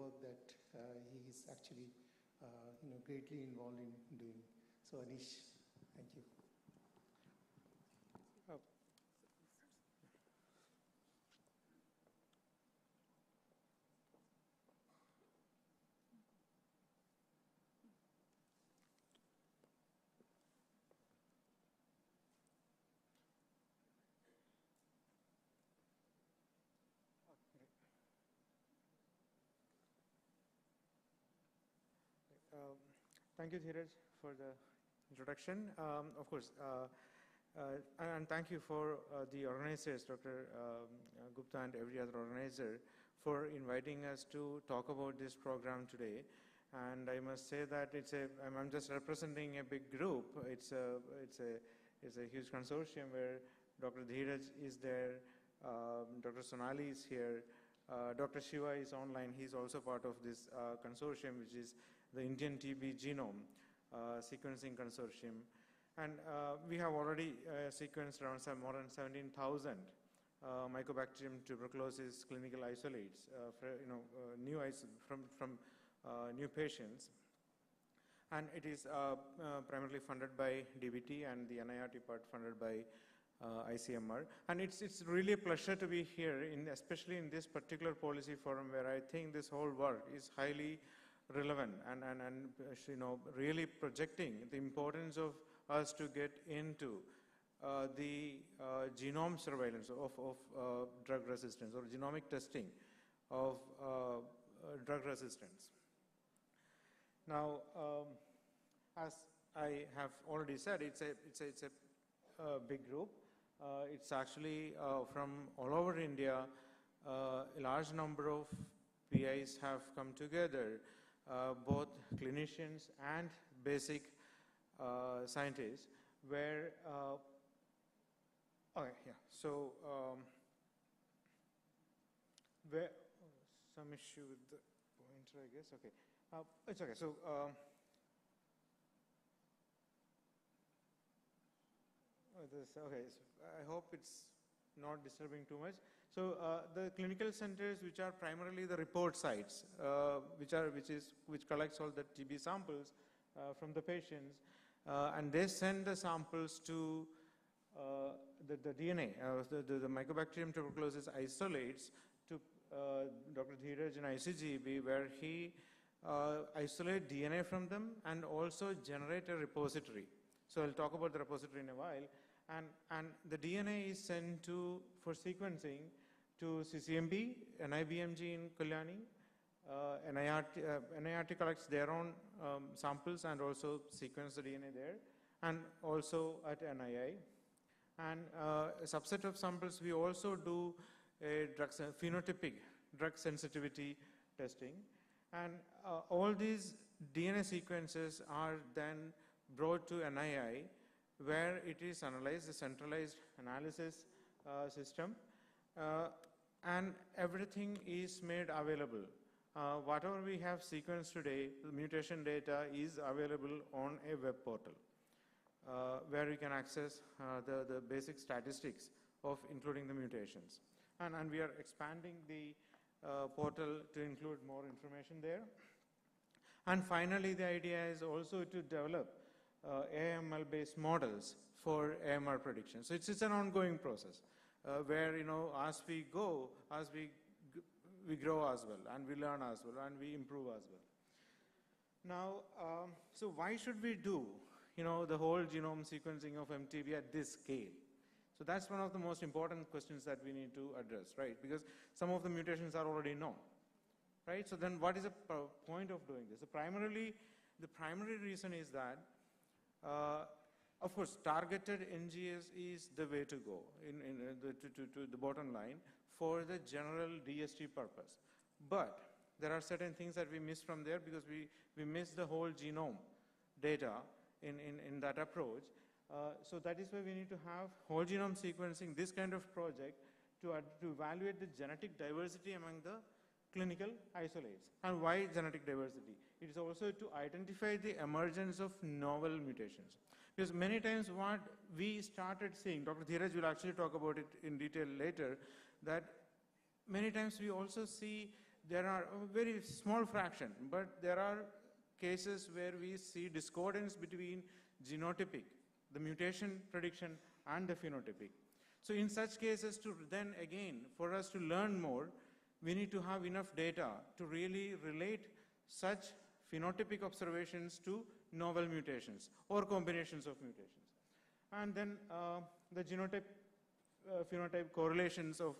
work that he is actually greatly involved in doing. So Anish, thank you. Thank you, Dheeraj, for the introduction. Of course, and thank you for the organizers, Dr. Gupta and every other organizer, for inviting us to talk about this program today. And I must say that I'm just representing a big group. It's a huge consortium where Dr. Dheeraj is there, Dr. Sonali is here, Dr. Shiva is online. He's also part of this consortium, which is the Indian TB Genome Sequencing Consortium. And we have already sequenced around more than 17,000 Mycobacterium tuberculosis clinical isolates from new patients. And it is primarily funded by DBT and the NIRT part funded by ICMR. And it's really a pleasure to be here, especially in this particular policy forum where I think this whole work is highly relevant and really projecting the importance of us to get into the genome surveillance of drug resistance or genomic testing of drug resistance. Now, as I have already said, it's a big group. It's actually from all over India. A large number of PIs have come together. Both clinicians and basic scientists, where, okay, yeah, so, where, some issue with the pointer, I guess, okay. It's okay, so, okay, so I hope it's not disturbing too much. So the clinical centers, which are primarily the report sites, which collects all the TB samples from the patients, and they send the samples to the DNA, the Mycobacterium tuberculosis isolates to Dr. Dheeraj in ICGB, where he isolate DNA from them and also generate a repository. So I'll talk about the repository in a while. And the DNA is sent for sequencing to CCMB, NIBMG in Kalyani. NIRT collects their own samples and also sequence the DNA there, and also at NII. And a subset of samples, we also do a phenotypic drug sensitivity testing. And all these DNA sequences are then brought to NII, where it is analyzed, a centralized analysis system, and everything is made available. Whatever we have sequenced today, the mutation data is available on a web portal, where you can access the basic statistics of including the mutations. And we are expanding the portal to include more information there. And finally, the idea is also to develop AML-based models for AMR prediction. So it's an ongoing process where, as we go, we grow as well, and we learn as well, and we improve as well. Now, so why should we do, the whole genome sequencing of MTB at this scale? So that's one of the most important questions that we need to address, right? Because some of the mutations are already known, right? So then what is the point of doing this? So the primary reason is that, of course, targeted NGS is the way to go to the bottom line for the general DST purpose. But there are certain things that we miss from there because we miss the whole genome data in that approach. So that is why we need to have whole genome sequencing, this kind of project, to evaluate the genetic diversity among the clinical isolates. And why genetic diversity? It is also to identify the emergence of novel mutations. Because many times what we started seeing, Dr. Dheeraj will actually talk about it in detail later, that many times we also see there are a very small fraction, but there are cases where we see discordance between genotypic, the mutation prediction, and the phenotypic. So in such cases, to then again, for us to learn more, we need to have enough data to really relate such phenotypic observations to novel mutations or combinations of mutations. And then the genotype-phenotype correlations of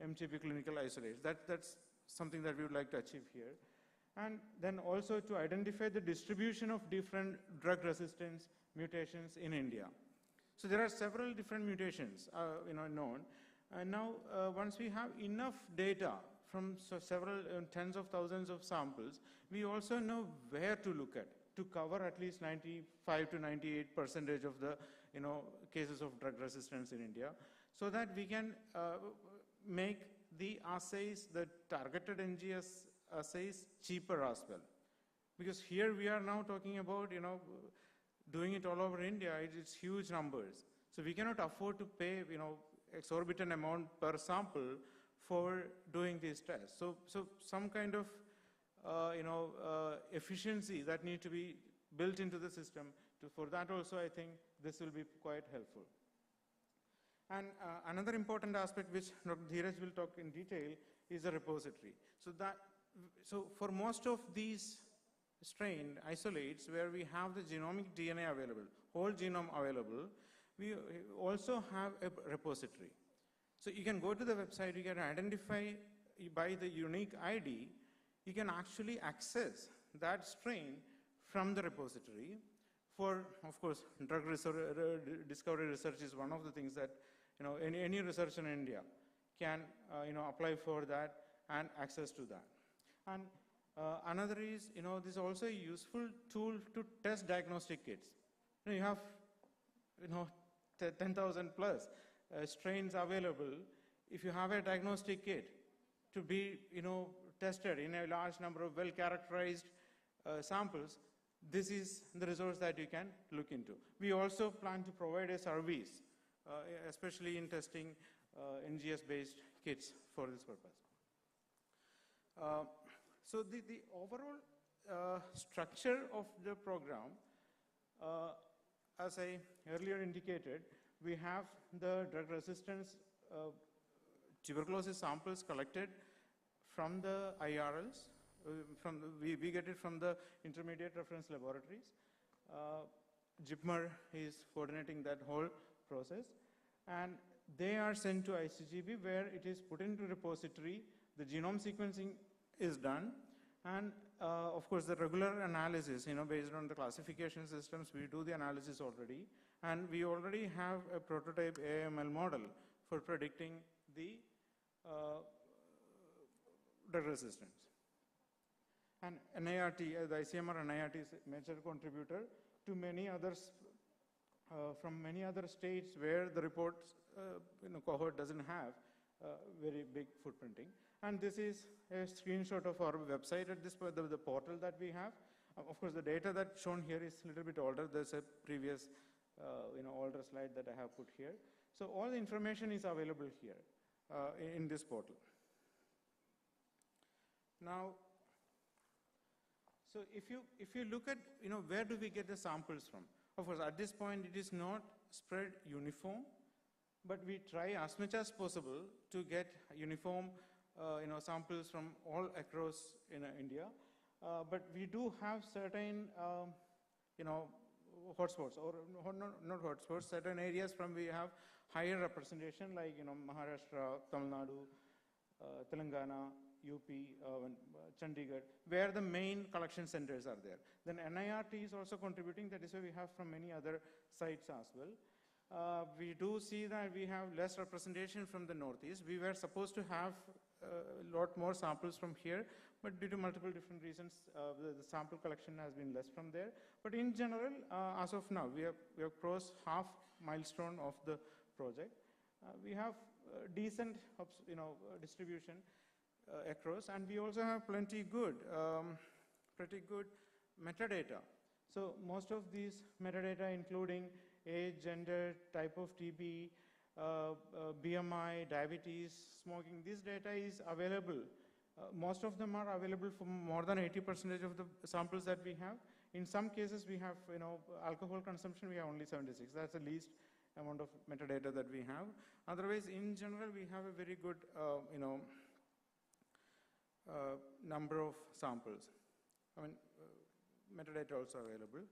MTP clinical isolates. That's something that we would like to achieve here. And then also to identify the distribution of different drug resistance mutations in India. So there are several different mutations known. And now once we have enough data from several tens of thousands of samples, we also know where to look at to cover at least 95 to 98% of the cases of drug resistance in India, so that we can make the assays, the targeted NGS assays, cheaper as well. Because here we are now talking about doing it all over India. It's huge numbers, so we cannot afford to pay exorbitant amount per sample for doing these tests. So some kind of efficiency that need to be built into the system. For that also, I think this will be quite helpful. And another important aspect which Dr. Dheeraj will talk in detail is the repository. So for most of these strain isolates where we have the genomic DNA available, whole genome available, we also have a repository. So you can go to the website, you can identify by the unique ID, you can actually access that strain from the repository. For, of course, drug discovery research is one of the things that any researcher in India can apply for that and access to that. And another is, this is also a useful tool to test diagnostic kits. You have 10,000 plus strains available. If you have a diagnostic kit to be tested in a large number of well-characterized samples, this is the resource that you can look into. We also plan to provide a service, especially in testing NGS-based kits for this purpose. So the overall structure of the program, as I earlier indicated, we have the drug resistance tuberculosis samples collected from the IRLs. We get it from the intermediate reference laboratories. JIPMER is coordinating that whole process. And they are sent to ICGB, where it is put into repository. The genome sequencing is done. And of course, the regular analysis, based on the classification systems, we do the analysis already. And we already have a prototype AML model for predicting the drug resistance. And NIRT, the ICMR NIRT is a major contributor to many others from many other states where the reports cohort doesn't have very big footprinting. And this is a screenshot of our website at this point, the portal that we have. Of course, the data that's shown here is a little bit older. There's a previous older slide that I have put here. So all the information is available here in this portal. Now, so if you look at where do we get the samples from? Of course, at this point it is not spread uniform, but we try as much as possible to get uniform samples from all across India. But we do have certain hotspots, or not hotspots, certain areas from we have higher representation, like Maharashtra, Tamil Nadu, Telangana, UP, Chandigarh, where the main collection centers are there. Then NIRT is also contributing. That is why we have from many other sites as well. We do see that we have less representation from the Northeast. We were supposed to have a lot more samples from here, but due to multiple different reasons, the sample collection has been less from there. But in general, as of now, we have crossed half milestone of the project. We have decent distribution across, and we also have pretty good metadata. So most of these metadata, including age, gender, type of TB, BMI, diabetes, smoking, this data is available Most of them are available for more than 80% of the samples that we have. In some cases, we have, alcohol consumption, we have only 76. That's the least amount of metadata that we have. Otherwise, in general, we have a very good, number of samples. Metadata also available.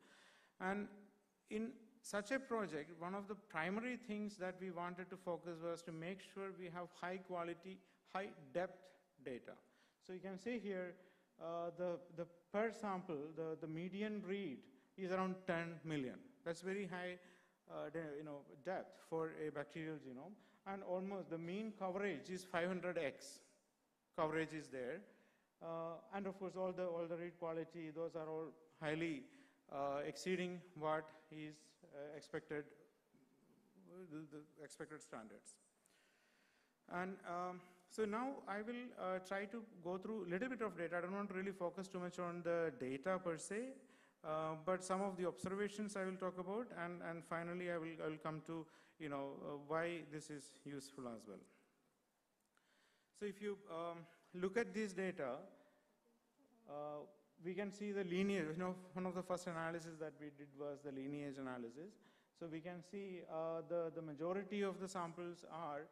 And in such a project, one of the primary things that we wanted to focus was to make sure we have high quality, high depth data. So you can see here, the per sample, the median read is around 10 million. That's very high, depth for a bacterial genome. And almost the mean coverage is 500x. Coverage is there. And of course, all the read quality, those are all highly exceeding what is expected, the expected standards. And so now I will try to go through a little bit of data. I don't want to really focus too much on the data per se, but some of the observations I will talk about, and finally I will come to why this is useful as well. So if you look at this data, we can see the lineage. One of the first analysis that we did was the lineage analysis. So we can see the majority of the samples are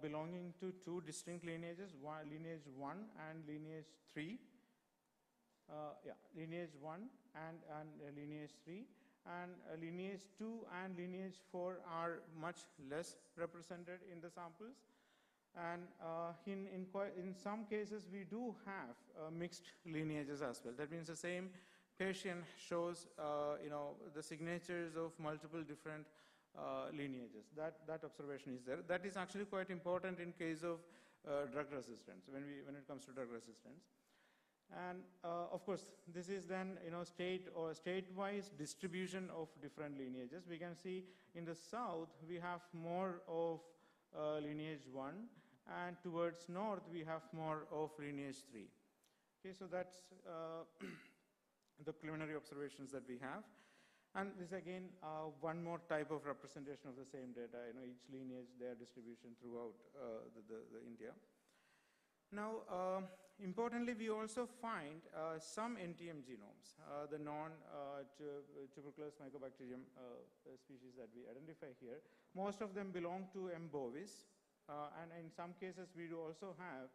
belonging to two distinct lineages, lineage 1 and lineage 3. Lineage 1 and lineage 3. And lineage 2 and lineage 4 are much less represented in the samples. And in some cases, we do have mixed lineages as well. That means the same patient shows, the signatures of multiple different lineages. That observation is there. That is actually quite important in case of drug resistance, when it comes to drug resistance. And of course, this is then state or state-wise distribution of different lineages. We can see in the south we have more of lineage 1, and towards north we have more of lineage 3. Okay, so that's the preliminary observations that we have. And this again, one more type of representation of the same data, each lineage, their distribution throughout the India. Now, importantly, we also find some NTM genomes, the non-tuberculous mycobacterium species that we identify here. Most of them belong to M. bovis, and in some cases, we do also have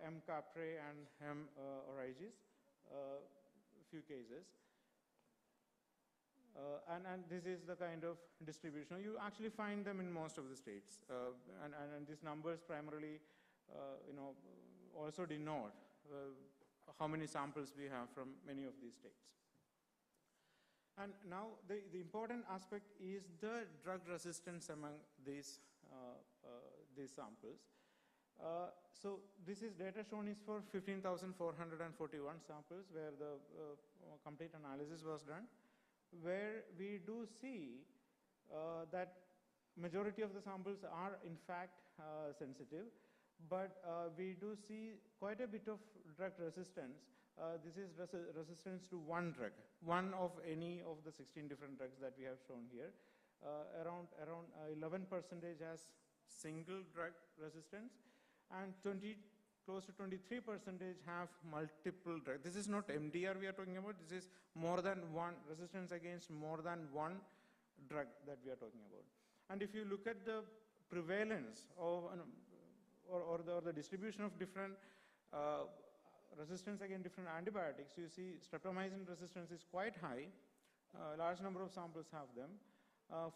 M. caprae and M. oryges, few cases. And this is the kind of distribution. You actually find them in most of the states. And these numbers primarily, also denote how many samples we have from many of these states. And now the important aspect is the drug resistance among these samples. So this is data shown is for 15,441 samples where the complete analysis was done, where we do see that majority of the samples are in fact sensitive, but we do see quite a bit of drug resistance. This is resistance to one drug, one of any of the 16 different drugs that we have shown here. Around 11% has single drug resistance, and close to 23% have multiple drugs. This is not MDR we are talking about. This is more than one resistance against more than one drug that we are talking about. And if you look at the prevalence of or the distribution of different resistance against different antibiotics, you see streptomycin resistance is quite high. Large number of samples have them,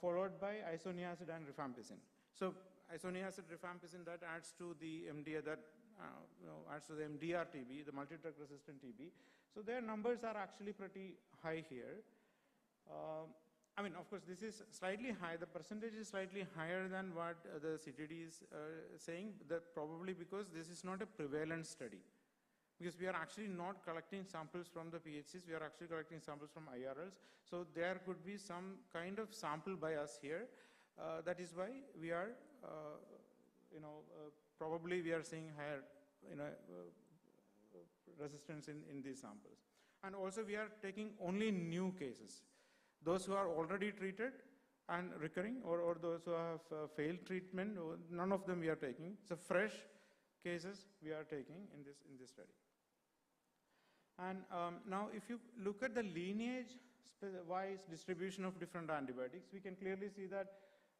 followed by isoniazid and rifampicin. So isoniazid, rifampicin, that adds to the MDR, that adds to the MDR TB, the multi-drug resistant TB. So their numbers are actually pretty high here. Of course, this is slightly high. The percentage is slightly higher than what the CTD is saying, that probably because this is not a prevalent study. Because we are actually not collecting samples from the PHCs, we are actually collecting samples from IRLs. So there could be some kind of sample bias here. That is why we are, probably we are seeing higher, resistance in these samples. And also we are taking only new cases. Those who are already treated and recurring, or those who have failed treatment, none of them we are taking. It's a fresh cases we are taking in this study. And now if you look at the lineage-wise distribution of different antibiotics, we can clearly see that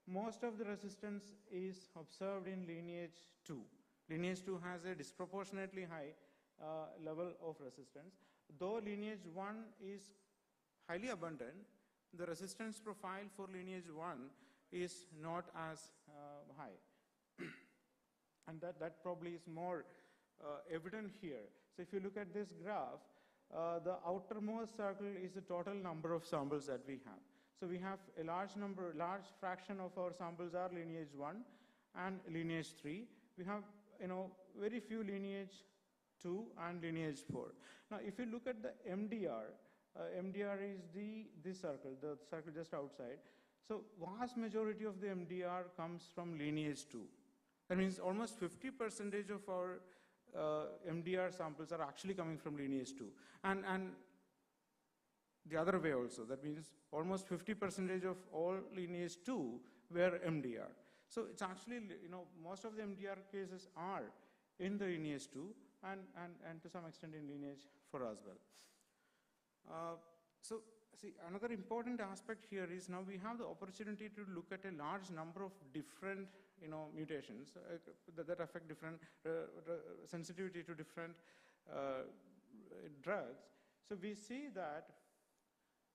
most of the resistance is observed in lineage 2. Lineage 2 has a disproportionately high level of resistance. Though lineage 1 is highly abundant, the resistance profile for lineage 1 is not as high. And that probably is more evident here. So if you look at this graph, the outermost circle is the total number of samples that we have. So we have a large fraction of our samples are lineage 1 and lineage 3. We have, very few lineage 2 and lineage 4. Now, if you look at the MDR, MDR is this circle, the circle just outside. So vast majority of the MDR comes from lineage 2. That means almost 50% of our MDR samples are actually coming from lineage 2. And the other way also, that means almost 50% of all lineage 2 were MDR. So it's actually, most of the MDR cases are in the lineage 2 and to some extent in lineage 4 as well. So see, another important aspect here is now we have the opportunity to look at a large number of different mutations that affect different sensitivity to different drugs. So we see that,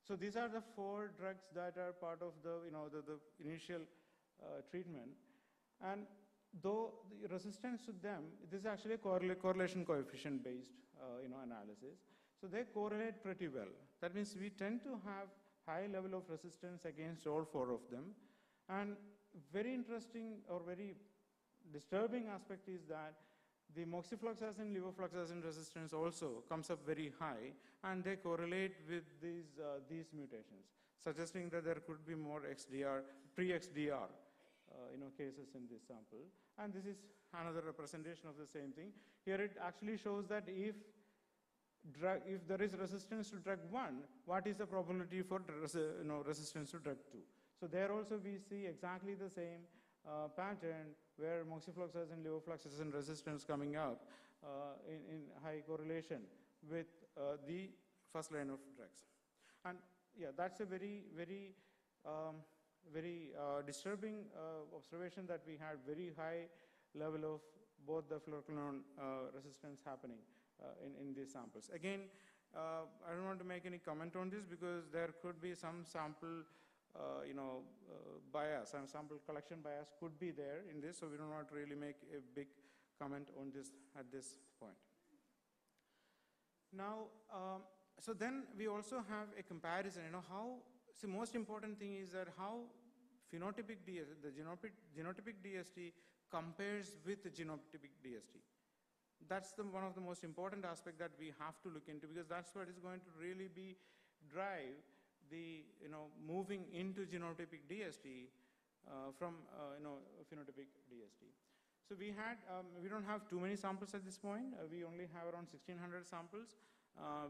so these are the 4 drugs that are part of the, the initial treatment. And though the resistance to them, this is actually a correlation coefficient based analysis. So they correlate pretty well. That means we tend to have high level of resistance against all 4 of them. And very interesting or very disturbing aspect is that the moxifloxacin, levofloxacin resistance also comes up very high, and they correlate with these mutations, suggesting that there could be more XDR, pre-XDR cases in this sample. And this is another representation of the same thing. Here it actually shows that if there is resistance to drug 1, what is the probability for resistance to drug 2? So there also we see exactly the same pattern where moxifloxacin, levofloxacin resistance coming up in high correlation with the first line of drugs. And yeah, that's a very, very, very disturbing observation that we had very high level of both the fluoroquinolone resistance happening in these samples. Again, I don't want to make any comment on this because there could be some sample bias, and sample collection bias could be there in this, so we do not really make a big comment on this at this point. Now, so then we also have a comparison, the most important thing is that how phenotypic DST, the genotypic DST compares with the genotypic DST. That's one of the most important aspects that we have to look into, because that's what is going to really drive the moving into genotypic DST from phenotypic DST. So we don't have too many samples at this point. We only have around 1,600 samples.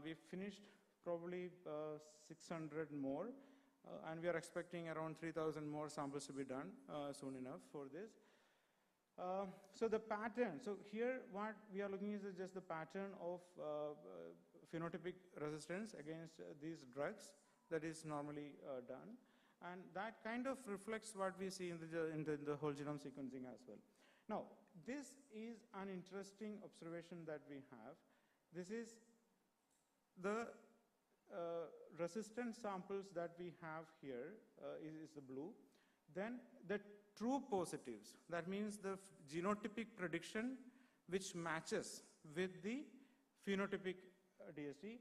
We finished probably 600 more, and we are expecting around 3,000 more samples to be done soon enough for this. So the pattern, so here what we are looking at is just the pattern of phenotypic resistance against these drugs that is normally done. And that kind of reflects what we see in the whole genome sequencing as well. Now, this is an interesting observation that we have. This is the resistant samples that we have here is the blue. Then the true positives, that means the genotypic prediction which matches with the phenotypic DST,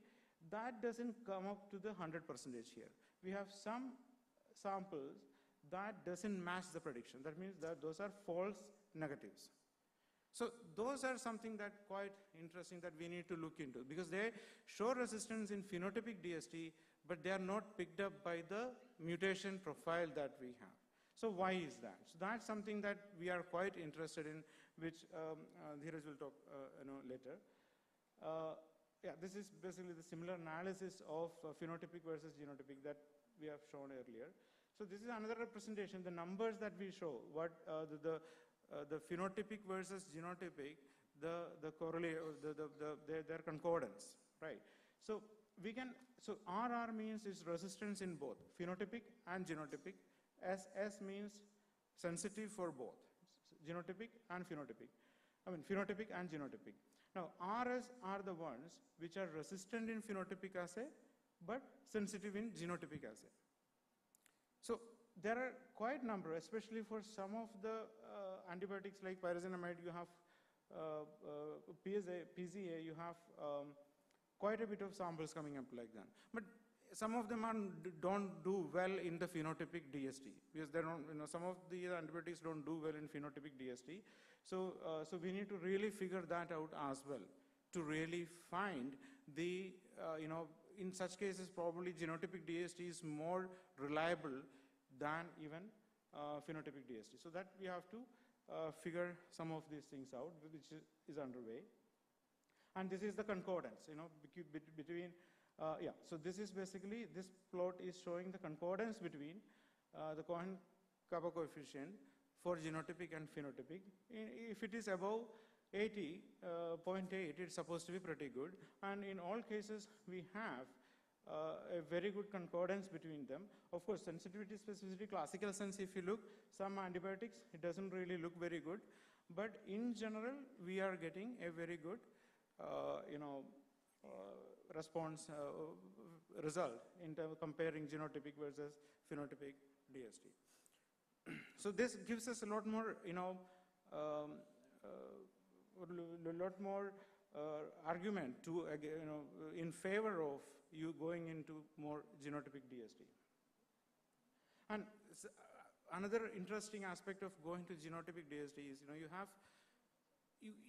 that doesn't come up to the 100% here. We have some samples that doesn't match the prediction. That means that those are false negatives. So those are something that quite interesting that we need to look into, because they show resistance in phenotypic DST, but they are not picked up by the mutation profile that we have. So why is that? So that's something that we are quite interested in, which Dheeraj will talk later. Yeah, this is basically the similar analysis of phenotypic versus genotypic that we have shown earlier. So this is another representation, the numbers that we show, what the phenotypic versus genotypic, the correlate, their concordance, right? So we can, so RR means is resistance in both phenotypic and genotypic. SS means sensitive for both genotypic and phenotypic. I mean phenotypic and genotypic. Now RS are the ones which are resistant in phenotypic assay but sensitive in genotypic assay. So there are quite a number, especially for some of the antibiotics like pyrazinamide, you have PZA, you have quite a bit of samples coming up like that. But some of them don't do well in the phenotypic DST because they don't, some of the antibiotics don't do well in phenotypic DST. So, so we need to really figure that out as well to really find the, in such cases probably genotypic DST is more reliable than even phenotypic DST. So that we have to figure some of these things out, which is underway. And this is the concordance, between, so this is basically, this plot is showing the concordance between the Cohen-Kappa coefficient for genotypic and phenotypic. If it is above 80.8, it's supposed to be pretty good. And in all cases, we have a very good concordance between them. Of course, sensitivity, specificity, classical sense, if you look, some antibiotics, it doesn't really look very good. But in general, we are getting a very good, response result in terms of comparing genotypic versus phenotypic DST. So this gives us a lot more, argument to, in favor of you going into more genotypic DST. And another interesting aspect of going to genotypic DST is,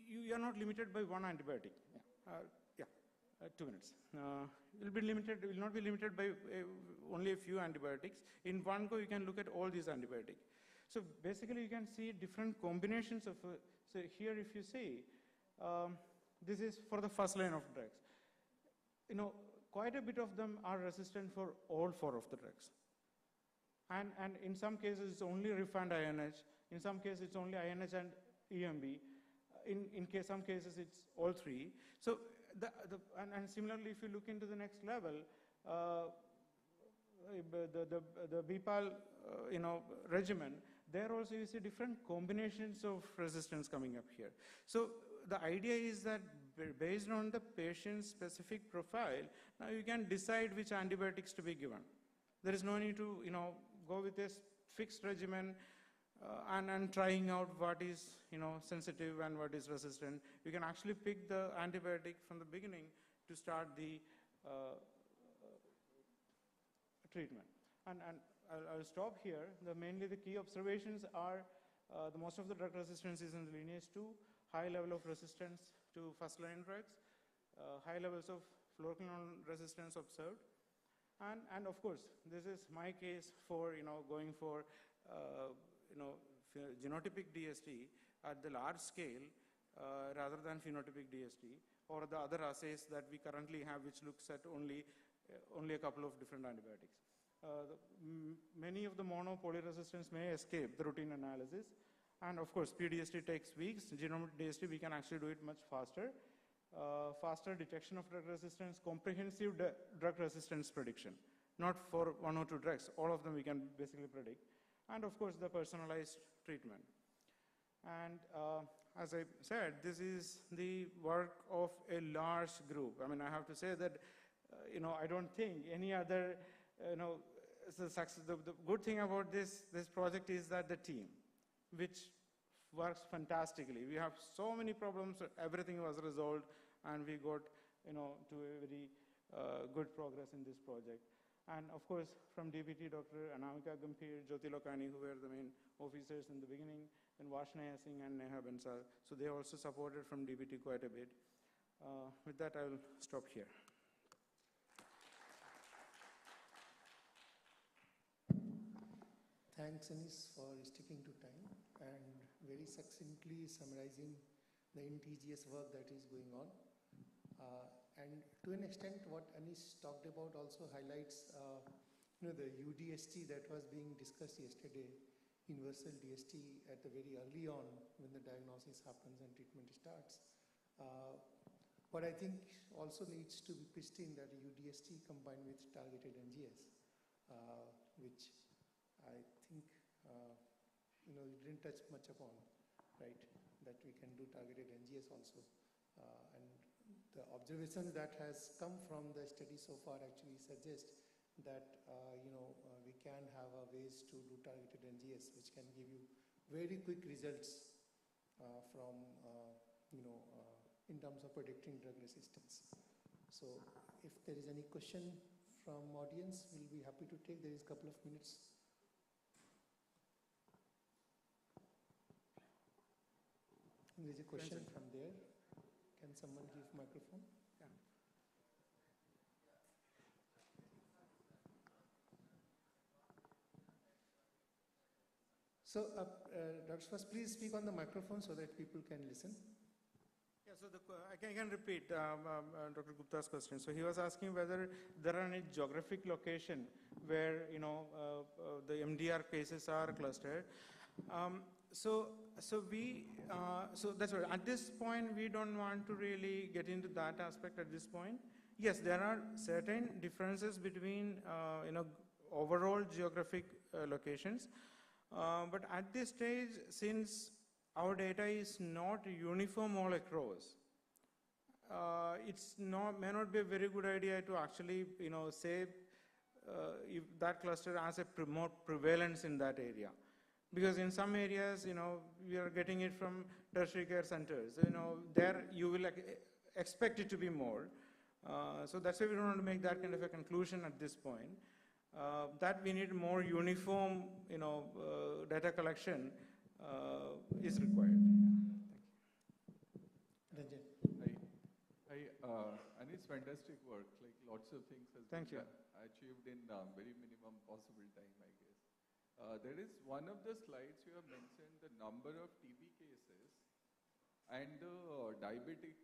you are not limited by one antibiotic. 2 minutes. Will not be limited by only a few antibiotics. In one go, you can look at all these antibiotics. So basically, you can see different combinations of. So here, if you see, this is for the first line of drugs. Quite a bit of them are resistant for all 4 of the drugs. And in some cases, it's only RIF and INH. In some cases, it's only INH and EMB. In some cases, it's all 3. So, and similarly, if you look into the next level, the BPAL, regimen, there also you see different combinations of resistance coming up here. So the idea is that based on the patient's specific profile, now you can decide which antibiotics to be given. There is no need to, go with a fixed regimen and trying out what is, sensitive and what is resistant. You can actually pick the antibiotic from the beginning to start the treatment. And I'll stop here. Mainly the key observations are the most of the drug resistance is in the lineage 2, high level of resistance to first-line drugs, high levels of fluoroquinolone resistance observed. And of course, this is my case for, going for, genotypic DST at the large scale rather than phenotypic DST, or the other assays that we currently have, which looks at only a couple of different antibiotics. Many of the mono polyresistance may escape the routine analysis. And of course, PDST takes weeks. Genomic DST, we can actually do it much faster. Faster detection of drug resistance, comprehensive drug resistance prediction. Not for 1 or 2 drugs, all of them we can basically predict. And of course, the personalized treatment. And as I said, this is the work of a large group. I mean, I have to say that, I don't think any other, the good thing about this project is that the team, which works fantastically. We have so many problems, everything was resolved, and we got, to a very good progress in this project. And of course, from DBT, Dr. Anamika Gampir, Jyoti Lokani, who were the main officers in the beginning, and Vashnaya Singh and Neha Bansal. So they also supported from DBT quite a bit. With that, I will stop here. Thanks, Anis, for sticking to time and very succinctly summarizing the NTGS work that is going on. And to an extent, what Anis talked about also highlights the UDST that was being discussed yesterday, universal DST at the very early on when the diagnosis happens and treatment starts. What I think also needs to be pitched in that UDST combined with targeted NGS, which I think you didn't touch much upon, right? That we can do targeted NGS also, and the observations that has come from the study so far actually suggest that we can have ways to do targeted NGS, which can give you very quick results from in terms of predicting drug resistance. So if there is any question from audience, we'll be happy to take. There is a couple of minutes. There is a question from there. Can someone give microphone? Yeah. So, Dr. First, please speak on the microphone so that people can listen. Yeah, so I can repeat Dr. Gupta's question. So he was asking whether there are any geographic location where the MDR cases are clustered. So that's right. At this point, we don't want to really get into that aspect at this point. Yes, there are certain differences between overall geographic locations, but at this stage, since our data is not uniform all across, may not be a very good idea to actually say if that cluster has a more prevalence in that area. Because in some areas, we are getting it from tertiary care centers. There you will expect it to be more. So that's why we don't want to make that kind of a conclusion at this point. That we need more uniform, data collection is required. Thank you. And it's fantastic work. Like lots of things has been achieved in very minimum possible time, I guess. There is one of the slides you have mentioned the number of TB cases and the diabetic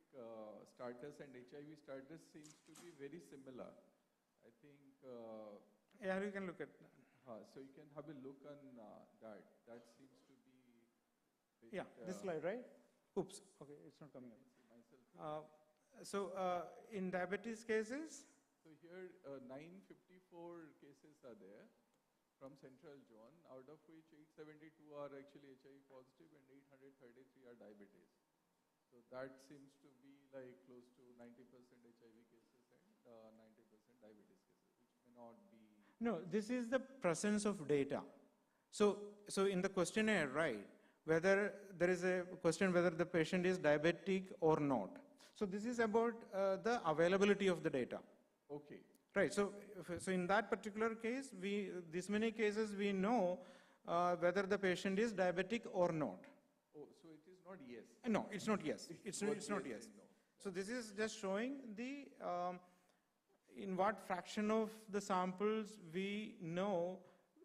status and HIV status seems to be very similar. I think. Yeah, you can look at that. So you can have a look on that. That seems to be. Yeah, this slide, right? Oops. Okay, it's not coming up. So in diabetes cases. So here 954 cases are there from central zone, out of which 872 are actually HIV positive and 833 are diabetes. So that seems to be like close to 90% HIV cases and 90% diabetes cases, which may not be. No, this is the presence of data. So in the questionnaire, right, whether there is a question whether the patient is diabetic or not. So this is about the availability of the data. Okay. Right, so in that particular case, this many cases we know whether the patient is diabetic or not. Oh, so it is not yes? No, it's not yes. It's not yes. No. So this is just showing the, in what fraction of the samples we know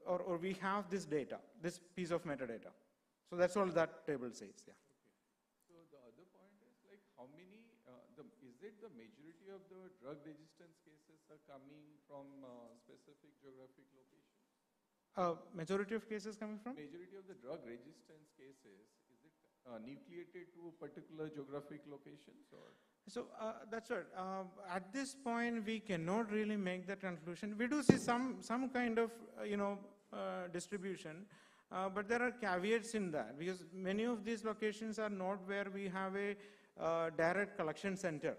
or we have this data, this piece of metadata. So that's all that table says, yeah. Okay. So the other point is like how many, is it the majority of the drug resistance cases are coming from specific geographic locations? Majority of cases coming from? Majority of the drug resistance cases, is it nucleated to particular geographic locations or? So that's right. At this point, we cannot really make that conclusion. We do see some kind of distribution, but there are caveats in that because many of these locations are not where we have a direct collection center.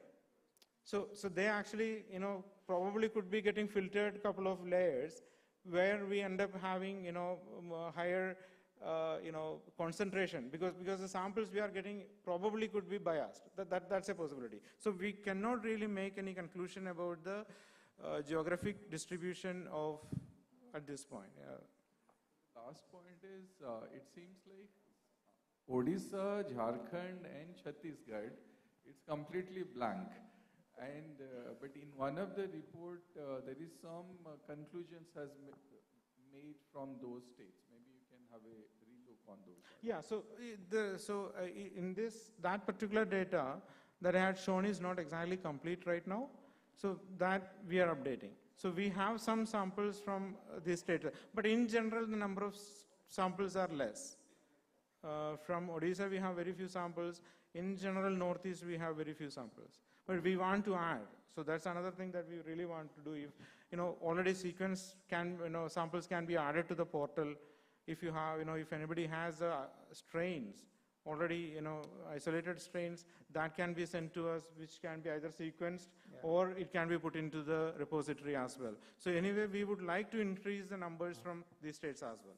So they actually probably could be getting filtered a couple of layers where we end up having higher concentration because the samples we are getting probably could be biased. That's a possibility. So we cannot really make any conclusion about the geographic distribution of at this point. Last point is it seems like Odisha, Jharkhand and Chhattisgarh, it's completely blank. And but in one of the report, there is some conclusions has made from those states. Maybe you can have a relook on those. Yeah. So in that particular data that I had shown is not exactly complete right now. So that we are updating. So we have some samples from this data, but in general, the number of samples are less. From Odisha, we have very few samples. in general, Northeast, we have very few samples. But we want to add. So that's another thing that we really want to do. If, already sequence can, samples can be added to the portal. If you have, if anybody has strains, already, isolated strains, that can be sent to us, which can be either sequenced or it can be put into the repository as well. So anyway, we would like to increase the numbers from these states as well.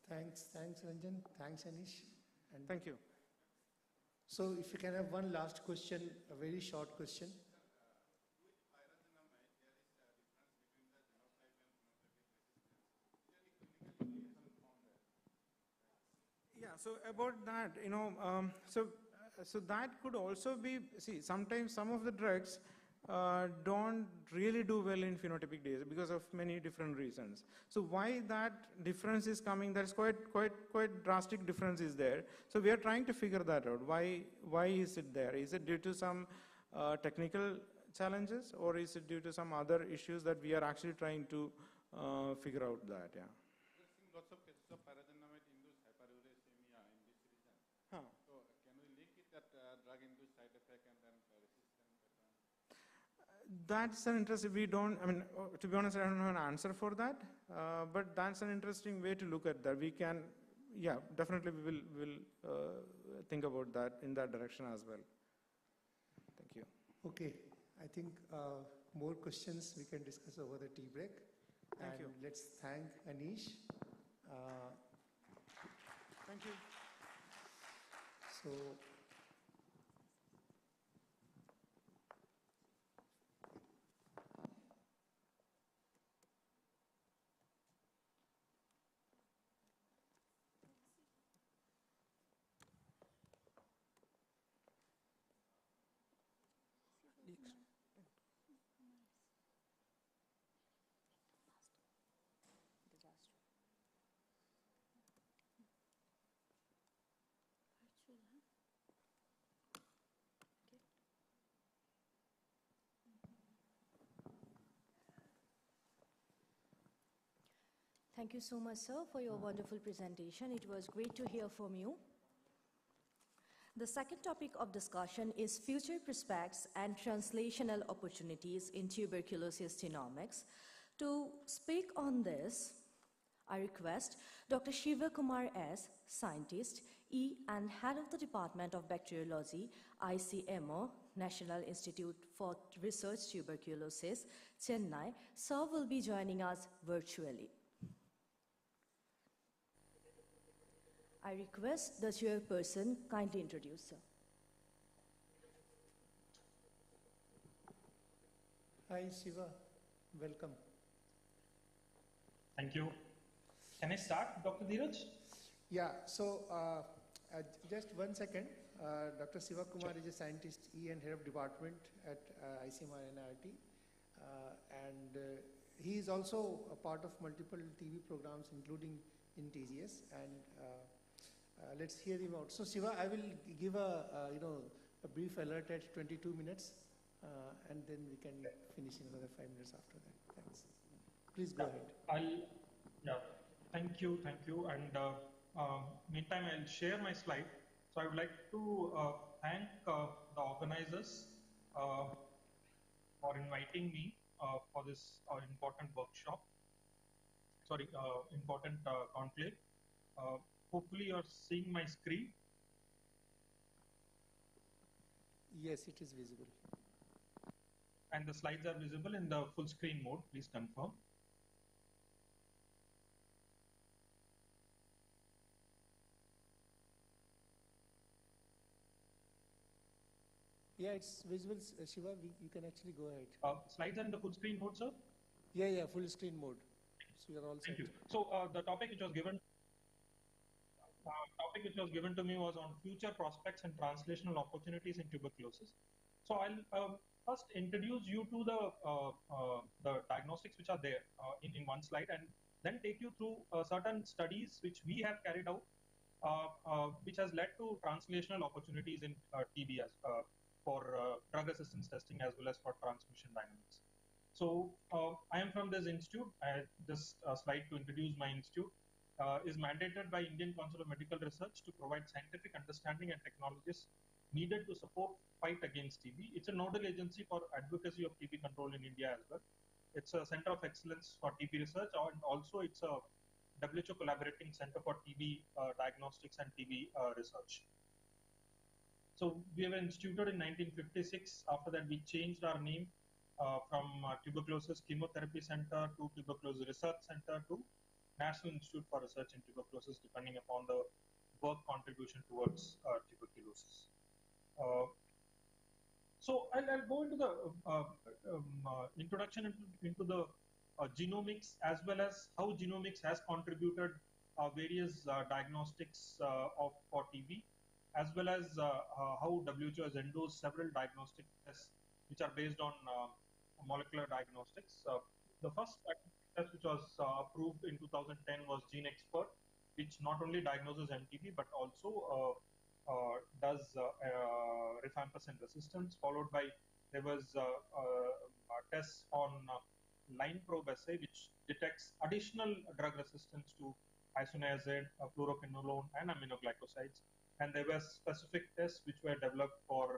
Thanks, Ranjan. Thanks, Anish. And thank you. So if you can have one last question, a very short question. Yeah, so about that, so that could also be, see, sometimes some of the drugs don't really do well in phenotypic data because of many different reasons. So why that difference is coming, there's quite drastic difference is there. So we are trying to figure that out. Why is it there? Is it due to some technical challenges, or is it due to some other issues that we are actually trying to figure out that, yeah. Lots of cases of paragenamate-induced hyperuricemia in this region. Huh. So can we link it that drug-induced side effect and then resistant pattern? That's an interesting, we don't, I mean, to be honest, I don't have an answer for that, but that's an interesting way to look at that. We can, yeah, definitely we will think about that in that direction as well. Thank you. Okay, I think more questions we can discuss over the tea break. Thank you. Let's thank Anish. Thank you. So, Thank you so much, sir, for your wonderful presentation. It was great to hear from you. The second topic of discussion is future prospects and translational opportunities in tuberculosis genomics. To speak on this, I request Dr. Shiva Kumar S., scientist, E and head of the Department of Bacteriology, ICMO, National Institute for Research Tuberculosis, Chennai. Sir will be joining us virtually. I request the chairperson kindly introduce, sir. hi Shiva, welcome. Thank you. Can I start, Dr. Dheeraj? Yeah, so just 1 second. Dr. Shiva Kumar is a scientist, E and head of department at ICMR NIRT. He is also a part of multiple TV programs, including in TGS. Let's hear him out. So Shiva, I will give a brief alert at 22 minutes, and then we can finish in another 5 minutes after that. Thanks. Please go ahead. Thank you. And meantime, I'll share my slide. So I would like to thank the organizers for inviting me for this important workshop. Important conclave. Hopefully you're seeing my screen. Yes, it is visible. And the slides are visible in the full screen mode. Please confirm. Yeah, it's visible, Shiva. You can actually go ahead. Slides are in the full screen mode, sir? Yeah, full screen mode. So you're all set. Thank you. So the topic which was given to me was on future prospects and translational opportunities in tuberculosis. So I'll first introduce you to the diagnostics which are there in one slide, and then take you through certain studies which we have carried out, which has led to translational opportunities in TB for drug resistance testing as well as for transmission dynamics. So I am from this institute. This slide to introduce my institute is mandated by Indian Council of Medical Research to provide scientific understanding and technologies needed to support fight against TB. It's a nodal agency for advocacy of TB control in India as well. It's a center of excellence for TB research, and also it's a WHO collaborating center for TB diagnostics and TB research. So we were instituted in 1956. After that, we changed our name from Tuberculosis Chemotherapy Center to Tuberculosis Research Center to National Institute for Research in Tuberculosis, depending upon the work contribution towards tuberculosis. So I'll go into the introduction into the genomics, as well as how genomics has contributed various diagnostics for TB, as well as how WHO has endorsed several diagnostic tests which are based on molecular diagnostics. The first test which was approved in 2010 was GeneXpert, which not only diagnoses MTB but also does rifampicin resistance. Followed by there was tests on line probe assay, which detects additional drug resistance to isoniazid, fluoroquinolone, and aminoglycosides. And there were specific tests which were developed for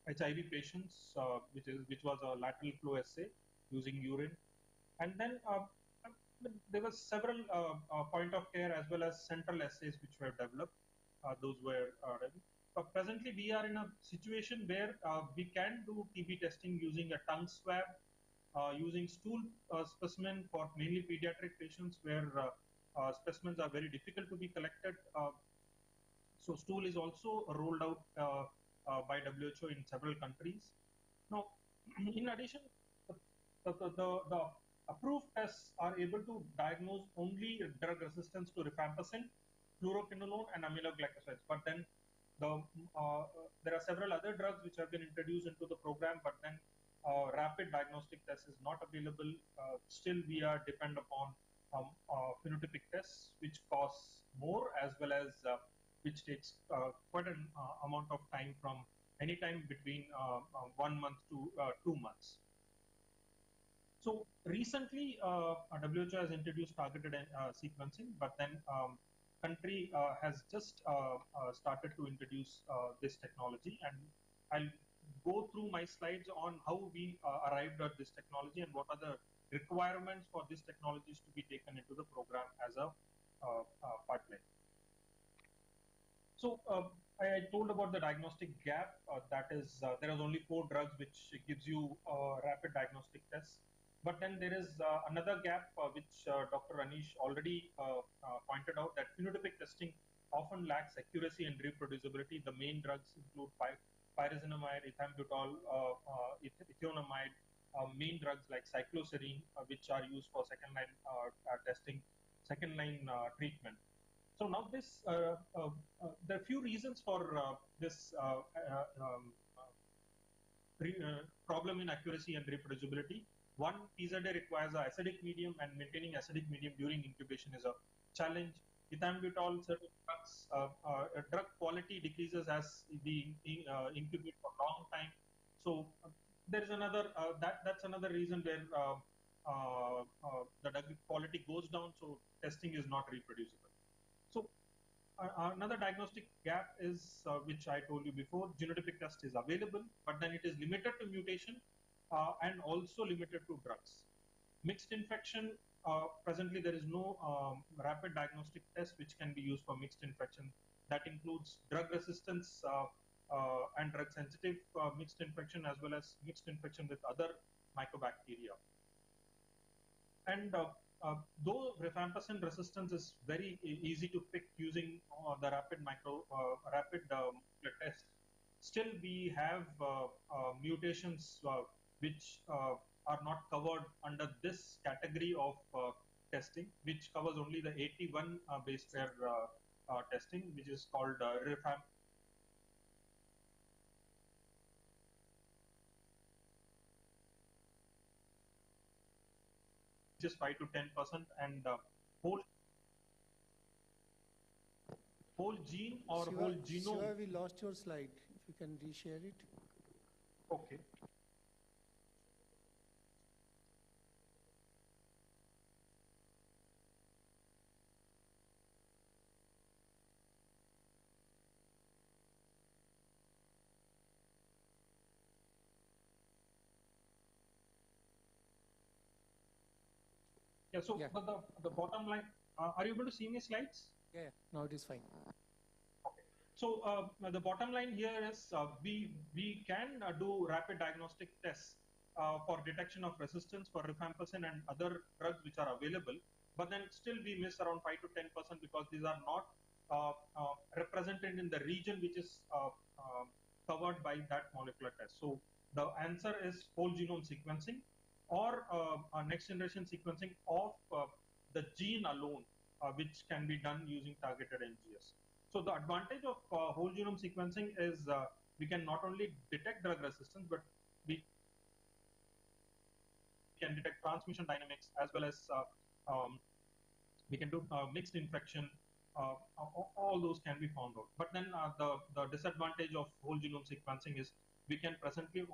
HIV patients, which was a lateral flow assay using urine. And then there were several point of care as well as central assays which were developed. Those were presently we are in a situation where we can do TB testing using a tongue swab, using stool specimen for mainly pediatric patients where specimens are very difficult to be collected. So stool is also rolled out by WHO in several countries. Now, in addition, the approved tests are able to diagnose only drug resistance to rifampicin, fluoroquinolone, and aminoglycosides. But then there are several other drugs which have been introduced into the program, but then rapid diagnostic test is not available. Still, we are depend upon phenotypic tests, which costs more, as well as which takes quite an amount of time, from any time between 1 month to 2 months. So recently, WHO has introduced targeted sequencing, but then country has just started to introduce this technology, and I'll go through my slides on how we arrived at this technology and what are the requirements for these technologies to be taken into the program as a pipeline. So I told about the diagnostic gap. That is, there is only 4 drugs which gives you rapid diagnostic tests. But then there is another gap which Dr. Anish already pointed out, that phenotypic testing often lacks accuracy and reproducibility. The main drugs include pyrazinamide, ethambutol, ethionamide, main drugs like cycloserine, which are used for second-line testing, second-line treatment. So now this, there are few reasons for this problem in accuracy and reproducibility. One, PZA requires an acidic medium, and maintaining acidic medium during incubation is a challenge. Ethambutol, certain drugs, drug quality decreases as we incubate for a long time. So there is another, that's another reason where the drug quality goes down, so testing is not reproducible. So another diagnostic gap is, which I told you before, genotypic test is available, but then it is limited to mutation and also limited to drugs. Mixed infection, presently there is no rapid diagnostic test which can be used for mixed infection. That includes drug resistance and drug sensitive mixed infection, as well as mixed infection with other mycobacteria. And though rifampicin resistance is very easy to pick using the rapid test, still we have mutations which are not covered under this category of testing, which covers only the 81 base pair testing, which is called rifam. Just 5 to 10%, and whole gene or Shiva, whole genome. Shiva, we lost your slide. If you can reshare it. Okay. Yeah, so Yeah. the bottom line, are you able to see my slides? Yeah, now it is fine. So the bottom line here is we can do rapid diagnostic tests for detection of resistance for rifampicin and other drugs which are available, but then still we miss around 5 to 10% because these are not represented in the region which is covered by that molecular test. So the answer is whole genome sequencing or next generation sequencing of the gene alone, which can be done using targeted NGS. So the advantage of whole genome sequencing is we can not only detect drug resistance, but we can detect transmission dynamics as well as we can do mixed infection. All those can be found out. But then the disadvantage of whole genome sequencing is we can presently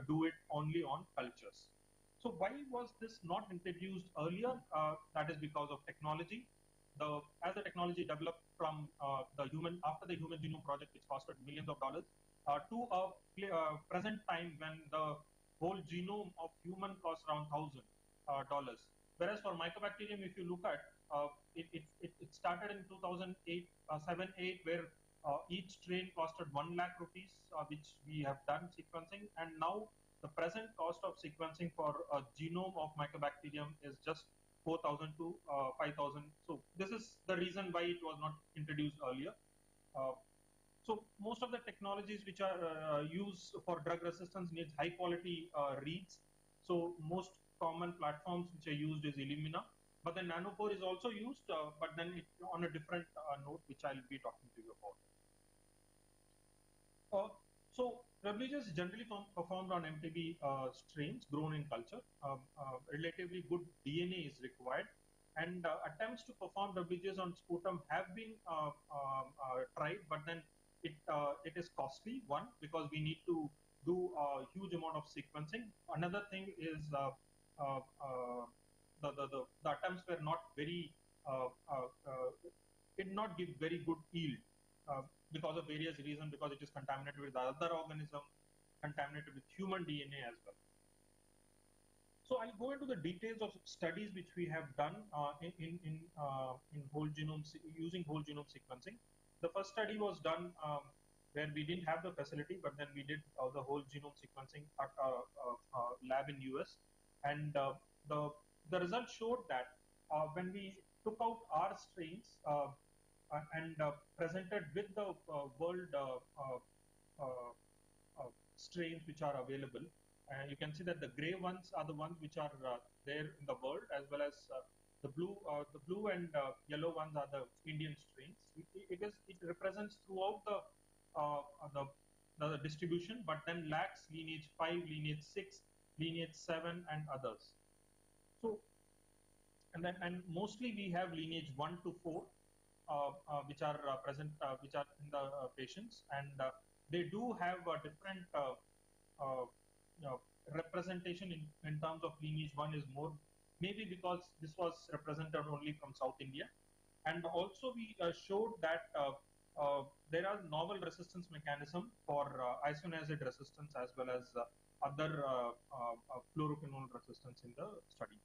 do it only on cultures. So why was this not introduced earlier? That is because of technology. As the technology developed from after the Human Genome Project, which costed millions of dollars, to a present time when the whole genome of human costs around $1,000. Whereas for mycobacterium, if you look at it started in 2008, 7-8, where each strain costed 1 lakh rupees, which we have done sequencing, and now the present cost of sequencing for a genome of mycobacterium is just 4,000 to 5,000. So this is the reason why it was not introduced earlier. So most of the technologies which are used for drug resistance needs high quality reads. So most common platforms which are used is Illumina, but then nanopore is also used, but then it on a different note, which I'll be talking to you about. So privileges generally performed on MTB strains grown in culture. Relatively good DNA is required, and attempts to perform privileges on sputum have been tried, but then it is costly. One, because we need to do a huge amount of sequencing. Another thing is the attempts were not very did not give very good yield. Because of various reasons, because it is contaminated with other organism, contaminated with human DNA as well. So I'll go into the details of studies which we have done in whole genome using whole genome sequencing. The first study was done where we didn't have the facility, but then we did the whole genome sequencing at a lab in US, and the results showed that when we took out our strains and presented with the world strains which are available. And you can see that the gray ones are the ones which are there in the world, as well as the blue and yellow ones are the Indian strains. It represents throughout the distribution, but then lacks lineage 5, lineage 6, lineage 7, and others. So, and mostly we have lineage 1 to 4. Which are present, which are in the patients, and they do have a different representation in terms of lineage 1 is more, maybe because this was represented only from South India, and also we showed that there are novel resistance mechanism for isoniazid resistance as well as other fluoroquinone resistance in the study.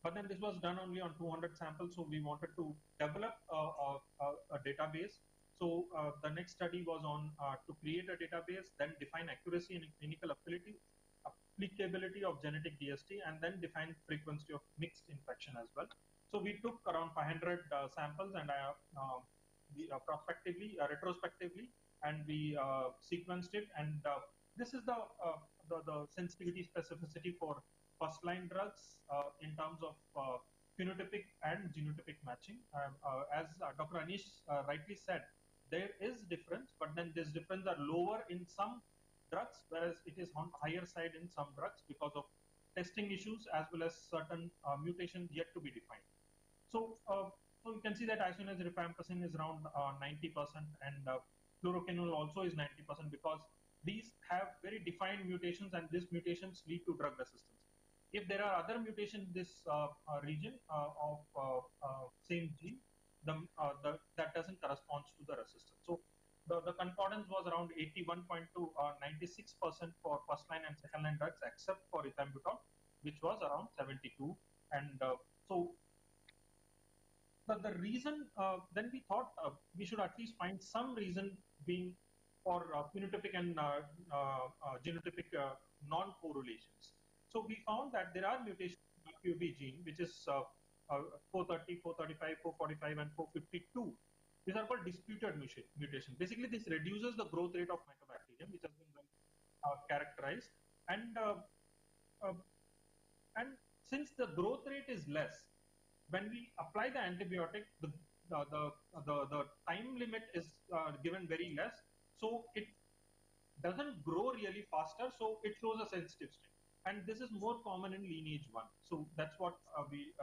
But then this was done only on 200 samples, so we wanted to develop a database. So the next study was on to create a database, then define accuracy and clinical applicability of genetic DST, and then define frequency of mixed infection as well. So we took around 500 samples, and we retrospectively, and we sequenced it. And this is the sensitivity specificity for first-line drugs in terms of phenotypic and genotypic matching. As Dr. Anish rightly said, there is difference, but then this difference are lower in some drugs, whereas it is on higher side in some drugs because of testing issues as well as certain mutations yet to be defined. So, so you can see that isoniazid rifampicin is around 90%, and fluoroquinone also is 90% because these have very defined mutations, and these mutations lead to drug resistance. If there are other mutations in this region of same gene, that doesn't correspond to the resistance. So the concordance was around 81.2 or 96% for first line and second line drugs except for ethambutol. which was around 72. And so the reason, then we thought we should at least find some reason being for phenotypic and genotypic non-correlations. So we found that there are mutations in the QB gene, which is 430, 435, 445, and 452. These are called disputed mutations. Basically, this reduces the growth rate of mycobacterium, which has been characterized. And since the growth rate is less, when we apply the antibiotic, the time limit is given very less, so it doesn't grow really faster, so it shows a sensitive strain. And this is more common in lineage 1. So that's what we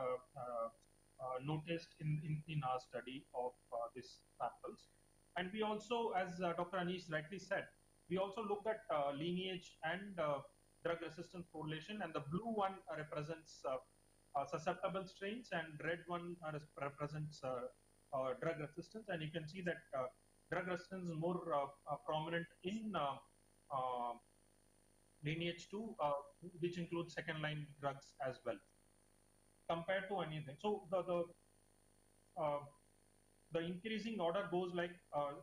noticed in our study of these samples. And we also, as Dr. Anish rightly said, we also looked at lineage and drug resistance correlation, and the blue one represents susceptible strains, and red one represents drug resistance. And you can see that drug resistance is more prominent in lineage 2, which includes second line drugs as well, compared to anything. So the increasing order goes like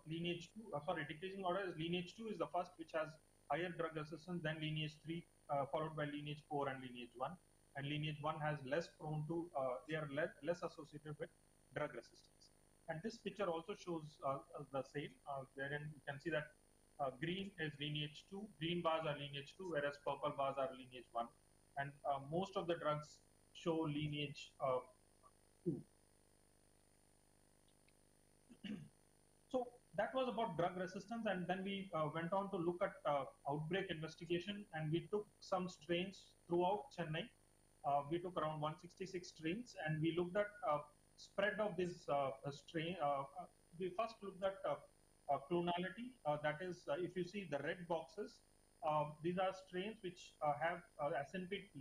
lineage 2, decreasing order is lineage 2 is the first, which has higher drug resistance, then lineage 3, followed by lineage 4 and lineage 1. And lineage 1 has less prone to, they are less associated with drug resistance. And this picture also shows the same, wherein you can see that green is lineage 2, green bars are lineage 2, whereas purple bars are lineage 1. And most of the drugs show lineage 2. So that was about drug resistance, and then we went on to look at outbreak investigation, and we took some strains throughout Chennai. We took around 166 strains, and we looked at spread of this strain. We first looked at clonality. That is, if you see the red boxes, these are strains which have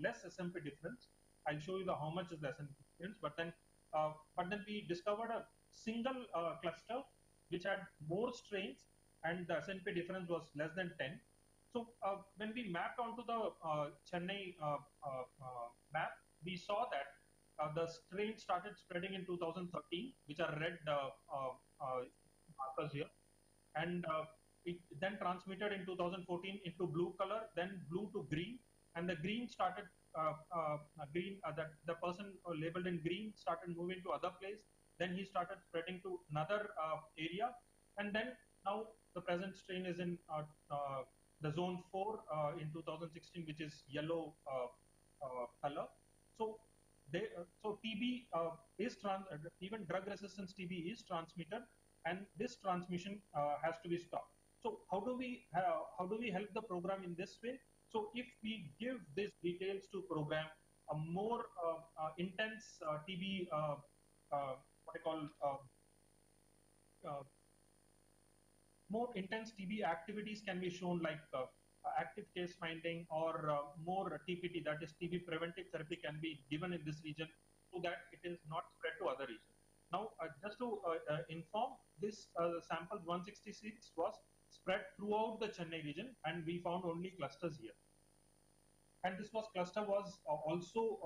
less SNP difference. I'll show you how much is the SNP difference. But then we discovered a single cluster which had more strains, and the SNP difference was less than 10. So when we mapped onto the Chennai map, we saw that the strain started spreading in 2013, which are red markers here, and it then transmitted in 2014 into blue color, then blue to green, and the green started that the person labeled in green started moving to other place. Then he started spreading to another area, and then now the present strain is in the zone 4 in 2016, which is yellow color. So TB is even drug resistance TB is transmitted, and this transmission has to be stopped. So how do we help the program in this way? So if we give these details to program, a more intense TB what I call more intense TB activities can be shown, like active case finding, or more TPT, that is TB preventive therapy, can be given in this region so that it is not spread to other regions. Now, just to inform, this sample 166 was spread throughout the Chennai region, and we found only clusters here. And this cluster was also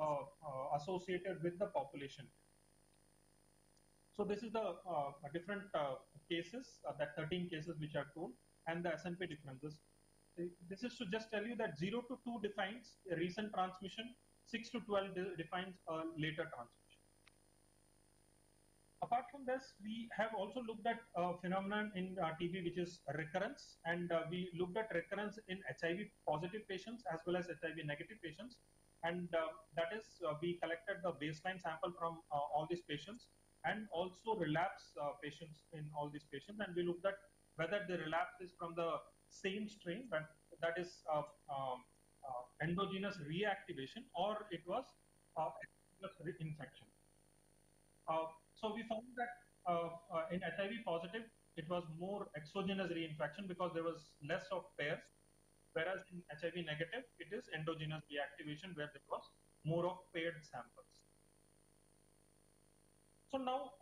associated with the population. So this is the different cases, that 13 cases which are told, and the SNP differences. This is to just tell you that 0 to 2 defines a recent transmission, 6 to 12 defines a later transmission. Apart from this, we have also looked at a phenomenon in TB, which is recurrence, and we looked at recurrence in HIV positive patients as well as HIV negative patients. And that is, we collected the baseline sample from all these patients, and also relapse patients in all these patients, and we looked at whether the relapse is from the same strain, but that is endogenous reactivation, or it was infection. So we found that in HIV positive, it was more exogenous reinfection because there was less of pairs, whereas in HIV negative, it is endogenous reactivation where there was more of paired samples. So now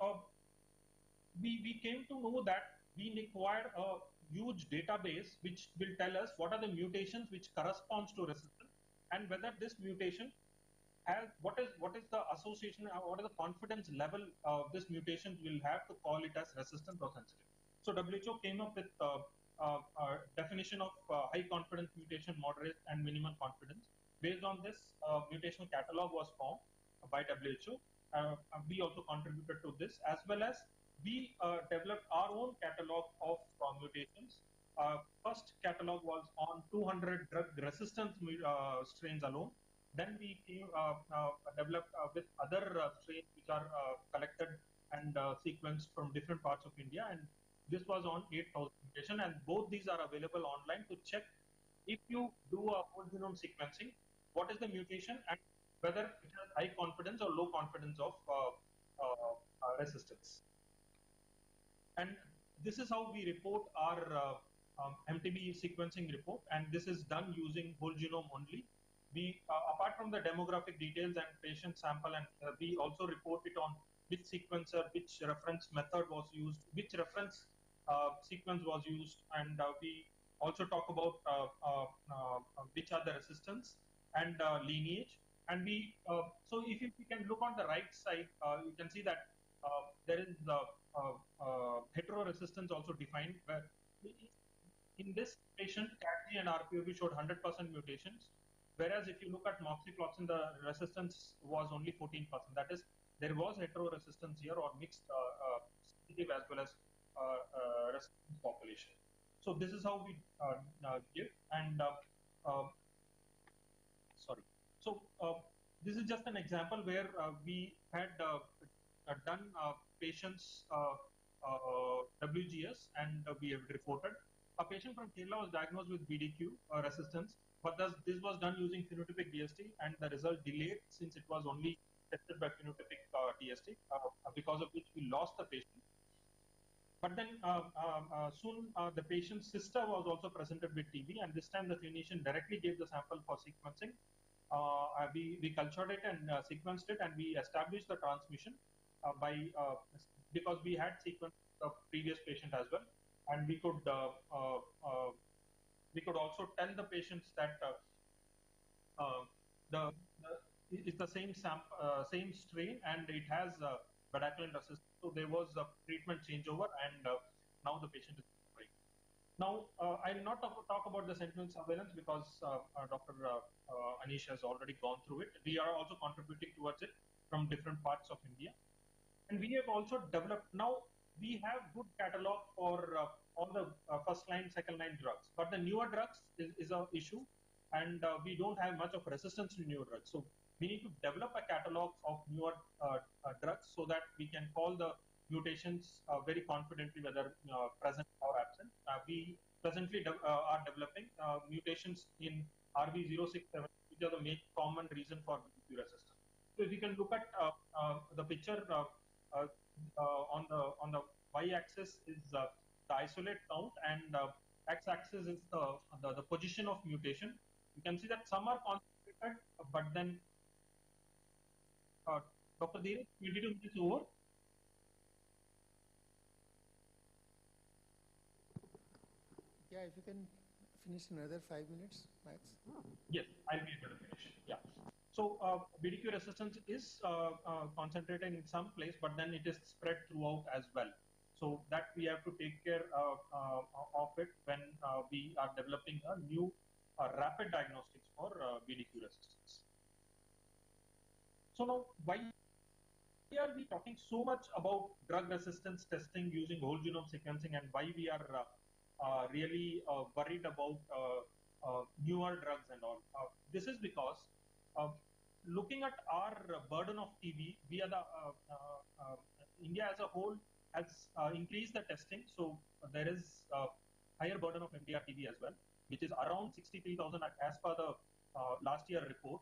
we came to know that we require a huge database which will tell us what are the mutations which corresponds to resistance, and whether this mutation what is the association, what is the confidence level this mutation will have to call it as resistant or sensitive. So WHO came up with a definition of high confidence mutation, moderate and minimum confidence. Based on this, mutational catalog was formed by WHO. We also contributed to this, as well as we developed our own catalog of mutations. First catalog was on 200 drug resistance strains alone. Then we developed with other strains which are collected and sequenced from different parts of India, and this was on 8,000 mutation, and both these are available online to check if you do a whole genome sequencing, what is the mutation and whether it has high confidence or low confidence of resistance. And this is how we report our MTB sequencing report, and this is done using whole genome only. We, apart from the demographic details and patient sample, and we also report it on which sequencer, which reference method was used, which reference sequence was used, and we also talk about which are the resistance and lineage. And we, so if you can look on the right side, you can see that there is heteroresistance also defined, where in this patient, CAT-G and RPOB showed 100% mutations, whereas if you look at moxifloxacin, the resistance was only 14%. That is, there was heteroresistance here, or mixed sensitive as well as resistance population. So this is how we give, and sorry. So this is just an example where we had done patients WGS, and we have reported. A patient from Kerala was diagnosed with BDQ resistance, but this was done using phenotypic DST, and the result delayed since it was only tested by phenotypic DST, because of which we lost the patient. But then soon the patient's sister was also presented with TB, and this time the clinician directly gave the sample for sequencing. We cultured it and sequenced it, and we established the transmission because we had sequenced the previous patient as well, and we could also tell the patients that it's the same strain, and it has bedaquiline resistance. So there was a treatment changeover, and now the patient is recovering. Now, I'll not talk about the sentinel surveillance because Dr. Anish has already gone through it. We are also contributing towards it from different parts of India. And we have also developed, now we have good catalog for all the first line, second line drugs, but the newer drugs is an issue, and we don't have much of resistance to newer drugs. So we need to develop a catalog of newer drugs so that we can call the mutations very confidently, whether present or absent. We presently are developing mutations in RB067, which are the main common reason for BDQ resistance. So if you can look at the picture on the y-axis is the isolate count, and x-axis is the position of mutation. You can see that some are concentrated, but then Dr. Dheeraj, 22 minutes over. Yeah, if you can finish another 5 minutes, max. Yes, I'll be able to finish. Yeah. So BDQ resistance is concentrated in some place, but then it is spread throughout as well. So that we have to take care of it when we are developing a new rapid diagnostics for BDQ resistance. So now, why are we talking so much about drug resistance testing using whole genome sequencing, and why we are really worried about newer drugs and all? This is because looking at our burden of TB, we are the India as a whole has increased the testing, so there is higher burden of MDR TB as well, which is around 63,000 as per the last year report,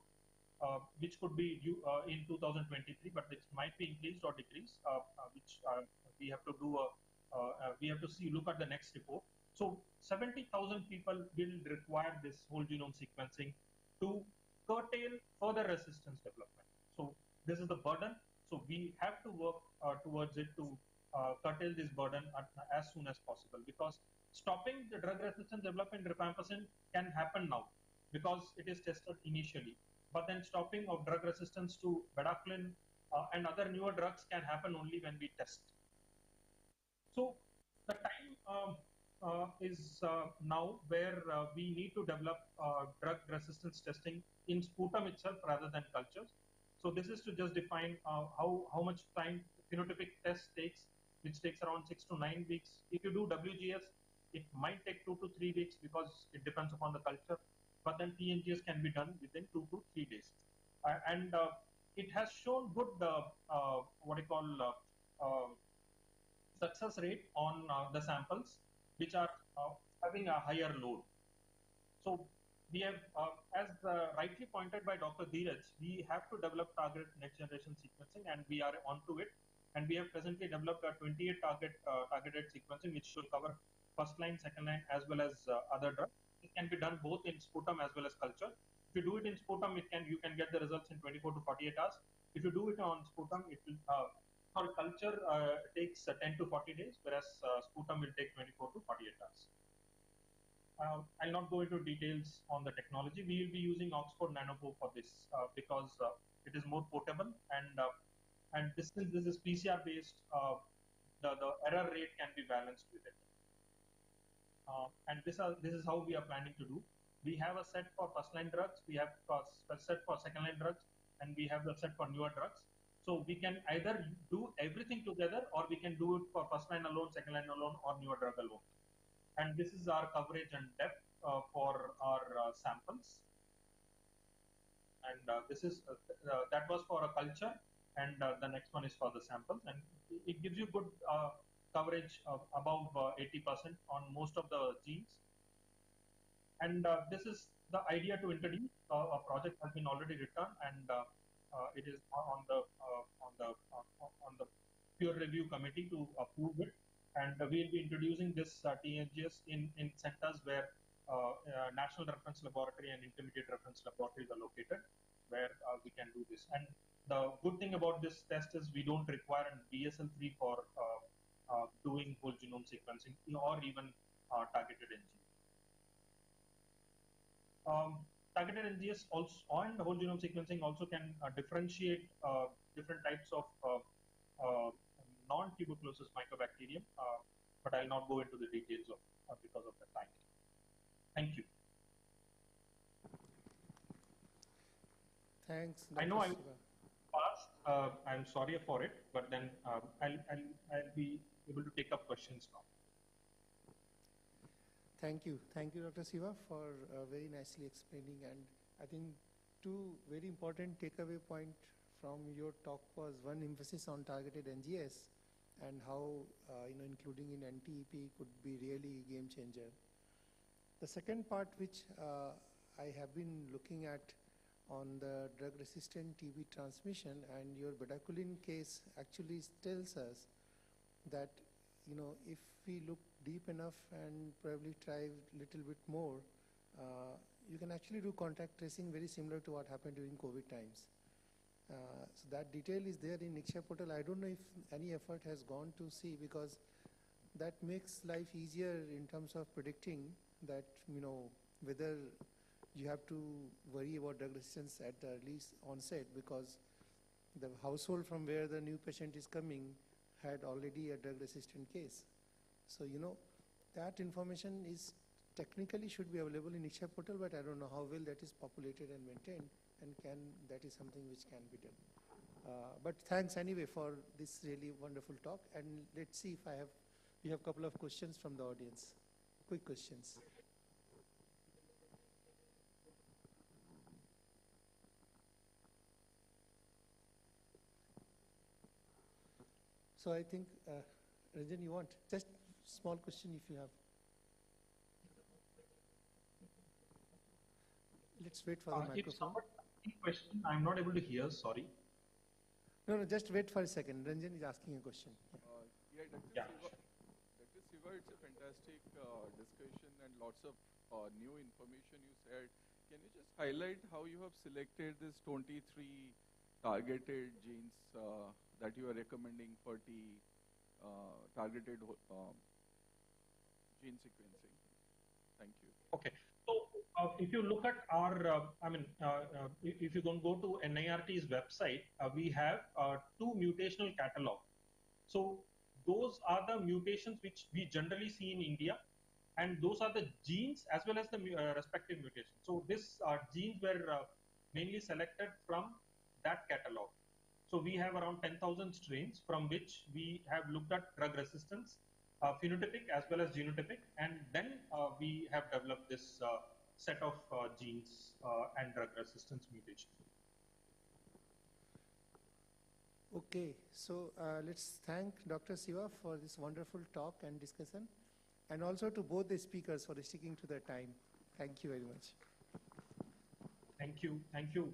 which could be due in 2023, but it might be increased or decreased, which we have to do. We have to look at the next report. So 70,000 people will require this whole genome sequencing to curtail further resistance development. So this is the burden. So we have to work towards it to curtail this burden as soon as possible, because stopping the drug resistance development in rifampicin can happen now because it is tested initially. but then stopping of drug resistance to bedaquiline and other newer drugs can happen only when we test. So the time is now where we need to develop drug resistance testing in sputum itself rather than cultures. So this is to just define how much time phenotypic test takes, which takes around 6 to 9 weeks. If you do WGS, it might take 2 to 3 weeks because it depends upon the culture, but then TNGS can be done within 2 to 3 days. And it has shown good, success rate on the samples which are having a higher load. So we have, as rightly pointed by Dr. Dheeraj, we have to develop targeted next generation sequencing, and we are onto it. And we have presently developed a 28 targeted sequencing, which should cover first line, second line, as well as other drugs. It can be done both in sputum as well as culture. If you do it in sputum, you can get the results in 24 to 48 hours. If you do it on sputum, it will for culture takes 10 to 40 days, whereas sputum will take 24 to 48 hours. I'll not go into details on the technology. We will be using Oxford Nanopo for this because it is more portable, and since this is PCR based, the error rate can be balanced with it. And this is how we are planning to do. We have a set for first line drugs, we have a set for second line drugs, and we have the set for newer drugs. So we can either do everything together, or we can do it for first line alone, second line alone, or newer drug alone. And this is our coverage and depth for our samples. And this is that was for a culture, and the next one is for the samples, and it gives you good coverage of above 80% on most of the genes. And this is the idea to introduce. A project has been already written, and it is on the peer review committee to approve it. And we'll be introducing this TNGS in centers where National Reference Laboratory and Intermediate Reference Laboratories are located, where we can do this. And the good thing about this test is we don't require an DSL3 for doing whole genome sequencing or even targeted NGS. Targeted NGS also and whole genome sequencing also can differentiate different types of non-tuberculosis mycobacterium, but I'll not go into the details of because of the time. Thank you. Thanks, Dr. I know I Siva. passed. I'm sorry for it, but then I'll be able to take up questions now. Thank you, Dr. Siva, for very nicely explaining. And I think two very important takeaway point from your talk was one, emphasis on targeted NGS, and how including in NTEP could be really game changer. The second part, which I have been looking at on the drug-resistant TB transmission, and your bedaquiline case actually tells us that if we look deep enough and probably try a little bit more, you can actually do contact tracing very similar to what happened during COVID times. So that detail is there in Niksha portal. I don't know if any effort has gone to see, because that makes life easier in terms of predicting that, whether you have to worry about drug resistance at the early onset, because the household from where the new patient is coming had already a drug resistant case. So, that information is technically should be available in Niksha portal, but I don't know how well that is populated and maintained, and that is something which can be done. But thanks anyway for this really wonderful talk, and let's see if we have a couple of questions from the audience. Quick questions. So I think, Ranjan, you want just small question if you have. Let's wait for the microphone. If someone has any question, I'm not able to hear, sorry. No, just wait for a second. Ranjan is asking a question. Yeah, Dr. Siva, it's a fantastic discussion and lots of new information you shared. Can you just highlight how you have selected this 23 targeted genes that you are recommending for targeted gene sequencing? Thank you. Okay. So if you look at our, if you go to NIRT's website, we have two mutational catalog. So those are the mutations which we generally see in India, and those are the genes as well as the respective mutations. So these genes were mainly selected from that catalog. So we have around 10,000 strains from which we have looked at drug resistance, phenotypic as well as genotypic, and then we have developed this set of genes and drug resistance mutation. Okay, so let's thank Dr. Siva for this wonderful talk and discussion, and also to both the speakers for sticking to their time. Thank you very much. Thank you. Thank you.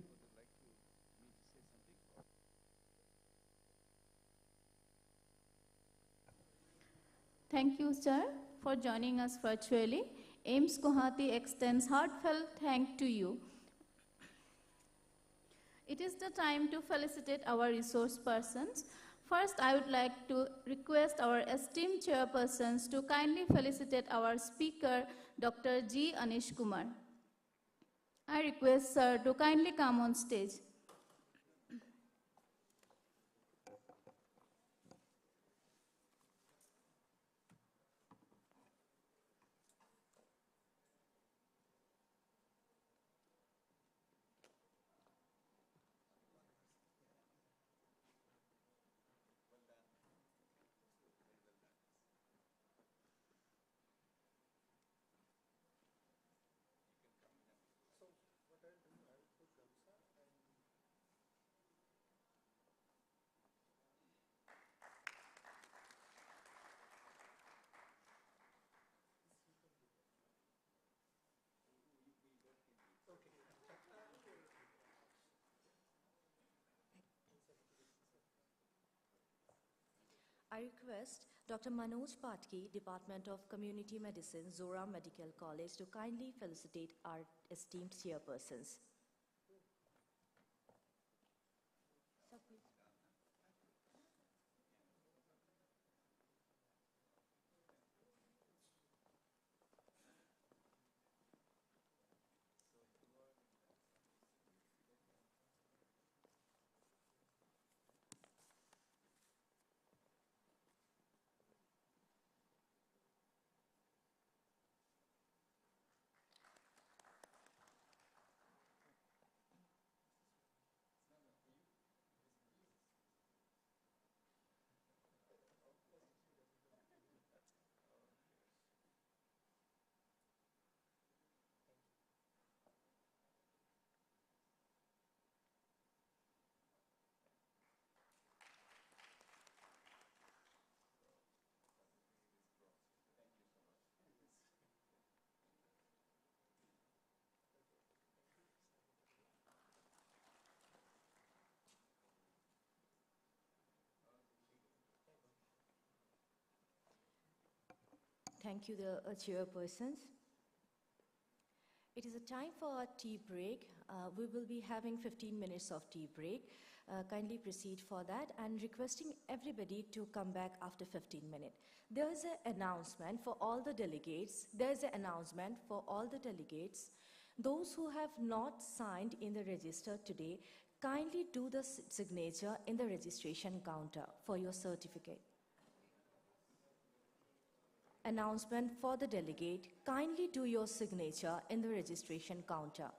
Thank you, sir, for joining us virtually. AIIMS Guwahati extends heartfelt thanks to you. It is the time to felicitate our resource persons. First, I would like to request our esteemed chairpersons to kindly felicitate our speaker, Dr. G. Anish Kumar. I request sir to kindly come on stage. I request Dr. Manoj Patki, Department of Community Medicine, Zora Medical College, to kindly felicitate our esteemed chairpersons. Thank you, the chairpersons. It is a time for our tea break. We will be having 15 minutes of tea break. Kindly proceed for that, and requesting everybody to come back after 15 minutes. There is an announcement for all the delegates. There is an announcement for all the delegates. Those who have not signed in the register today, kindly do the signature in the registration counter for your certificate. Announcement for the delegate, kindly do your signature in the registration counter.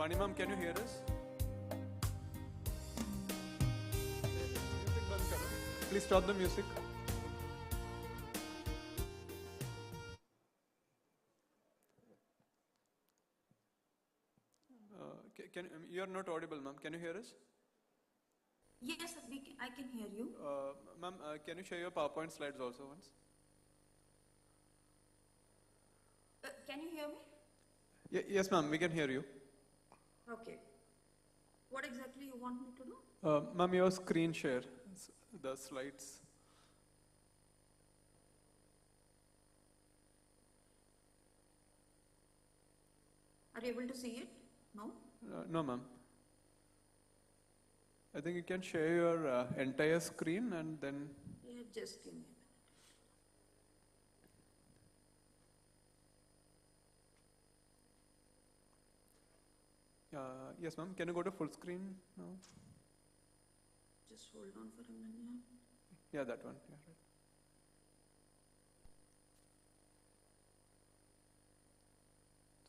Vani ma'am, can you hear us? Music band karo. Please stop the music. You are not audible, ma'am. Can you hear us? Yes, I can hear you. Ma'am, can you share your PowerPoint slides also once? Can you hear me? Yes, ma'am, we can hear you. Okay. What exactly you want me to do? Ma'am, your screen share, the slides. Are you able to see it? No? No, ma'am. I think you can share your entire screen and then... Yeah, just give me a minute. Yes, ma'am. Can you go to full screen now? Just hold on for a minute. Yeah, that one. Yeah, right.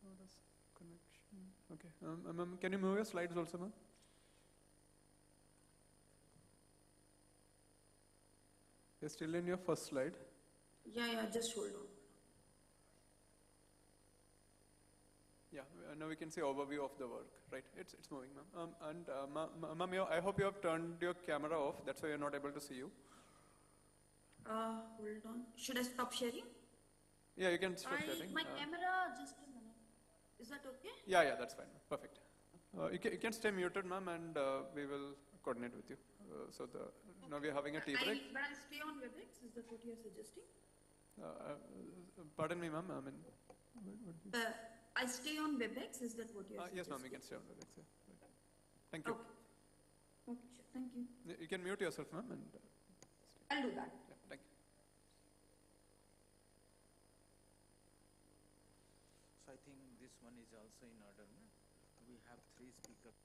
So that's connection. Okay. Ma'am, can you move your slides also, ma'am? You're still in your first slide. Yeah, just hold on. Yeah, now we can see overview of the work, right? It's moving, ma'am. Ma'am, I hope you have turned your camera off. That's why you're not able to see you. Hold on. Should I stop sharing? Yeah, you can stop sharing. My camera, just a minute. Is that okay? Yeah, that's fine. Perfect. You can stay muted, ma'am, and we will coordinate with you. Now we are having a tea break. But I stay on WebEx. Is that what you are suggesting? Pardon me, ma'am. I stay on WebEx. Is that what you are suggesting? Yes, ma'am. You can stay on WebEx. Yeah. Right. Thank you. Okay, sure. Thank you. You can mute yourself, ma'am, and I'll do that. yeah, thank you. So I think this one is also in order. No? We have 3 speakers.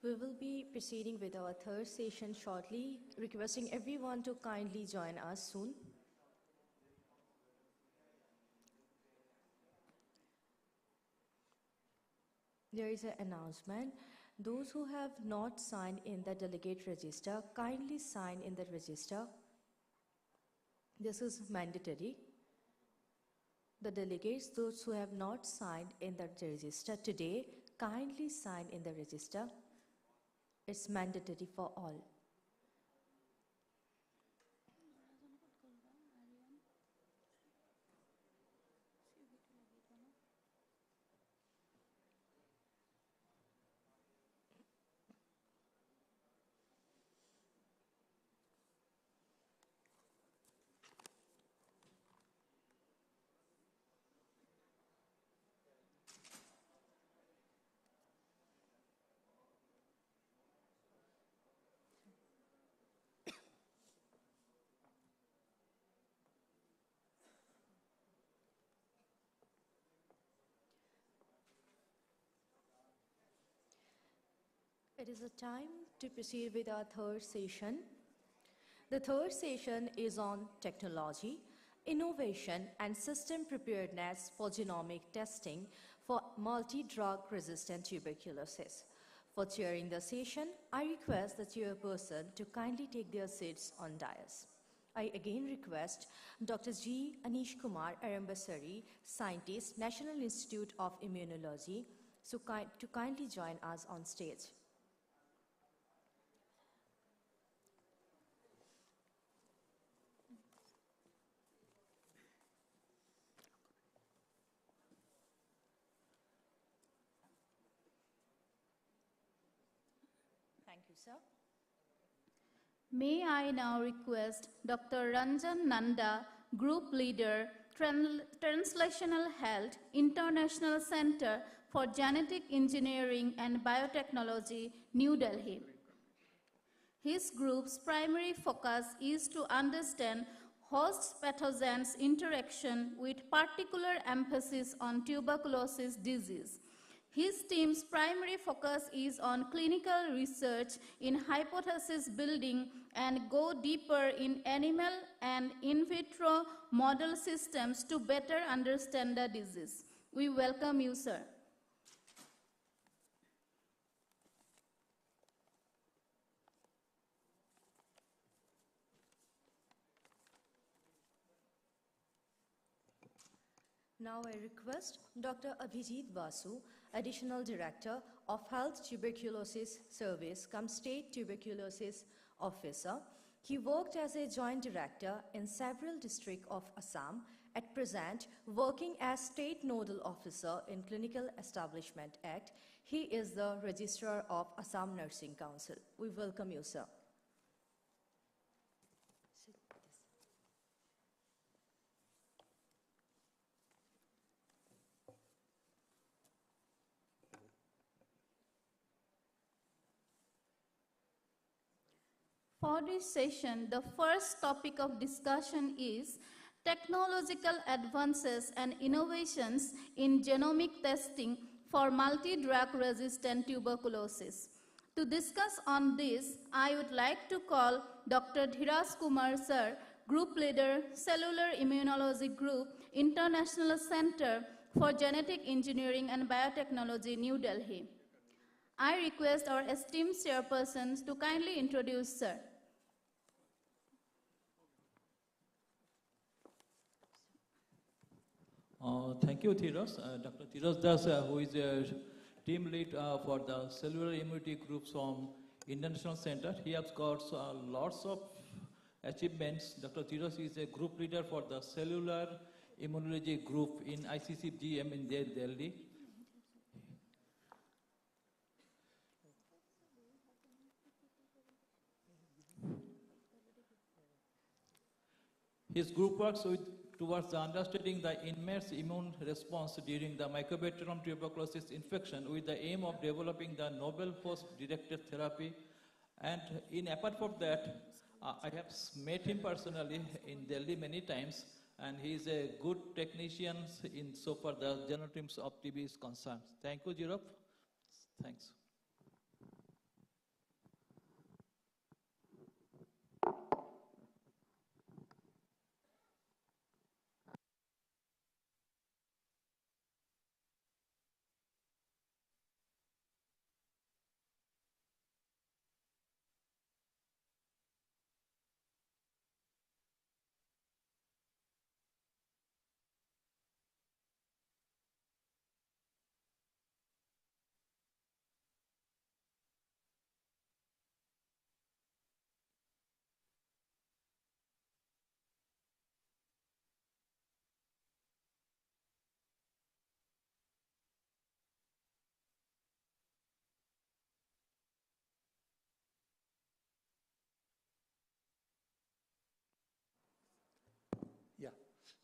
We will be proceeding with our third session shortly, requesting everyone to kindly join us soon. There is an announcement. Those who have not signed in the delegate register, kindly sign in the register. This is mandatory. The delegates, those who have not signed in the register today, kindly sign in the register. It's mandatory for all. It is a time to proceed with our third session. The third session is on technology, innovation, and system preparedness for genomic testing for multi-drug resistant tuberculosis. For chairing the session, I request the chairperson to kindly take their seats on dais. I again request Dr. G. Anish Kumar Arambasari, Scientist, National Institute of Immunology, to kindly join us on stage. Thank you, sir. May I now request Dr. Ranjan Nanda, Group Leader, Translational Health, International Center for Genetic Engineering and Biotechnology, New Delhi. His group's primary focus is to understand host pathogens' interaction with particular emphasis on tuberculosis disease. His team's primary focus is on clinical research in hypothesis building and go deeper in animal and in vitro model systems to better understand the disease. We welcome you, sir. Now I request Dr. Abhijit Vasu, Additional Director of Health Tuberculosis Service, State Tuberculosis Officer. He worked as a Joint Director in several districts of Assam, at present working as State Nodal Officer in Clinical Establishment Act. He is the Registrar of Assam Nursing Council. We welcome you, sir. For this session, the first topic of discussion is technological advances and innovations in genomic testing for multi-drug resistant tuberculosis. To discuss on this, I would like to call Dr. Dhiraj Kumar Sir, Group Leader, Cellular Immunology Group, International Center for Genetic Engineering and Biotechnology, New Delhi. I request our esteemed chairpersons to kindly introduce Sir. Thank you, Dhiraj. Dr. Dhiraj Das, who is a team lead for the cellular immunity groups from International Center. He has got lots of achievements. Dr. Dhiraj is a group leader for the cellular immunology group in ICCGM in Delhi. His group works towards understanding the inmate's immune response during the Mycobacterium tuberculosis infection with the aim of developing the novel host-directed therapy. And apart from that, I have met him personally in Delhi many times, and he is a good technician in so far the genotypes of TB is concerned. Thank you, Jirop. Thanks.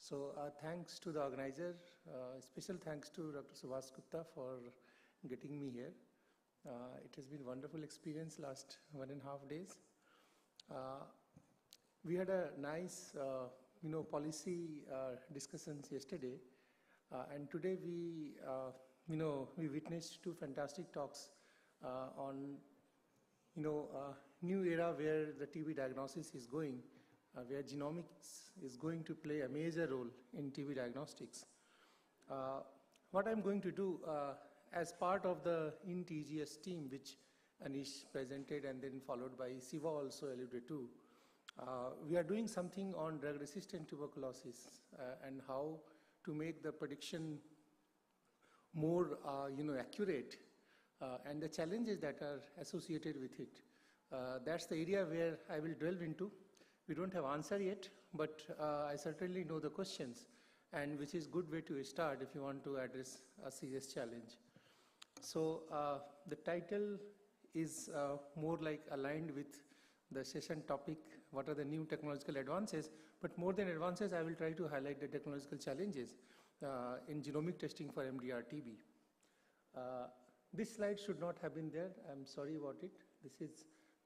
So thanks to the organizer, special thanks to Dr. Subhas Gupta for getting me here. It has been a wonderful experience last 1.5 days. We had a nice, policy discussions yesterday, and today we, we witnessed 2 fantastic talks on, new era where the TB diagnosis is going, where genomics is going to play a major role in TB diagnostics. What I'm going to do, as part of the INTGS team, which Anish presented and then followed by Siva also alluded to, we are doing something on drug-resistant tuberculosis and how to make the prediction more, accurate, and the challenges that are associated with it. That's the area where I will delve into. We don't have answer yet, but I certainly know the questions, and which is good way to start if you want to address a serious challenge. So the title is more like aligned with the session topic, what are the new technological advances, but more than advances, I will try to highlight the technological challenges in genomic testing for MDR-TB. This slide should not have been there, I'm sorry about it.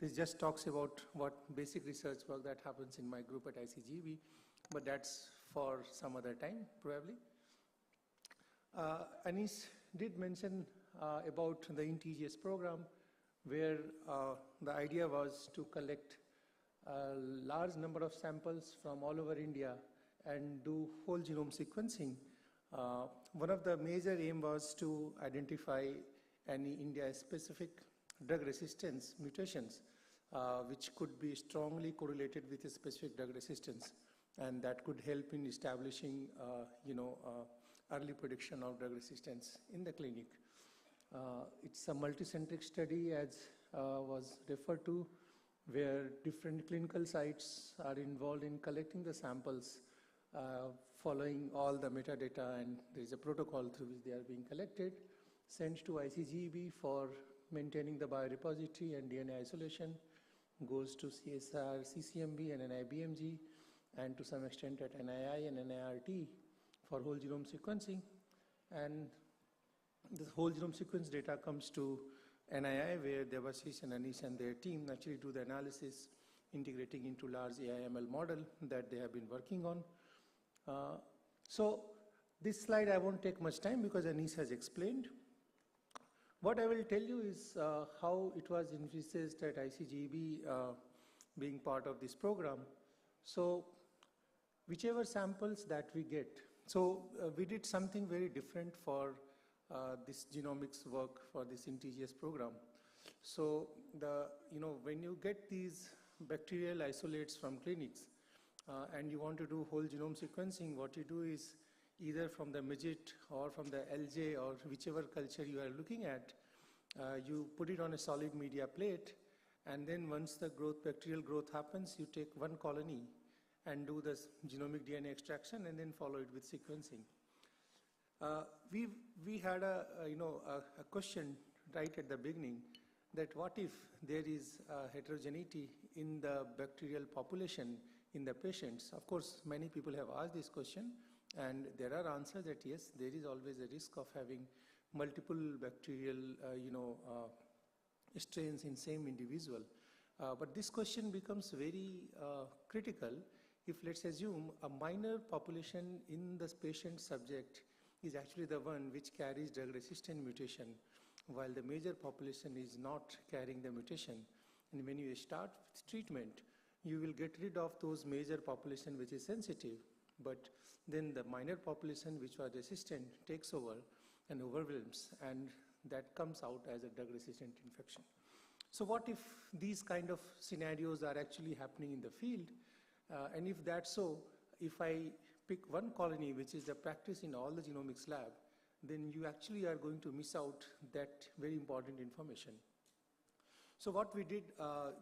This just talks about what basic research work that happens in my group at ICGB, but that's for some other time, probably. Anish did mention about the INTGS program, where the idea was to collect a large number of samples from all over India and do whole genome sequencing. One of the major aim was to identify any India-specific drug resistance mutations, which could be strongly correlated with a specific drug resistance, and that could help in establishing, early prediction of drug resistance in the clinic. It's a multicentric study, as was referred to, where different clinical sites are involved in collecting the samples, following all the metadata, and there is a protocol through which they are being collected, sent to ICGB for maintaining the biorepository and DNA isolation, goes to CSR, CCMB, and NIBMG, and to some extent at NII and NIRT for whole genome sequencing. And this whole genome sequence data comes to NII, where Devashish and Anish and their team actually do the analysis, integrating into large AIML model that they have been working on. So this slide I won't take much time because Anish has explained. What I will tell you is how it was envisaged at ICGB being part of this program. So whichever samples that we get, so we did something very different for this genomics work for this INTGS program. So when you get these bacterial isolates from clinics and you want to do whole genome sequencing, what you do is either from the midget or from the LJ or whichever culture you are looking at, you put it on a solid media plate, and then once the bacterial growth happens, you take one colony and do the genomic DNA extraction and then follow it with sequencing. We had a question right at the beginning that what if there is heterogeneity in the bacterial population in the patients? Of course, many people have asked this question, and there are answers that yes, there is always a risk of having multiple bacterial, strains in same individual. But this question becomes very critical if, let's assume, a minor population in the patient subject is actually the one which carries drug-resistant mutation, while the major population is not carrying the mutation. And when you start with treatment, you will get rid of those major population which is sensitive, but then the minor population which was resistant takes over and overwhelms, and that comes out as a drug-resistant infection. So what if these kind of scenarios are actually happening in the field? And if that's so, if I pick one colony, which is the practice in all the genomics lab, then you actually are going to miss out that very important information. So what we did,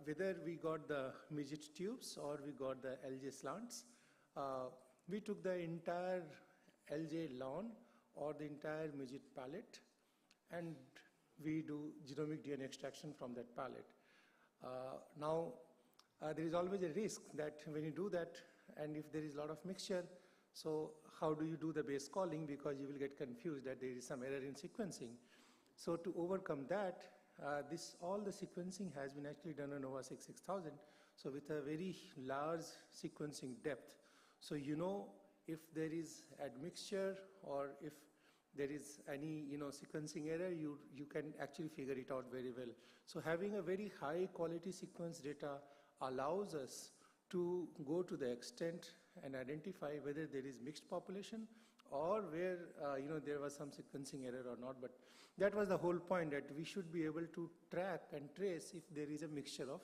whether we got the midget tubes or we got the LJ slants, we took the entire LJ lawn or the entire midget palette, and we do genomic DNA extraction from that palette. Now, there is always a risk that when you do that, and if there is a lot of mixture, So how do you do the base calling? Because you will get confused that there is some error in sequencing. So to overcome that, all the sequencing has been actually done on NOVA 6000. So with a very large sequencing depth. So you know if there is admixture or if there is any sequencing error, you can actually figure it out very well. So having a very high quality sequence data allows us to go to the extent and identify whether there is mixed population or where there was some sequencing error or not. But that was the whole point, that we should be able to track and trace if there is a mixture of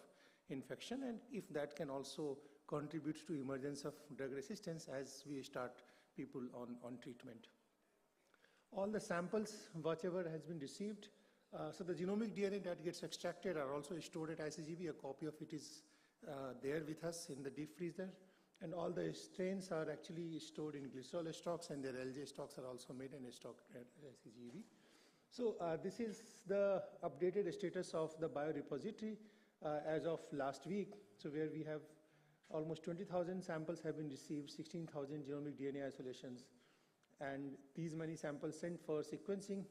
infection and if that can also contribute to emergence of drug resistance as we start people on treatment. All the samples, whatever has been received, so the genomic DNA that gets extracted are also stored at ICGB. A copy of it is there with us in the deep freezer. And all the strains are actually stored in glycerol stocks, and their LJ stocks are also made and stocked at ICGB. So this is the updated status of the biorepository as of last week. So where we have almost 20,000 samples have been received, 16,000 genomic DNA isolations, and these many samples sent for sequencing.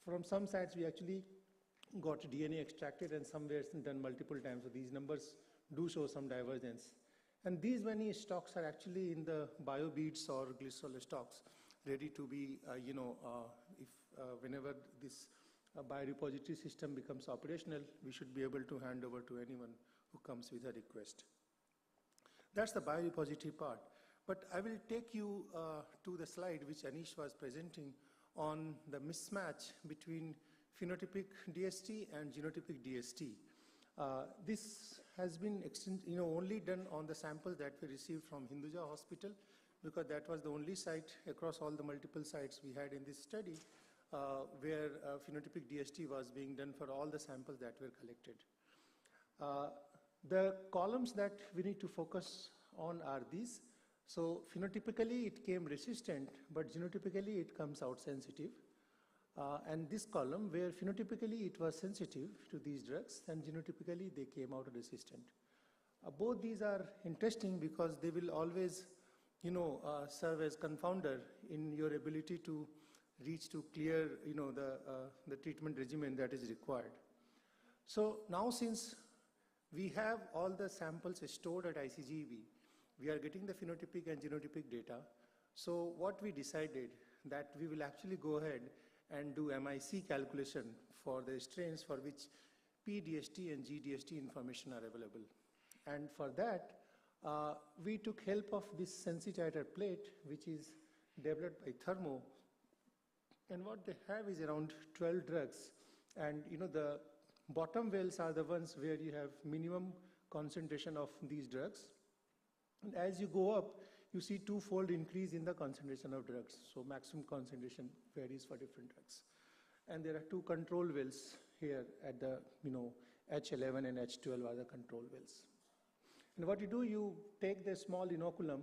From some sites, we actually got DNA extracted and somewhere done multiple times. So these numbers do show some divergence. And these many stocks are actually in the biobeads or glycerol stocks, ready to be, whenever this biorepository system becomes operational, we should be able to hand over to anyone who comes with a request. That's the biorepository part. But I will take you to the slide which Anish was presenting on the mismatch between phenotypic DST and genotypic DST. This has been only done on the samples that we received from Hinduja Hospital, because that was the only site across all the multiple sites we had in this study where phenotypic DST was being done for all the samples that were collected. The columns that we need to focus on are these. So phenotypically it came resistant, but genotypically it comes out sensitive. And this column where phenotypically it was sensitive to these drugs and genotypically they came out resistant. Both these are interesting because they will always serve as confounder in your ability to reach to clear the treatment regimen that is required. So now since we have all the samples stored at ICGB, we are getting the phenotypic and genotypic data. So what we decided that we will actually go ahead and do MIC calculation for the strains for which PDST and GDST information are available. And for that, we took help of this sensititer plate, which is developed by Thermo. And what they have is around 12 drugs. And the bottom wells are the ones where you have minimum concentration of these drugs. And as you go up, you see twofold increase in the concentration of drugs. So maximum concentration varies for different drugs. And there are two control wells here at the, H11 and H12 are the control wells. And what you do, you take the small inoculum,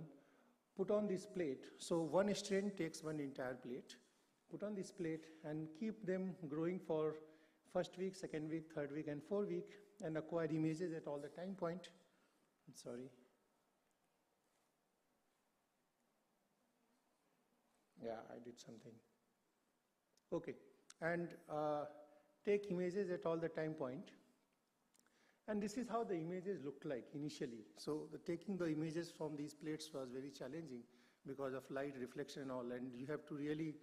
put on this plate. So one strain takes one entire plate, put on this plate and keep them growing for first week, second week, third week, and fourth week, and acquire images at all the time point. I'm sorry. Yeah, I did something. Okay, and take images at all the time point. And this is how the images looked like initially. So taking the images from these plates was very challenging because of light reflection and all, and you have to really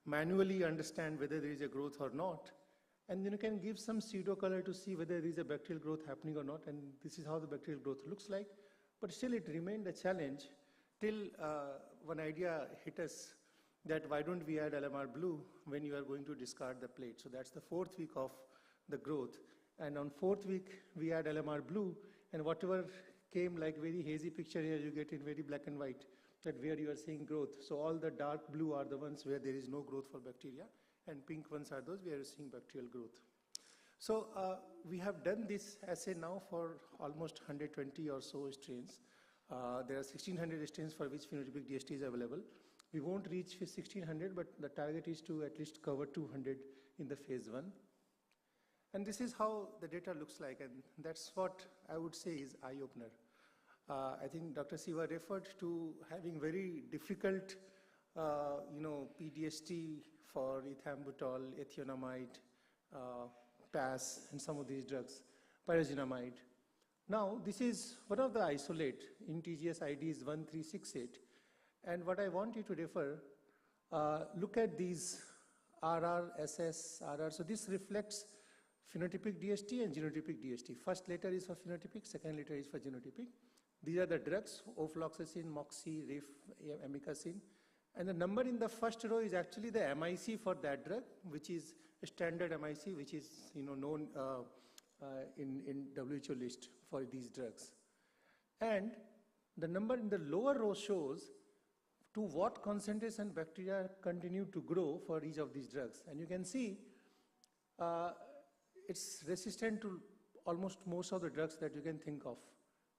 manually understand whether there is a growth or not. And then you can give some pseudo color to see whether there is a bacterial growth happening or not, and this is how the bacterial growth looks like. But still it remained a challenge till one idea hit us that why don't we add LMR blue when you are going to discard the plate. So that's the fourth week of the growth. And on fourth week, we add LMR blue, and whatever came like very hazy picture here, you get in very black and white, that where you are seeing growth. So all the dark blue are the ones where there is no growth for bacteria, and pink ones are those where you are seeing bacterial growth. So we have done this assay now for almost 120 or so strains. There are 1,600 strains for which phenotypic DST is available. We won't reach 1,600, but the target is to at least cover 200 in the phase 1. And this is how the data looks like, and that's what I would say is eye-opener. I think Dr. Siva referred to having very difficult, PDST for ethambutol, ethionamide, PAS, and some of these drugs, pyrazinamide. Now, this is one of the isolate in TGS ID is 1368. And what I want you to refer, look at these RR, SS, RR. So this reflects phenotypic DST and genotypic DST. First letter is for phenotypic, second letter is for genotypic. These are the drugs, ofloxacin, moxi, rif, amikacin. And the number in the first row is actually the MIC for that drug, which is a standard MIC, which is known in WHO list for these drugs. And the number in the lower row shows to what concentration bacteria continue to grow for each of these drugs. And you can see it's resistant to almost most of the drugs that you can think of,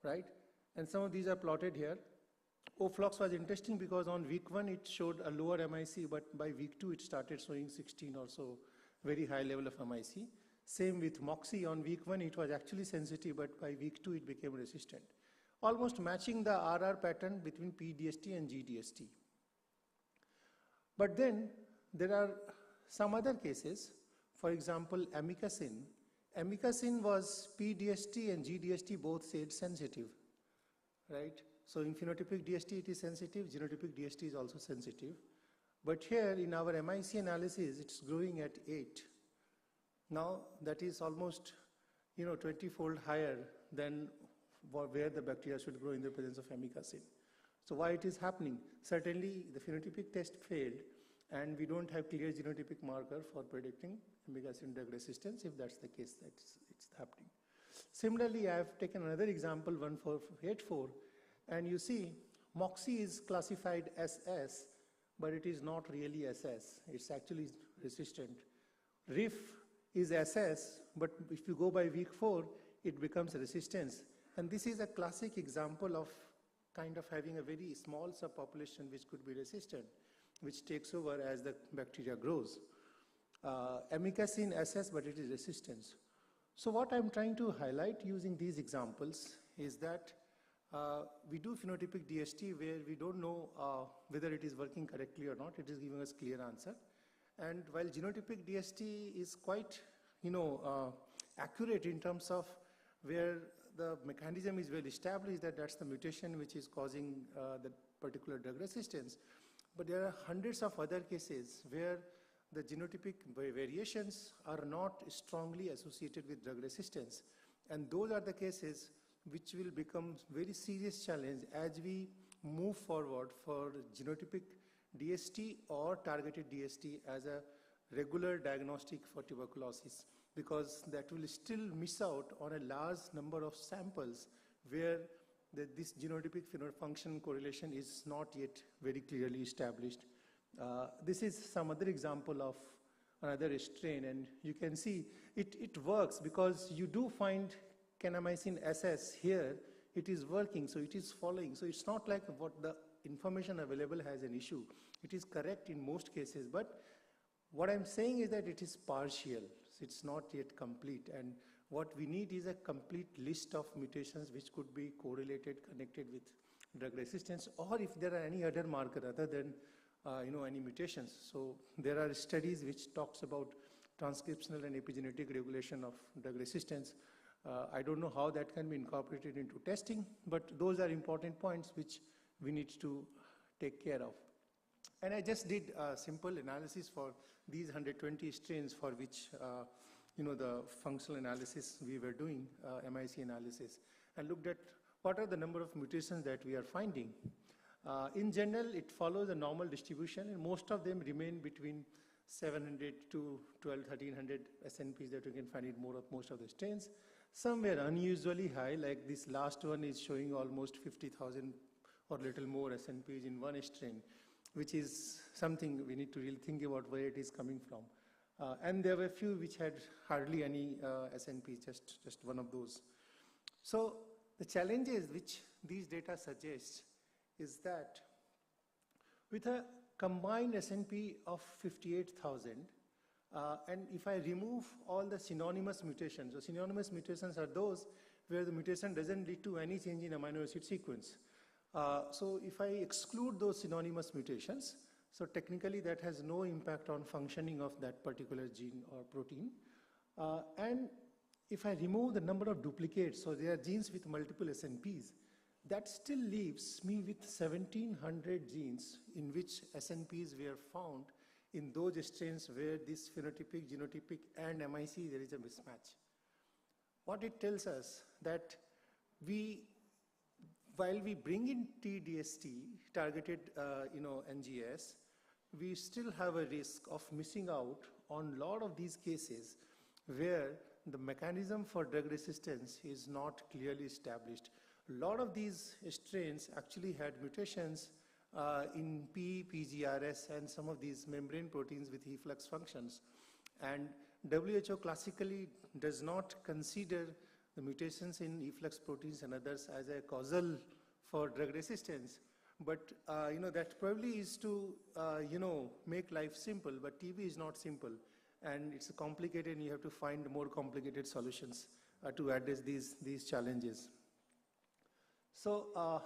right? And some of these are plotted here. Oflox was interesting because on week 1 it showed a lower MIC, but by week 2 it started showing 16 or so, very high level of MIC. Same with Moxi, on week 1 it was actually sensitive, but by week 2 it became resistant. Almost matching the RR pattern between PDST and GDST. But then there are some other cases. For example, amikacin. Amikacin was PDST and GDST both said sensitive, right? So in phenotypic DST it is sensitive, genotypic DST is also sensitive. But here in our MIC analysis it's growing at 8. Now that is almost 20-fold higher than where the bacteria should grow in the presence of amikacin. So why it is happening? Certainly the phenotypic test failed and we don't have clear genotypic marker for predicting amikacin drug resistance. If that's the case, it's happening. Similarly, I have taken another example, 1484, and you see Moxi is classified as S, but it is not really SS. It's actually resistant. RIF is SS, but if you go by week 4, it becomes resistance. And this is a classic example of kind of having a very small subpopulation which could be resistant, which takes over as the bacteria grows. Amikacin SS, but it is resistance. So what I'm trying to highlight using these examples is that we do phenotypic DST where we don't know whether it is working correctly or not. It is giving us clear answer. And while genotypic DST is quite, accurate in terms of where the mechanism is well established that that's the mutation which is causing the particular drug resistance. But there are hundreds of other cases where the genotypic variations are not strongly associated with drug resistance. And those are the cases which will become very serious challenge as we move forward for genotypic DST or targeted DST as a regular diagnostic for tuberculosis, because that will still miss out on a large number of samples where this genotypic function correlation is not yet very clearly established. This is some other example of another strain, and you can see it works because you do find kanamycin SS here. It is working, so it is following. So it's not like what the information available has an issue. It is correct in most cases, but what I'm saying is that it is partial. It's not yet complete, and what we need is a complete list of mutations which could be correlated, connected with drug resistance, or if there are any other marker other than any mutations. So there are studies which talks about transcriptional and epigenetic regulation of drug resistance. I don't know how that can be incorporated into testing, but those are important points which we need to take care of. And I just did a simple analysis for these 120 strains for which the functional analysis we were doing, MIC analysis, and looked at what are the number of mutations that we are finding. In general, it follows a normal distribution, and most of them remain between 700 to 1300 SNPs that you can find in most of the strains. Some were unusually high, like this last one is showing almost 50,000 or little more SNPs in one strain, which is something we need to really think about where it is coming from. And there were a few which had hardly any SNPs, just one of those. So the challenges which these data suggest is that with a combined SNP of 58,000, and if I remove all the synonymous mutations, so synonymous mutations are those where the mutation doesn't lead to any change in amino acid sequence. So if I exclude those synonymous mutations, so technically that has no impact on functioning of that particular gene or protein. And if I remove the number of duplicates, so there are genes with multiple SNPs, that still leaves me with 1700 genes in which SNPs were found in those strains where this phenotypic, genotypic, and MIC, there is a mismatch. What it tells us that while we bring in TDST, targeted NGS, we still have a risk of missing out on a lot of these cases where the mechanism for drug resistance is not clearly established. A lot of these strains actually had mutations in P, PGRS, and some of these membrane proteins with efflux functions. And WHO classically does not consider the mutations in efflux proteins and others as a causal for drug resistance. But that probably is to make life simple, but TB is not simple. And it's complicated, and you have to find more complicated solutions to address these challenges. So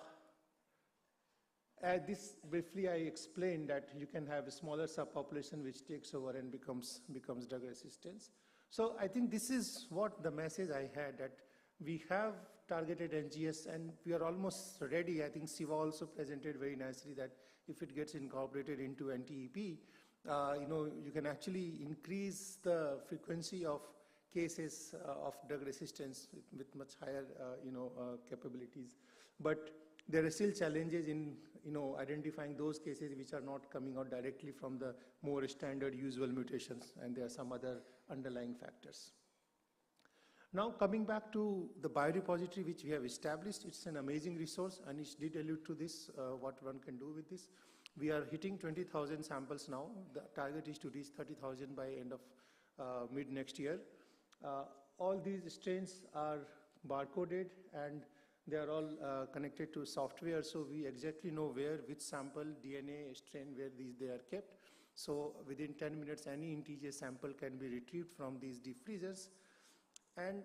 this briefly I explained that you can have a smaller subpopulation which takes over and becomes drug resistance. So I think this is what the message I had, that we have targeted NGS and we are almost ready. I think Siva also presented very nicely that if it gets incorporated into NTEP, you can actually increase the frequency of cases of drug resistance with much higher, capabilities. But there are still challenges in, identifying those cases which are not coming out directly from the more standard usual mutations, and there are some other underlying factors. Now, coming back to the biorepository which we have established, it's an amazing resource. Anish did allude to this, what one can do with this. We are hitting 20,000 samples now. The target is to reach 30,000 by end of mid next year. All these strains are barcoded and they are all connected to software, so we exactly know which sample, DNA, strain, where they are kept. So within 10 minutes, any integer sample can be retrieved from these deep freezers. And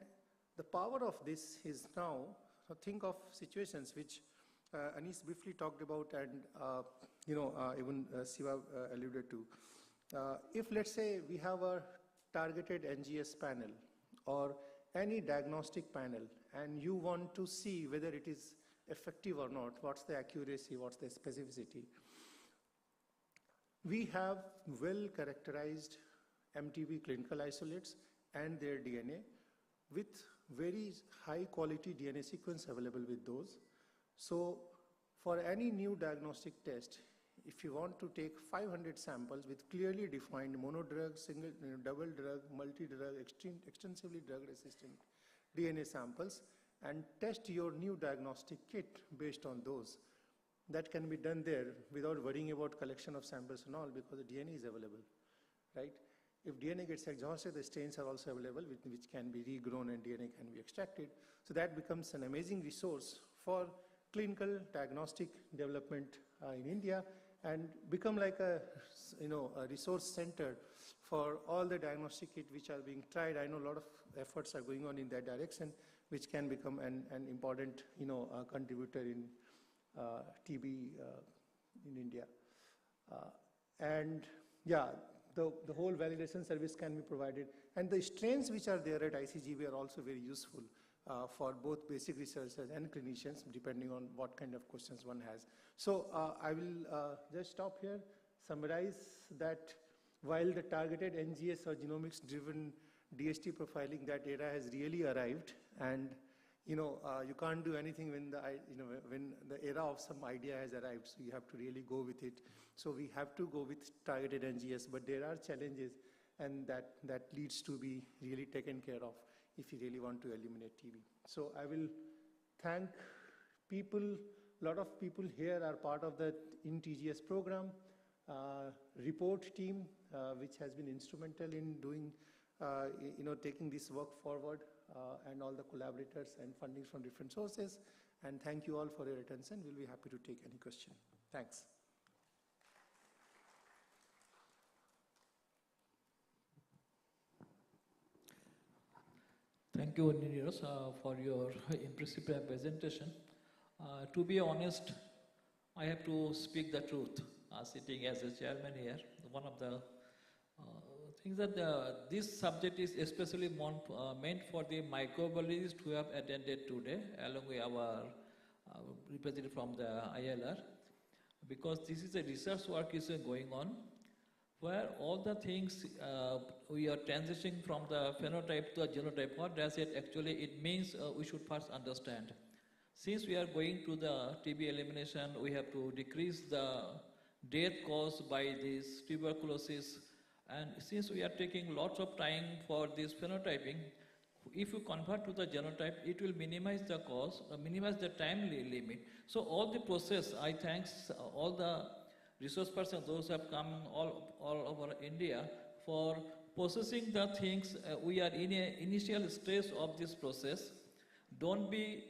the power of this is now, so think of situations which Anish briefly talked about and even Siva alluded to. If let's say we have a targeted NGS panel or any diagnostic panel and you want to see whether it is effective or not, what's the accuracy, what's the specificity. We have well characterized MTB clinical isolates and their DNA with very high quality DNA sequence available with those. So for any new diagnostic test, if you want to take 500 samples with clearly defined monodrug, single, double drug, multi-drug, extensively drug-resistant DNA samples and test your new diagnostic kit based on those, that can be done there without worrying about collection of samples and all, because the DNA is available, right? If DNA gets exhausted, the stains are also available, which can be regrown and DNA can be extracted. So that becomes an amazing resource for clinical diagnostic development in India, and become like a resource center for all the diagnostic kits which are being tried. I know a lot of efforts are going on in that direction, which can become an important contributor in TB in India. And yeah, the whole validation service can be provided. And the strains which are there at ICGB are also very useful for both basic researchers and clinicians, depending on what kind of questions one has. So I will just stop here, summarize that while the targeted NGS or genomics-driven DST profiling, that era has really arrived, and you can't do anything when the era of some idea has arrived. So you have to really go with it. So we have to go with targeted NGS, but there are challenges, and that leads to be really taken care of if you really want to eliminate TB. So I will thank people. A lot of people here are part of the InTGS program, report team, which has been instrumental in doing, taking this work forward, and all the collaborators and funding from different sources. And thank you all for your attention. We'll be happy to take any question. Thanks. Thank Thank you, Niros, for your impressive presentation. To be honest, I have to speak the truth. Sitting as a chairman here, one of the things that this subject is especially meant for the microbiologists who have attended today, along with our representative from the ILR, because this is a research work is going on, where all the things we are transitioning from the phenotype to the genotype. What does it actually? It means we should first understand. Since we are going to the TB elimination, we have to decrease the death caused by this tuberculosis. And since we are taking lots of time for this phenotyping, if you convert to the genotype, it will minimize the cost, minimize the time limit. So all the process, I thanks all the resource persons, those who have come all over India for processing the things. We are in an initial stage of this process. Don't be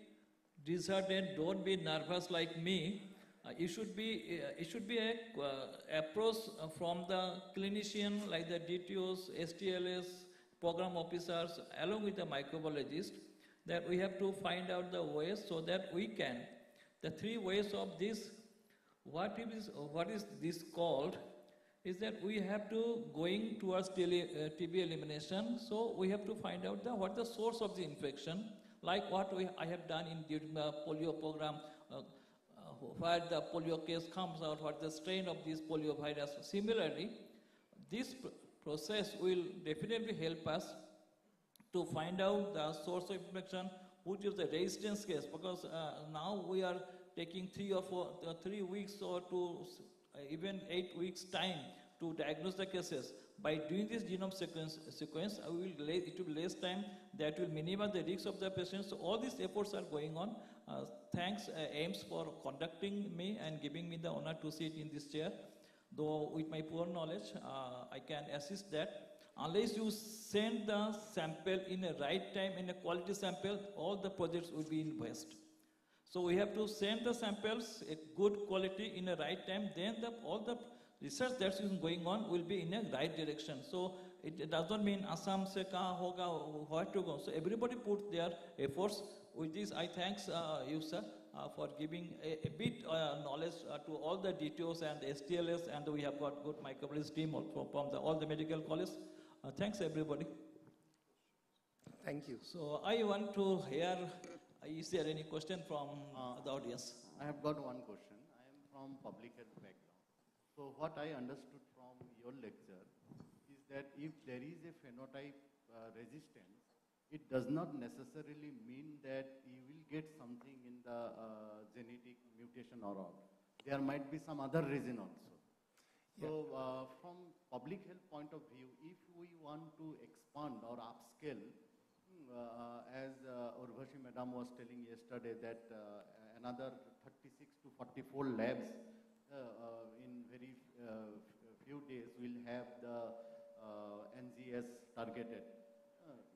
disheartened, don't be nervous like me. It should be a approach from the clinician like the DTOs, STLS, program officers, along with the microbiologist, that we have to find out the ways so that we can. The three ways of this, what is this called, is that we have to going towards TB elimination. So we have to find out what the source of the infection, like what I have done during the polio program, where the polio case comes out, what the strain of this polio virus. Similarly, this process will definitely help us to find out the source of infection, which is the resistance case, because now we are taking 3 weeks or even 8 weeks time to diagnose the cases. By doing this genome sequence, it will less time, that will minimize the risks of the patients. So all these efforts are going on. Thanks AIIMS for conducting me and giving me the honor to sit in this chair. Though with my poor knowledge, I can assist that. Unless you send the sample in a right time, in a quality sample, all the projects will be in waste. So we have to send the samples a good quality in a right time, then all the research that's going on will be in a right direction. So it does not mean Assam se kaha hoga, where to go. So everybody put their efforts. With this, I thanks you, sir, for giving a bit knowledge to all the DTOs and the STLS, and we have got good microbiologist team from all the medical colleges. Thanks, everybody. Thank you. So I want to hear, is there any question from the audience? I have got one question. I am from public health background. So what I understood from your lecture is that if there is a phenotype resistance, it does not necessarily mean that you will get something in the genetic mutation or all. There might be some other reason also. Yeah. So from public health point of view, if we want to expand or upscale, as Urvashi madam was telling yesterday that another 36 to 44 labs in very few days will have the NGS targeted.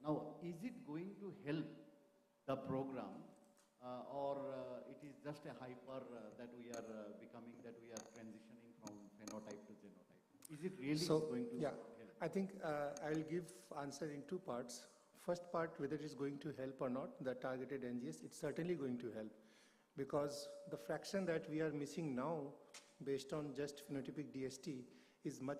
Now, is it going to help the program or it is just a hyper that we are becoming, that we are transitioning from phenotype to genotype? Is it really going to help? I think I will give answer in two parts. First part, whether it is going to help or not, the targeted NGS, it's certainly going to help, because the fraction that we are missing now based on just phenotypic DST is much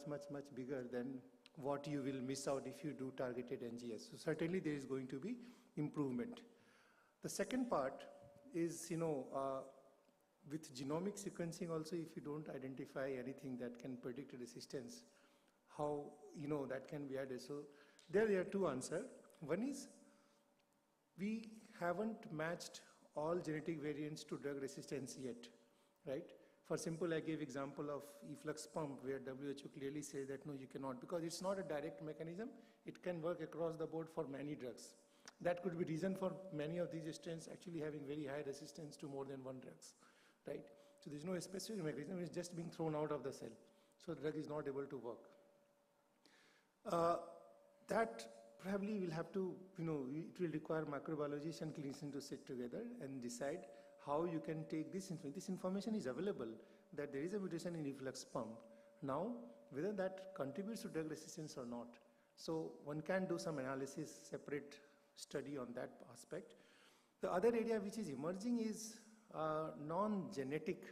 bigger than what you will miss out if you do targeted NGS. So certainly there is going to be improvement. The second part is, with genomic sequencing also, if you don't identify anything that can predict resistance, how, that can be added. So there are two answers. One is, we haven't matched all genetic variants to drug resistance yet, right? For simple, I gave example of efflux pump, where WHO clearly says that no, you cannot, because it's not a direct mechanism. It can work across the board for many drugs. That could be reason for many of these strains actually having very high resistance to more than one drugs, right? So there's no specific mechanism, it's just being thrown out of the cell. So the drug is not able to work. That probably will have to, it will require microbiologists and clinicians to sit together and decide how you can take this information. This information is available, that there is a mutation in efflux pump. Now, whether that contributes to drug resistance or not. So one can do some analysis, separate study on that aspect. The other area which is emerging is non-genetic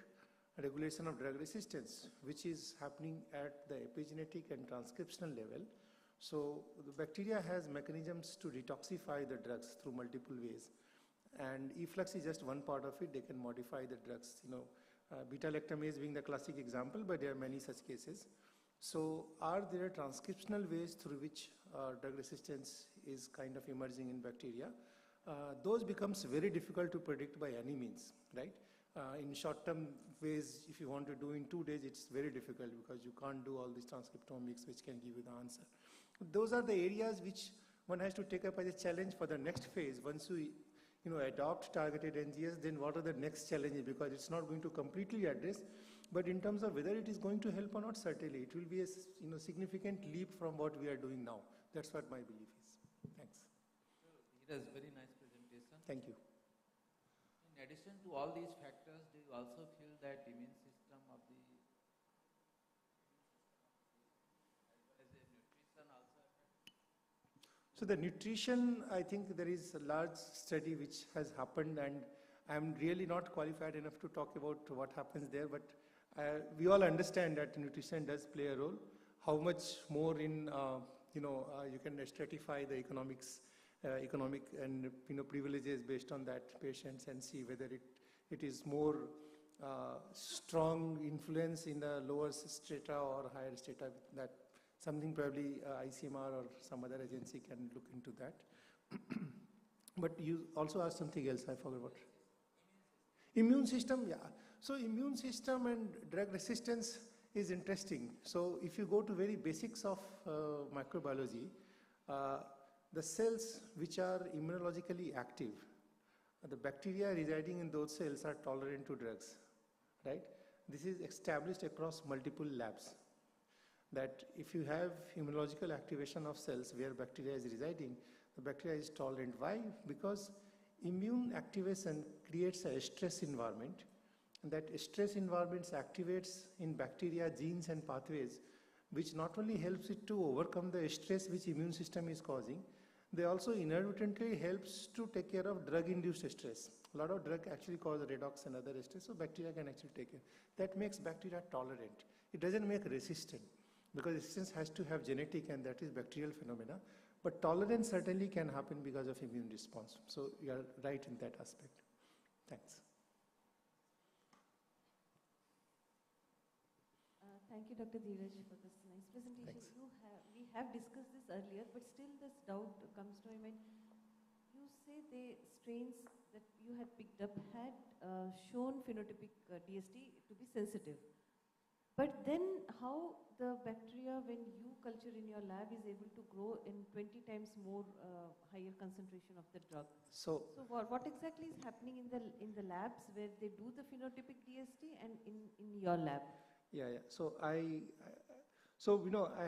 regulation of drug resistance, which is happening at the epigenetic and transcriptional level. So the bacteria has mechanisms to detoxify the drugs through multiple ways. And efflux is just one part of it. They can modify the drugs, beta-lactamase being the classic example, but there are many such cases. So are there transcriptional ways through which drug resistance is kind of emerging in bacteria? Those becomes very difficult to predict by any means, right? In short-term ways, if you want to do in 2 days, it's very difficult because you can't do all these transcriptomics which can give you the answer. Those are the areas which one has to take up as a challenge for the next phase. Once you adopt targeted NGS, then what are the next challenges? Because it's not going to completely address, but in terms of whether it is going to help or not, certainly it will be a significant leap from what we are doing now. That's what my belief is. Thanks. It was very nice presentation. Thank you. In addition to all these factors, do you also feel that immune system of the as a nutrition also affects? So the nutrition, I think there is a large study which has happened, and I'm really not qualified enough to talk about what happens there, but we all understand that nutrition does play a role. How much more in, you can stratify the economic and privileges based on that patients and see whether it is more strong influence in the lower strata or higher strata. That something probably ICMR or some other agency can look into that. But you also asked something else, I forgot what. Immune system, yeah. So immune system and drug resistance is interesting. So if you go to very basics of microbiology, the cells which are immunologically active, the bacteria residing in those cells are tolerant to drugs, right? This is established across multiple labs, that if you have immunological activation of cells where bacteria is residing, the bacteria is tolerant. Why? Because immune activation creates a stress environment, and that stress environment activates in bacteria genes and pathways, which not only helps it to overcome the stress which immune system is causing, they also inadvertently helps to take care of drug-induced stress. A lot of drug actually cause redox and other stress, so bacteria can actually take it. That makes bacteria tolerant. It doesn't make resistant, because resistance has to have genetic, and that is bacterial phenomena. But tolerance certainly can happen because of immune response. So you are right in that aspect. Thanks. Thank you, Dr. Dheeraj, for this nice presentation. We have discussed this earlier, but still this doubt comes to my mind. You say the strains that you had picked up had shown phenotypic DST to be sensitive. But then how the bacteria, when you culture in your lab, is able to grow in 20 times more higher concentration of the drug? So what exactly is happening in the labs where they do the phenotypic DST and in your lab? Yeah. So I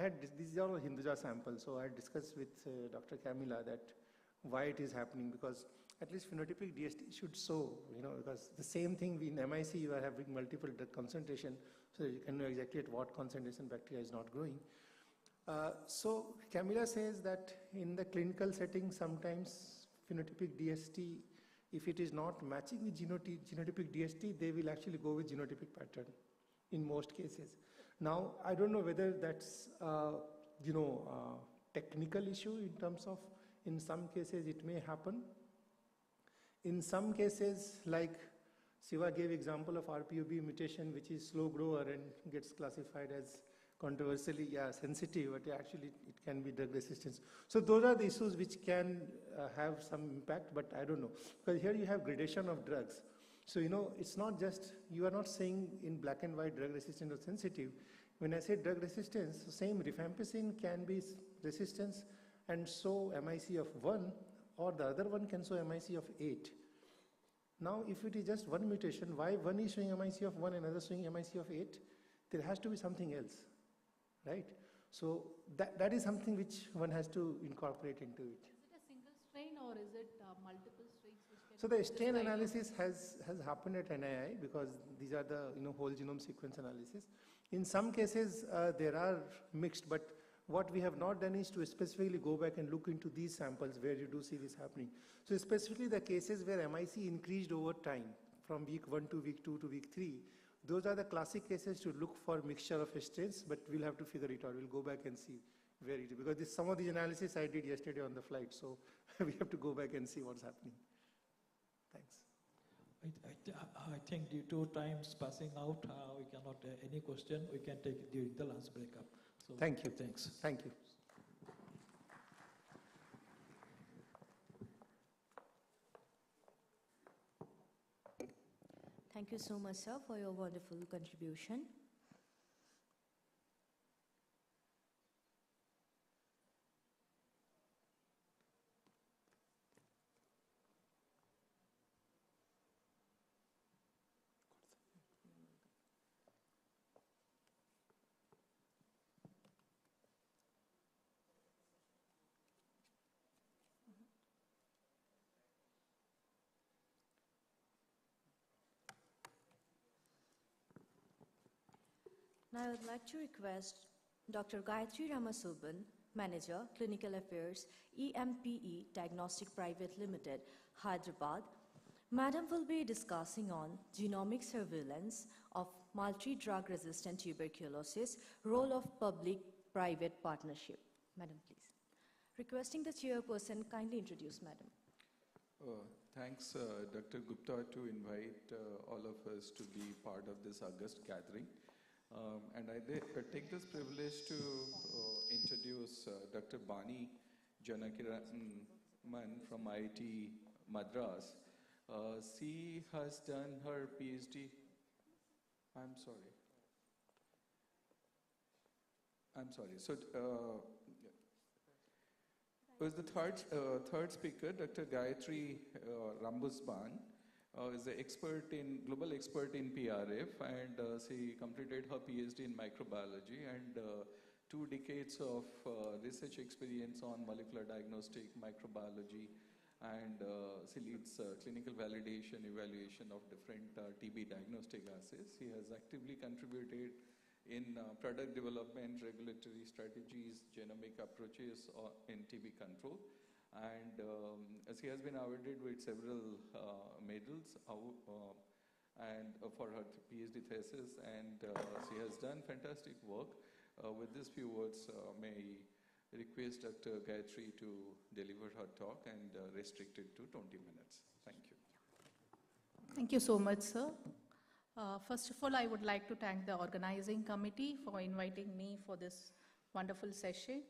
had these are all Hinduja samples. So I discussed with Dr. Camilla that why it is happening, because at least phenotypic DST should show, because the same thing in MIC you are having multiple drug concentration, so you can know exactly at what concentration bacteria is not growing. So Camilla says that in the clinical setting, sometimes phenotypic DST, if it is not matching with genotypic DST, they will actually go with genotypic pattern in most cases. Now, I don't know whether that's technical issue in terms of, in some cases it may happen. In some cases, like Siva gave example of RPOB mutation, which is slow grower and gets classified as controversially sensitive, but actually it can be drug resistance. So those are the issues which can have some impact, but I don't know. Because here you have gradation of drugs. So it's not just, you are not saying in black and white drug resistant or sensitive. When I say drug resistance, same rifampicin can be resistance and show MIC of 1, or the other one can show MIC of 8. Now, if it is just one mutation, why one is showing MIC of 1 and another showing MIC of 8? There has to be something else, right? So that is something which one has to incorporate into it. Is it a single strain or is it multiple strains? So the strain analysis has happened at NII, because these are the whole genome sequence analysis. In some cases, there are mixed, but What we have not done is to specifically go back and look into these samples where you do see this happening. So specifically the cases where MIC increased over time from week 1 to week 2 to week 3, those are the classic cases to look for mixture of strains, but we'll have to figure it out. We'll go back and see where it is, because some of the analysis I did yesterday on the flight, so we have to go back and see what's happening. Thanks. I think due to times passing out, we cannot, any question we can take during the lunch breakup. So thank you. Thanks. Thank you. Thank you so much, sir, for your wonderful contribution. Now I would like to request Dr. Gayatri Ramasubban, Manager, Clinical Affairs, EMPE Diagnostic Private Limited, Hyderabad. Madam will be discussing on genomic surveillance of multi-drug resistant tuberculosis, role of public-private partnership. Madam, please. Requesting the chairperson kindly introduce Madam. Thanks, Dr. Gupta, to invite all of us to be part of this August gathering. And I take this privilege to introduce Dr. Bani Janakiraman from IIT Madras. She has done her PhD. I'm sorry. So was the third speaker, Dr. Gayatri Rambusban. Is an global expert in PRF, and she completed her PhD in microbiology and 2 decades of research experience on molecular diagnostic microbiology, and she leads clinical validation, evaluation of different TB diagnostic assays. She has actively contributed in product development, regulatory strategies, genomic approaches in TB control. And she has been awarded with several medals and for her PhD thesis, and she has done fantastic work. With these few words, may I request Dr. Gayatri to deliver her talk and restrict it to 20 minutes. Thank you. Thank you so much, sir. First of all, I would like to thank the organizing committee for inviting me for this wonderful session.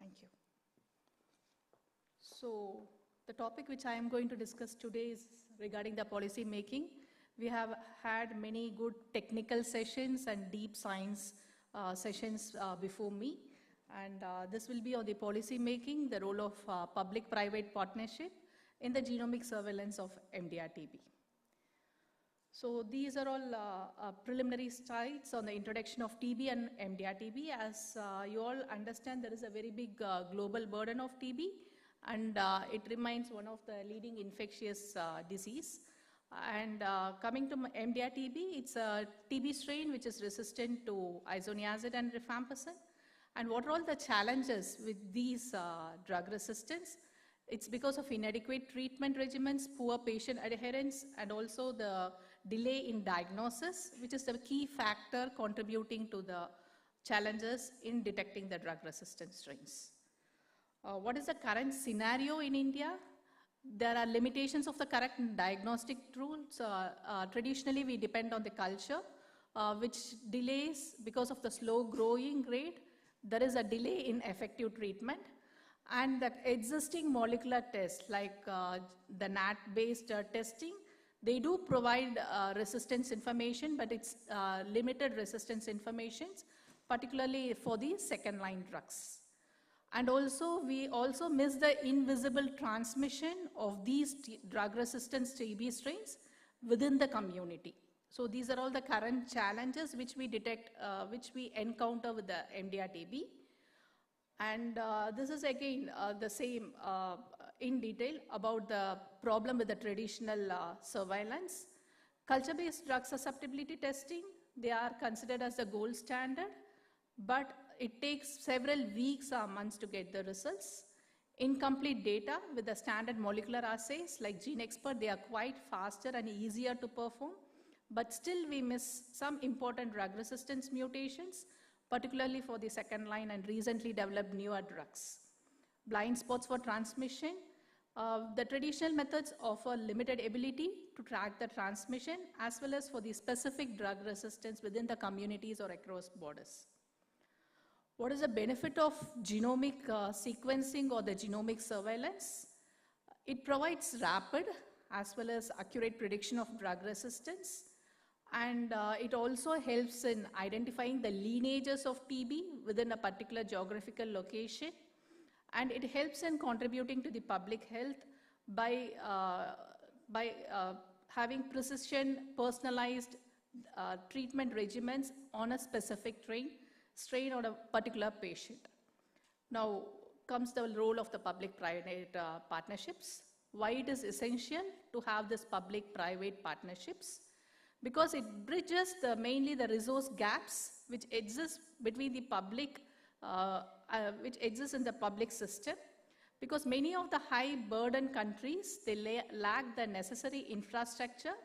Thank you. So the topic which I am going to discuss today is regarding the policy making. We have had many good technical sessions and deep science sessions before me. And this will be on the policy making, the role of public-private partnership in the genomic surveillance of MDR-TB. So these are all preliminary slides on the introduction of TB and MDR-TB. As you all understand, there is a very big global burden of TB, and it remains one of the leading infectious disease. And coming to MDR-TB, it's a TB strain which is resistant to isoniazid and rifampicin. And what are all the challenges with these drug resistance? It's because of inadequate treatment regimens, poor patient adherence, and also the delay in diagnosis, which is the key factor contributing to the challenges in detecting the drug-resistant strains. What is the current scenario in India? There are limitations of the correct diagnostic tools. Traditionally, we depend on the culture, which delays because of the slow growing rate. There is a delay in effective treatment. And the existing molecular tests, like the NAT-based testing, they do provide resistance information, but it's limited resistance information, particularly for the second-line drugs. And also, we also miss the invisible transmission of these drug-resistant TB strains within the community. So these are all the current challenges which we detect, which we encounter with the MDR-TB. And this is again the same in detail about the problem with the traditional surveillance. Culture-based drug susceptibility testing, they are considered as the gold standard, but it takes several weeks or months to get the results. Incomplete data with the standard molecular assays like GeneXpert, they are quite faster and easier to perform, but still we miss some important drug resistance mutations, particularly for the second line and recently developed newer drugs. Blind spots for transmission. The traditional methods offer limited ability to track the transmission as well as for the specific drug resistance within the communities or across borders. What is the benefit of genomic sequencing or the genomic surveillance? It provides rapid as well as accurate prediction of drug resistance, and it also helps in identifying the lineages of TB within a particular geographical location, and it helps in contributing to the public health by having precision personalized treatment regimens on a specific strain on a particular patient. Now comes the role of the public-private partnerships. Why it is essential to have this public-private partnerships? Because it bridges mainly the resource gaps which exist between the public, which exist in the public system. Because many of the high burden countries, they lack the necessary infrastructure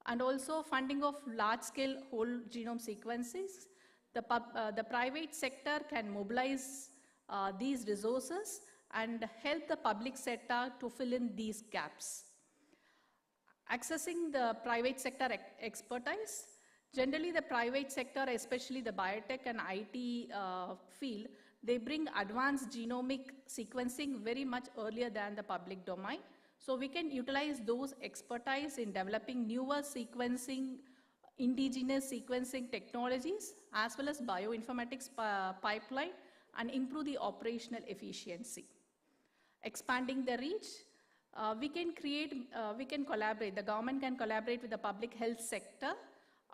and also funding of large-scale whole genome sequences. The private sector can mobilize these resources and help the public sector to fill in these gaps. Accessing the private sector expertise. Generally, the private sector, especially the biotech and IT field, they bring advanced genomic sequencing very much earlier than the public domain. So we can utilize those expertise in developing newer sequencing, indigenous sequencing technologies, as well as bioinformatics pipeline, and improve the operational efficiency. Expanding the reach, we can collaborate, the government can collaborate with the public health sector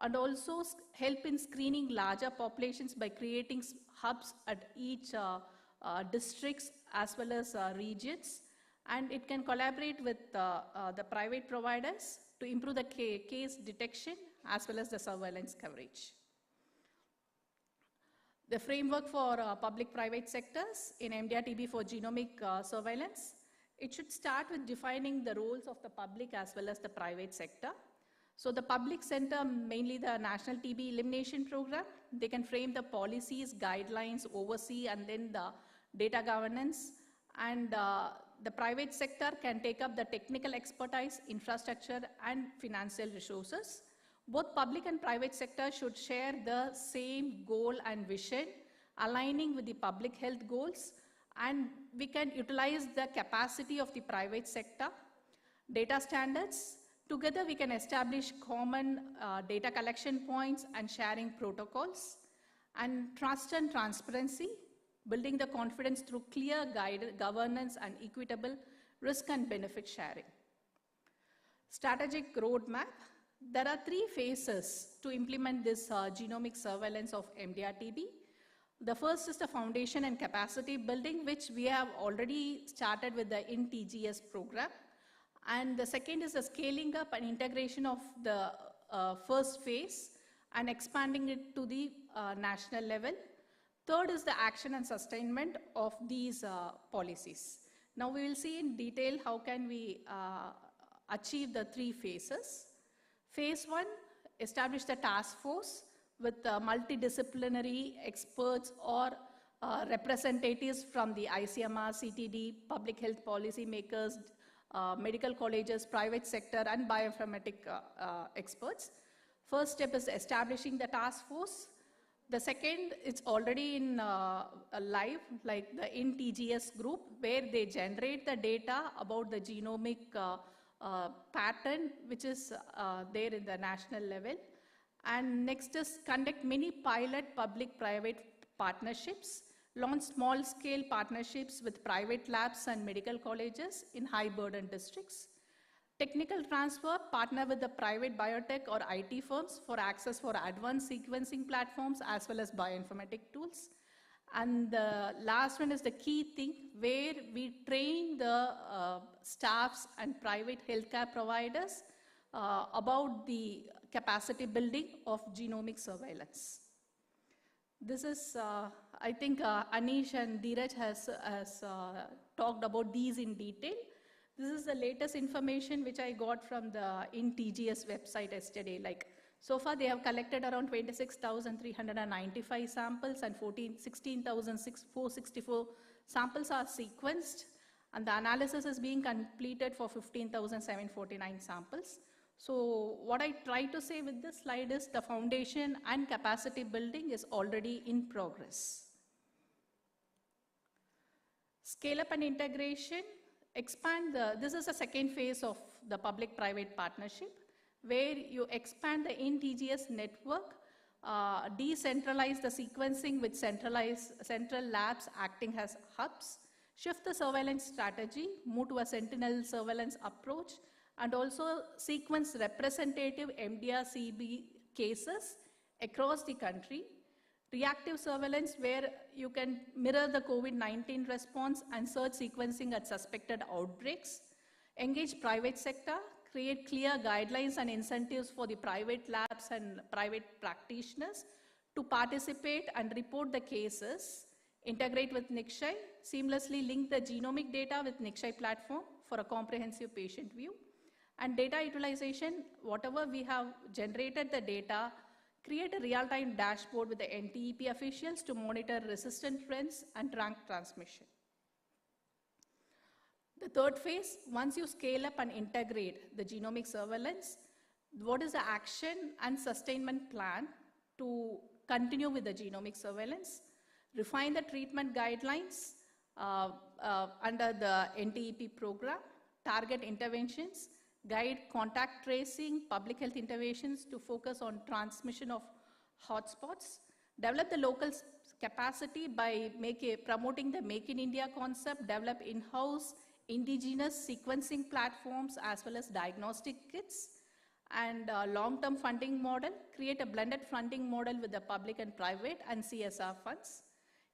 and also help in screening larger populations by creating hubs at each districts as well as regions. And it can collaborate with the private providers to improve the case detection as well as the surveillance coverage. The framework for public-private sectors in MDR-TB for genomic surveillance, it should start with defining the roles of the public as well as the private sector. So the public center, mainly the National TB Elimination Program, they can frame the policies, guidelines, oversee, and then the data governance. And the private sector can take up the technical expertise, infrastructure, and financial resources. Both public and private sector should share the same goal and vision, aligning with the public health goals, and we can utilize the capacity of the private sector. Data standards, together we can establish common data collection points and sharing protocols. And trust and transparency, building the confidence through clear governance and equitable risk and benefit sharing. Strategic roadmap. There are 3 phases to implement this genomic surveillance of MDR-TB. The first is the foundation and capacity building, which we have already started with the IN-TGS program. And the second is the scaling up and integration of the first phase and expanding it to the national level. Third is the action and sustainment of these policies. Now we will see in detail how can we achieve the 3 phases. Phase 1, establish the task force with multidisciplinary experts or representatives from the ICMR, CTD, public health policy makers, medical colleges, private sector, and bioinformatic experts. First step is establishing the task force. The second, it's already in live, like the IN-TGS group, where they generate the data about the genomic pattern, which is there in the national level. And next is conduct many pilot public-private partnerships, launch small-scale partnerships with private labs and medical colleges in high-burden districts. Technical transfer, partner with the private biotech or IT firms for access for advanced sequencing platforms as well as bioinformatic tools. And the last one is the key thing, where we train the staffs and private healthcare providers about the capacity building of genomic surveillance. This is, I think Anish and Dheeraj has talked about these in detail. This is the latest information which I got from the InTGS website yesterday. Like, so far they have collected around 26,395 samples and 16,464 samples are sequenced, and the analysis is being completed for 15,749 samples. So what I try to say with this slide is the foundation and capacity building is already in progress. Scale up and integration, this is the second phase of the public-private partnership, where you expand the InTGS network, decentralize the sequencing with central labs acting as hubs, shift the surveillance strategy, move to a sentinel surveillance approach, and also sequence representative MDR-CB cases across the country, reactive surveillance where you can mirror the COVID-19 response and search sequencing at suspected outbreaks, engage private sector, create clear guidelines and incentives for the private labs and private practitioners to participate and report the cases, integrate with NICSHI, seamlessly link the genomic data with NICSHI platform for a comprehensive patient view, and data utilization, whatever we have generated the data, create a real-time dashboard with the NTEP officials to monitor resistant trends and track transmission. The third phase, once you scale up and integrate the genomic surveillance, what is the action and sustainment plan to continue with the genomic surveillance? Refine the treatment guidelines under the NTEP program, target interventions, guide contact tracing, public health interventions to focus on transmission of hotspots, develop the local capacity by promoting the Make in India concept, develop in-house indigenous sequencing platforms as well as diagnostic kits, and long-term funding model, create a blended funding model with the public and private and CSR funds,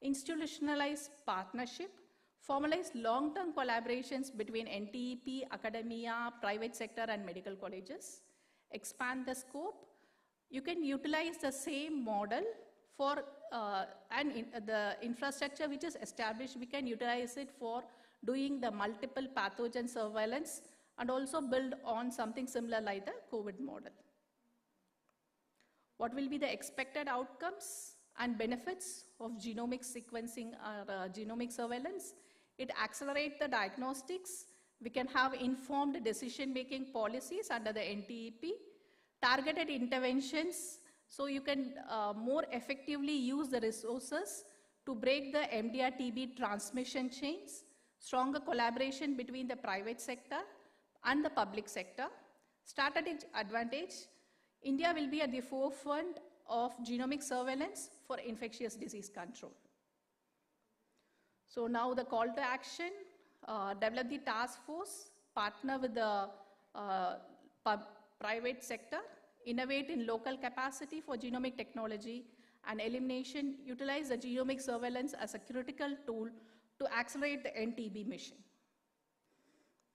institutionalize partnership, formalize long-term collaborations between NTEP, academia, private sector, and medical colleges, expand the scope. You can utilize the same model for the infrastructure which is established. We can utilize it for doing the multiple pathogen surveillance and also build on something similar like the COVID model. What will be the expected outcomes and benefits of genomic sequencing or genomic surveillance? It accelerates the diagnostics. We can have informed decision-making policies under the NTEP, targeted interventions, so you can more effectively use the resources to break the MDR-TB transmission chains, stronger collaboration between the private sector and the public sector. Strategic advantage, India will be at the forefront of genomic surveillance for infectious disease control. So now the call to action, develop the task force, partner with the private sector, innovate in local capacity for genomic technology and elimination, utilize the genomic surveillance as a critical tool to accelerate the NTB mission.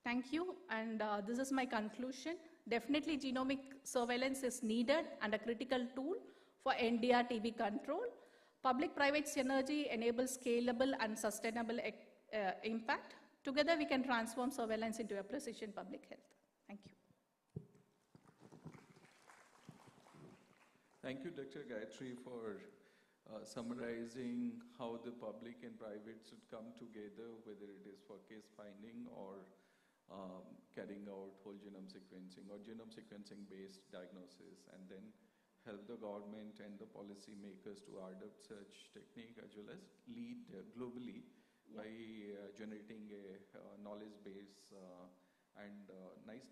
Thank you, and this is my conclusion. Definitely genomic surveillance is needed and a critical tool for NDR-TB control. Public-private synergy enables scalable and sustainable impact. Together we can transform surveillance into a precision public health. Thank you. Thank you, Dr. Gayatri, for summarizing how the public and private should come together, whether it is for case finding or carrying out whole genome sequencing or genome sequencing based diagnosis, and then help the government and the policy makers to adopt such technique as well as lead globally by generating a knowledge base and nice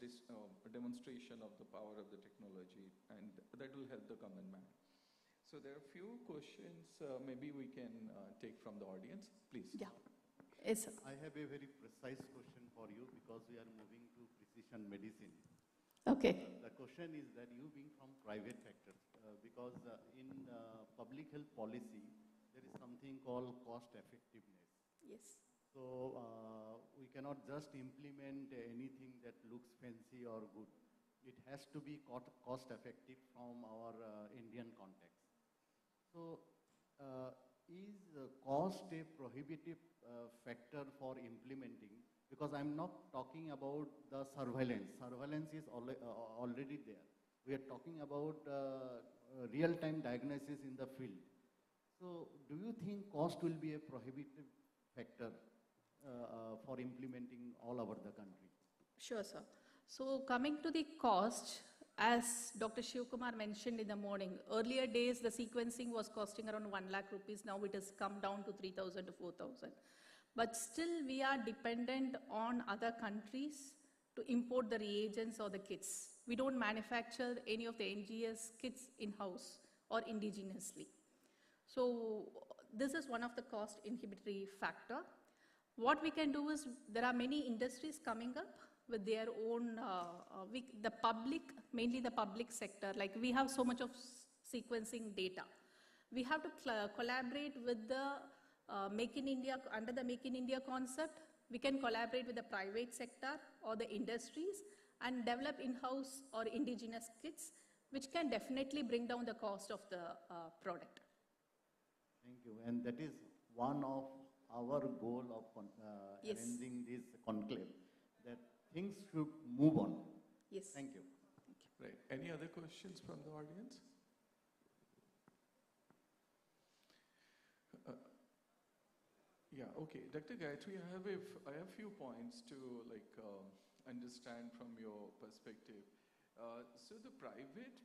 demonstration of the power of the technology, and that will help the common man. So there are a few questions maybe we can take from the audience, please. Yeah. Yes, sir. I have a very precise question for you because we are moving to precision medicine. Okay. The question is that you being from private sector, because in public health policy, there is something called cost effectiveness. Yes. So we cannot just implement anything that looks fancy or good. it has to be cost effective from our Indian context. So is cost a prohibitive factor for implementing? Because I'm not talking about the surveillance. Surveillance is already there. We are talking about real-time diagnosis in the field. So do you think cost will be a prohibitive factor for implementing all over the country? Sure, sir. So coming to the cost, as Dr. Shivkumar mentioned in the morning, earlier days the sequencing was costing around 1 lakh rupees. Now it has come down to 3,000 to 4,000. But still we are dependent on other countries to import the reagents or the kits. We don't manufacture any of the NGS kits in-house or indigenously. So this is one of the cost inhibitory factor. What we can do is, there are many industries coming up with their own, the public, mainly the public sector, like we have so much of sequencing data. We have to collaborate with the Make in India, under the Make in India concept, we can collaborate with the private sector or the industries and develop in-house or indigenous kits, which can definitely bring down the cost of the product. Thank you. And that is one of our goal of Yes. arranging this conclave, that things should move on. Yes. Thank you. Right. Any other questions from the audience? Yeah, okay. Dr. Gayatri, I have a few points to understand from your perspective. So the private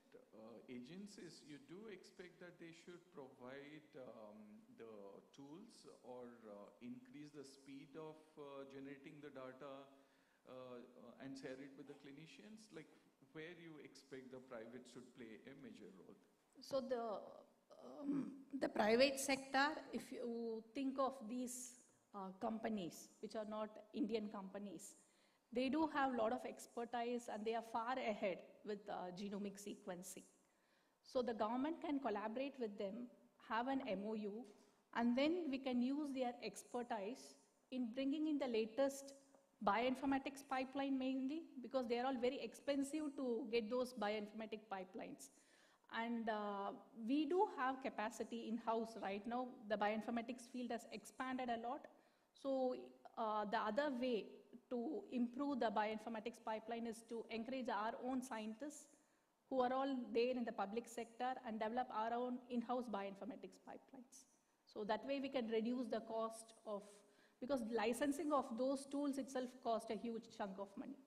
agencies, you do expect that they should provide the tools or increase the speed of generating the data and share it with the clinicians? Like, where you expect the private should play a major role? So the private sector, if you think of these companies, which are not Indian companies, they do have a lot of expertise and they are far ahead with genomic sequencing. So the government can collaborate with them, have an MOU, and then we can use their expertise in bringing in the latest bioinformatics pipeline mainly, because they are all very expensive to get those bioinformatic pipelines. And we do have capacity in-house right now. The bioinformatics field has expanded a lot. So the other way to improve the bioinformatics pipeline is to encourage our own scientists who are all there in the public sector and develop our own in-house bioinformatics pipelines. So that way we can reduce the cost of, because licensing of those tools itself cost a huge chunk of money.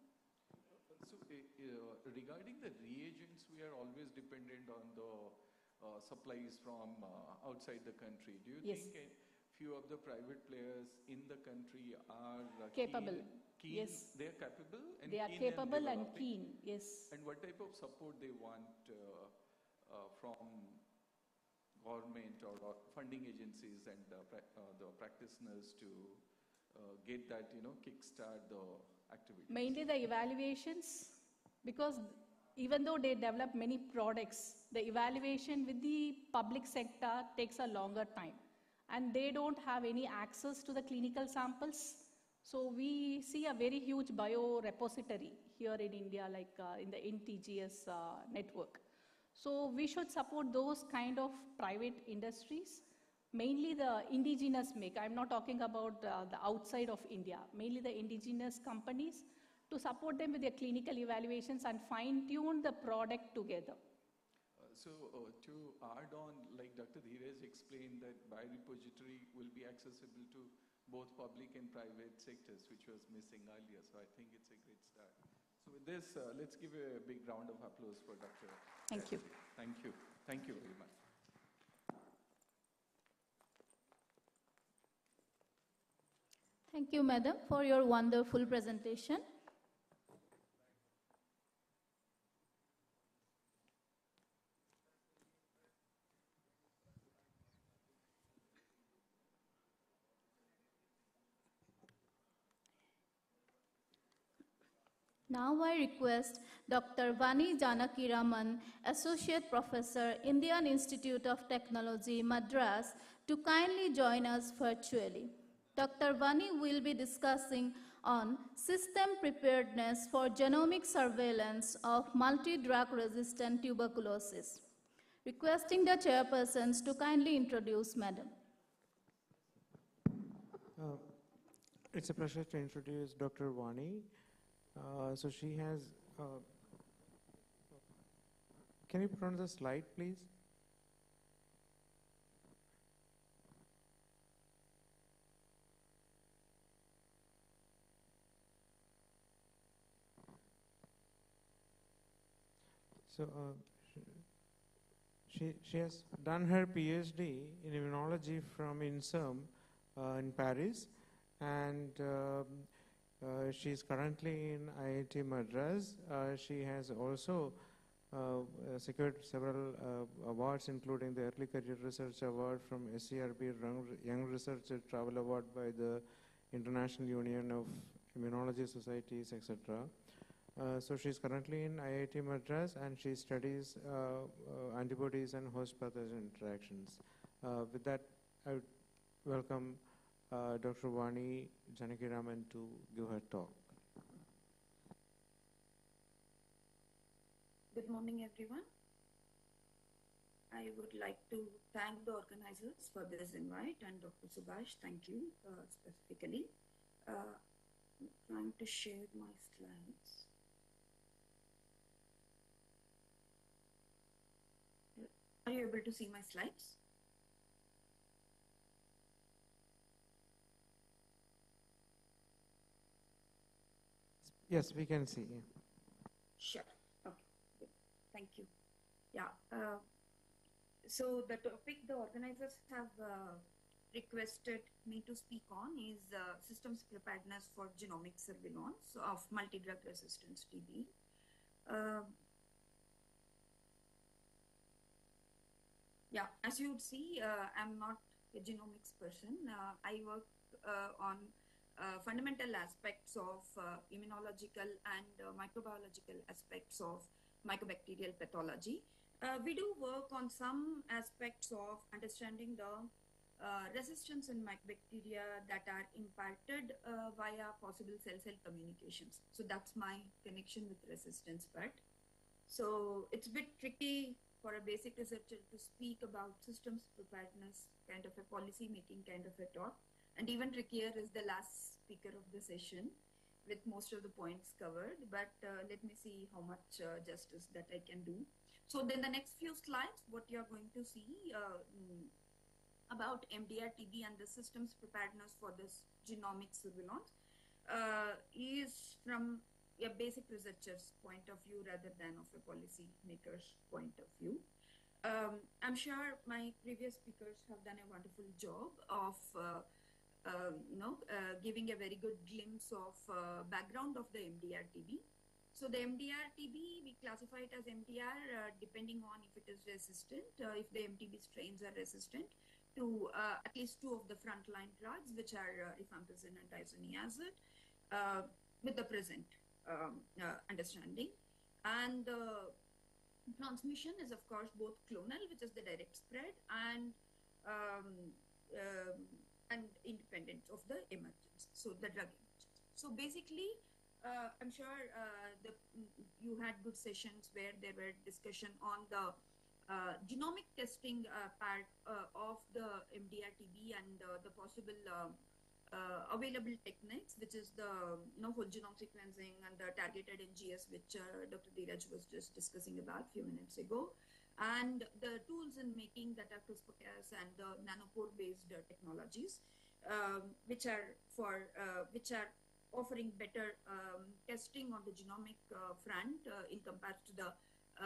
So regarding the reagents, we are always dependent on the supplies from outside the country. Do you Yes. think few of the private players in the country are Capable. keen? Yes. They are capable and They are keen capable in and developing? keen, yes. And what type of support they want from government or funding agencies and the practitioners to get that, kickstart the activity? Mainly the evaluations, because even though they develop many products, the evaluation with the public sector takes a longer time. And they don't have any access to the clinical samples. So we see a very huge biorepository here in India, like in the NTGS network. So we should support those kind of private industries, mainly the indigenous make. I'm not talking about the outside of India, mainly the indigenous companies, to support them with their clinical evaluations and fine-tune the product together. So to add on, like Dr. Dheeraj explained, that biorepository will be accessible to both public and private sectors, which was missing earlier. So I think it's a great start. So with this, let's give a big round of applause for Dr. Thank you. Thank you. Thank you very much. Thank you, madam, for your wonderful presentation. Now I request Dr. Vani Janakiraman, Associate Professor, Indian Institute of Technology, Madras, to kindly join us virtually. Dr. Vani will be discussing on system preparedness for genomic surveillance of multi-drug resistant tuberculosis. Requesting the chairpersons to kindly introduce Madam. It's a pleasure to introduce Dr. Vani. So she has, can you put on the slide, please? So she has done her PhD in immunology from INSERM in Paris, and she's currently in IIT Madras. She has also secured several awards, including the Early Career Research Award from SCRB Young Researcher Travel Award by the International Union of Immunology Societies, etc. So she's currently in IIT Madras, and she studies antibodies and host pathogen interactions. With that, I would welcome Dr. Vani Janakiraman to give her talk. Good morning, everyone. I would like to thank the organizers for this invite, and Dr. Subhash, thank you specifically. I'm trying to share my slides. Are you able to see my slides? Yes, we can see. Sure. Okay. Good. Thank you. Yeah. So the topic the organizers have requested me to speak on is systems preparedness for genomic surveillance of multi-drug resistance TB. Yeah, as you would see, I'm not a genomics person. I work on fundamental aspects of immunological and microbiological aspects of mycobacterial pathology. We do work on some aspects of understanding the resistance in mycobacteria that are imparted via possible cell-cell communications. So that's my connection with resistance part. So it's a bit tricky for a basic researcher to speak about systems preparedness, kind of a policy making kind of a talk. And even trickier is the last speaker of the session with most of the points covered, but let me see how much justice that I can do. So then the next few slides, what you're going to see about MDR-TB and the systems preparedness for this genomic surveillance is from a basic researcher's point of view rather than of a policy maker's point of view. I'm sure my previous speakers have done a wonderful job of giving a very good glimpse of background of the MDR-TB. So the MDR-TB, we classify it as MDR depending on if it is resistant, if the MTB strains are resistant to at least two of the frontline drugs, which are rifampicin and isoniazid, with the present understanding. And transmission is, of course, both clonal, which is the direct spread, and independent of the emergence, so the drug emergence. So basically, I'm sure you had good sessions where there were discussion on the genomic testing part of the MDR-TB and the possible available techniques, which is the whole genome sequencing and the targeted NGS, which Dr. Dheeraj was just discussing about a few minutes ago, and the tools in making that are CRISPR-Cas and the nanopore-based technologies, which are offering better testing on the genomic front in comparison to the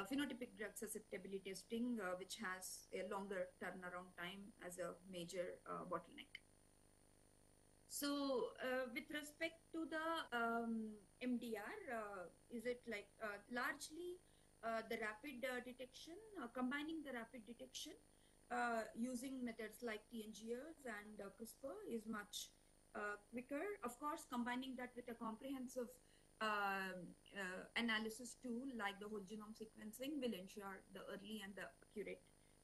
phenotypic drug susceptibility testing, which has a longer turnaround time as a major bottleneck. So with respect to the MDR, is it like largely the rapid detection, combining the rapid detection using methods like TNGers and CRISPR is much quicker. Of course, combining that with a comprehensive analysis tool like the whole genome sequencing will ensure the early and the accurate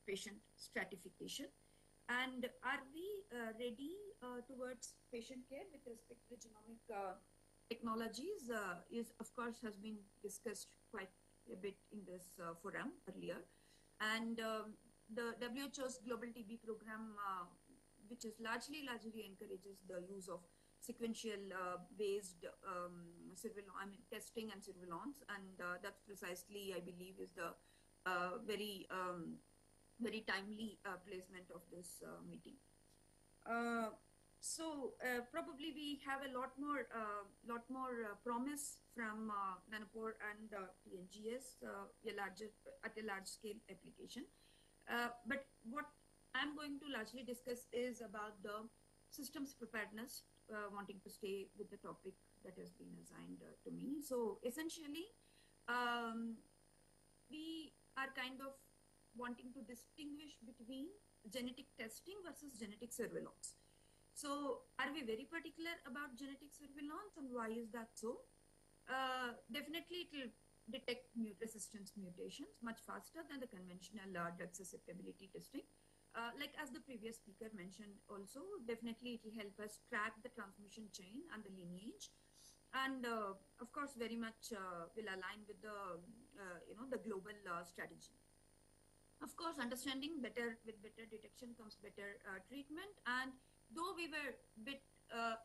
patient stratification. And are we ready towards patient care with respect to the genomic technologies is, of course, has been discussed quite a bit in this forum earlier. And the WHO's Global TB program, which is largely encourages the use of sequential based testing and surveillance, and that's precisely, I believe, is the very timely placement of this meeting. So probably we have a lot more promise from nanopore and TNGS at a large scale application. But what I'm going to largely discuss is about the systems preparedness, wanting to stay with the topic that has been assigned to me. So essentially, we are kind of wanting to distinguish between genetic testing versus genetic surveillance. So are we very particular about genetic surveillance, and why is that so? Definitely it will detect resistance mutations much faster than the conventional drug susceptibility testing. Like as the previous speaker mentioned also, definitely it will help us track the transmission chain and the lineage. And of course, very much will align with the, the global strategy. Of course, understanding better, with better detection comes better treatment. And though we were a bit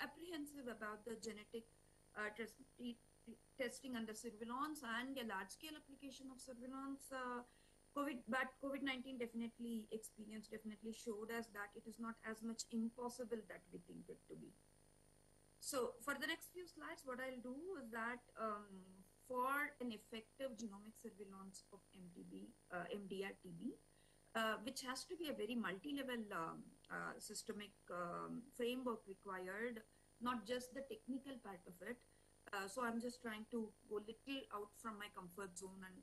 apprehensive about the genetic testing and the surveillance and a large-scale application of surveillance, COVID-19 definitely showed us that it is not as much impossible that we think it to be. So for the next few slides, what I'll do is that for an effective genomic surveillance of MDR-TB, which has to be a very multi-level systemic framework required, not just the technical part of it. So I'm just trying to go a little out from my comfort zone and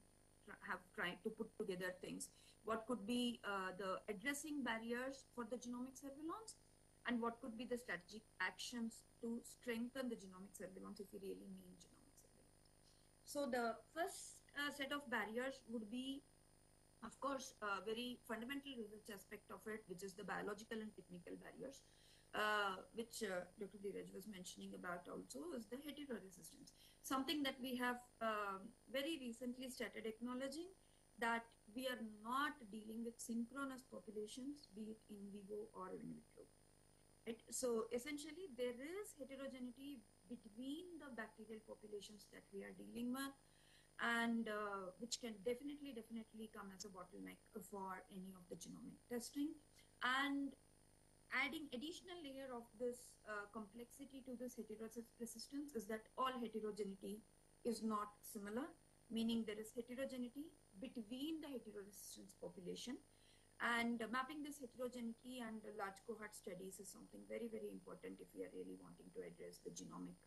have tried to put together things. What could be the addressing barriers for the genomic surveillance, and what could be the strategic actions to strengthen the genomic surveillance if we really mean genomic surveillance. So the first set of barriers would be, of course, a very fundamental research aspect of it, which is the biological and technical barriers, which Dr. Dheeraj was mentioning about also, is the heteroresistance. Something that we have very recently started acknowledging, that we are not dealing with synchronous populations, be it in vivo or in vitro. Right? So essentially, there is heterogeneity between the bacterial populations that we are dealing with, and which can definitely come as a bottleneck for any of the genomic testing. And adding additional layer of this complexity to this heteroresistance is that all heterogeneity is not similar, meaning there is heterogeneity between the heteroresistance population. And mapping this heterogeneity and large cohort studies is something very, very important if we are really wanting to address the genomic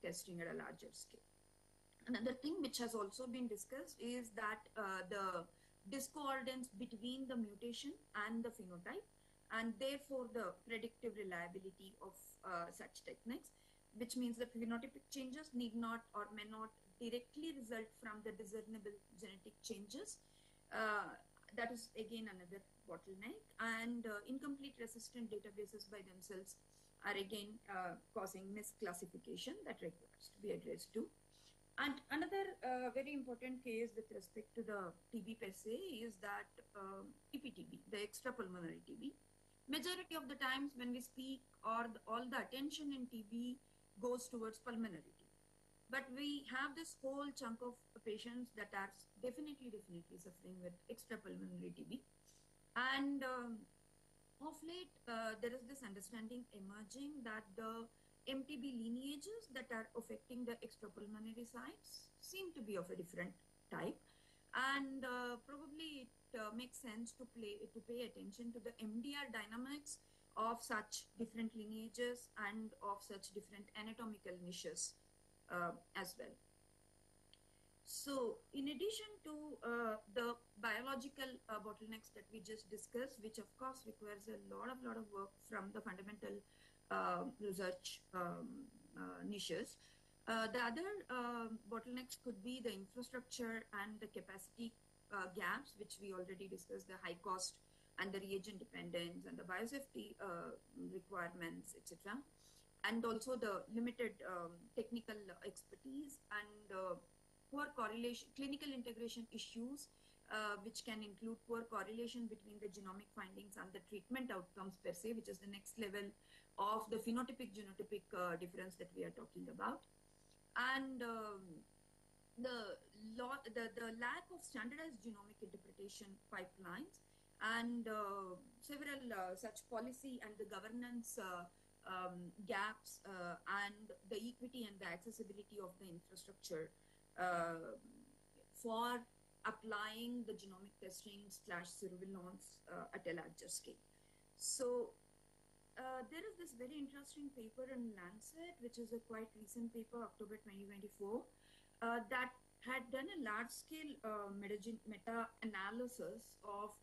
testing at a larger scale. Another thing which has also been discussed is that the discordance between the mutation and the phenotype, and therefore the predictive reliability of such techniques, which means the phenotypic changes need not or may not directly result from the discernible genetic changes. That is again another bottleneck, and incomplete resistant databases by themselves are again causing misclassification that requires to be addressed too. And another very important case with respect to the TB per se is that EPTB, the extrapulmonary TB. Majority of the times when we speak, or all the attention in TB goes towards pulmonary TB. But we have this whole chunk of patients that are definitely suffering with extrapulmonary TB. And of late, there is this understanding emerging that the MTB lineages that are affecting the extrapulmonary sites seem to be of a different type. And probably it makes sense to pay attention to the MDR dynamics of such different lineages and of such different anatomical niches as well. So in addition to the biological bottlenecks that we just discussed, which of course requires a lot of work from the fundamental research niches, the other bottlenecks could be the infrastructure and the capacity gaps, which we already discussed, the high cost and the reagent dependence and the biosafety requirements, etc. and also the limited technical expertise and poor correlation, clinical integration issues, which can include poor correlation between the genomic findings and the treatment outcomes per se, which is the next level of the phenotypic genotypic difference that we are talking about. And the lack of standardized genomic interpretation pipelines and several such policy and the governance gaps and the equity and the accessibility of the infrastructure for applying the genomic testing / surveillance at a larger scale. So there is this very interesting paper in Lancet, which is a quite recent paper, October 2024, that had done a large-scale meta-analysis of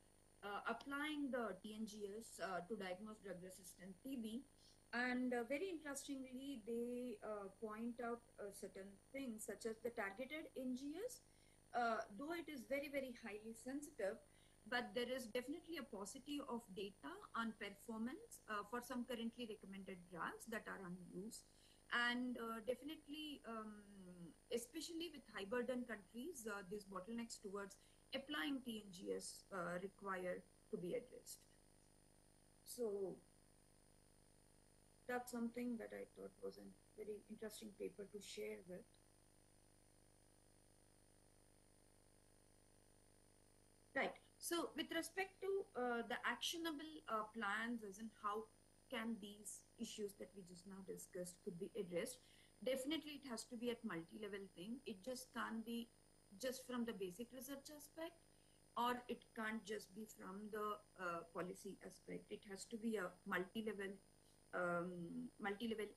applying the TNGS to diagnose drug-resistant TB. And very interestingly, they point out certain things such as the targeted NGS, though it is very, very highly sensitive, but there is definitely a paucity of data on performance for some currently recommended drugs that are unused. And definitely, especially with high burden countries, these bottlenecks towards applying TNGS require to be addressed. So that's something that I thought was a very interesting paper to share with. Right. So with respect to the actionable plans, as in how can these issues that we just now discussed could be addressed, definitely it has to be at multi-level thing. It just can't be just from the basic research aspect, or it can't just be from the policy aspect. It has to be a multi-level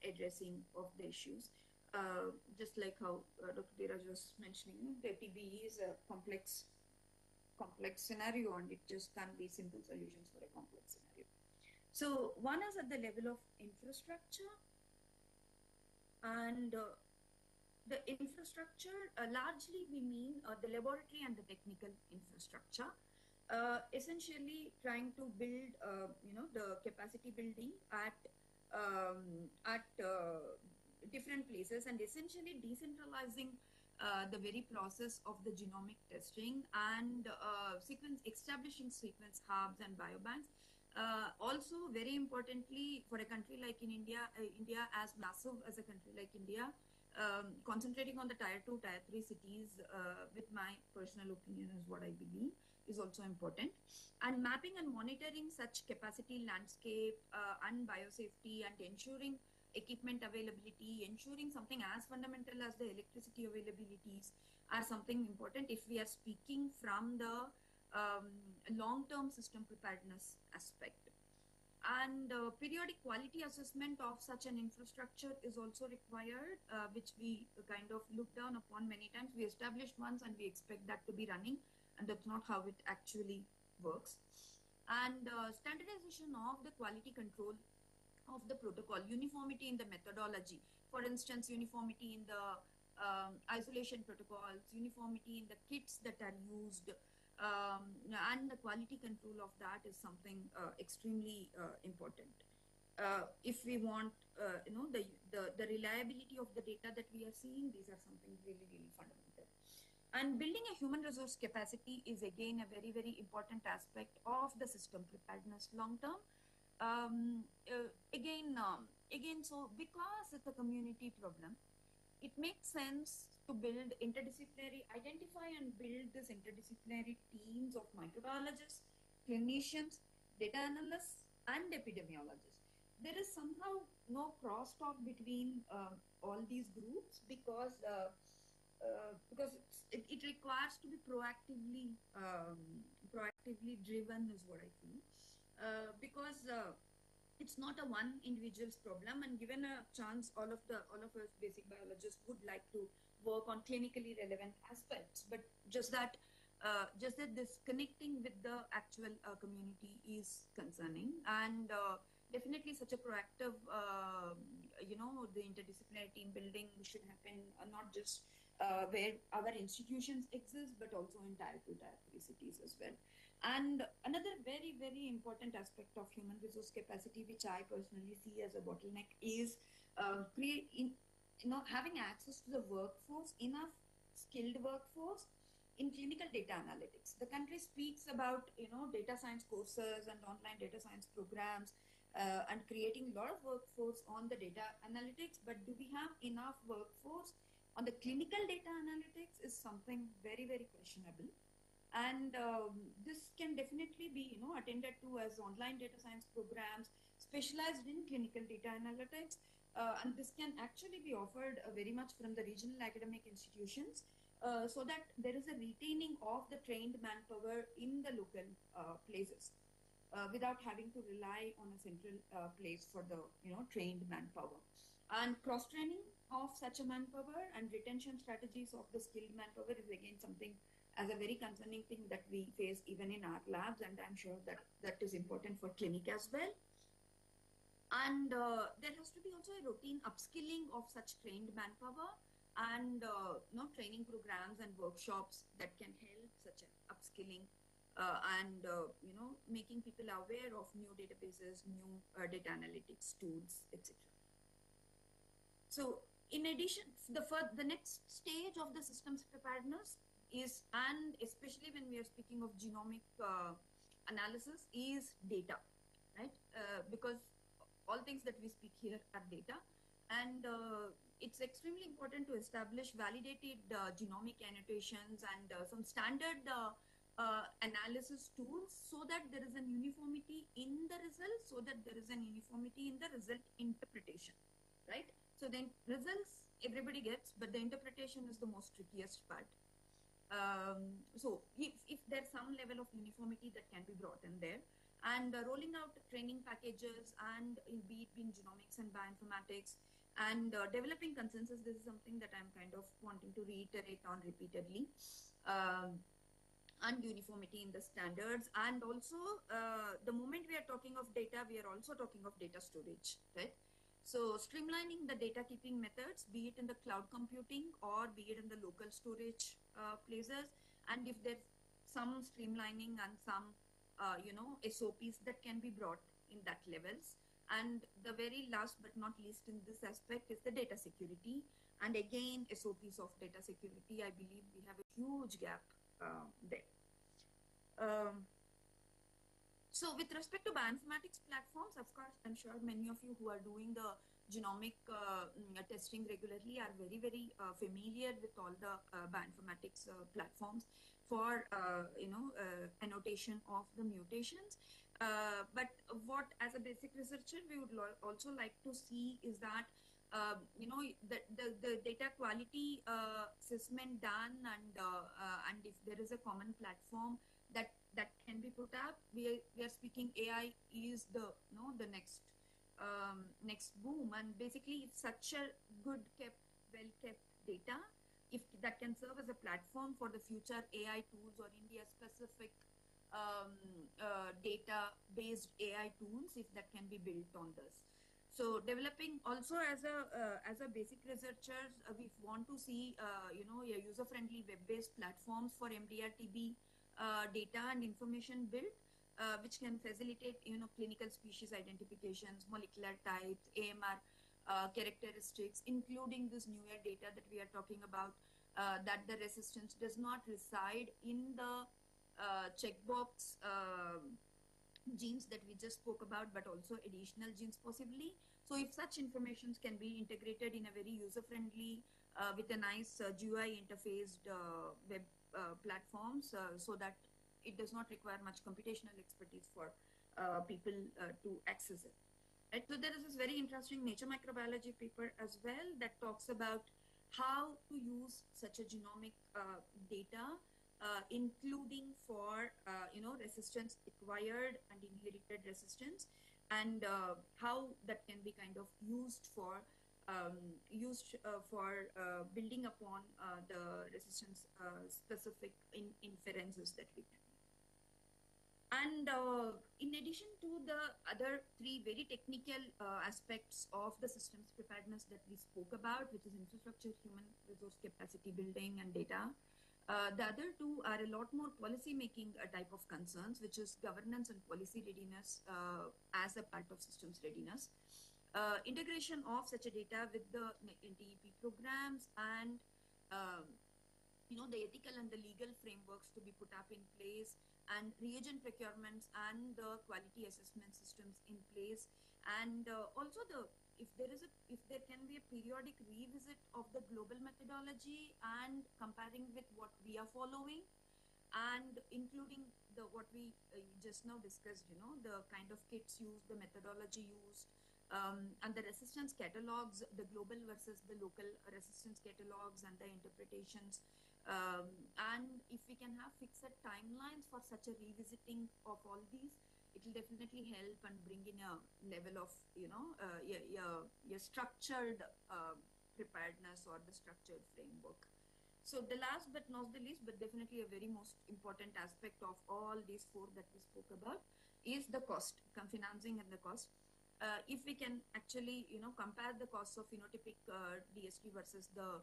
addressing of the issues. Just like how Dr. Dheeraj was mentioning, the TB is a complex scenario, and it just can't be simple solutions for a complex scenario. So one is at the level of infrastructure, and the infrastructure, largely we mean the laboratory and the technical infrastructure. Essentially trying to build, the capacity building at different places, and essentially decentralizing the very process of the genomic testing and establishing sequence hubs and biobanks. Also, very importantly, for a country like India as massive as a country like India, concentrating on the tier 2, tier 3 cities, with my personal opinion is what I believe is also important. And mapping and monitoring such capacity landscape and biosafety, and ensuring equipment availability, ensuring something as fundamental as the electricity availabilities are something important if we are speaking from the long-term system preparedness aspect. And periodic quality assessment of such an infrastructure is also required, which we kind of look down upon many times. We established once and we expect that to be running, and that's not how it actually works. And standardization of the quality control of the protocol, uniformity in the methodology. For instance, uniformity in the isolation protocols, uniformity in the kits that are used, and the quality control of that is something extremely important. If we want, the reliability of the data that we are seeing, these are something really, really fundamental. And building a human resource capacity is again a very, very important aspect of the system preparedness long term. So because it's a community problem, it makes sense to build identify and build this interdisciplinary teams of microbiologists, clinicians, data analysts, and epidemiologists. There is somehow no crosstalk between all these groups because it requires to be proactively driven is what I feel. Because it's not a one individual's problem, and given a chance, all of us basic biologists would like to work on clinically relevant aspects, but just that this connecting with the actual community is concerning. And definitely such a proactive, the interdisciplinary team building should happen not just where our institutions exist, but also in tier 2, tier 3 cities as well. And another very, very important aspect of human resource capacity, which I personally see as a bottleneck, is having access to the workforce, enough skilled workforce in clinical data analytics. The country speaks about data science courses and online data science programs and creating a lot of workforce on the data analytics, but do we have enough workforce on the clinical data analytics is something very, very questionable. And this can definitely be attended to as online data science programs specialized in clinical data analytics, and this can actually be offered very much from the regional academic institutions, so that there is a retaining of the trained manpower in the local places without having to rely on a central place for the trained manpower. And cross-training of such a manpower and retention strategies of the skilled manpower is again something as a very concerning thing that we face even in our labs, and I'm sure that that is important for clinic as well. And there has to be also a routine upskilling of such trained manpower and training programs and workshops that can help such an upskilling and making people aware of new databases, new data analytics tools, etc. So in addition, the next stage of the systems preparedness is, and especially when we are speaking of genomic analysis, is data, right? Because all things that we speak here are data, and it's extremely important to establish validated genomic annotations and some standard analysis tools, so that there is an uniformity in the results, so that there is an uniformity in the result interpretation, right? So the results everybody gets, but the interpretation is the most trickiest part. So if there's some level of uniformity that can be brought in there, and rolling out training packages, and be it in genomics and bioinformatics, and developing consensus, this is something that I'm kind of wanting to reiterate on repeatedly, and uniformity in the standards. And also the moment we are talking of data, we are also talking of data storage, right? So streamlining the data keeping methods, be it in the cloud computing or be it in the local storage places, and if there's some streamlining and some SOPs that can be brought in that levels. And the very last but not least in this aspect is the data security, and again SOPs of data security. I believe we have a huge gap there. So with respect to bioinformatics platforms, of course, I'm sure many of you who are doing the genomic testing regularly are very, very familiar with all the bioinformatics platforms for, annotation of the mutations. But what, as a basic researcher, we would also like to see is that, the data quality assessment done, and if there is a common platform that can be put up. We are speaking AI is the next next boom, and basically it's such a good kept, well kept data, if that can serve as a platform for the future AI tools or India specific data based AI tools, if that can be built on this. So developing also as a basic researchers, we want to see user friendly web based platforms for MDR-TB data and information built, which can facilitate clinical species identifications, molecular types, AMR characteristics, including this newer data that we are talking about, that the resistance does not reside in the checkbox genes that we just spoke about, but also additional genes possibly. So if such informations can be integrated in a very user-friendly, with a nice GUI interfaced web platforms, so that it does not require much computational expertise for people to access it. Right? So there is this very interesting Nature Microbiology paper as well that talks about how to use such a genomic data, including for resistance acquired and inherited resistance, and how that can be kind of used for building upon the resistance specific inferences that we can. And in addition to the other three very technical aspects of the systems preparedness that we spoke about, which is infrastructure, human resource capacity building, and data, The other two are a lot more policy-making type of concerns, which is governance and policy readiness as a part of systems readiness. Integration of such a data with the NTEP programs and the ethical and the legal frameworks to be put up in place, and reagent procurements and the quality assessment systems in place, and also if there can be a periodic revisit of the global methodology and comparing with what we are following, and including what we just now discussed, the kind of kits used, the methodology used, and the resistance catalogs, the global versus the local resistance catalogs and the interpretations. And if we can have fixed timelines for such a revisiting of all these, it will definitely help and bring in a level of, a structured preparedness or the structured framework. So the last but not the least, but definitely a very most important aspect of all these four that we spoke about is the cost, financing and the cost. If we can actually, compare the costs of phenotypic DST versus the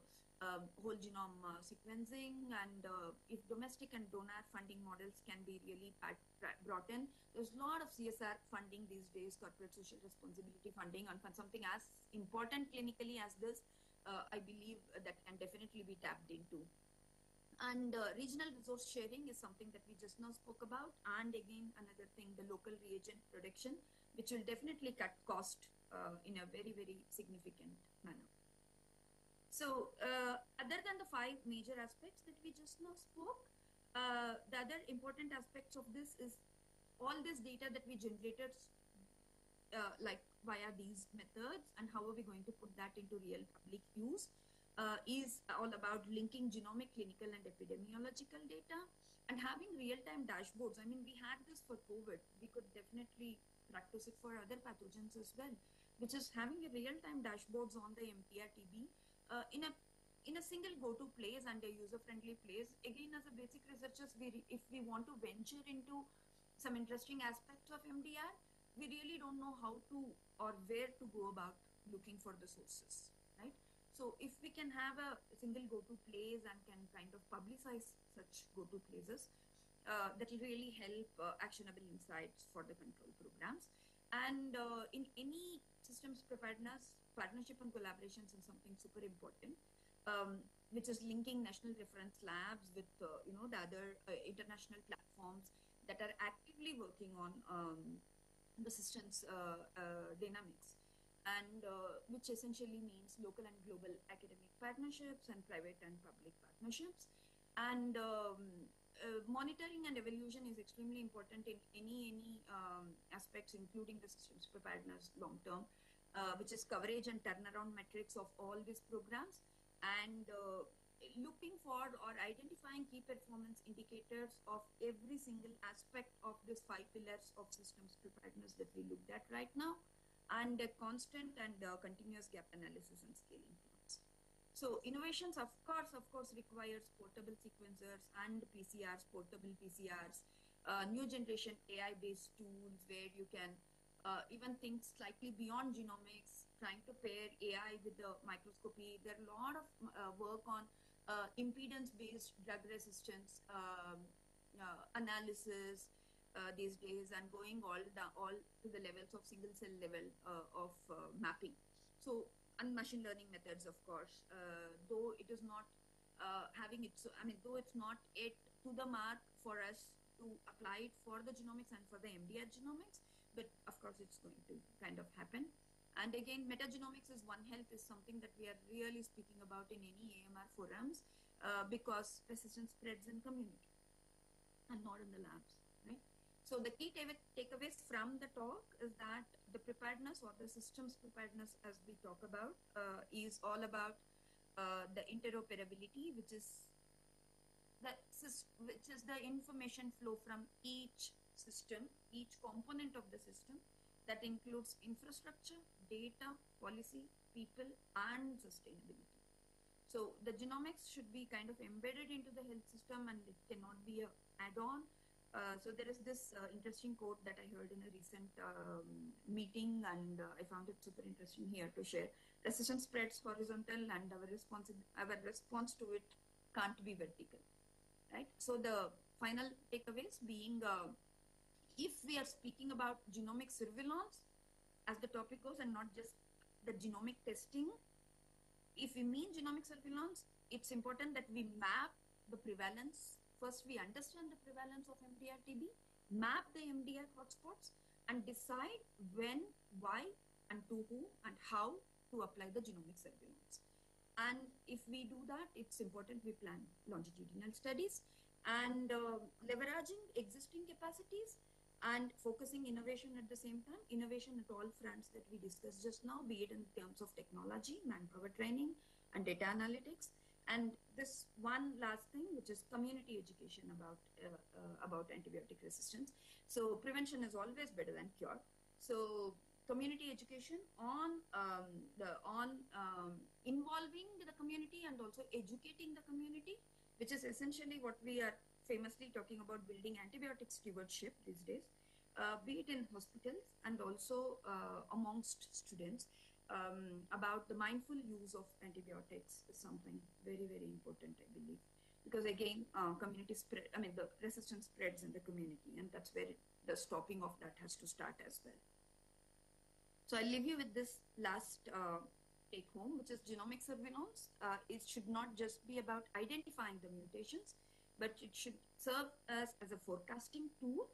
whole genome sequencing, and if domestic and donor funding models can be really brought in. There's a lot of CSR funding these days, corporate social responsibility funding, and for something as important clinically as this, I believe that can definitely be tapped into. And regional resource sharing is something that we just now spoke about. And again, another thing, the local reagent production, which will definitely cut cost in a very, very significant manner. So other than the 5 major aspects that we just now spoke, the other important aspects of this is all this data that we generated like via these methods, and how are we going to put that into real public use, is all about linking genomic, clinical, and epidemiological data and having real-time dashboards. I mean, we had this for COVID. We could definitely practice it for other pathogens as well, which is having a real-time dashboards on the MTR-TB in a single go-to place and a user-friendly place. Again, as a basic researchers, if we want to venture into some interesting aspects of MDR, we really don't know how to or where to go about looking for the sources, right? So if we can have a single go-to place and can kind of publicize such go-to places, that will really help actionable insights for the control programs. And in any systems preparedness, partnership and collaborations is something super important, which is linking national reference labs with the other international platforms that are actively working on the systems dynamics, and which essentially means local and global academic partnerships and private and public partnerships. And monitoring and evaluation is extremely important in any aspects, including the systems preparedness long term, which is coverage and turnaround metrics of all these programs, and looking for or identifying key performance indicators of every single aspect of these 5 pillars of systems preparedness that we looked at right now, and a constant and continuous gap analysis and scaling plots. So innovations, of course, requires portable sequencers and PCRs, portable PCRs, new generation AI-based tools where you can even think slightly beyond genomics, trying to pair AI with the microscopy. There are a lot of work on impedance-based drug resistance analysis these days, and going all to the levels of single cell level of mapping. So, and machine learning methods, of course, though it is not having it, though it's not yet to the mark for us to apply it for the genomics and for the MDR genomics, but of course it's going to kind of happen. And again, metagenomics is One Health is something that we are really speaking about in any AMR forums, because resistance spreads in community and not in the labs, right? So the key takeaways from the talk is that the preparedness or the systems preparedness, as we talk about, is all about the interoperability, which is the information flow from each system, each component of the system, that includes infrastructure, data, policy, people, and sustainability. So the genomics should be kind of embedded into the health system, and it cannot be an add-on. So there is this interesting quote that I heard in a recent meeting, and I found it super interesting here to share. Resistance spreads horizontal, and our response to it can't be vertical. right? So the final takeaways being, if we are speaking about genomic surveillance, as the topic goes, and not just the genomic testing, if we mean genomic surveillance, it's important that we map the prevalence. First, we understand the prevalence of MDR-TB, map the MDR hotspots, and decide when, why, and to whom, and how to apply the genomic surveillance. And if we do that, it's important we plan longitudinal studies and leveraging existing capacities and focusing innovation at the same time, innovation at all fronts that we discussed just now, be it in terms of technology, manpower training, and data analytics. And this one last thing, which is community education about antibiotic resistance. So prevention is always better than cure. So community education on involving the community and also educating the community, which is essentially what we are famously talking about, building antibiotic stewardship these days, be it in hospitals and also amongst students, about the mindful use of antibiotics is something very, very important, I believe. Because again, community spread, the resistance spreads in the community, and that's where the stopping of that has to start as well. So I'll leave you with this last take home, which is genomic surveillance. It should not just be about identifying the mutations, but it should serve as a forecasting tool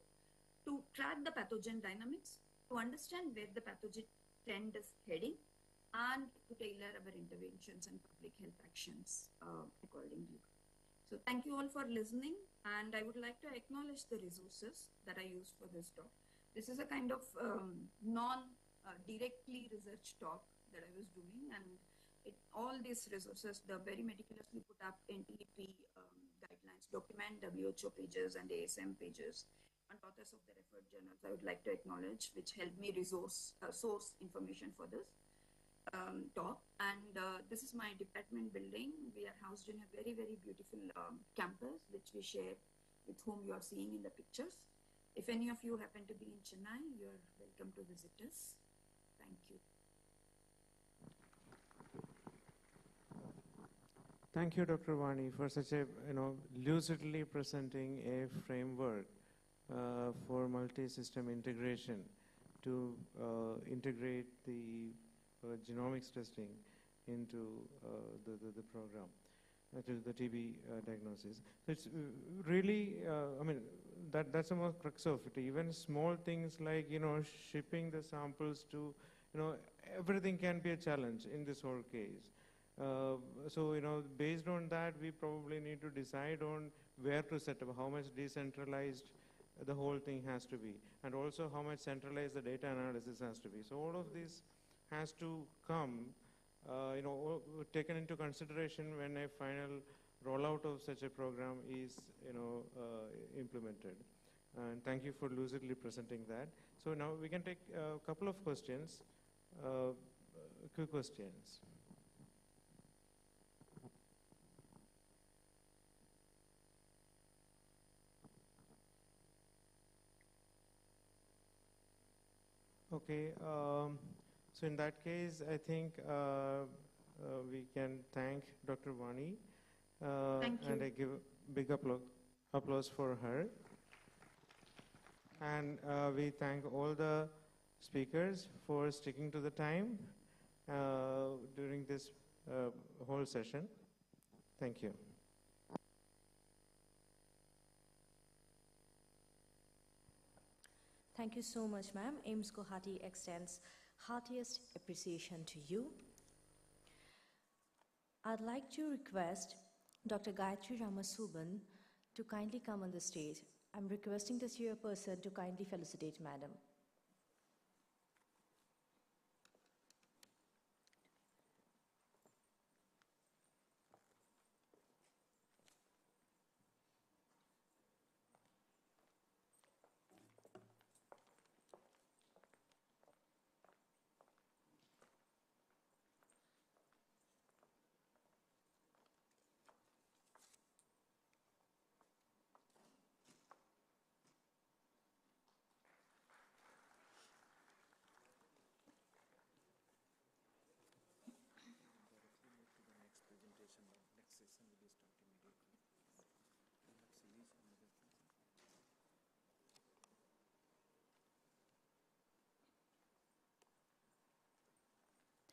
to track the pathogen dynamics, to understand where the pathogen trend is heading, and to tailor our interventions and public health actions accordingly. So thank you all for listening, and I would like to acknowledge the resources that I used for this talk. This is a kind of directly research talk that I was doing, and all these resources, the very meticulously put up NTP guidelines document, WHO pages, and ASSAM pages, and authors of the referred journals I would like to acknowledge, which helped me source information for this talk. And this is my department building. We are housed in a very, very beautiful campus, which we share with whom you are seeing in the pictures. If any of you happen to be in Chennai, you are welcome to visit us. Thank you. Thank you, Dr. Vani, for such a lucidly presenting a framework for multi-system integration to integrate the genomics testing into the program, to the TB diagnosis. So it's really, that's the most crux of it. Even small things like, shipping the samples to, everything can be a challenge in this whole case. So, based on that, we probably need to decide on where to set up, how much decentralized the whole thing has to be, and also how much centralized the data analysis has to be. So all of this has to come, taken into consideration when a final rollout of such a program is, implemented. And thank you for lucidly presenting that. So now we can take a couple of questions, quick questions. Okay, so in that case, I think we can thank Dr. Vani, and I give big applause for her. And we thank all the speakers for sticking to the time during this whole session. Thank you. Thank you so much, ma'am. AIIMS Guwahati extends heartiest appreciation to you. I'd like to request Dr. Gayatri Ramasuban to kindly come on the stage. I'm requesting the chairperson to kindly felicitate Madam.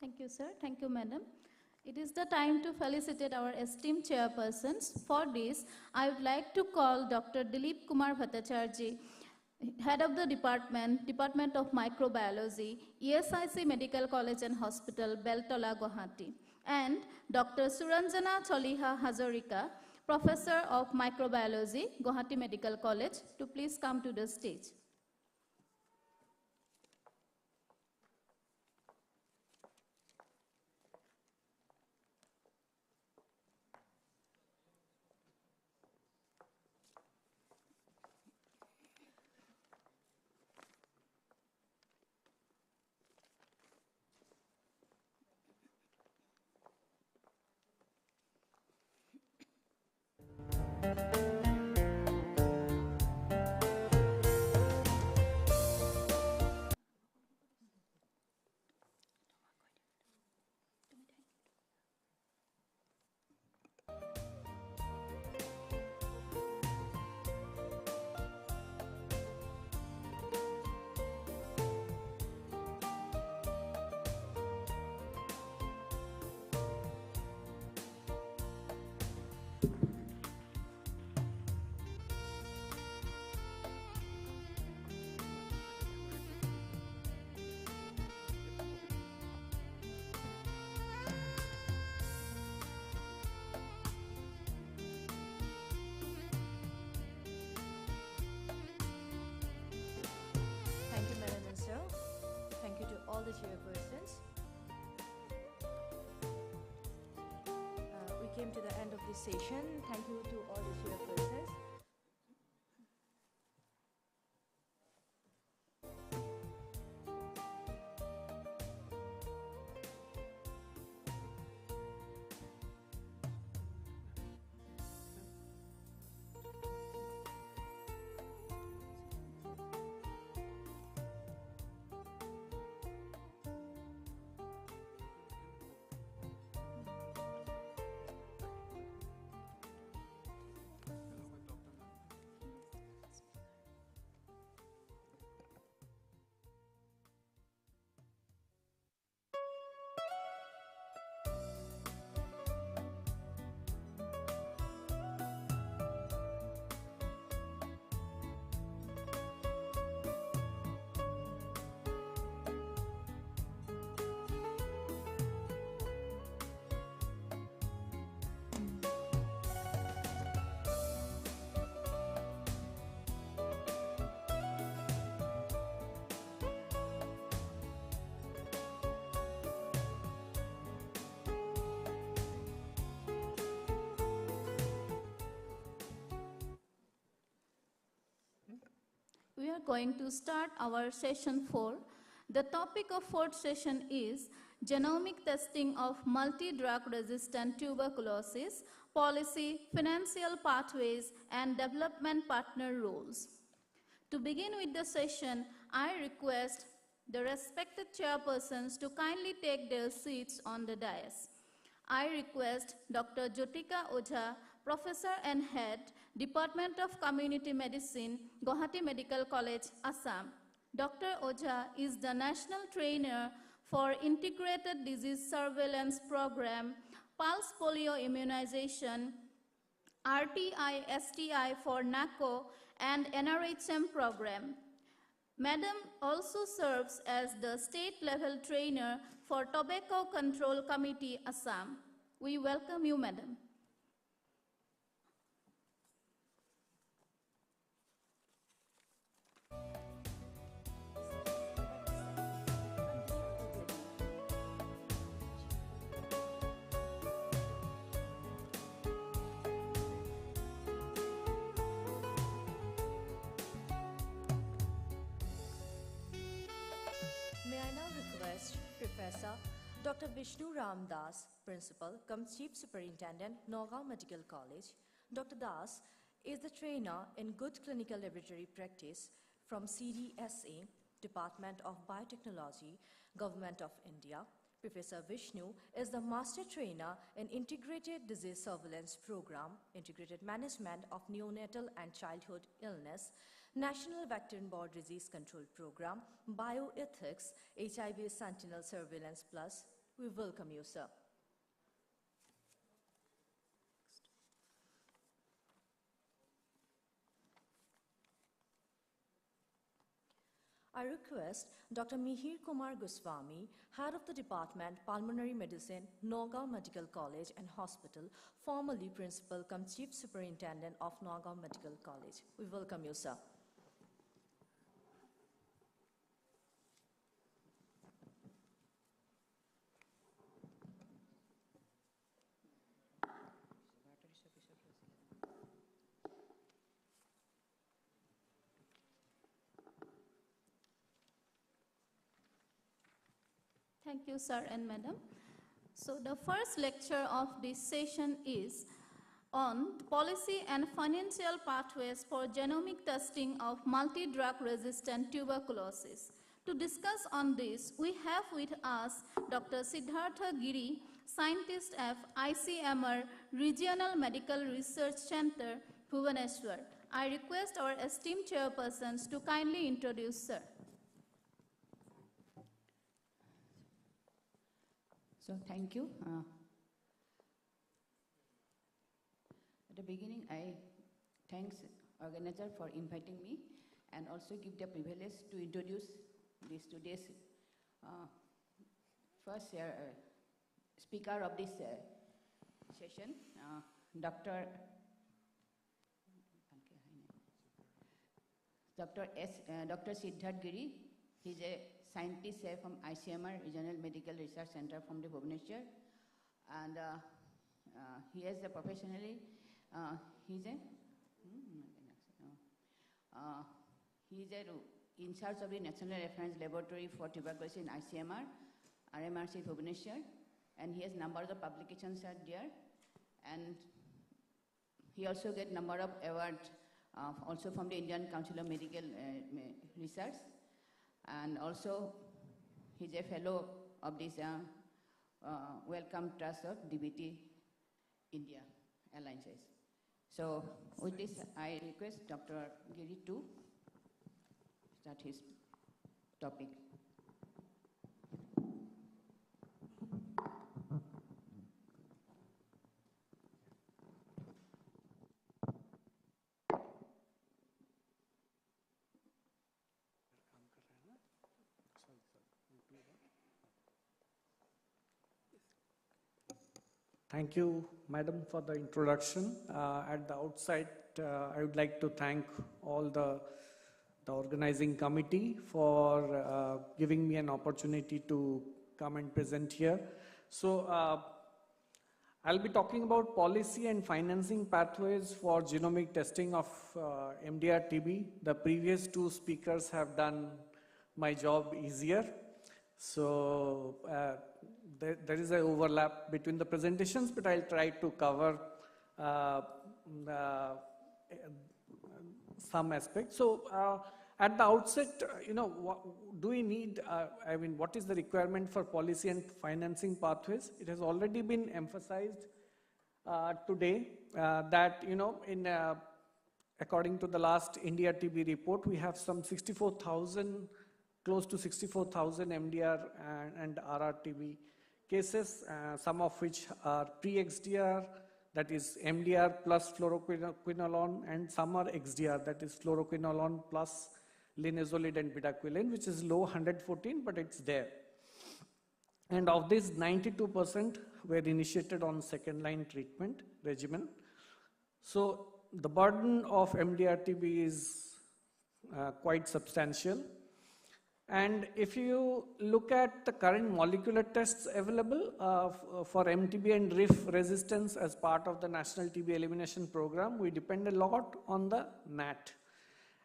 Thank you, sir. Thank you, madam. It is the time to felicitate our esteemed chairpersons. For this, I would like to call Dr. Dilip Kumar Bhattacharjee, Head of the Department of Microbiology, ESIC Medical College and Hospital, Beltola, Guwahati, and Dr. Suranjana Choliha Hazarika, Professor of Microbiology, Guwahati Medical College, to please come to the stage. Thank you, Madam Minister. Thank you to all the chairpersons. We came to the end of this session. Thank you to all the chairpersons. We are going to start our session 4. The topic of fourth session is genomic testing of multi-drug resistant tuberculosis, policy, financial pathways, and development partner roles. To begin with the session, I request the respected chairpersons to kindly take their seats on the dais. I request Dr. Jyotika Ojha, Professor and Head, Department of Community Medicine, Guwahati Medical College, Assam. Dr. Ojha is the National Trainer for Integrated Disease Surveillance Program, Pulse Polio Immunization, RTI-STI for NACO, and NRHM program. Madam also serves as the state-level trainer for Tobacco Control Committee, Assam. We welcome you, Madam. May I now request Professor Dr. Vishnu Ram Das, Principal, cum Chief Superintendent, Nagaon Medical College. Dr. Das is the trainer in good clinical laboratory practice from CDSA, Department of Biotechnology, Government of India. Professor Vishnu is the Master Trainer in Integrated Disease Surveillance Program, Integrated Management of Neonatal and Childhood Illness, National Vector-Borne Disease Control Program, Bioethics, HIV Sentinel Surveillance Plus, We welcome you, sir. I request Dr. Mihir Kumar Goswami, Head of the Department, Pulmonary Medicine, Nagaon Medical College and Hospital, formerly Principal cum Chief Superintendent of Nagaon Medical College. We welcome you, sir. Thank you, sir and madam. So the first lecture of this session is on policy and financial pathways for genomic testing of multi-drug resistant tuberculosis. To discuss on this, we have with us Dr. Siddhartha Giri, scientist at ICMR Regional Medical Research Center, Bhubaneswar. I request our esteemed chairpersons to kindly introduce sir. So thank you. At the beginning, I thanks organizer for inviting me and also give the privilege to introduce this today's first speaker of this session, Dr. Siddhartha Giri. He's a scientist from ICMR Regional Medical Research Center from the Bhubaneswar, and he is a professionally in charge of the National Reference Laboratory for Tuberculosis in ICMR, RMRC Bhubaneswar, and he has number of publications are there, and he also get number of awards also from the Indian Council of Medical Research. And also, he's a fellow of this Wellcome Trust of DBT India Alliances. So with this, I request Dr. Giri to start his topic. Thank you, Madam, for the introduction. At the outset, I would like to thank all the organizing committee for giving me an opportunity to come and present here. So I'll be talking about policy and financing pathways for genomic testing of MDR-TB. The previous two speakers have done my job easier. So there is an overlap between the presentations, but I'll try to cover some aspects. So at the outset, do we need, what is the requirement for policy and financing pathways? It has already been emphasized today that, according to the last India TB report, we have some 64,000, close to 64,000 MDR and RR-TB cases, some of which are pre-XDR, that is MDR plus fluoroquinolone, and some are XDR, that is fluoroquinolone plus linezolid and bedaquiline, which is low 114, but it's there. And of this, 92% were initiated on second-line treatment regimen. So the burden of MDR-TB is quite substantial. And if you look at the current molecular tests available for MTB and RIF resistance as part of the National TB Elimination Program, we depend a lot on the NAT.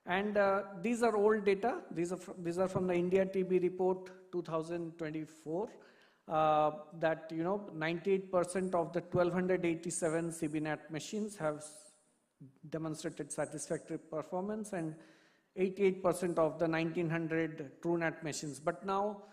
And these are old data. These are from the India TB report 2024. That 98% of the 1287 CBNAT machines have demonstrated satisfactory performance, and 88% of the 1900 TrueNAT machines. But now,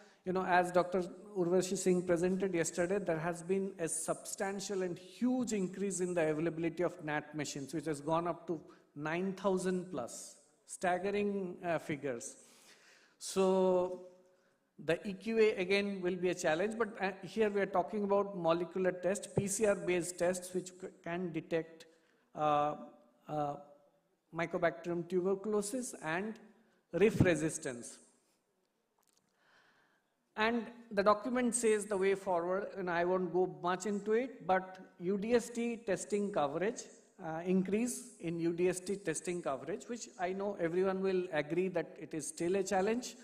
as Dr. Urvashi Singh presented yesterday, there has been a substantial and huge increase in the availability of NAT machines, which has gone up to 9,000 plus, staggering figures. So The EQA again will be a challenge, but here we are talking about molecular tests, PCR-based tests, which can detect Mycobacterium tuberculosis and RIF resistance. And the document says the way forward, and I won't go much into it, but UDST testing coverage, increase in UDST testing coverage, which I know everyone will agree that it is still a challenge.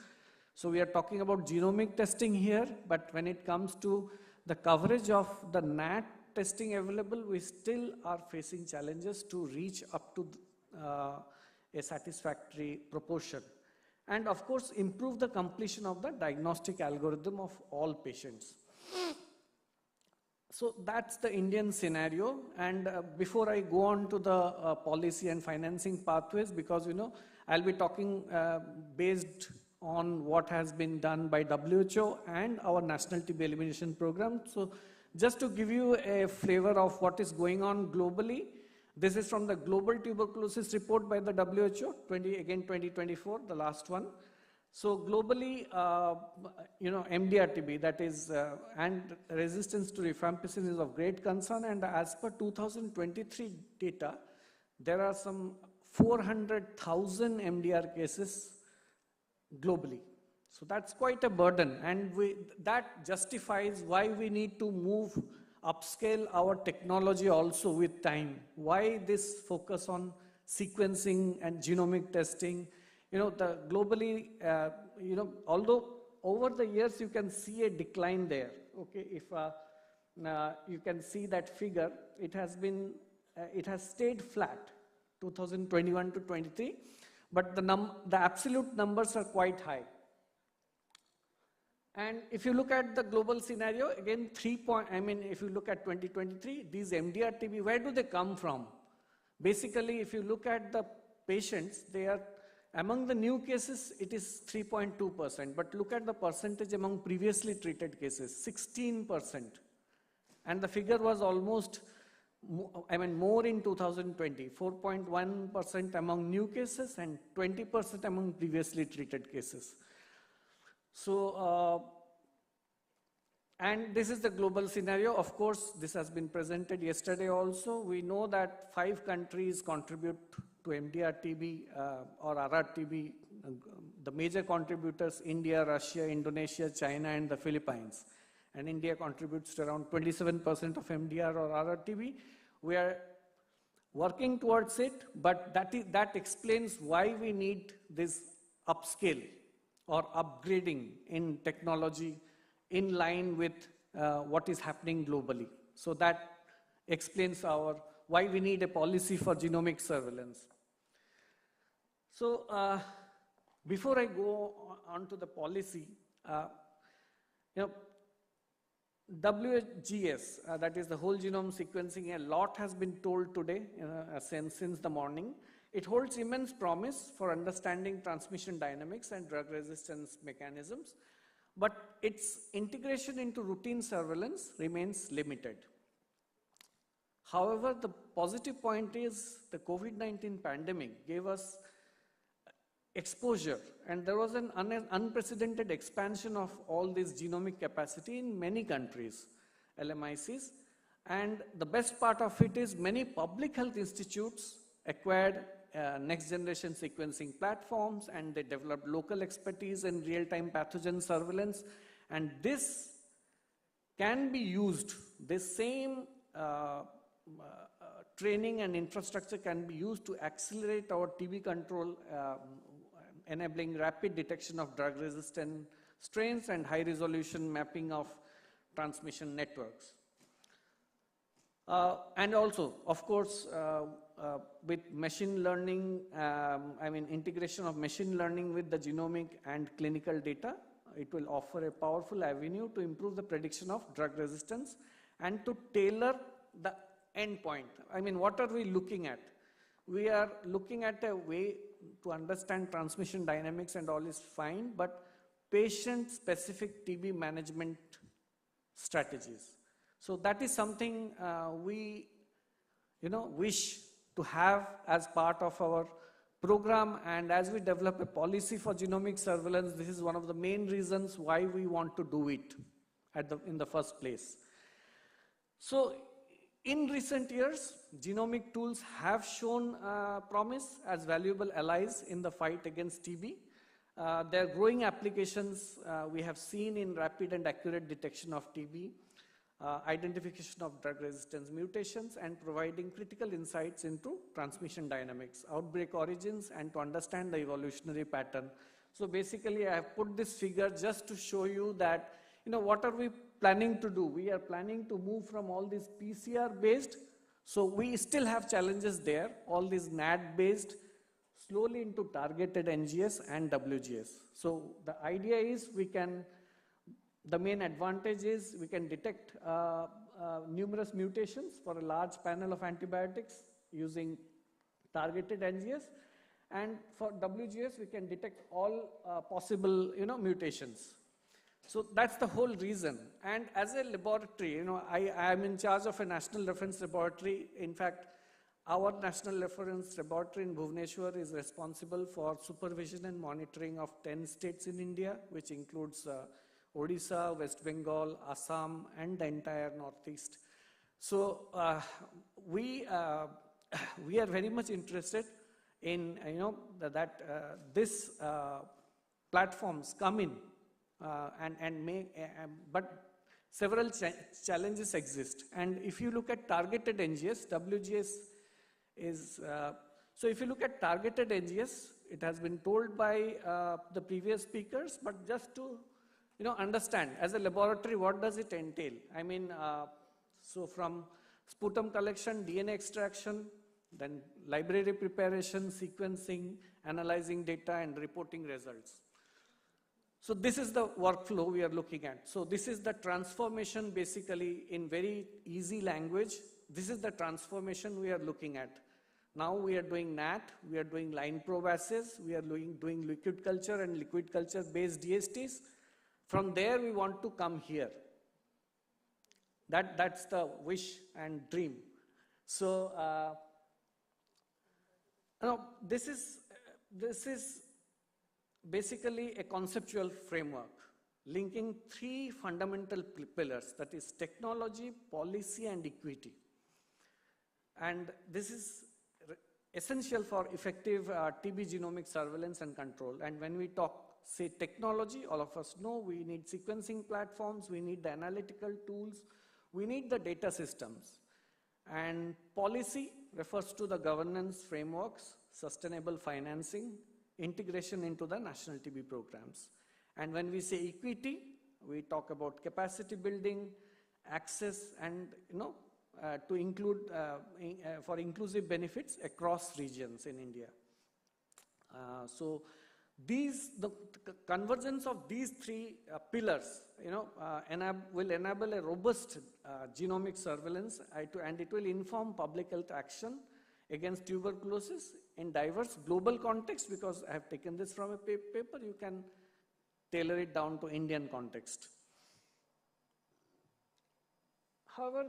So we are talking about genomic testing here, but when it comes to the coverage of the NAT testing available, we still are facing challenges to reach up to a satisfactory proportion. And of course, improve the completion of the diagnostic algorithm of all patients. So that's the Indian scenario. And before I go on to the policy and financing pathways, because I'll be talking based on what has been done by WHO and our National TB Elimination Program. So just to give you a flavor of what is going on globally, this is from the Global Tuberculosis Report by the WHO, 2024, the last one. So globally, MDR-TB, that is, and resistance to rifampicin is of great concern. And as per 2023 data, there are some 400,000 MDR cases globally. So that's quite a burden, and that justifies why we need to upscale our technology also with time. Why this focus on sequencing and genomic testing? Globally, although over the years you can see a decline there. Okay, if you can see that figure, it has stayed flat, 2021 to 23. But the absolute numbers are quite high. And if you look at the global scenario, again, if you look at 2023, these MDR-TB, where do they come from? Basically, if you look at the patients, they are, among the new cases, it is 3.2%. But look at the percentage among previously treated cases, 16%. And the figure was almost more in 2020, 4.1% among new cases and 20% among previously treated cases. So, and this is the global scenario. Of course, this has been presented yesterday also. We know that 5 countries contribute to MDR-TB or RR-TB. The major contributors, India, Russia, Indonesia, China, and the Philippines. And India contributes to around 27% of MDR or RR-TB. We are working towards it, but that explains why we need this upscale or upgrading in technology in line with what is happening globally. So that explains why we need a policy for genomic surveillance. So before I go on to the policy, WGS, that is the whole genome sequencing, a lot has been told today since the morning. It holds immense promise for understanding transmission dynamics and drug resistance mechanisms, but its integration into routine surveillance remains limited. However, the positive point is the COVID-19 pandemic gave us exposure, and there was an unprecedented expansion of all this genomic capacity in many countries, LMICs, and the best part of it is many public health institutes acquired next generation sequencing platforms, and they developed local expertise in real-time pathogen surveillance, and this can be used, this same training and infrastructure can be used to accelerate our TB control, enabling rapid detection of drug-resistant strains and high-resolution mapping of transmission networks. And also, of course, with machine learning, integration of machine learning with the genomic and clinical data, it will offer a powerful avenue to improve the prediction of drug resistance and to tailor the endpoint. What are we looking at? We are looking at a way to understand transmission dynamics and all is fine, but patient-specific TB management strategies. So that is something we wish to have as part of our program, and as we develop a policy for genomic surveillance, this is one of the main reasons why we want to do it in the first place. So in recent years, genomic tools have shown promise as valuable allies in the fight against TB. There are growing applications we have seen in rapid and accurate detection of TB, identification of drug resistance mutations, and providing critical insights into transmission dynamics, outbreak origins, and to understand the evolutionary pattern. So basically, I have put this figure just to show you that, what are we planning to do? We are planning to move from all these PCR based, so we still have challenges there, all these NAT based, slowly into targeted NGS and WGS. So the idea is the main advantage is we can detect numerous mutations for a large panel of antibiotics using targeted NGS, and for WGS we can detect all possible mutations. So that's the whole reason. And as a laboratory, I am in charge of a national reference laboratory. In fact, our national reference laboratory in Bhubaneswar is responsible for supervision and monitoring of 10 states in India, which includes Odisha, West Bengal, Assam, and the entire Northeast. So we are very much interested in that this platforms come in but several challenges exist. And if you look at targeted NGS, WGS is so if you look at targeted NGS, it has been told by the previous speakers, but just to understand as a laboratory, what does it entail? I mean, so from sputum collection, DNA extraction, then library preparation, sequencing, analyzing data, and reporting results. So this is the workflow we are looking at. So this is the transformation, basically, in very easy language. This is the transformation we are looking at. Now we are doing NAT, we are doing line probe assays, we are doing liquid culture and liquid culture based DSTs. From there we want to come here. That's the wish and dream. So this is basically a conceptual framework linking three fundamental pillars, that is technology, policy, and equity. And this is essential for effective TB genomic surveillance and control. And when we say technology, all of us know we need sequencing platforms, we need the analytical tools, we need the data systems. And policy refers to the governance frameworks, sustainable financing, integration into the national TB programs. And when we say equity, we talk about capacity building, access, and to include for inclusive benefits across regions in India. So the convergence of these three pillars, will enable a robust genomic surveillance, and it will inform public health action against tuberculosis in diverse global context, because I have taken this from a paper, you can tailor it down to Indian context. However,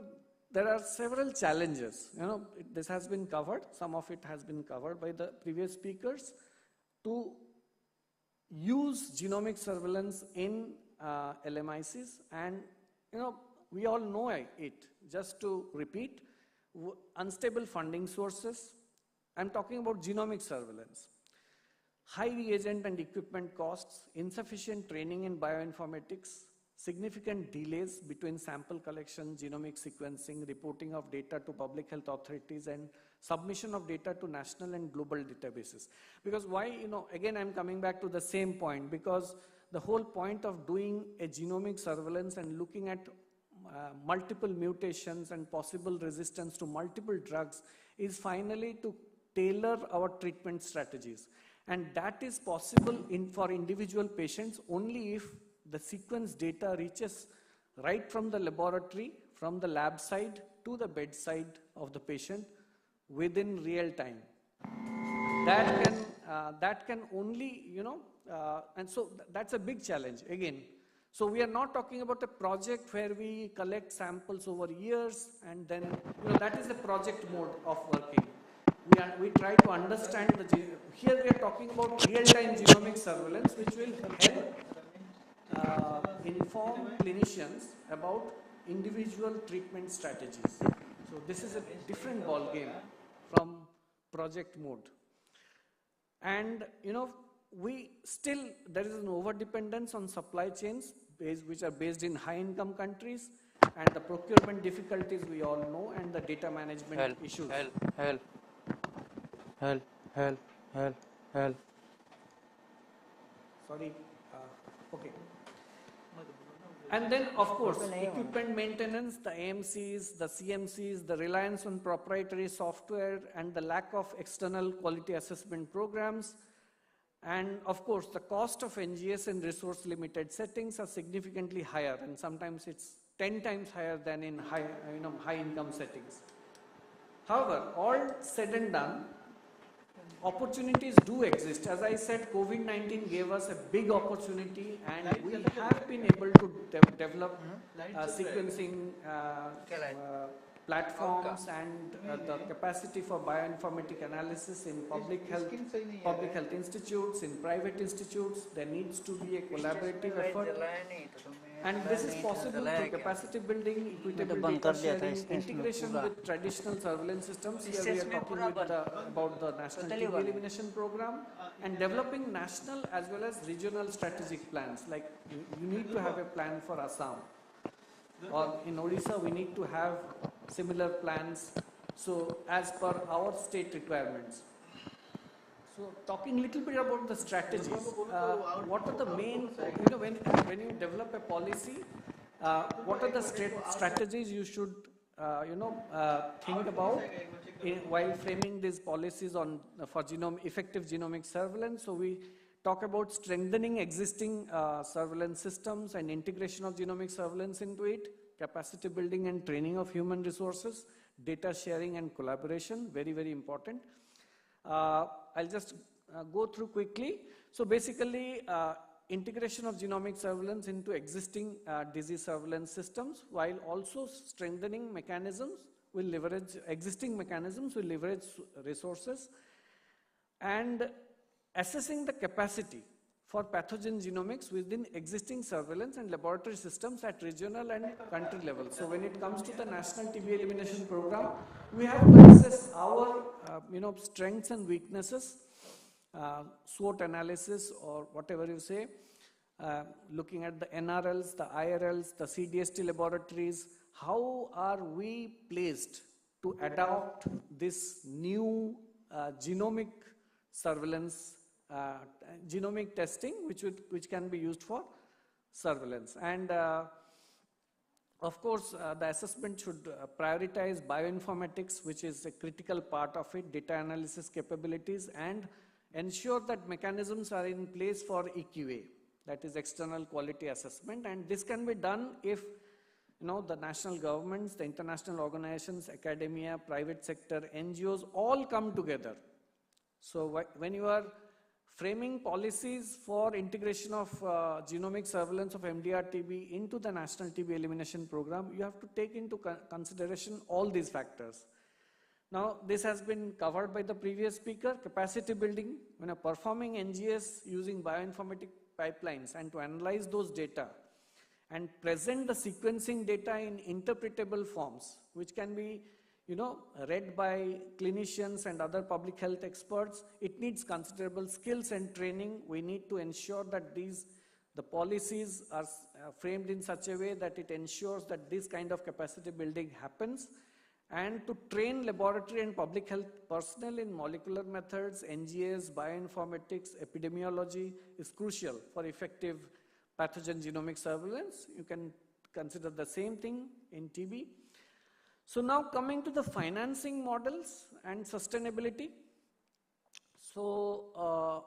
there are several challenges. This has been covered, some of it has been covered by the previous speakers. To use genomic surveillance in LMICs, and we all know it. Just to repeat, unstable funding sources. I'm talking about genomic surveillance. High reagent and equipment costs, insufficient training in bioinformatics, significant delays between sample collection, genomic sequencing, reporting of data to public health authorities, and submission of data to national and global databases. Because why, again, I'm coming back to the same point, because the whole point of doing a genomic surveillance and looking at multiple mutations and possible resistance to multiple drugs is finally to tailor our treatment strategies. And that is possible for individual patients only if the sequence data reaches right from the laboratory, from the lab side to the bedside of the patient within real time. That can only, and so that's a big challenge again. So we are not talking about a project where we collect samples over years and then, that is the project mode of working. we try to understand here we are talking about real-time genomic surveillance, which will help inform clinicians about individual treatment strategies. So this is a different ball game from project mode. And there is an over-dependence on supply chains which are based in high-income countries, and the procurement difficulties we all know, and the data management issues. Sorry. Okay. And then, of course, equipment maintenance, the AIIMS, the CMCs, the reliance on proprietary software, and the lack of external quality assessment programs. And of course, the cost of NGS in resource-limited settings are significantly higher, and sometimes it's 10 times higher than in high-income settings. However, all said and done, opportunities do exist. As I said, COVID-19 gave us a big opportunity, and we have been able to develop sequencing platforms and the capacity for bioinformatic analysis in public health institutes, in private institutes. There needs to be a collaborative effort. And this is possible through capacity building, equitable data sharing, integration with traditional surveillance systems. Here we are talking about the National TB Elimination Program, and developing national as well as regional strategic plans. Like you need to have a plan for Assam, or in Odisha we need to have similar plans, so as per our state requirements. So talking a little bit about the strategies, what are the main, when you develop a policy, what are the strategies you should, think about while framing these policies for effective genomic surveillance? So we talk about strengthening existing surveillance systems and integration of genomic surveillance into it, capacity building and training of human resources, data sharing and collaboration, very, very important. I'll just go through quickly. So basically, integration of genomic surveillance into existing disease surveillance systems, while also strengthening mechanisms will leverage existing mechanisms, will leverage resources, and assessing the capacity for pathogen genomics within existing surveillance and laboratory systems at regional and country level. So when it comes to the National TB Elimination Program, we have to assess our strengths and weaknesses, SWOT analysis or whatever you say, looking at the NRLs, the IRLs, the CDST laboratories. How are we placed to adopt this new genomic surveillance, genomic testing, which can be used for surveillance? And of course, the assessment should prioritize bioinformatics, which is a critical part of it, data analysis capabilities, and ensure that mechanisms are in place for EQA, that is external quality assessment. And this can be done if the national governments, the international organizations, academia, private sector, NGOs all come together. So when you are framing policies for integration of genomic surveillance of MDR-TB into the National TB Elimination Program, you have to take into consideration all these factors. Now, this has been covered by the previous speaker, capacity building, performing NGS using bioinformatic pipelines and to analyze those data and present the sequencing data in interpretable forms, which can be read by clinicians and other public health experts. It needs considerable skills and training. We need to ensure that the policies are framed in such a way that it ensures that this kind of capacity building happens. And to train laboratory and public health personnel in molecular methods, NGS, bioinformatics, epidemiology is crucial for effective pathogen genomic surveillance. You can consider the same thing in TB. So now coming to the financing models and sustainability. So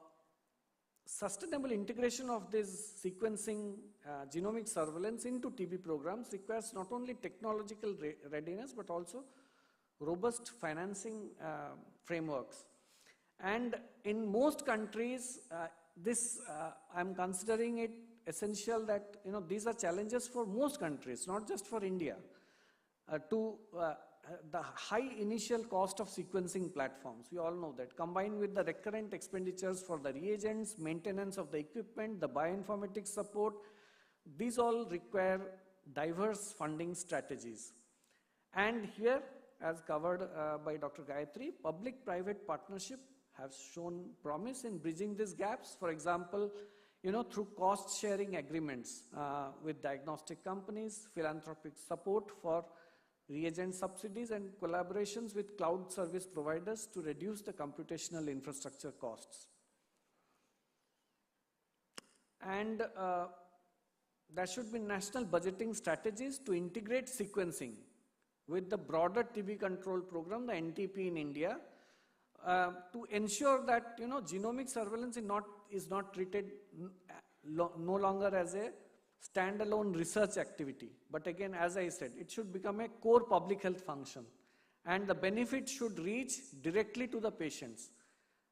sustainable integration of this sequencing genomic surveillance into TB programs requires not only technological readiness but also robust financing frameworks. And in most countries, I'm considering it essential that these are challenges for most countries, not just for India. To the high initial cost of sequencing platforms, we all know that, combined with the recurrent expenditures for the reagents, maintenance of the equipment, the bioinformatics support, these all require diverse funding strategies. And here, as covered by Dr. Gayatri, public-private partnership have shown promise in bridging these gaps. For example, through cost-sharing agreements with diagnostic companies, philanthropic support for reagent subsidies, and collaborations with cloud service providers to reduce the computational infrastructure costs. And there should be national budgeting strategies to integrate sequencing with the broader TB control program, the NTP in India, to ensure that genomic surveillance is not treated no longer as a standalone research activity. But again, as I said, it should become a core public health function, and the benefit should reach directly to the patients.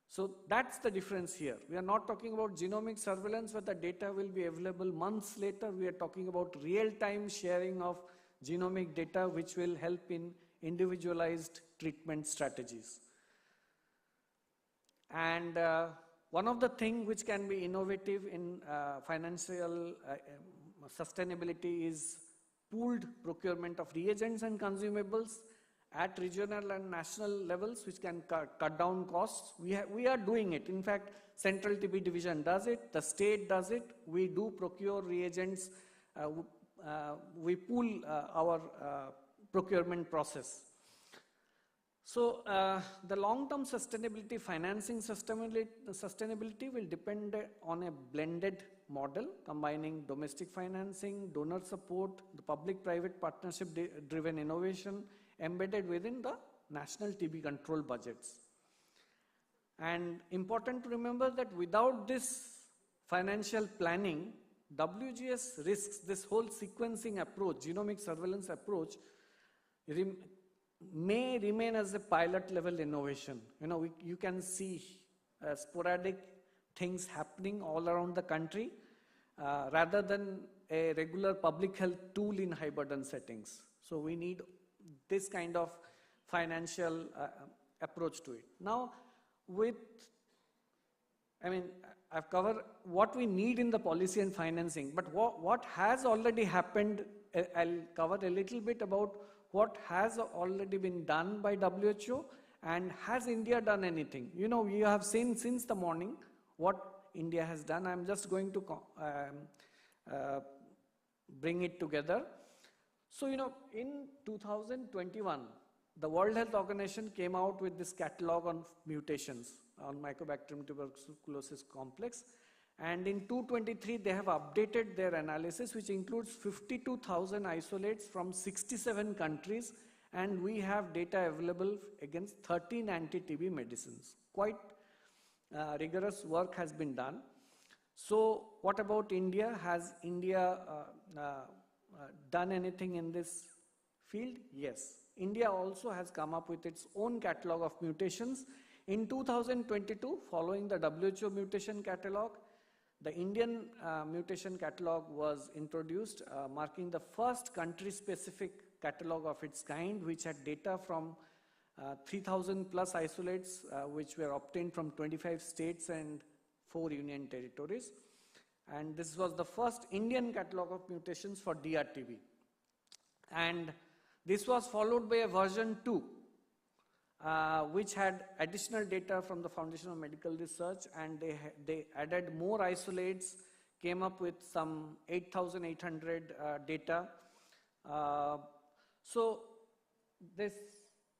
So that's the difference here. We are not talking about genomic surveillance where the data will be available months later. We are talking about real-time sharing of genomic data, which will help in individualized treatment strategies. And one of the things which can be innovative in financial sustainability is pooled procurement of reagents and consumables at regional and national levels, which can cut down costs. We are doing it. In fact, Central TB Division does it, the state does it. We do procure reagents. We pool our procurement process. So the long-term sustainability, financing sustainability will depend on a blended model combining domestic financing, donor support, the public-private partnership-driven innovation embedded within the national TB control budgets. And important to remember that without this financial planning, WGS risks this whole sequencing approach, genomic surveillance approach, may remain as a pilot level innovation. You can see sporadic things happening all around the country rather than a regular public health tool in high burden settings. So we need this kind of financial approach to it. Now, I've covered what we need in the policy and financing, but what has already happened, I'll cover a little bit about what has already been done by WHO, and has India done anything? You have seen since the morning what India has done. I'm just going to bring it together. So, in 2021, the World Health Organization came out with this catalog on mutations on Mycobacterium tuberculosis complex. And in 2023, they have updated their analysis, which includes 52,000 isolates from 67 countries, and we have data available against 13 anti-TB medicines. Quite rigorous work has been done. So what about India? Has India done anything in this field? Yes. India also has come up with its own catalog of mutations. In 2022, following the WHO mutation catalog, the Indian mutation catalog was introduced, marking the first country-specific catalog of its kind, which had data from 3,000 plus isolates, which were obtained from 25 states and 4 union territories. And this was the first Indian catalog of mutations for DRTB. And this was followed by a version 2, which had additional data from the Foundation of Medical Research, and they added more isolates, came up with some 8,800 data. So this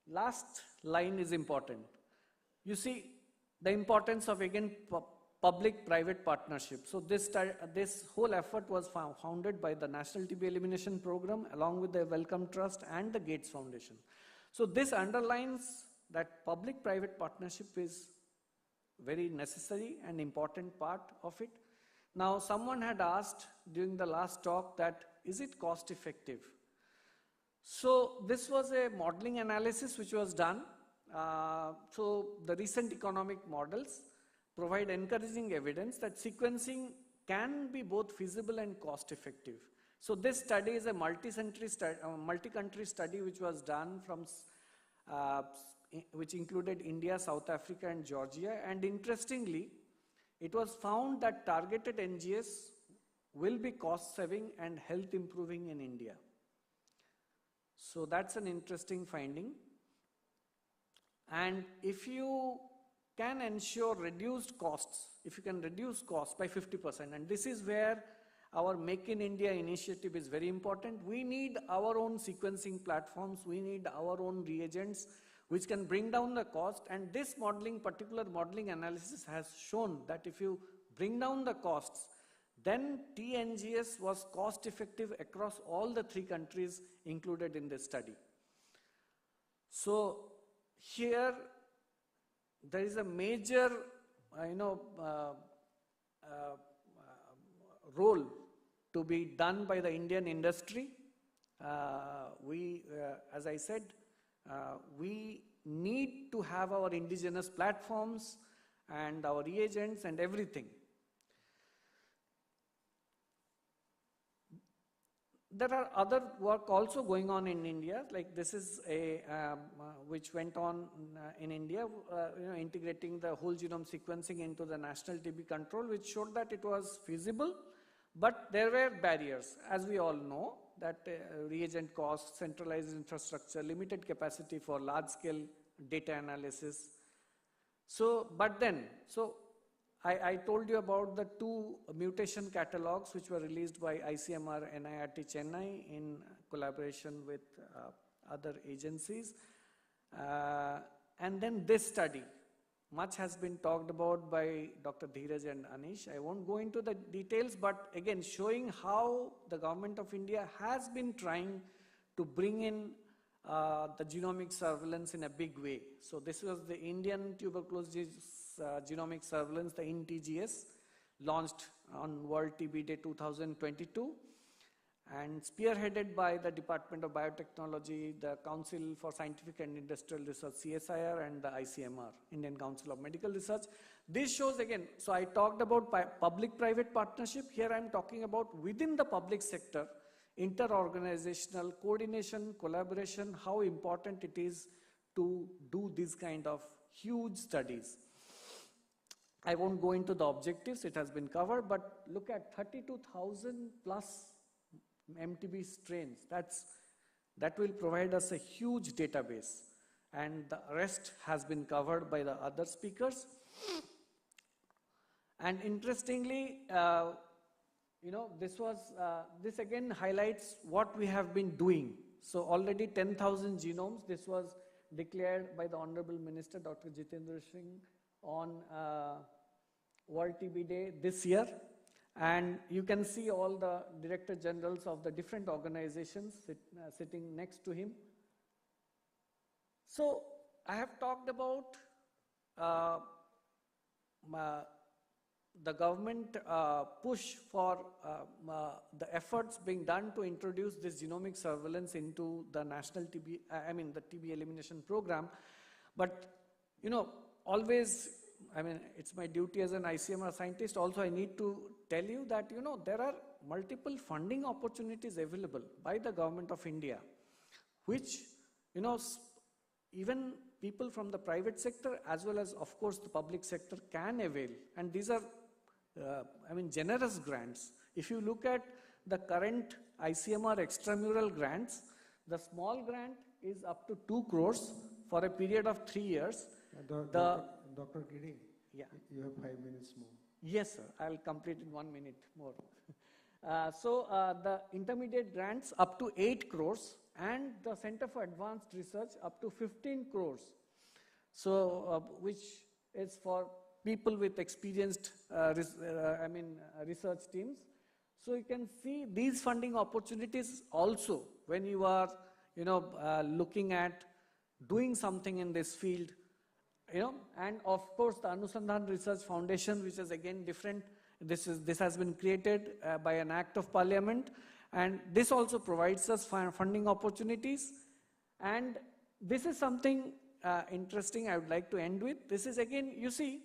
last line is important. You see the importance of, again, public-private partnership. So this whole effort was founded by the National TB Elimination Program along with the Wellcome Trust and the Gates Foundation. So this underlines that public-private partnership is very necessary and important part of it. Now, someone had asked during the last talk that, is it cost effective? So this was a modeling analysis which was done. So the recent economic models provide encouraging evidence that sequencing can be both feasible and cost effective. So this study is a multi-country study which was done from, which included India, South Africa and Georgia. And interestingly, it was found that targeted NGS will be cost saving and health improving in India. So that's an interesting finding. And if you can ensure reduced costs, if you can reduce costs by 50%, and this is where our Make in India initiative is very important. We need our own sequencing platforms, we need our own reagents which can bring down the cost, and this modeling, particular modeling analysis has shown that if you bring down the costs, then TNGS was cost effective across all the 3 countries included in this study. So here there is a major role to be done by the Indian industry. As I said, we need to have our indigenous platforms and our reagents and everything. There are other work also going on in India, like this is a which went on in India, integrating the whole genome sequencing into the national TB control, which showed that it was feasible, but there were barriers, as we all know, that reagent costs, centralized infrastructure, limited capacity for large-scale data analysis. So, I told you about the 2 mutation catalogs which were released by ICMR NIRT Chennai in collaboration with other agencies. And then this study, much has been talked about by Dr. Dheeraj and Anish. I won't go into the details, but again showing how the government of India has been trying to bring in the genomic surveillance in a big way. So this was the Indian tuberculosis genomic surveillance, the INTGS, launched on World TB Day 2022 and spearheaded by the Department of Biotechnology, the Council for Scientific and Industrial Research, CSIR, and the ICMR, Indian Council of Medical Research. This shows again, so I talked about public-private partnership. Here I'm talking about within the public sector, inter-organizational coordination, collaboration, how important it is to do this kind of huge studies. I won't go into the objectives, it has been covered, but look at 32,000 plus MTB strains. That will provide us a huge database, and the rest has been covered by the other speakers. And interestingly, this again highlights what we have been doing. So already 10,000 genomes, this was declared by the Honorable Minister, Dr. Jitendra Singh, on World TB Day this year. And you can see all the Director Generals of the different organizations sitting next to him. So I have talked about the government push for the efforts being done to introduce this genomic surveillance into the national TB, the TB elimination program. But, always, it's my duty as an ICMR scientist. Also, I need to tell you that, there are multiple funding opportunities available by the government of India, which, even people from the private sector as well as, of course, the public sector can avail. And these are, generous grants. If you look at the current ICMR extramural grants, the small grant is up to 2 crores for a period of 3 years. Dr. Giri, yeah. You have 5 minutes more. Yes, sir. I'll complete in 1 minute more. The intermediate grants up to 8 crores and the Center for Advanced Research up to 15 crores. So, which is for people with experienced research teams. So you can see these funding opportunities also when you are, looking at doing something in this field. And of course the Anusandhan Research Foundation, which is again different. This has been created by an act of parliament, and this also provides us funding opportunities. And this is something interesting I would like to end with. This is again, you see,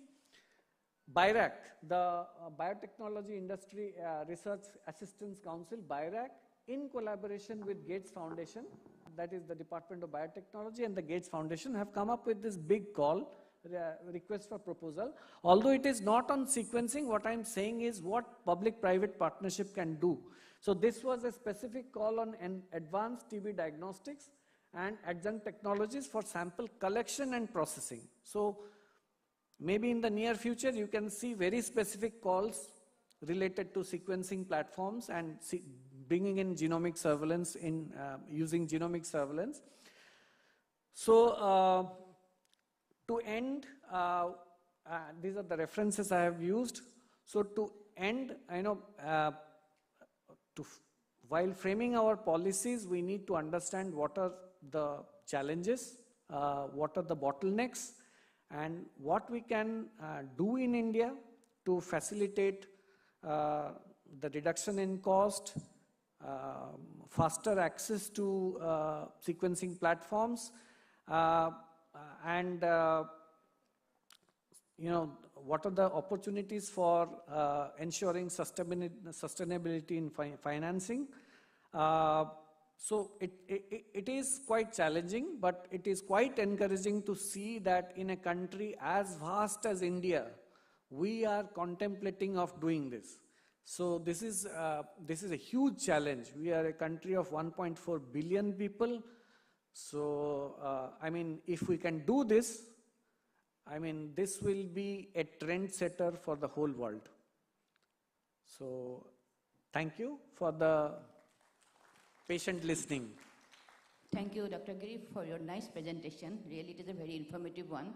BIRAC, the Biotechnology Industry Research Assistance Council, BIRAC, in collaboration with Gates Foundation, that is the Department of Biotechnology and the Gates Foundation, have come up with this big call, request for proposal. Although it is not on sequencing, what I'm saying is what public-private partnership can do. So this was a specific call on an advanced TB diagnostics and adjunct technologies for sample collection and processing. So maybe in the near future, you can see very specific calls related to sequencing platforms and bringing in genomic surveillance in using genomic surveillance. So to end, these are the references I have used. So to end, while framing our policies, we need to understand what are the challenges, what are the bottlenecks, and what we can do in India to facilitate the reduction in cost, faster access to sequencing platforms, and what are the opportunities for ensuring sustainability in financing. So it is quite challenging, but it is quite encouraging to see that in a country as vast as India, we are contemplating of doing this. So this is a huge challenge. We are a country of 1.4 billion people. So if we can do this, this will be a trend setter for the whole world. So thank you for the patient listening. Thank you, Dr. Giri, for your nice presentation. Really, it is a very informative one.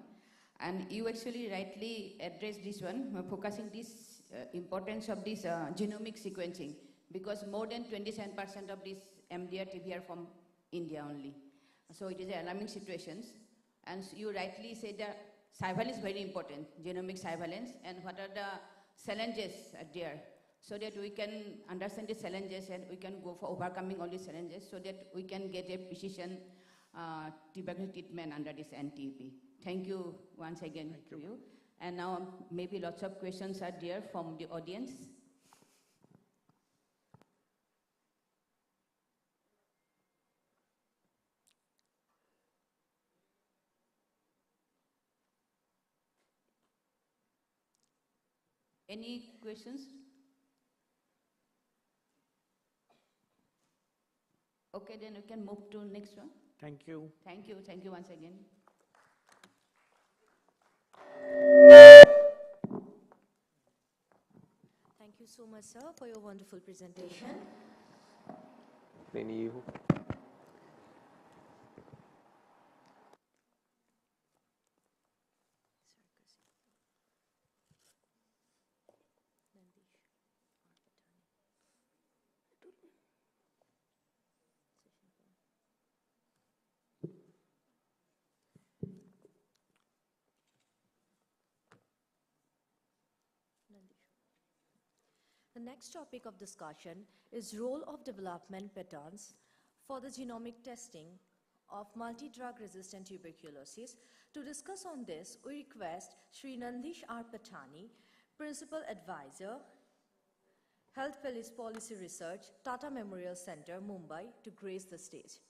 And you actually rightly addressed this one, focusing this importance of this genomic sequencing, because more than 27% of this MDR TB are from India only. So it is an alarming situation. And you rightly said that surveillance is very important, genomic surveillance, and what are the challenges there, so that we can understand the challenges and we can go for overcoming all these challenges, so that we can get a precision tuberculosis treatment under this NTP. Thank you once again to you. And now maybe lots of questions are there from the audience. Any questions? Okay, then we can move to next one. Thank you. Thank you. Thank you once again. Thank you so much, sir, for your wonderful presentation. Thank you. The next topic of discussion is role of development patterns for the genomic testing of multi-drug resistant tuberculosis. To discuss on this, we request Sri Nandish R. Patani, Principal Advisor, Health Policy Research, Tata Memorial Center, Mumbai, to grace the stage.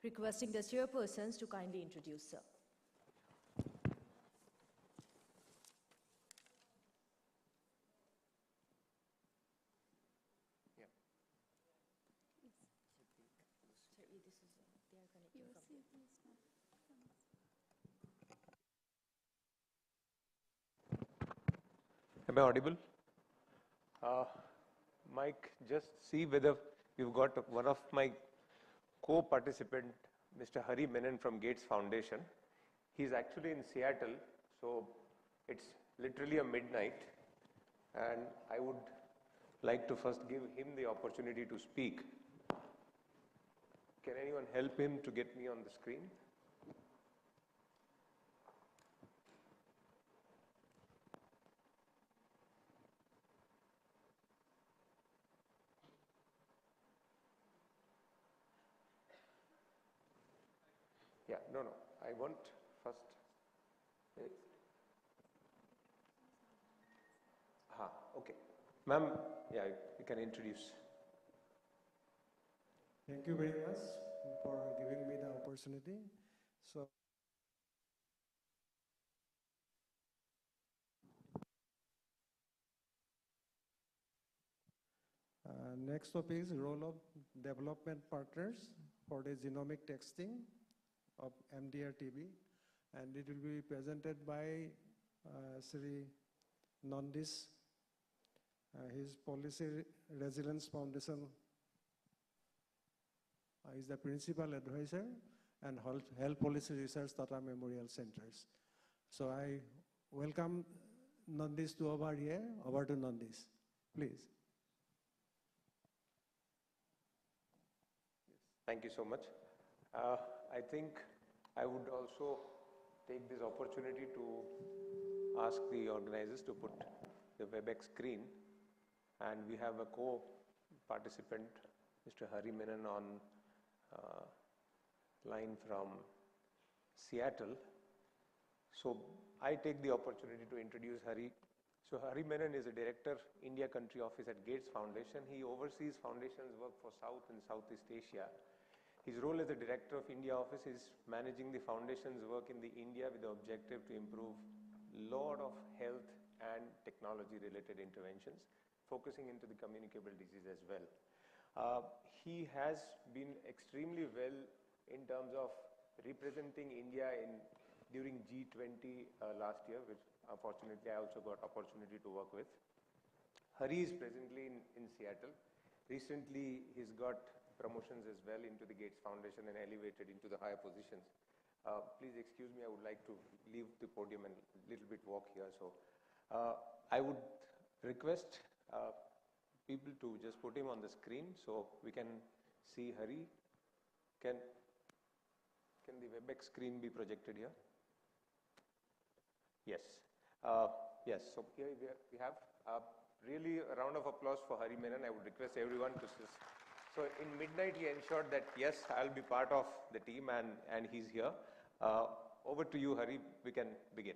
Requesting the chairpersons to kindly introduce sir. Am I audible? Mike, just see whether you've got one of my co-participant, Mr. Hari Menon from Gates Foundation. He's actually in Seattle, so it's literally a midnight, and I would like to first give him the opportunity to speak. Can anyone help him to get me on the screen? Yeah, no, I want first. Aha, okay. Ma'am, yeah, you can introduce. Thank you very much for giving me the opportunity. So, next topic is role of development partners for the genomic testing of MDR-TB, and it will be presented by Sri Nandis. His Policy Resilience Foundation is the principal advisor and Health Policy Research Tata Memorial Centers. So I welcome Nandis to over here. Over to Nandis, please. Thank you so much. I think I would also take this opportunity to ask the organizers to put the WebEx screen, and we have a co-participant, Mr. Hari Menon, on line from Seattle. So I take the opportunity to introduce Hari. So Hari Menon is a director, India Country Office at Gates Foundation. He oversees foundation's work for South and Southeast Asia. His role as the director of India office is managing the foundation's work in the India with the objective to improve lot of health and technology related interventions, focusing into the communicable disease as well. He has been extremely well in terms of representing India during G20 last year, which unfortunately I also got opportunity to work with. Hari is presently in Seattle. Recently, he's got promotions as well into the Gates Foundation and elevated into the higher positions. Please excuse me, I would like to leave the podium and a little bit walk here. So I would request people to just put him on the screen so we can see Hari. Can the WebEx screen be projected here? Yes. Yes, so here we have really a round of applause for Hari Menon. I would request everyone to so in midnight he ensured that yes, I'll be part of the team and he's here. Over to you, Hari, we can begin.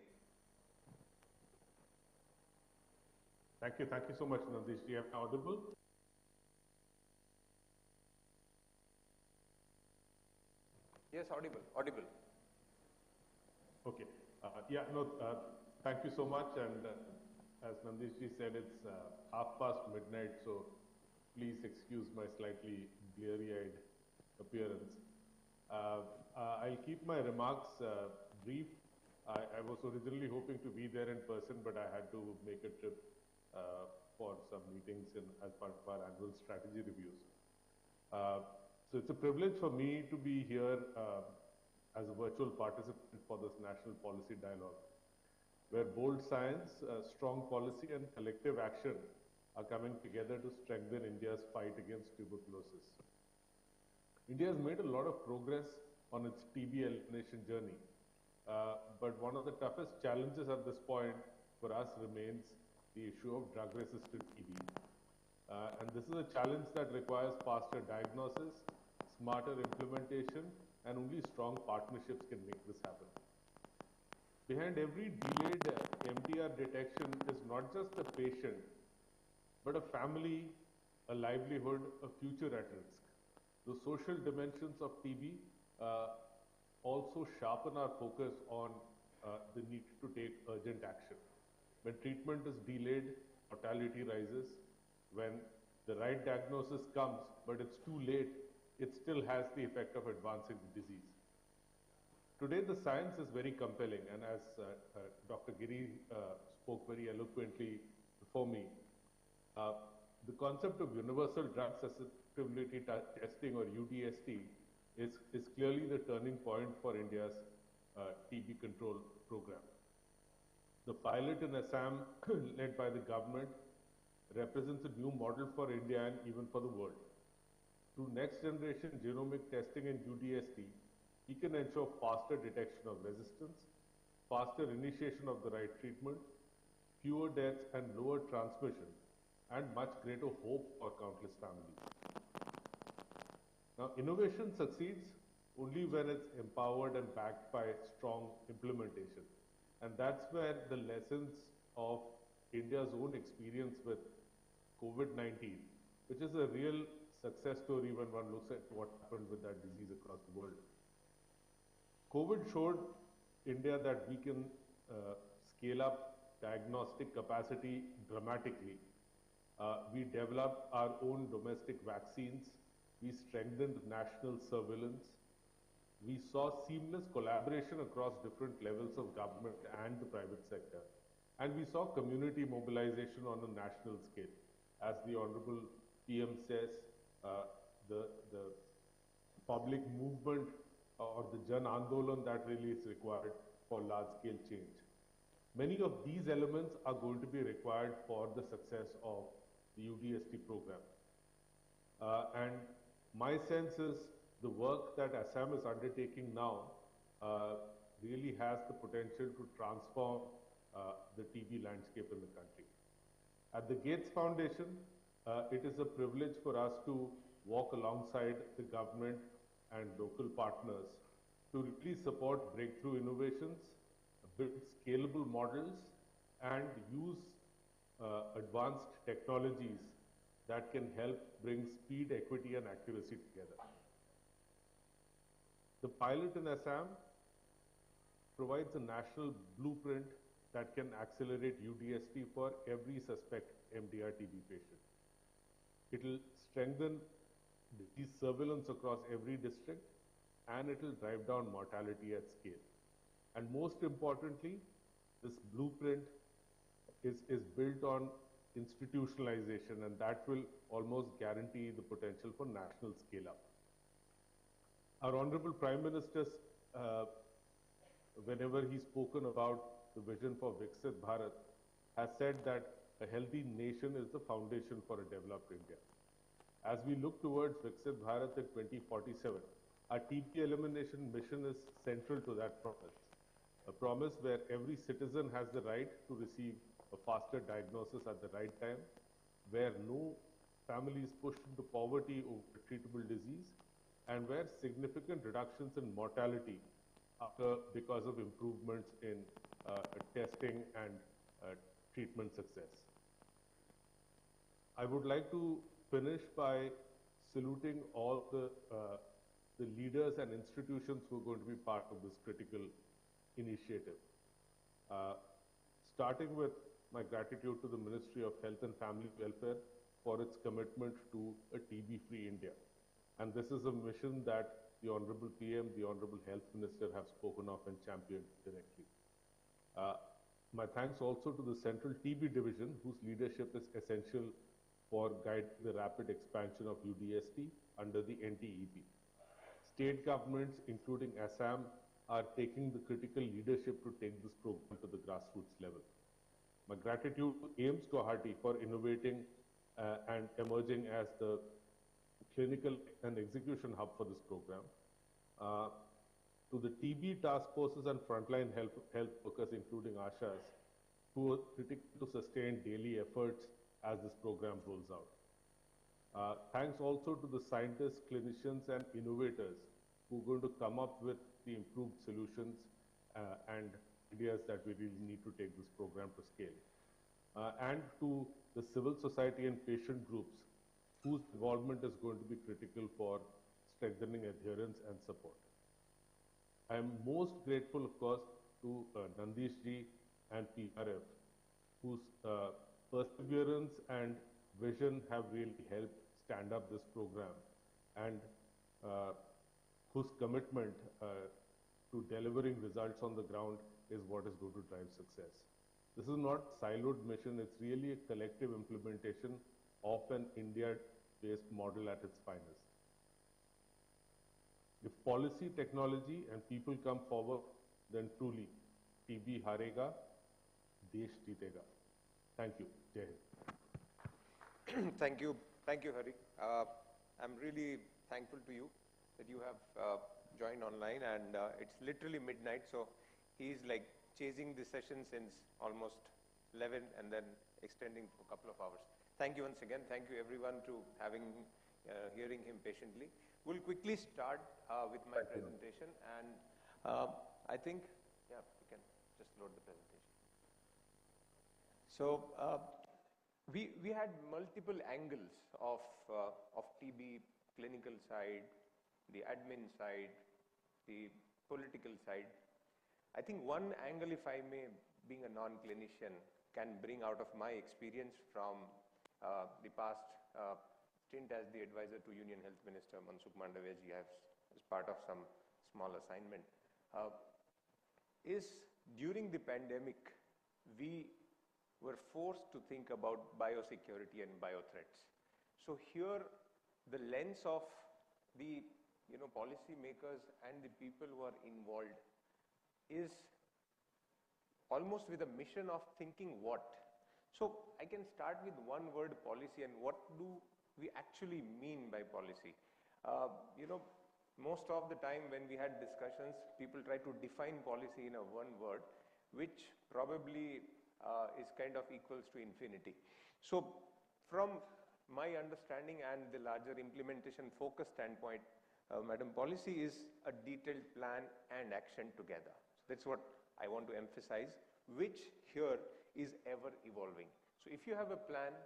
Thank you so much, Nandish. Am I audible? Yes, audible. Okay. Thank you so much. And as Nandish said, it's midnight, so please excuse my slightly bleary-eyed appearance. I'll keep my remarks brief. I was originally hoping to be there in person, but I had to make a trip for some meetings as part of our annual strategy reviews. So it's a privilege for me to be here as a virtual participant for this National Policy Dialogue, where bold science, strong policy and collective action are coming together to strengthen India's fight against tuberculosis. India has made a lot of progress on its TB elimination journey, but one of the toughest challenges at this point for us remains the issue of drug-resistant TB. And this is a challenge that requires faster diagnosis, smarter implementation, and only strong partnerships can make this happen. Behind every delayed MDR detection is not just a patient, but a family, a livelihood, a future at risk. The social dimensions of TB also sharpen our focus on the need to take urgent action. When treatment is delayed, mortality rises. When the right diagnosis comes, but it's too late, it still has the effect of advancing the disease. Today, the science is very compelling, and as Dr. Giri spoke very eloquently before me, the concept of universal drug susceptibility testing, or UDST, is clearly the turning point for India's TB control program. The pilot in Assam, led by the government, represents a new model for India and even for the world. Through next generation genomic testing and UDST, we can ensure faster detection of resistance, faster initiation of the right treatment, fewer deaths and lower transmission, and much greater hope for countless families. Now, innovation succeeds only when it's empowered and backed by strong implementation. And that's where the lessons of India's own experience with COVID-19, which is a real success story when one looks at what happened with that disease across the world. COVID showed India that we can scale up diagnostic capacity dramatically. We developed our own domestic vaccines. We strengthened national surveillance. We saw seamless collaboration across different levels of government and the private sector. And we saw community mobilization on a national scale. As the Honorable PM says, the public movement or the Jan Andolan that really is required for large-scale change. Many of these elements are going to be required for the success of the UDST program. And my sense is the work that ASSAM is undertaking now really has the potential to transform the TB landscape in the country. At the Gates Foundation, it is a privilege for us to walk alongside the government and local partners to really support breakthrough innovations, build scalable models, and use advanced technologies that can help bring speed, equity, and accuracy together. The pilot in Assam provides a national blueprint that can accelerate UDST for every suspect MDR-TB patient. It will strengthen disease surveillance across every district, and it will drive down mortality at scale. And most importantly, this blueprint is built on institutionalization, and that will almost guarantee the potential for national scale-up. Our Honorable Prime Minister, whenever he's spoken about the vision for Viksit Bharat, has said that a healthy nation is the foundation for a developed India. As we look towards Viksit Bharat in 2047, our TB elimination mission is central to that promise. A promise where every citizen has the right to receive a faster diagnosis at the right time, where no family is pushed into poverty over treatable disease, and where significant reductions in mortality occur because of improvements in testing and treatment success. I would like to finish by saluting all the leaders and institutions who are going to be part of this critical initiative. Starting with my gratitude to the Ministry of Health and Family Welfare for its commitment to a TB-free India. And this is a mission that the Honorable PM, the Honorable Health Minister have spoken of and championed directly. My thanks also to the Central TB Division, whose leadership is essential for guiding the rapid expansion of UDST under the NTEP. State governments, including Assam, are taking the critical leadership to take this program to the grassroots level. My gratitude to AIIMS Guwahati for innovating and emerging as the clinical and execution hub for this program. To the TB task forces and frontline health workers, including ASHAs, who are critical to sustain daily efforts as this program rolls out. Thanks also to the scientists, clinicians, and innovators who are going to come up with the improved solutions and ideas that we really need to take this program to scale. And to the civil society and patient groups whose involvement is going to be critical for strengthening adherence and support. I am most grateful, of course, to Nandish ji and PRF, whose perseverance and vision have really helped stand up this program, and whose commitment to delivering results on the ground is what is going to drive success. This is not a siloed mission, it's really a collective implementation of an India-based model at its finest. If policy, technology, and people come forward, then truly, TB harega, desh jeetega. Thank you. Jai Hind. Thank you, Hari. I'm really thankful to you that you have joined online, and it's literally midnight, so he's like chasing the session since almost 11 and then extending for a couple of hours. Thank you once again. Thank you everyone to hearing him patiently. We'll quickly start with my presentation, and I think, yeah, you can just load the presentation. So we had multiple angles of TB, clinical side, the admin side, the political side. I think one angle, if I may, being a non-clinician, can bring out of my experience from the past stint as the advisor to Union Health Minister Mansukh Mandaviya as part of some small assignment, is during the pandemic, we were forced to think about biosecurity and biothreats. So here, the lens of the policy makers and the people who are involved is almost with a mission of thinking what. So I can start with one word, policy, and what do we actually mean by policy? Most of the time when we had discussions, people try to define policy in a one word, which probably is kind of equals to infinity. So from my understanding and the larger implementation focus standpoint, Madam, policy is a detailed plan and action together. So that's what I want to emphasize, which here is ever evolving. So if you have a plan,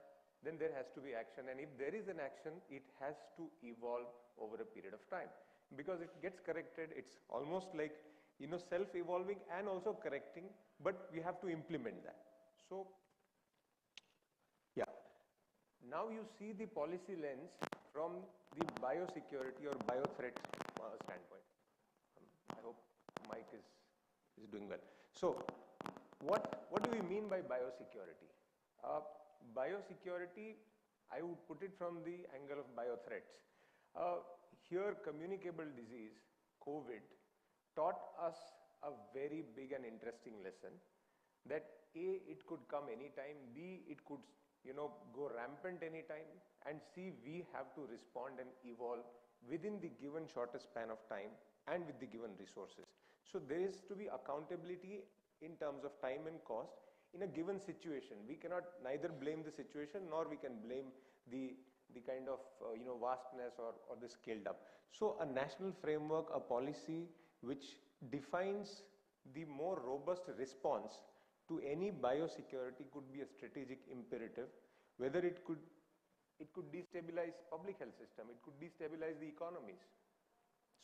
then there has to be action, and if there is an action, it has to evolve over a period of time. Because it gets corrected, it's almost like self-evolving and also correcting, but we have to implement that. So yeah, now you see the policy lens from the biosecurity or biothreat standpoint. I hope Mike is doing well. So what do we mean by biosecurity? Biosecurity, I would put it from the angle of biothreats. Here, communicable disease, COVID, taught us a very big and interesting lesson that A, it could come anytime, B, it could go rampant anytime, and C, we have to respond and evolve within the given shortest span of time and with the given resources. So there is to be accountability in terms of time and cost in a given situation. We cannot neither blame the situation nor we can blame the kind of vastness or the scaled up. So a national framework, a policy which defines the more robust response to any biosecurity could be a strategic imperative, whether it could destabilize public health system, it could destabilize the economies.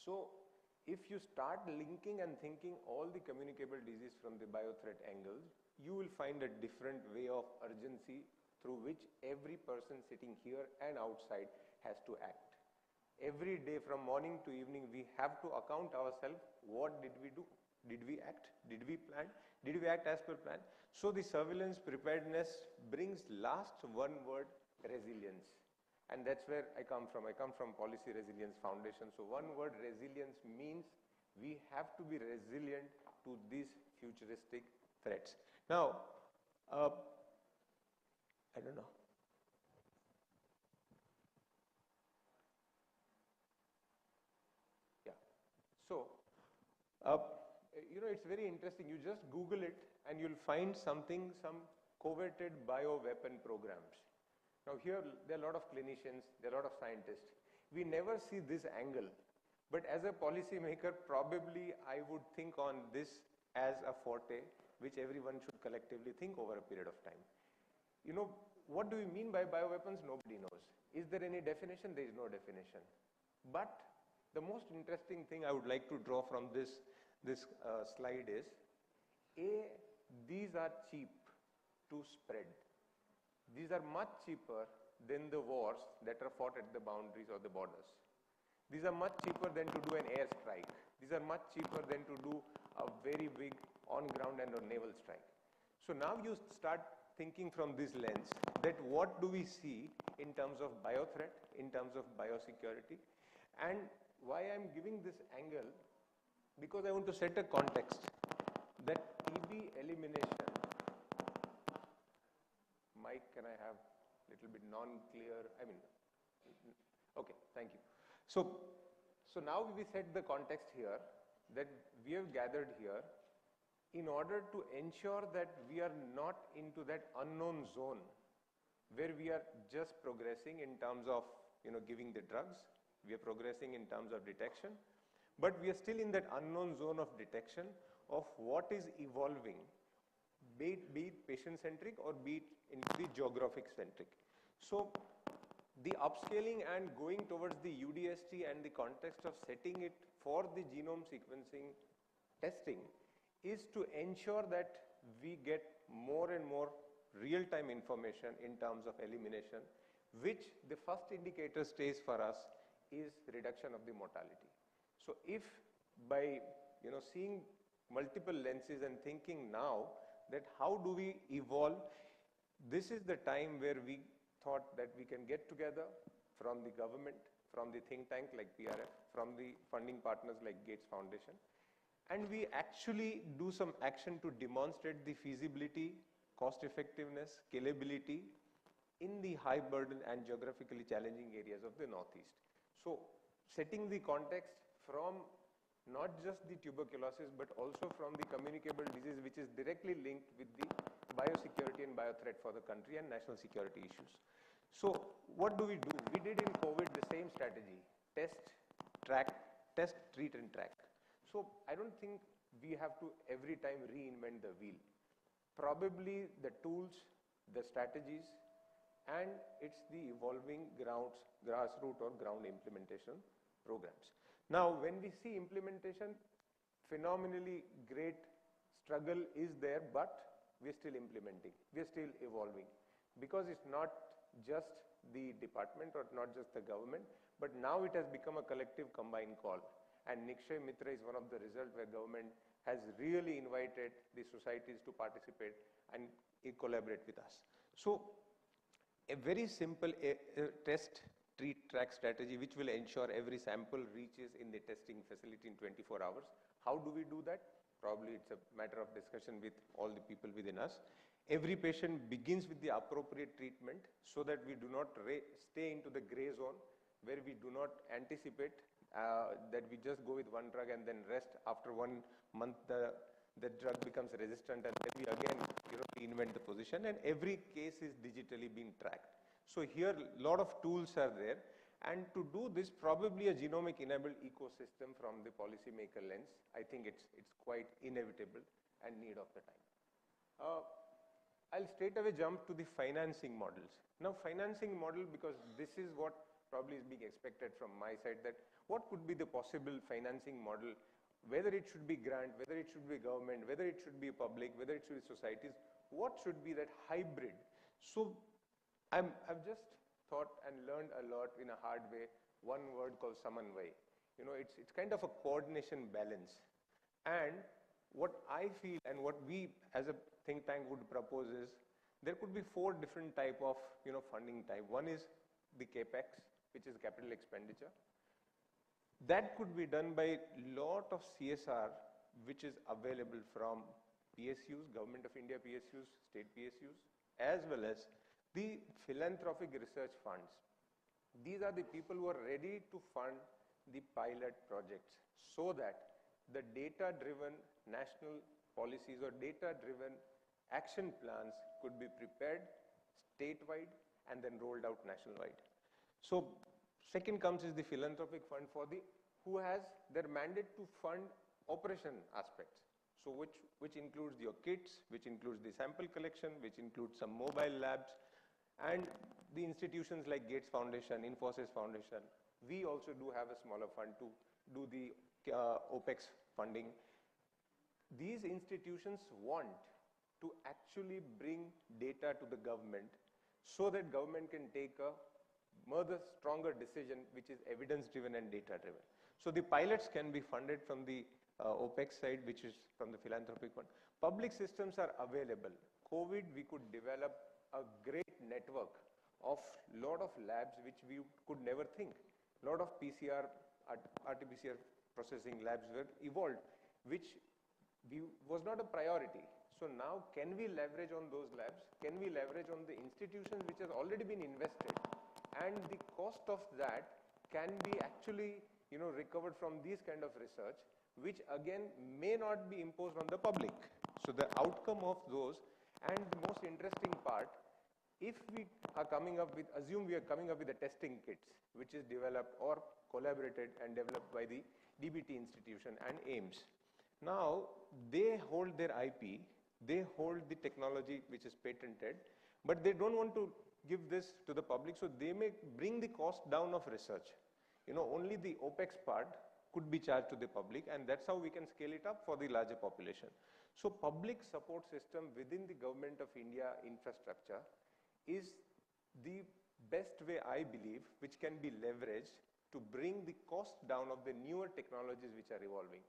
So if you start linking and thinking all the communicable disease from the biothreat angles, you will find a different way of urgency through which every person sitting here and outside has to act. Every day from morning to evening, we have to account ourselves, what did we do? Did we act? Did we plan? Did we act as per plan? So the surveillance preparedness brings last one word, resilience. And that's where I come from. I come from Policy Resilience Foundation. So one word, resilience, means we have to be resilient to these futuristic threats. Now, I don't know. Yeah. So, it's very interesting. You just Google it and you'll find some coveted bioweapon programs. Now here, there are a lot of clinicians, there are a lot of scientists. We never see this angle. But as a policy maker, probably I would think on this as a forte, which everyone should collectively think over a period of time. What do we mean by bioweapons? Nobody knows. Is there any definition? There is no definition. But the most interesting thing I would like to draw from this slide is, A, these are cheap to spread. These are much cheaper than the wars that are fought at the boundaries or the borders. These are much cheaper than to do an airstrike. These are much cheaper than to do a very big on-ground and a naval strike. So now you start thinking from this lens that what do we see in terms of biothreat, in terms of biosecurity, and why I'm giving this angle, because I want to set a context that TB elimination, Mike, can I have a little bit non-clear, okay, thank you. So now we set the context here that we have gathered here in order to ensure that we are not into that unknown zone where we are just progressing in terms of giving the drugs, we are progressing in terms of detection, but we are still in that unknown zone of detection of what is evolving be it patient-centric or be it into the geographic-centric. So the upscaling and going towards the UDST and the context of setting it for the genome sequencing testing is to ensure that we get more and more real-time information in terms of elimination, which the first indicator stays for us is reduction of the mortality. So if by seeing multiple lenses and thinking now that how do we evolve, this is the time where we thought that we can get together from the government, from the think tank like PRF, from the funding partners like Gates Foundation, and we actually do some action to demonstrate the feasibility, cost effectiveness, scalability in the high burden and geographically challenging areas of the Northeast. So setting the context from not just the tuberculosis but also from the communicable disease which is directly linked with the biosecurity and biothreat for the country and national security issues. So what do? We did in COVID the same strategy, test, treat and track. So I don't think we have to every time reinvent the wheel. Probably the tools, the strategies, and it's the evolving grassroots or ground implementation programs. Now, when we see implementation, phenomenally great struggle is there, but we're still implementing, we're still evolving, because it's not just the department or not just the government, but now it has become a collective combined call. And Nikshay Mitra is one of the results where government has really invited the societies to participate and collaborate with us. So a very simple test, treat, track strategy which will ensure every sample reaches in the testing facility in 24 hours. How do we do that? Probably it's a matter of discussion with all the people within us. Every patient begins with the appropriate treatment so that we do not stay into the gray zone where we do not anticipate that we just go with one drug and then rest. After 1 month the drug becomes resistant and then we again reinvent the position, and every case is digitally being tracked. So here a lot of tools are there, and to do this probably a genomic enabled ecosystem from the policymaker lens, I think it's quite inevitable and need of the time. I'll straight away jump to the financing models. Now financing model, because this is what probably is being expected from my side, that what could be the possible financing model, whether it should be grant, whether it should be government, whether it should be public, whether it should be societies, what should be that hybrid? So I've just thought and learned a lot in a hard way, one word called Samanvay. It's kind of a coordination balance. And what I feel and what we as a think tank would propose is, there could be 4 different type of funding type. One is the CAPEX, which is capital expenditure. That could be done by lot of CSR, which is available from PSUs, Government of India PSUs, state PSUs, as well as the philanthropic research funds. These are the people who are ready to fund the pilot projects so that the data-driven national policies or data-driven action plans could be prepared statewide and then rolled out nationwide. So second comes is the philanthropic fund for who has their mandate to fund operation aspects. So which includes your kits, which includes the sample collection, which includes some mobile labs, and the institutions like Gates Foundation, Infosys Foundation. We also do have a smaller fund to do the OPEX funding. These institutions want to actually bring data to the government so that government can take a stronger decision which is evidence-driven and data-driven. So the pilots can be funded from the OPEX side, which is from the philanthropic fund. Public systems are available. COVID, we could develop a great network of lot of labs which we could never think. Lot of PCR, RT-PCR processing labs were evolved, which was not a priority. So now can we leverage on those labs? Can we leverage on the institutions which has already been invested? And the cost of that can be actually recovered from these kind of research, which again may not be imposed on the public. So the outcome of those, and the most interesting part, if we are coming up with, assume we are coming up with the testing kits, which is developed or collaborated and developed by the DBT institution and AIIMS. Now they hold their IP, They hold the technology which is patented, but they don't want to give this to the public, so they may bring the cost down of research. Only the OPEX part could be charged to the public, and that's how we can scale it up for the larger population. So public support system within the Government of India infrastructure is the best way, I believe, which can be leveraged to bring the cost down of the newer technologies which are evolving.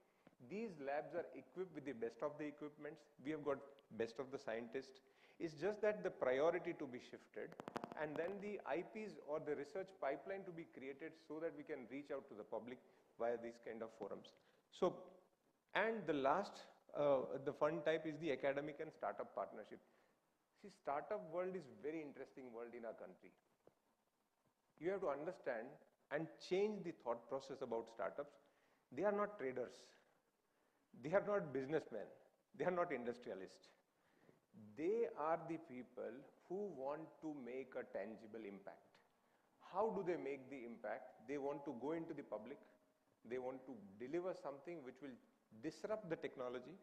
These labs are equipped with the best of the equipments. We have got best of the scientists. It's just that the priority to be shifted, and then the IPs or the research pipeline to be created so that we can reach out to the public via these kind of forums. So, and the last, the fund type is the academic and startup partnership. See, startup world is very interesting world in our country. You have to understand and change the thought process about startups. They are not traders. They are not businessmen. They are not industrialists. They are the people who want to make a tangible impact. How do they make the impact? They want to go into the public. They want to deliver something which will disrupt the technology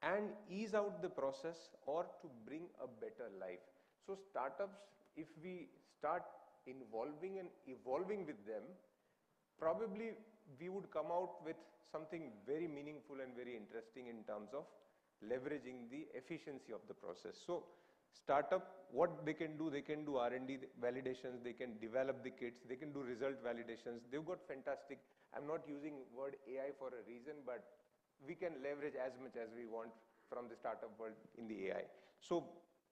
and ease out the process or to bring a better life. So startups, if we start involving and evolving with them, probably we would come out with something very meaningful and very interesting in terms of leveraging the efficiency of the process. So startup, what they can do R&D validations, they can develop the kits, they can do result validations. They've got fantastic, I'm not using word AI for a reason, but we can leverage as much as we want from the startup world in the AI. So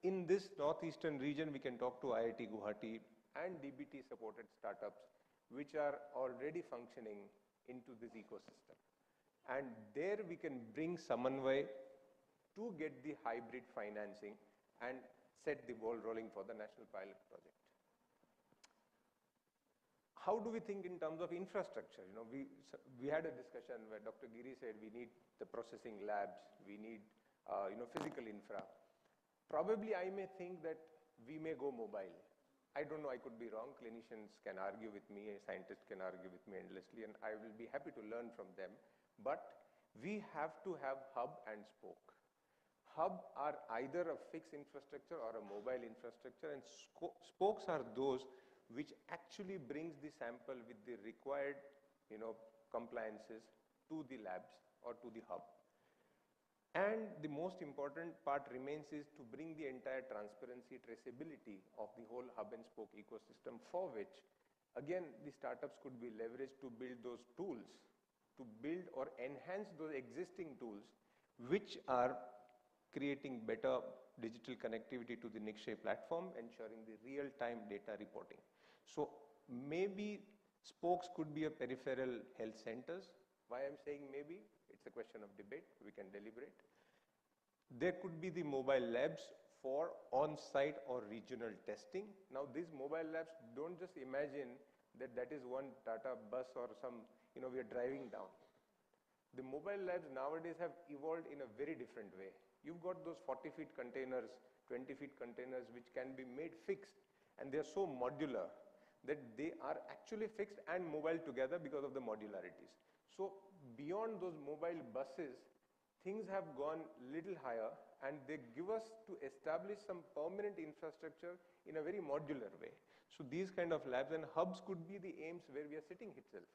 in this northeastern region, we can talk to IIT Guwahati and DBT supported startups which are already functioning into this ecosystem. And there we can bring Samanvay to get the hybrid financing and set the ball rolling for the national pilot project. How do we think in terms of infrastructure? We had a discussion where Dr. Giri said we need the processing labs, we need physical infra. Probably I may think that we may go mobile. I don't know, I could be wrong. Clinicians can argue with me, scientists can argue with me endlessly, and I will be happy to learn from them. But we have to have hub and spoke. Hub are either a fixed infrastructure or a mobile infrastructure, and spokes are those which actually brings the sample with the required compliances to the labs or to the hub. And the most important part remains is to bring the entire transparency, traceability of the whole hub and spoke ecosystem, for which, again, the startups could be leveraged to build those tools, to build or enhance those existing tools, which are creating better digital connectivity to the Nikshay platform, ensuring the real-time data reporting. So maybe spokes could be a peripheral health centers. Why I'm saying maybe? It's a question of debate. We can deliberate. There could be the mobile labs for on-site or regional testing. Now, these mobile labs, don't just imagine that that is one Tata bus or some, we are driving down. The mobile labs nowadays have evolved in a very different way. You've got those 40-feet containers, 20-feet containers, which can be made fixed, and they're so modular that they are actually fixed and mobile together because of the modularities. So beyond those mobile buses, things have gone little higher, and they give us to establish some permanent infrastructure in a very modular way. So these kind of labs and hubs could be the AIIMS where we are sitting itself.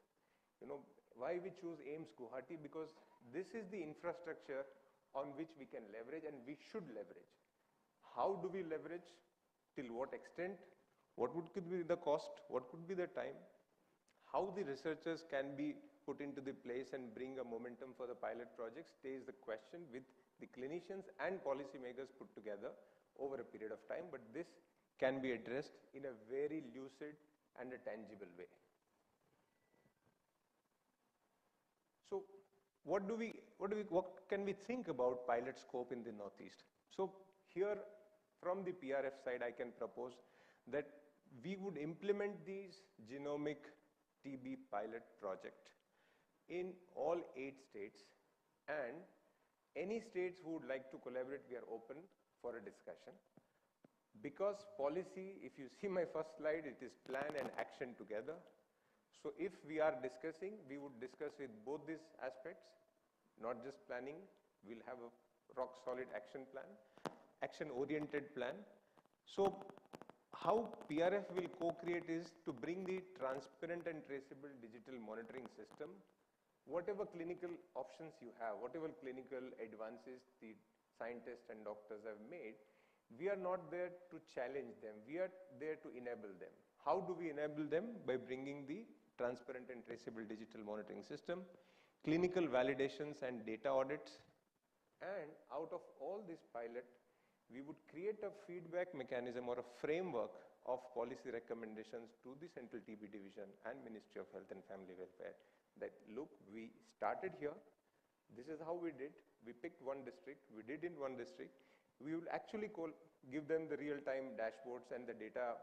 Why we choose AIIMS Guwahati? Because this is the infrastructure on which we can leverage, and we should leverage. How do we leverage? Till what extent? What could be the cost? What could be the time? How the researchers can be put into the place and bring a momentum for the pilot project stays the question with the clinicians and policymakers put together over a period of time, but this can be addressed in a very lucid and a tangible way. So what can we think about pilot scope in the Northeast? So here from the PRF side, I can propose that we would implement these genomic TB pilot project in all 8 states, and any states who would like to collaborate, we are open for a discussion. Because policy, if you see my first slide, it is plan and action together. So if we are discussing, we would discuss with both these aspects, not just planning. We'll have a rock solid action plan, action oriented plan. So how PRF will co-create is to bring the transparent and traceable digital monitoring system. Whatever clinical options you have, whatever clinical advances the scientists and doctors have made, we are not there to challenge them. We are there to enable them. How do we enable them? By bringing the transparent and traceable digital monitoring system, clinical validations and data audits, and out of all this pilot, we would create a feedback mechanism or a framework of policy recommendations to the Central TB Division and Ministry of Health and Family Welfare that, look, we started here, this is how we did, we picked one district, we did in one district, we will actually give them the real-time dashboards and the data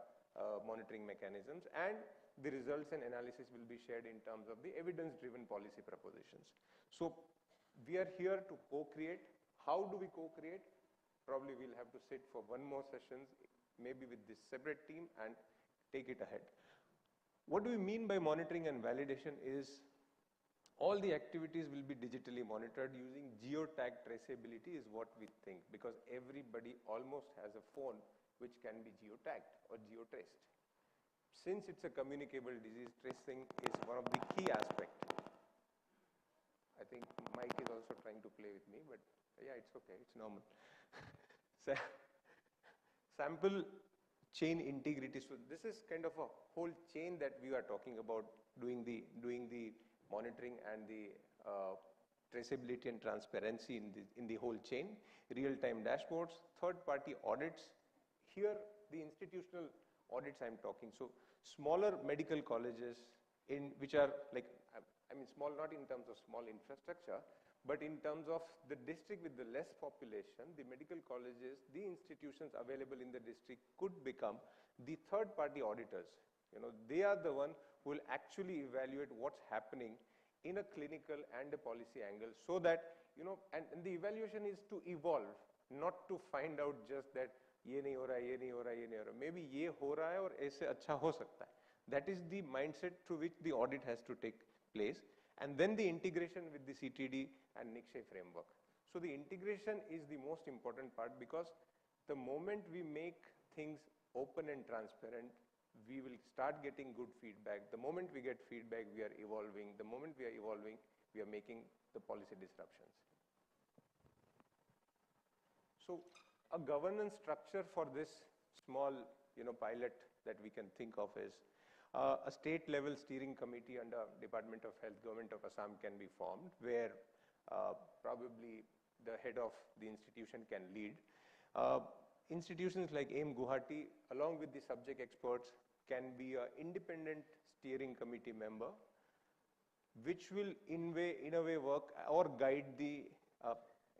monitoring mechanisms, and the results and analysis will be shared in terms of the evidence-driven policy propositions. So we are here to co-create. How do we co-create? Probably we'll have to sit for one more sessions, maybe with this separate team, and take it ahead. What do we mean by monitoring and validation is all the activities will be digitally monitored using geotag traceability is what we think, because everybody almost has a phone which can be geotagged or geotraced. Since it's a communicable disease, tracing is one of the key aspects. I think Mike is also trying to play with me, but yeah, it's okay, it's normal. Sample chain integrity. So this is kind of a whole chain that we are talking about, doing the monitoring and the traceability and transparency in the whole chain, real-time dashboards, third-party audits. Here, the institutional audits I'm talking. So smaller medical colleges which are like, I mean, small not in terms of small infrastructure, but in terms of the district with the less population, the medical colleges, the institutions available in the district could become the third-party auditors. You know, they are the one who will actually evaluate what's happening in a clinical and a policy angle, so that, you know, and the evaluation is to evolve, not to find out just that ye nahi ho raha, ye nahi ho raha, ye nahi ho raha. Maybe ye ho raha hai aur aise acha ho sakta hai. That is the mindset through which the audit has to take place. And then the integration with the CTD and NICSHE framework. So the integration is the most important part, because the moment we make things open and transparent, we will start getting good feedback. The moment we get feedback, we are evolving. The moment we are evolving, we are making the policy disruptions. So a governance structure for this small, you know, pilot that we can think of is a state-level steering committee under Department of Health, Government of Assam can be formed, where probably the head of the institution can lead. Institutions like AIIMS Guwahati, along with the subject experts, can be an independent steering committee member, which will in a way work or guide the,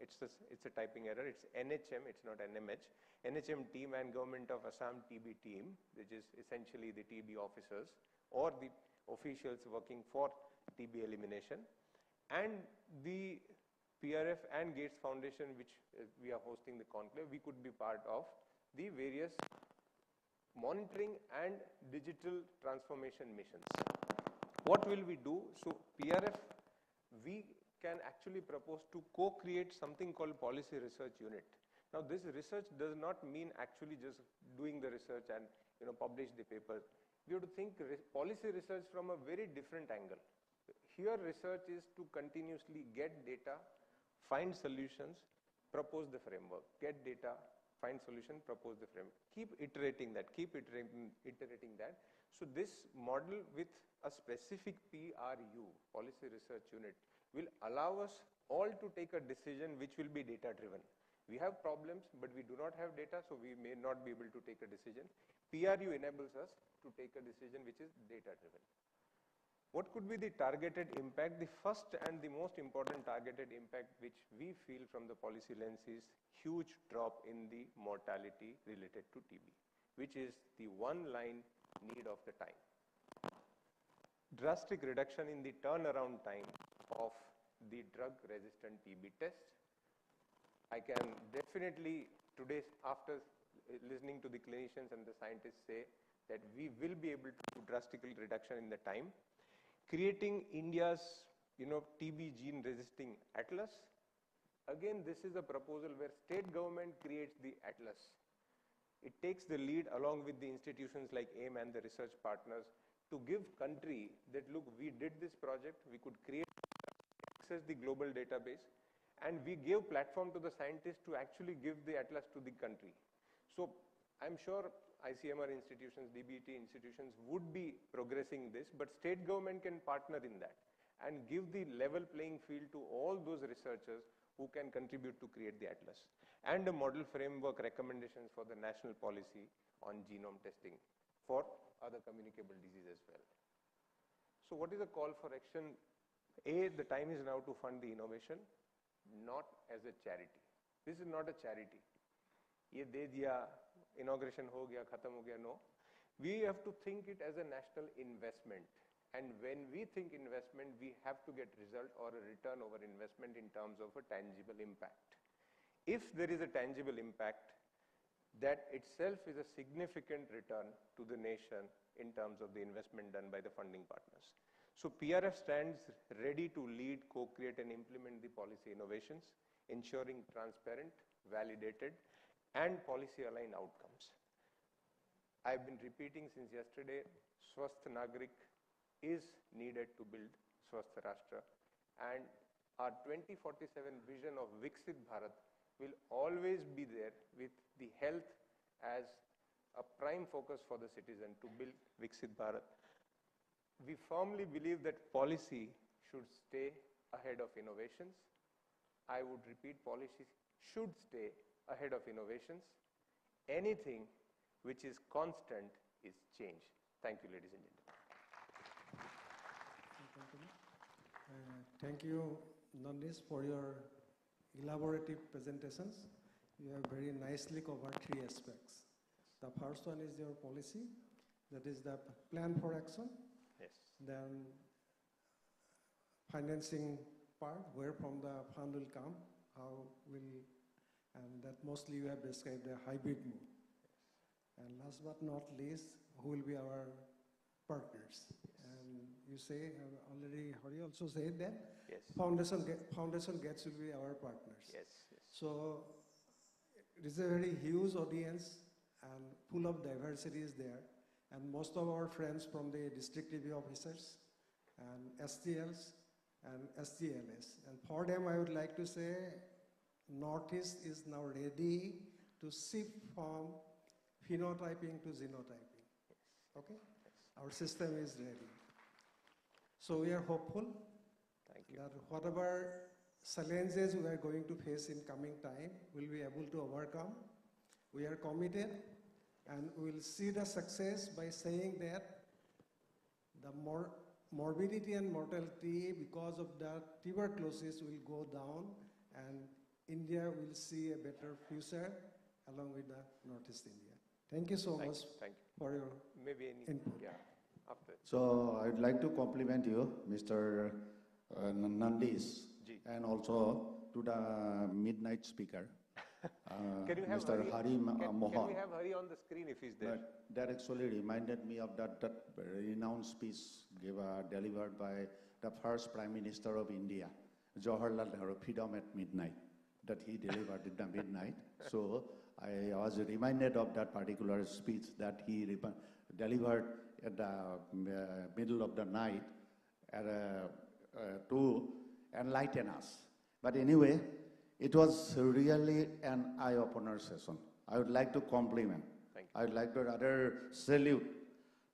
it's a typing error, it's NHM, it's not NMH, NHM team and Government of Assam TB team, which is essentially the TB officers or the officials working for TB elimination, and the PRF and Gates Foundation, which we are hosting the conclave, we could be part of the various monitoring and digital transformation missions. What will we do? So PRF, we can actually propose to co-create something called Policy Research Unit. Now this research does not mean actually just doing the research and, you know, publish the paper. We have to think policy research from a very different angle. Here research is to continuously get data, find solutions, propose the framework, get data, find solution, propose the framework. Keep iterating that, keep iterating that. So this model with a specific PRU, Policy Research Unit, will allow us all to take a decision which will be data driven. We have problems, but we do not have data, so we may not be able to take a decision. PRU enables us to take a decision which is data driven. What could be the targeted impact? The first and the most important targeted impact which we feel from the policy lens is huge drop in the mortality related to TB, which is the one line need of the time. Drastic reduction in the turnaround time of the drug-resistant TB test. I can definitely today, after listening to the clinicians and the scientists, say that we will be able to do drastic reduction in the time. Creating India's, you know, TB gene resisting atlas, Again, this is a proposal where state government creates the atlas. It takes the lead along with the institutions like AIIMS and the research partners to give country that, look, we did this project, we could create, access the global database, and we give platform to the scientists to actually give the atlas to the country. So I'm sure ICMR institutions, DBT institutions would be progressing this, but state government can partner in that and give the level playing field to all those researchers who can contribute to create the atlas, and a model framework recommendations for the national policy on genome testing for other communicable diseases as well. So what is the call for action? A, the time is now to fund the innovation, not as a charity. This is not a charity. Ye de diya, inauguration ho gaya, khatam ho gaya, no. We have to think it as a national investment. And when we think investment, we have to get result or a return over investment in terms of a tangible impact. If there is a tangible impact, that itself is a significant return to the nation in terms of the investment done by the funding partners. So PRF stands ready to lead, co-create and implement the policy innovations, ensuring transparent, validated and policy aligned outcomes. I've been repeating since yesterday, Swasth Nagrik is needed to build Swasth Rashtra, and our 2047 vision of Viksit Bharat will always be there with the health as a prime focus for the citizen to build Viksit Bharat. We firmly believe that policy should stay ahead of innovations. I would repeat, policy should stay ahead of innovations. Anything which is constant is change. Thank you, ladies and gentlemen. Thank you, Nandis, for your elaborative presentations. You have very nicely covered three aspects. The first one is your policy, that is the plan for action. Yes. Then financing part, where from the fund will come, how will, and that mostly you have described the hybrid mode. And last but not least, who will be our partners? And you say, already Hari also said that foundation gates will be our partners. Yes. So it is a very huge audience and full of diversity is there. And most of our friends from the district review officers and STLs and STLS. And for them, I would like to say, Northeast is now ready to shift from phenotyping to genotyping. Okay? Our system is ready. So we are hopeful that whatever challenges we are going to face in coming time, we'll be able to overcome. We are committed, and we'll see the success by saying that the morbidity and mortality because of the tuberculosis will go down, and India will see a better future along with the Northeast India. Thank you so much for your input. Yeah. After. So I'd like to compliment you, Mr. Nandis, and also to the midnight speaker, Can you have Mr. Hari Mohan. Can we have Hari on the screen if he's there? That actually reminded me of that renowned speech delivered by the first Prime Minister of India, Jawaharlal Nehru, Freedom at Midnight, that he delivered at the midnight. So I was reminded of that particular speech that he delivered at the middle of the night to enlighten us. But anyway, it was really an eye-opener session. I would like to compliment. I would like to rather salute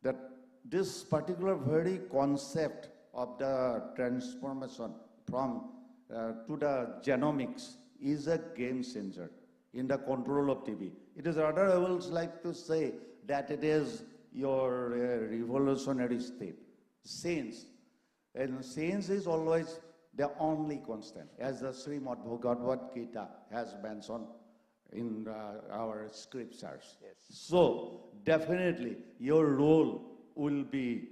that this particular very concept of the transformation from to the genomics is a game changer in the control of TB. It is rather, I would like to say that it is your revolutionary step. Science. And science is always the only constant, as the Srimad Bhagavad Gita has mentioned in our scriptures. Yes. So, definitely, your role will be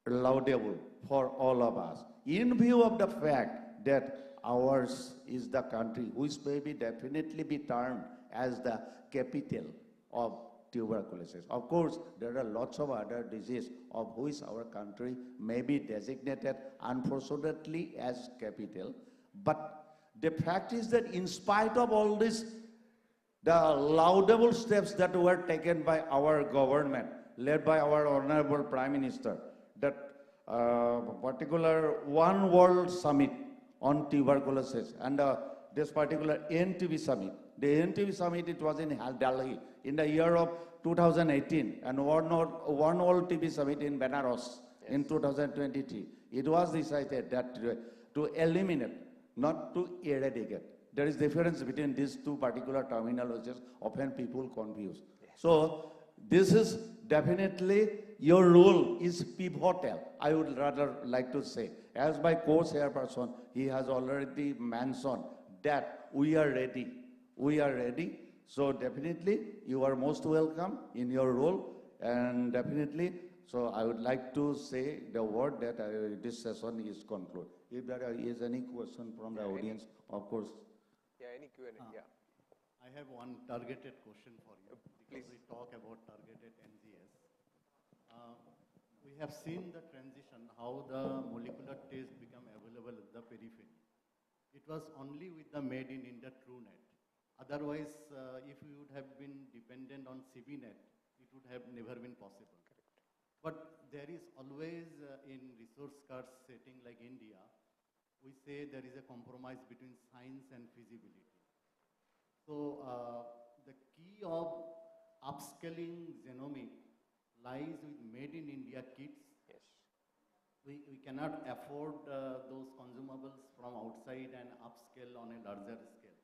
laudable for all of us. In view of the fact that ours is the country which may be definitely be termed as the capital of tuberculosis. Of course, there are lots of other diseases of which our country may be designated, unfortunately, as capital. But The fact is that in spite of all this, the laudable steps that were taken by our government, led by our Honorable Prime Minister, that particular One World Summit on tuberculosis and this particular NTB Summit. The NTB Summit, it was in Delhi in the year of 2018, and One World TB Summit in Benares in 2023. It was decided that to eliminate, not to eradicate. There is difference between these two particular terminologies, often people confuse. So this is definitely, your role is pivotal, I would rather like to say. As my co-chairperson, he has already mentioned that we are ready. We are ready. So definitely, you are most welcome in your role, and definitely, so I would like to say the word that this session is concluded. If there is any question from the audience, of course. Yeah, any Q&A, yeah. I have one targeted question for you, because please. we talk about targeted NGS. We have seen the transition, how the molecular test become available at the periphery. It was only with the Made in India TrueNet. Otherwise, if we would have been dependent on CBNet, it would have never been possible. Correct. But there is always, in resource scarce setting like India, we say there is a compromise between science and feasibility. So the key of upscaling genomic lies with Made in India kits. Yes. We cannot afford those consumables from outside and upscale on a larger scale.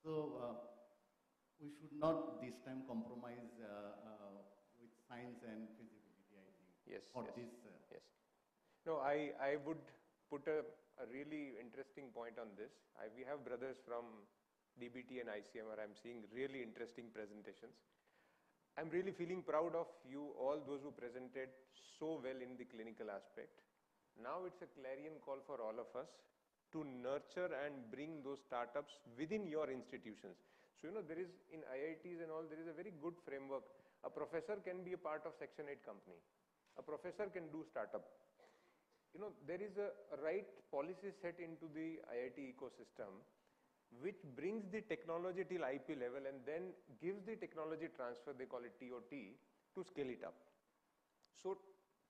So we should not this time compromise with science and feasibility, I think. Yes. For yes, this. Yes. No, I would put a really interesting point on this. We have brothers from DBT and ICMR. I'm seeing really interesting presentations. I'm really feeling proud of you, all those who presented so well in the clinical aspect. Now it's a clarion call for all of us to nurture and bring those startups within your institutions. So, there is, in IITs and all, there is a very good framework. A professor can be a part of Section 8 company. A professor can do startup. There is a right policy set into the IIT ecosystem which brings the technology till IP level and then gives the technology transfer, they call it TOT, to scale it up. So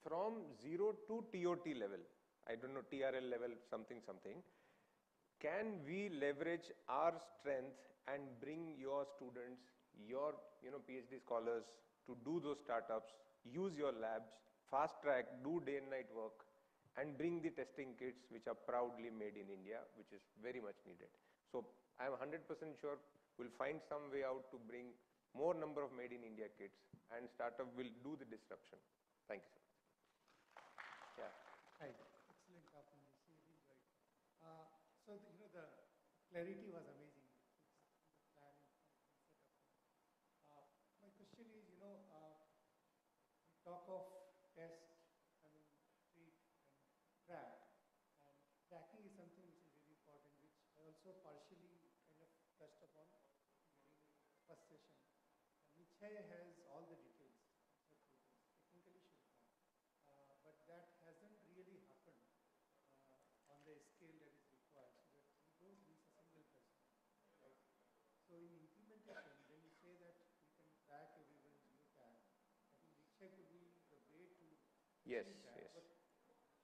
from 0 to TOT level, I don't know, TRL level, something, can we leverage our strength and bring your students, your PhD scholars to do those startups, use your labs, fast track, do day and night work, and bring the testing kits which are proudly made in India, which is very much needed. So I'm 100% sure we'll find some way out to bring more number of made in India kits, and startup will do the disruption. Thank you so much. Yeah. Right. Excellent talk, Manish. Really enjoyed. So the clarity was amazing. The plan and setup. My question is, we talk of test, treat and track, and tracking is something which is very important, which I also partially kind of touched upon during the first session. Nichhay has all the details, technically should have, but that hasn't really happened on the scale that is required, so that we don't reach a single person, right? So in implementation, when you say that we can track everyone's geotag, I think Nichhay could be the way to Yes, achieve that. yes. But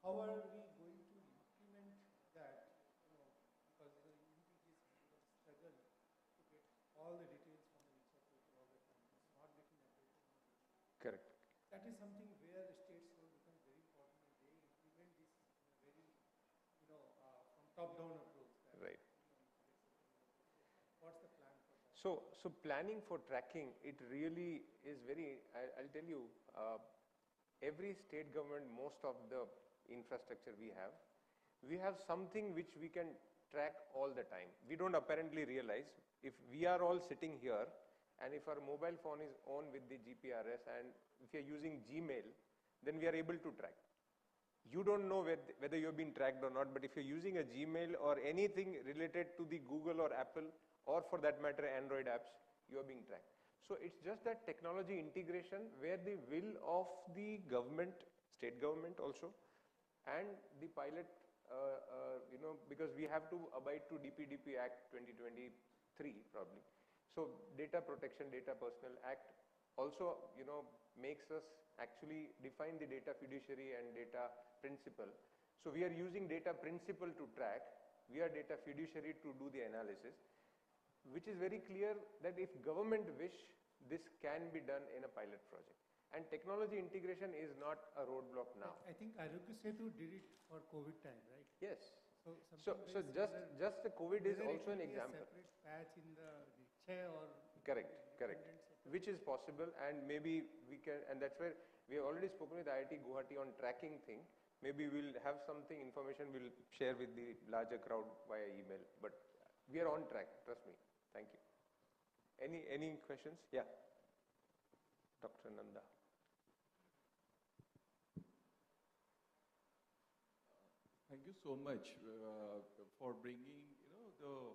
how are we going to implement that? Because in TGS we struggle to get all the details from the Nichhay paper all the time. It's not getting updated. Correct. That is something where the state's role becomes very important, and they implement this in a very, from top-down approach. Right. What's the plan for that? So planning for tracking, it really is very, I'll tell you, every state government, most of the infrastructure we have something which we can track all the time. We don't apparently realize, if we are all sitting here and if our mobile phone is on with the GPRS and if you're using Gmail, then we are able to track. You don't know whether you're being tracked or not, but if you're using a Gmail or anything related to the Google or Apple, or for that matter Android apps, you are being tracked. So it's just that technology integration where the will of the government, state government also, and the pilot because we have to abide to DPDP Act 2023 probably. So Data Protection, Data Personal Act also, makes us actually define the data fiduciary and data principal. So we are using data principal to track, we are data fiduciary to do the analysis, which is very clear that if government wish, this can be done in a pilot project. And technology integration is not a roadblock now. I think Arogya Setu did it for COVID time, right? Yes. So just the COVID is also an example. Separate patch in the chair or correct. Which is possible, and maybe we can, and that's where we have already spoken with IIT Guwahati on tracking thing. Maybe we'll have something, information we'll share with the larger crowd via email. But we are on track, trust me. Thank you. Any questions? Yeah. Dr. Nanda. Thank you so much for bringing, the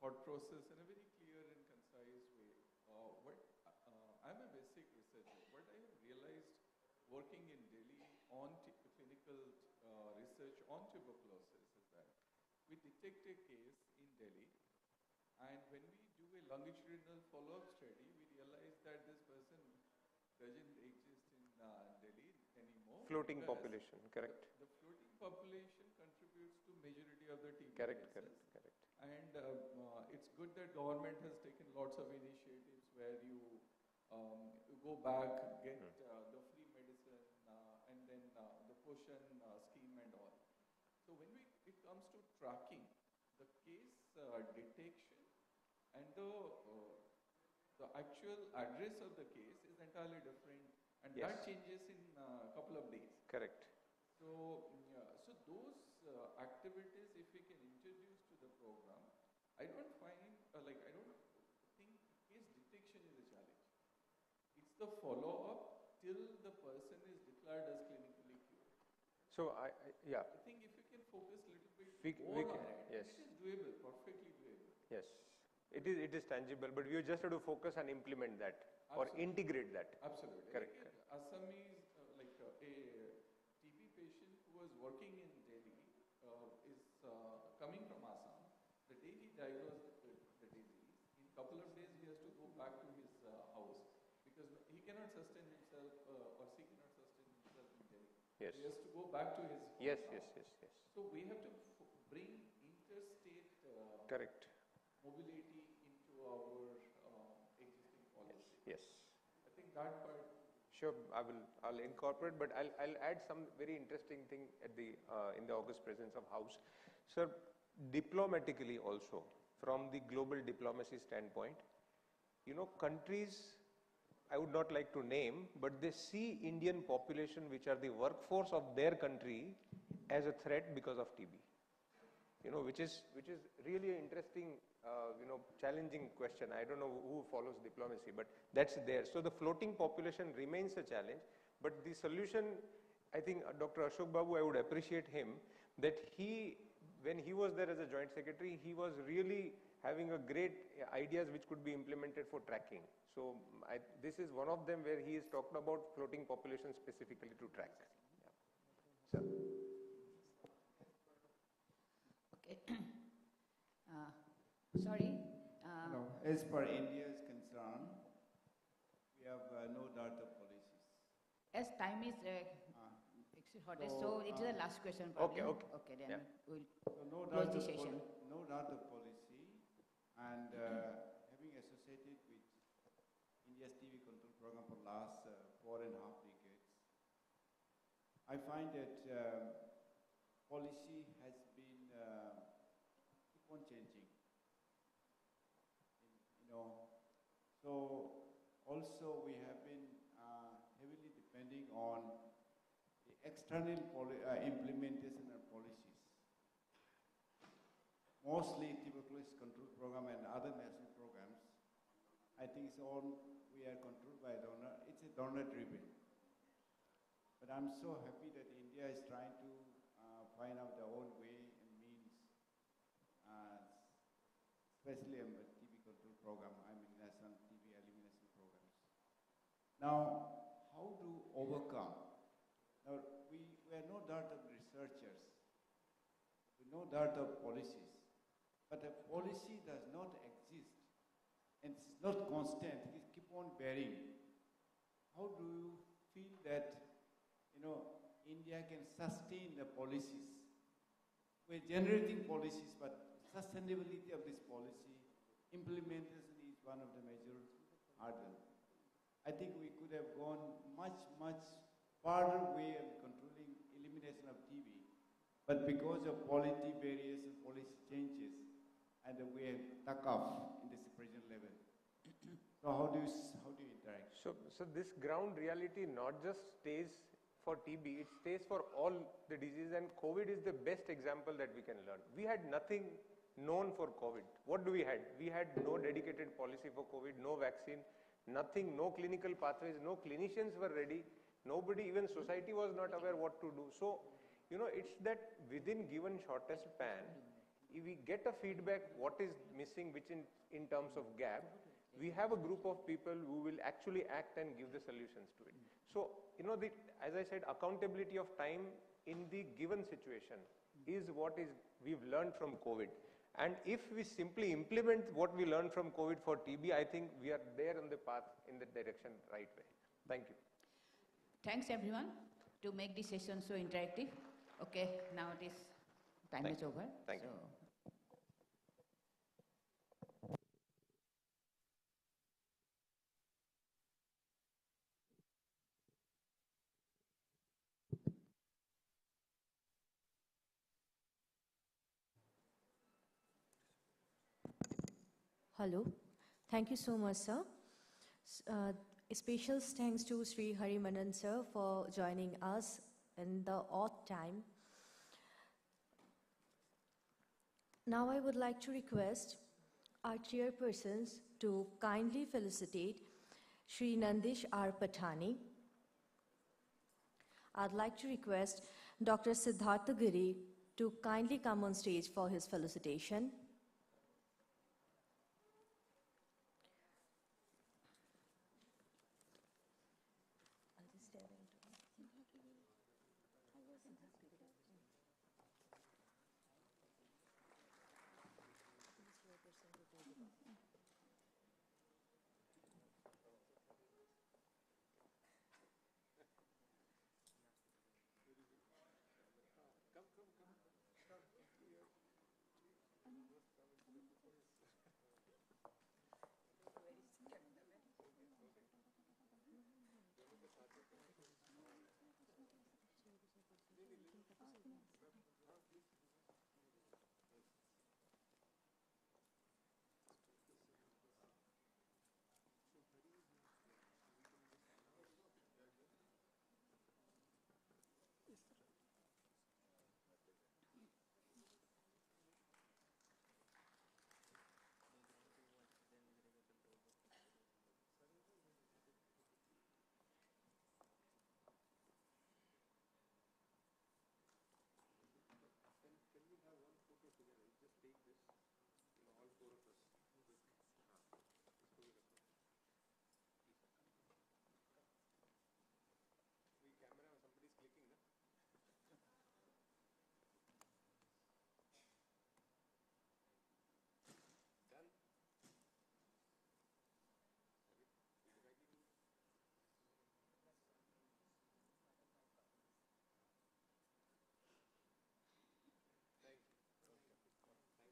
thought process in a very clear and concise way. I'm a basic researcher. What I have realized working in Delhi on clinical research on tuberculosis is that we detect a case in Delhi, and when we do a longitudinal follow-up study, we realize that this person doesn't exist in Delhi anymore. Floating population, correct. The floating population contributes to majority of the TB correct. And it's good that government has taken lots of initiatives where you go back, get the free medicine, and then the Poshan scheme and all. So when it comes to tracking, the case detection and the actual address of the case is entirely different, and that changes in a couple of days. Correct. So those activities, if we can introduce to the program, I don't find, I don't think case detection is a challenge. It's the follow-up till the person is declared as clinically cured. So I think if you can focus a little bit more on it, yes. it is doable, perfectly doable. Yes, it is tangible, but we just have to focus and implement that. Absolutely. Or integrate that. Absolutely. Correct. Assamese, a TB patient who was working in Delhi is coming from Assam. The day he diagnosed the disease, in a couple of days he has to go back to his house because he cannot sustain himself or she cannot sustain himself in Delhi. Yes. He has to go back to his home. Yes. So we have to bring interstate correct mobility into our existing policy. Yes. I think that part. Sure, I'll incorporate, but I'll add some very interesting thing at the in the august presence of House. Sir, diplomatically also, from the global diplomacy standpoint, countries I would not like to name, but they see Indian population, which are the workforce of their country, as a threat because of TB. Which is really an interesting, challenging question. I don't know who follows diplomacy, but that's there. So the floating population remains a challenge, but the solution, I think Dr. Ashok Babu, I would appreciate him, that when he was there as a joint secretary, he was really having a great ideas which could be implemented for tracking. So this is one of them where he is talked about floating population specifically to track. Yeah. Sorry. No, as per India's concern, we have no data policies. As time is shortest, so it is the last question probably. Okay, then we'll close the session. No data policy, and having associated with India's TB control program for last 4.5 decades, I find that policy has been keep on changing. So also we have been heavily depending on the external implementation of policies. Mostly tuberculosis control program and other national programs, I think it's all we are controlled by donor. It's a donor driven. But I'm so happy that India is trying to find out their own way and means, especially in the TB control program, national TB elimination programs. Now, how to overcome? Now, we are no doubt of researchers, no doubt of policies, but a policy does not exist and it's not constant, it keep on varying. How do you feel that, India can sustain the policies? We're generating policies, but sustainability of this policy, implementation is one of the major hurdles. I think we could have gone much, much farther way in controlling elimination of TB, but because of policy barriers and policy changes, and we are stuck off in this present level. So how do you interact? So this ground reality not just stays for TB, it stays for all the diseases, and COVID is the best example that we can learn. We had nothing known for COVID. What do we had? We had no dedicated policy for COVID, no vaccine, nothing, no clinical pathways, no clinicians were ready, nobody, even society was not aware what to do. So, it's that within given shortest span, if we get a feedback what is missing, which in terms of gap, we have a group of people who will actually act and give the solutions to it. So, as I said, accountability of time in the given situation is what we've learned from COVID. And if we simply implement what we learned from COVID for TB, I think we are there on the path in the direction right way. Thank you. Thanks everyone to make this session so interactive. Okay, now time is over. Thank you. Hello. Thank you so much, sir. Special thanks to Sri Harimanan, sir, for joining us in the odd time. Now I would like to request our chairpersons to kindly felicitate Sri Nandish R. Patani. I'd like to request Dr. Siddhartha Giri to kindly come on stage for his felicitation.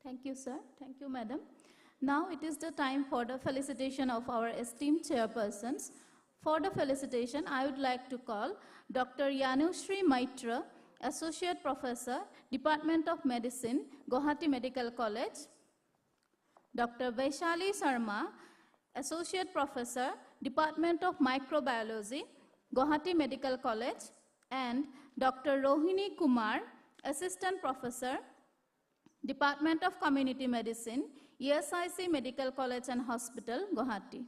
Thank you, sir. Thank you, madam. Now it is the time for the felicitation of our esteemed chairpersons. For the felicitation, I would like to call Dr. Yanushri Maitra, Associate Professor, Department of Medicine, Guwahati Medical College; Dr. Vaishali Sharma, Associate Professor, Department of Microbiology, Guwahati Medical College; and Dr. Rohini Kumar, Assistant Professor, Department of Community Medicine, ESIC Medical College and Hospital, Guwahati.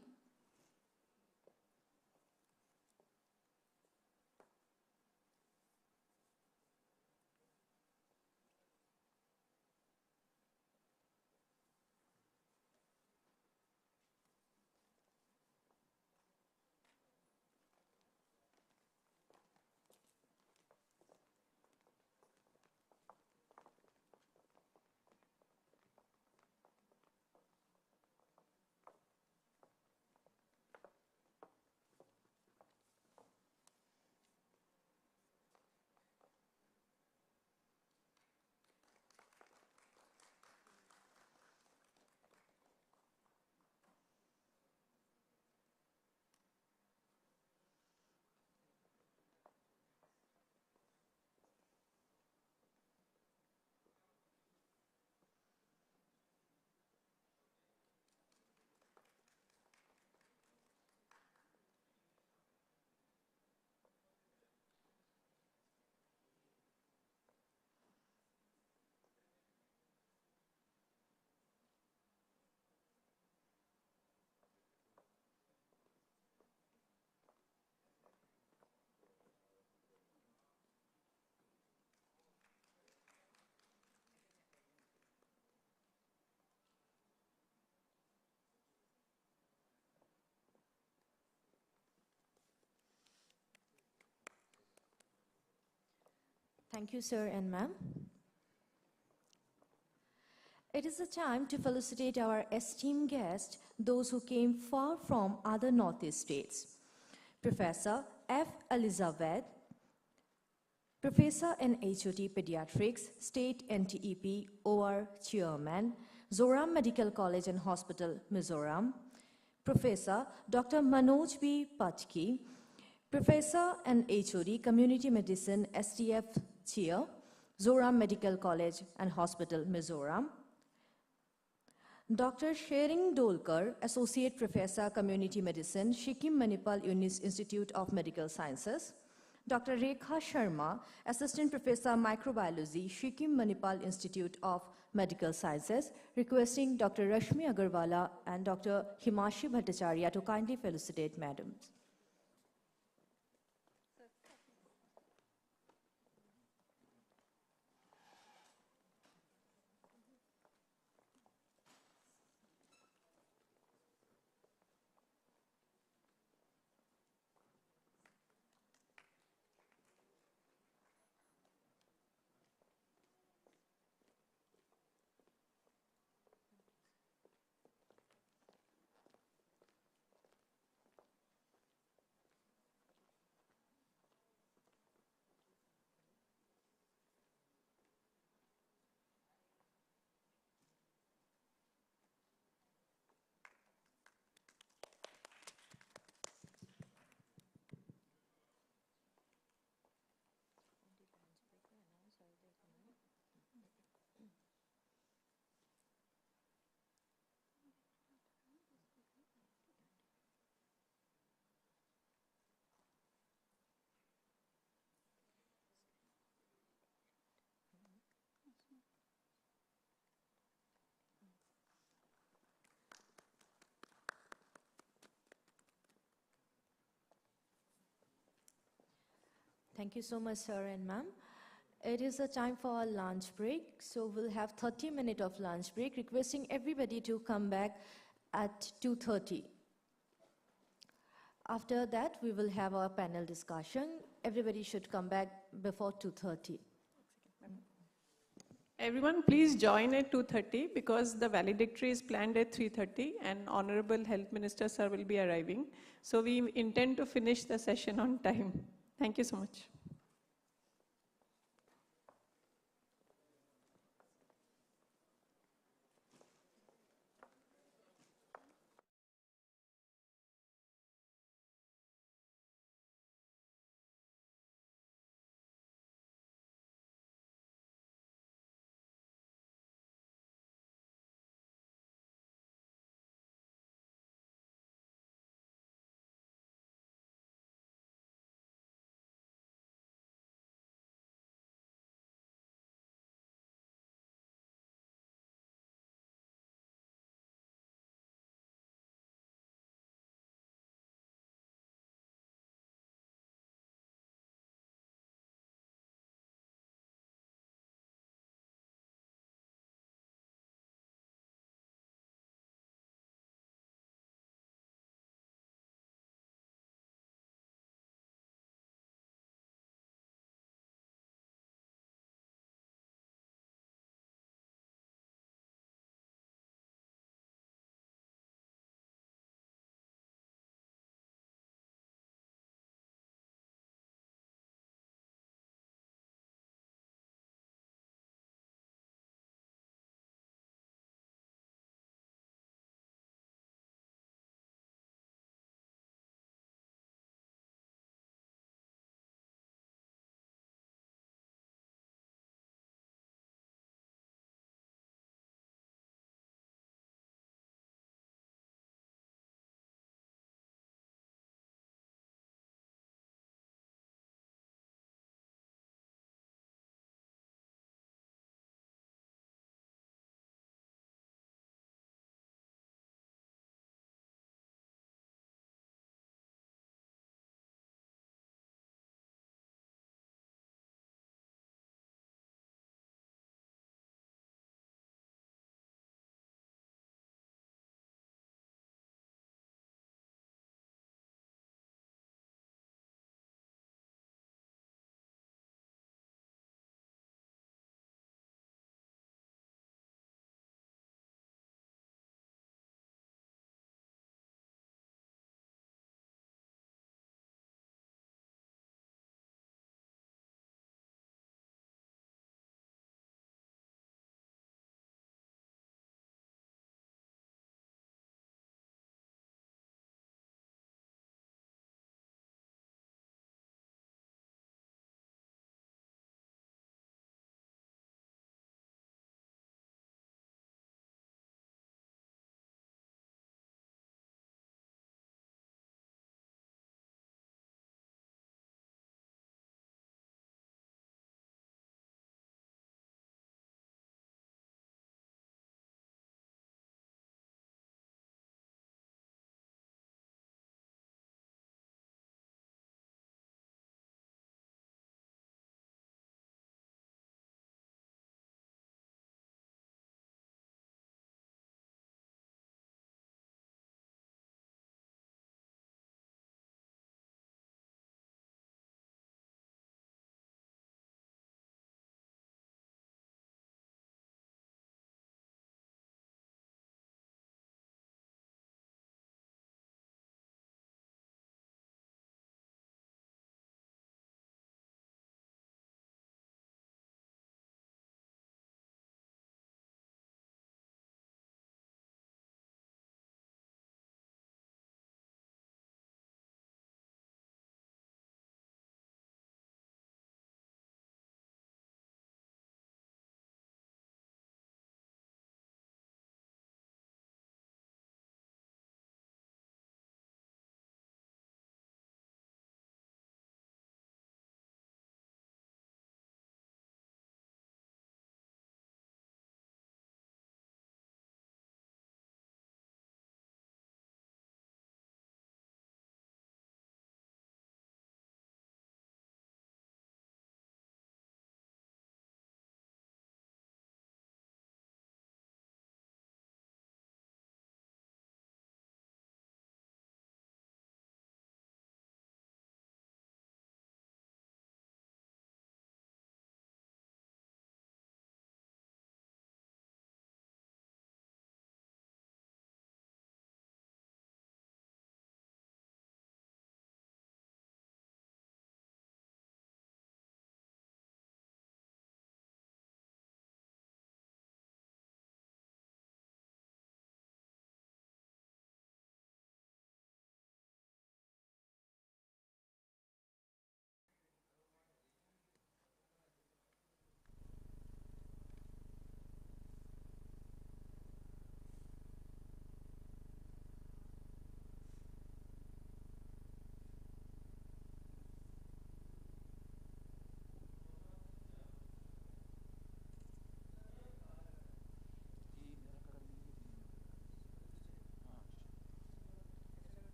Thank you, sir and ma'am. It is the time to felicitate our esteemed guests, those who came far from other Northeast states. Professor F. Elizabeth, Professor and HOD Pediatrics, State NTEP OR Chairman, Zoram Medical College and Hospital, Mizoram. Professor Dr. Manoj B. Patki, Professor and HOD Community Medicine, STF Chair, Zoram Medical College and Hospital, Mizoram. Dr. Shering Dolkar, Associate Professor, Community Medicine, Sikkim Manipal Unis Institute of Medical Sciences. Dr. Rekha Sharma, Assistant Professor, Microbiology, Sikkim Manipal Institute of Medical Sciences, requesting Dr. Rashmi Agarwala and Dr. Himashi Bhattacharya to kindly felicitate madams. Thank you so much, sir and ma'am. It is a time for a lunch break, so we'll have 30 minutes of lunch break, requesting everybody to come back at 2:30. After that, we will have our panel discussion. Everybody should come back before 2:30. Everyone, please join at 2:30 because the valedictory is planned at 3:30 and Honorable Health Minister, sir, will be arriving. So we intend to finish the session on time. Thank you so much.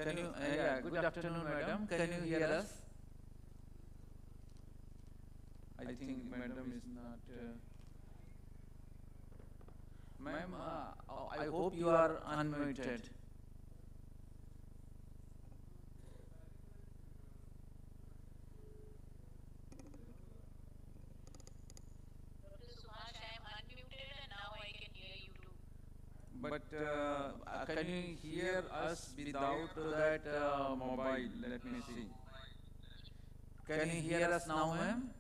Can you, yeah, good afternoon, madam. Can you hear us? I think madam is not. Ma'am, I hope you are unmuted. But can you hear us without that mobile? Let me see. Can you hear us now, ma'am?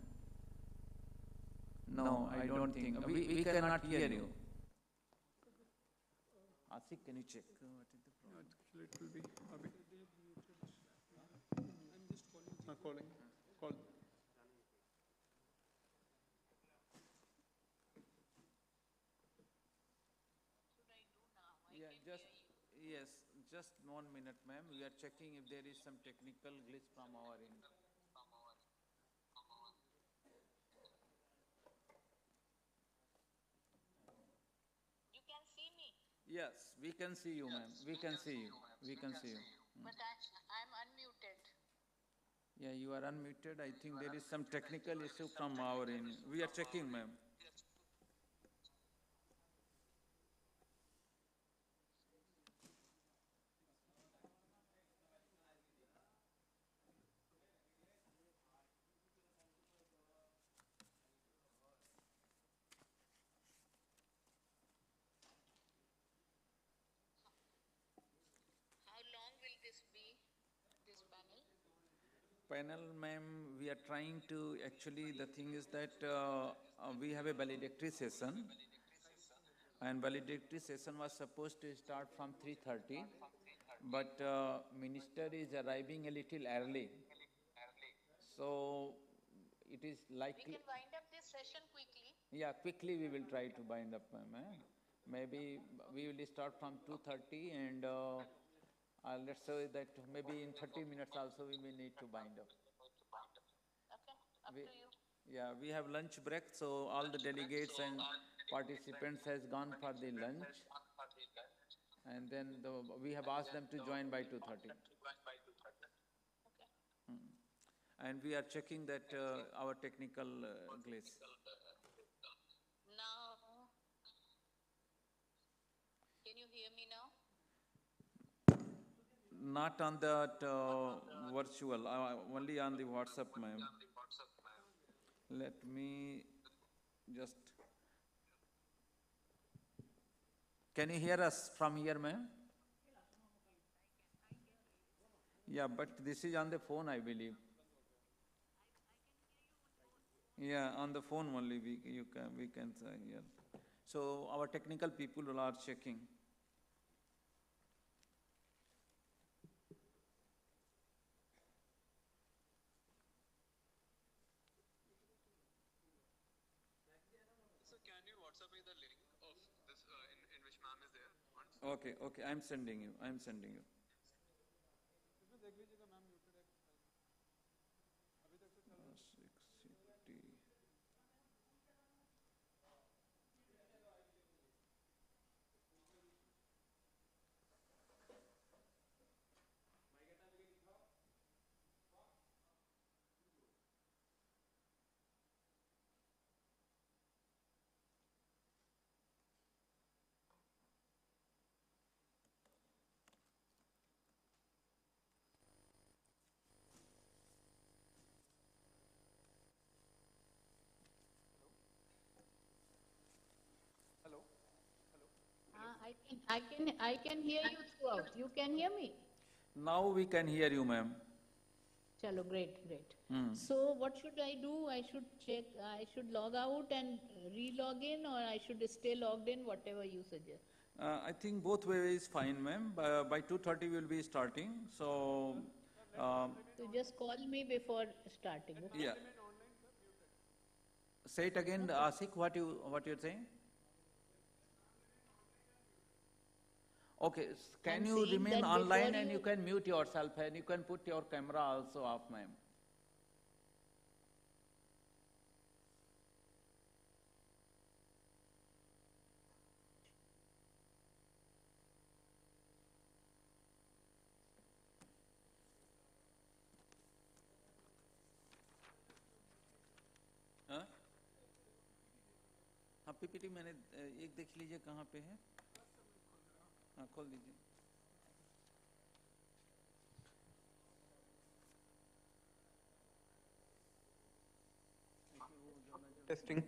No, I don't think. We cannot hear you. Asik, can you check what is the problem? Actually, it will be Abhi. I'm just calling. Call. Yeah, just 1 minute, ma'am. We are checking if there is some technical glitch from our end. You can see me. Yes, we can see you, ma'am. We can see you. We can see you. But I'm unmuted. Yeah, you are unmuted. I think there is some technical issue from our end. We are checking, ma'am. How long will this be, this panel? Panel, ma'am, we are trying to, actually, the thing is that we have a valedictory session, and valedictory session was supposed to start from 3:30, but minister is arriving a little early. So it is likely. We can wind up this session quickly. Yeah, quickly we will try to bind up, ma'am. Maybe we will start from 2:30, and let's say that maybe in 30 minutes also we may need to bind up. Okay, up to you. Yeah, we have lunch break, so all the delegates and participants has gone for the lunch, and then we have asked them to join by 2:30. Okay. And we are checking that our technical glitch. Now, can you hear me now? Not on that virtual, only on the WhatsApp, ma'am. Let me just. Can you hear us from here, ma'am? Yeah, but this is on the phone, I believe. Yeah, on the phone only we can hear. So our technical people are checking. So can you WhatsApp me the link of this in which ma'am is there? Okay, okay, I'm sending you. 680. I can hear you throughout. You can hear me? Now we can hear you, ma'am. Chalo, great. So what should I do? I should check, I should log out and re-log in, or I should stay logged in, whatever you suggest. I think both ways is fine, ma'am. By 2:30 we will be starting. So. So just call me before starting. Okay? Yeah. Say it again, Asik. What you're saying? Okay. Can you remain online and you can mute yourself and you can put your camera also off, ma'am. PPT मैंने एक देख लीजिए कहाँ पे है, हाँ खोल दीजिए। Testing.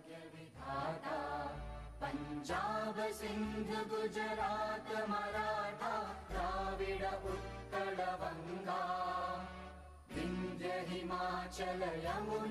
टीवी का पंजाब सिंध गुजरात मराठा द्राविड उत्कल बंगा विंध्य हिमाचल यमुना।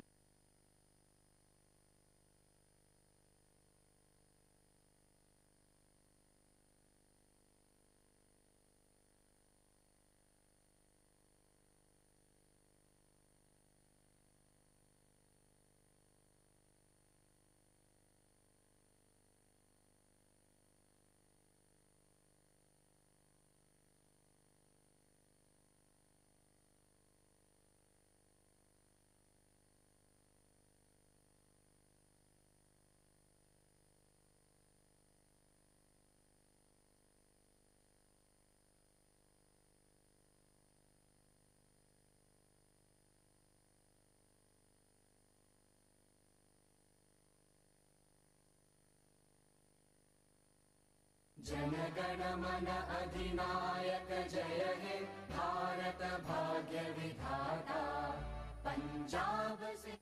जनगण मन अधिनायक जय हे भारत भाग्य विधाता पंजाब से।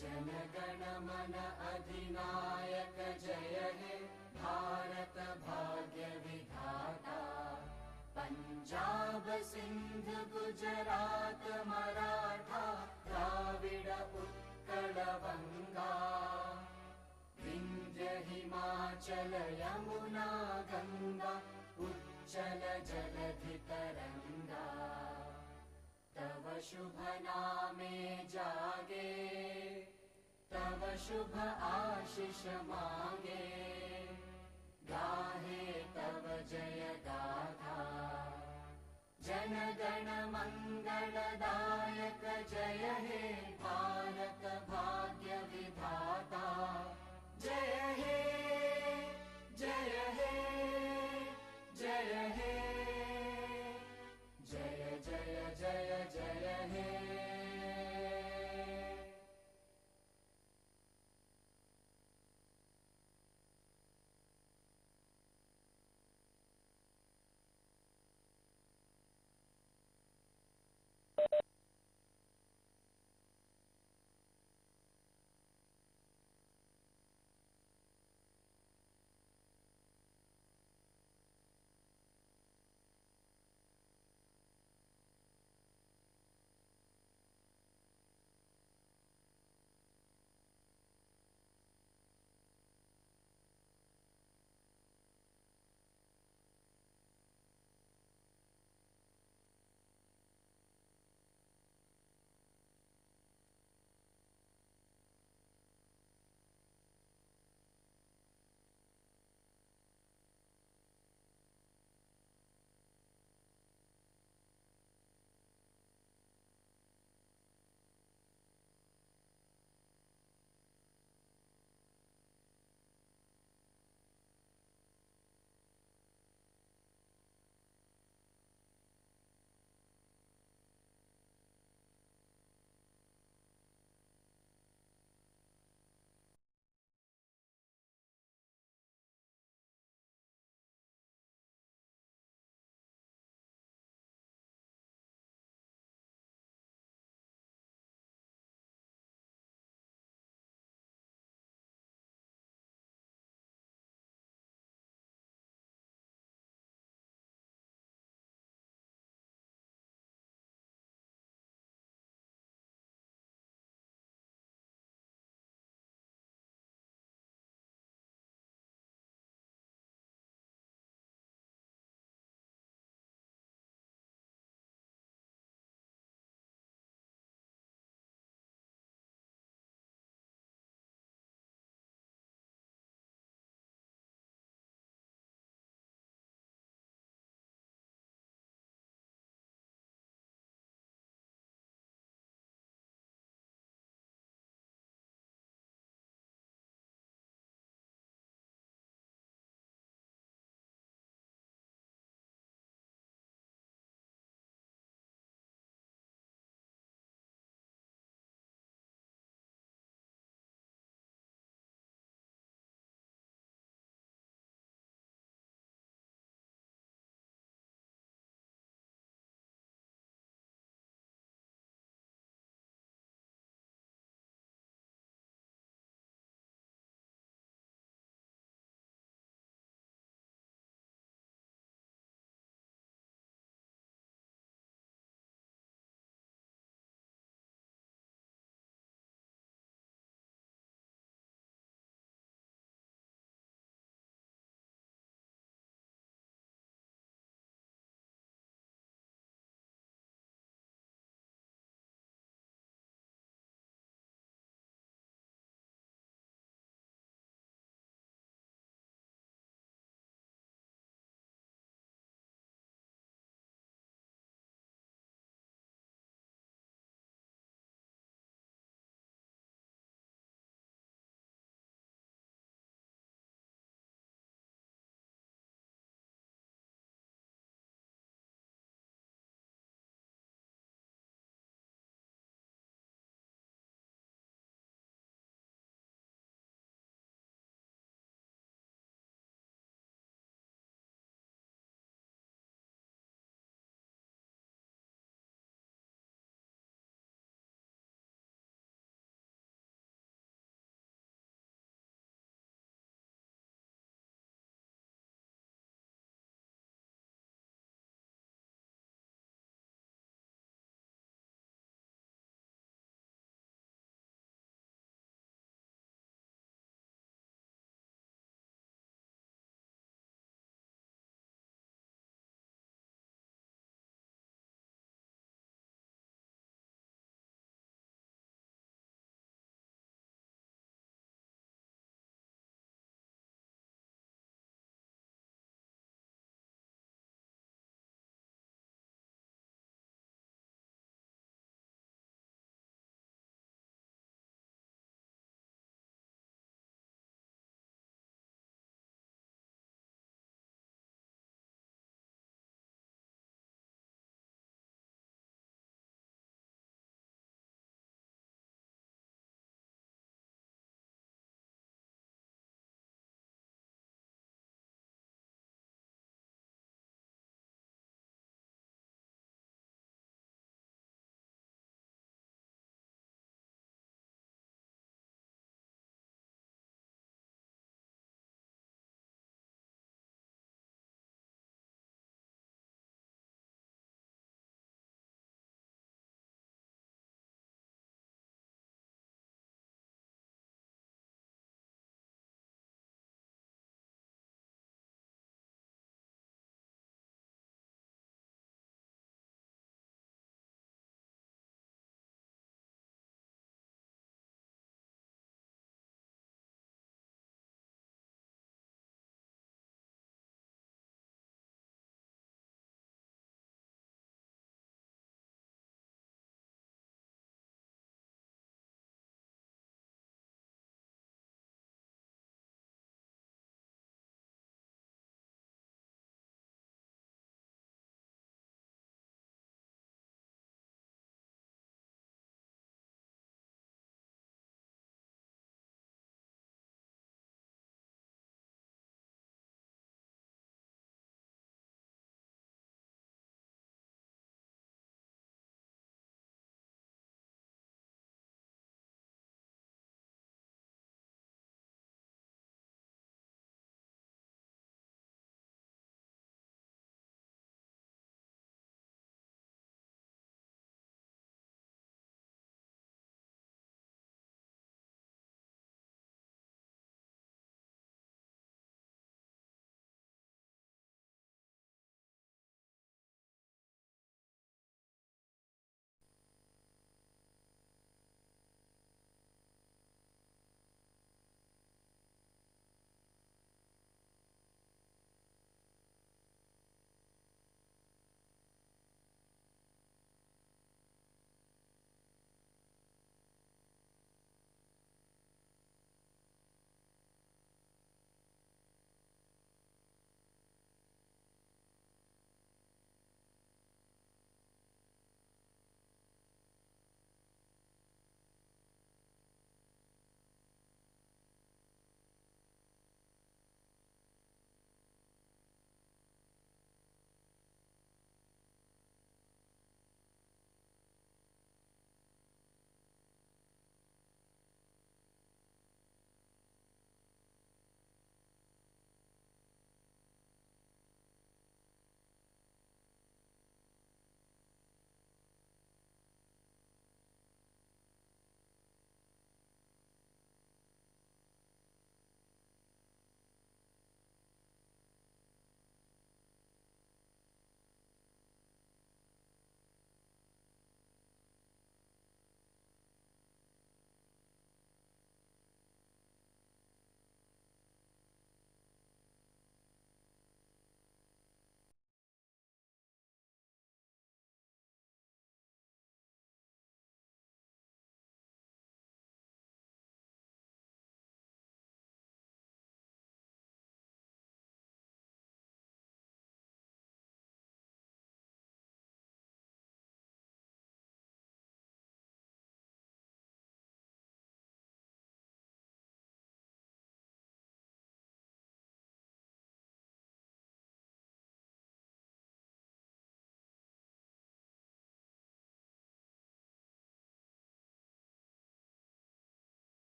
जनगण मन अधिनायक जय हे भारत भाग्य विधाता पंजाब सिंध गुजरात मराठा द्राविड उत्कल बंगा विंध्य हिमाचल यमुना गंगा उच्चल जलधि तरंगा तव शुभ नामे जागे तव शुभ आशीष मांगे गाहे तव जय गाथा जनगण मंगलदायक जय हे भारत भाग्य विधाता जय हे जय हे जय हे जय जय जय जय हे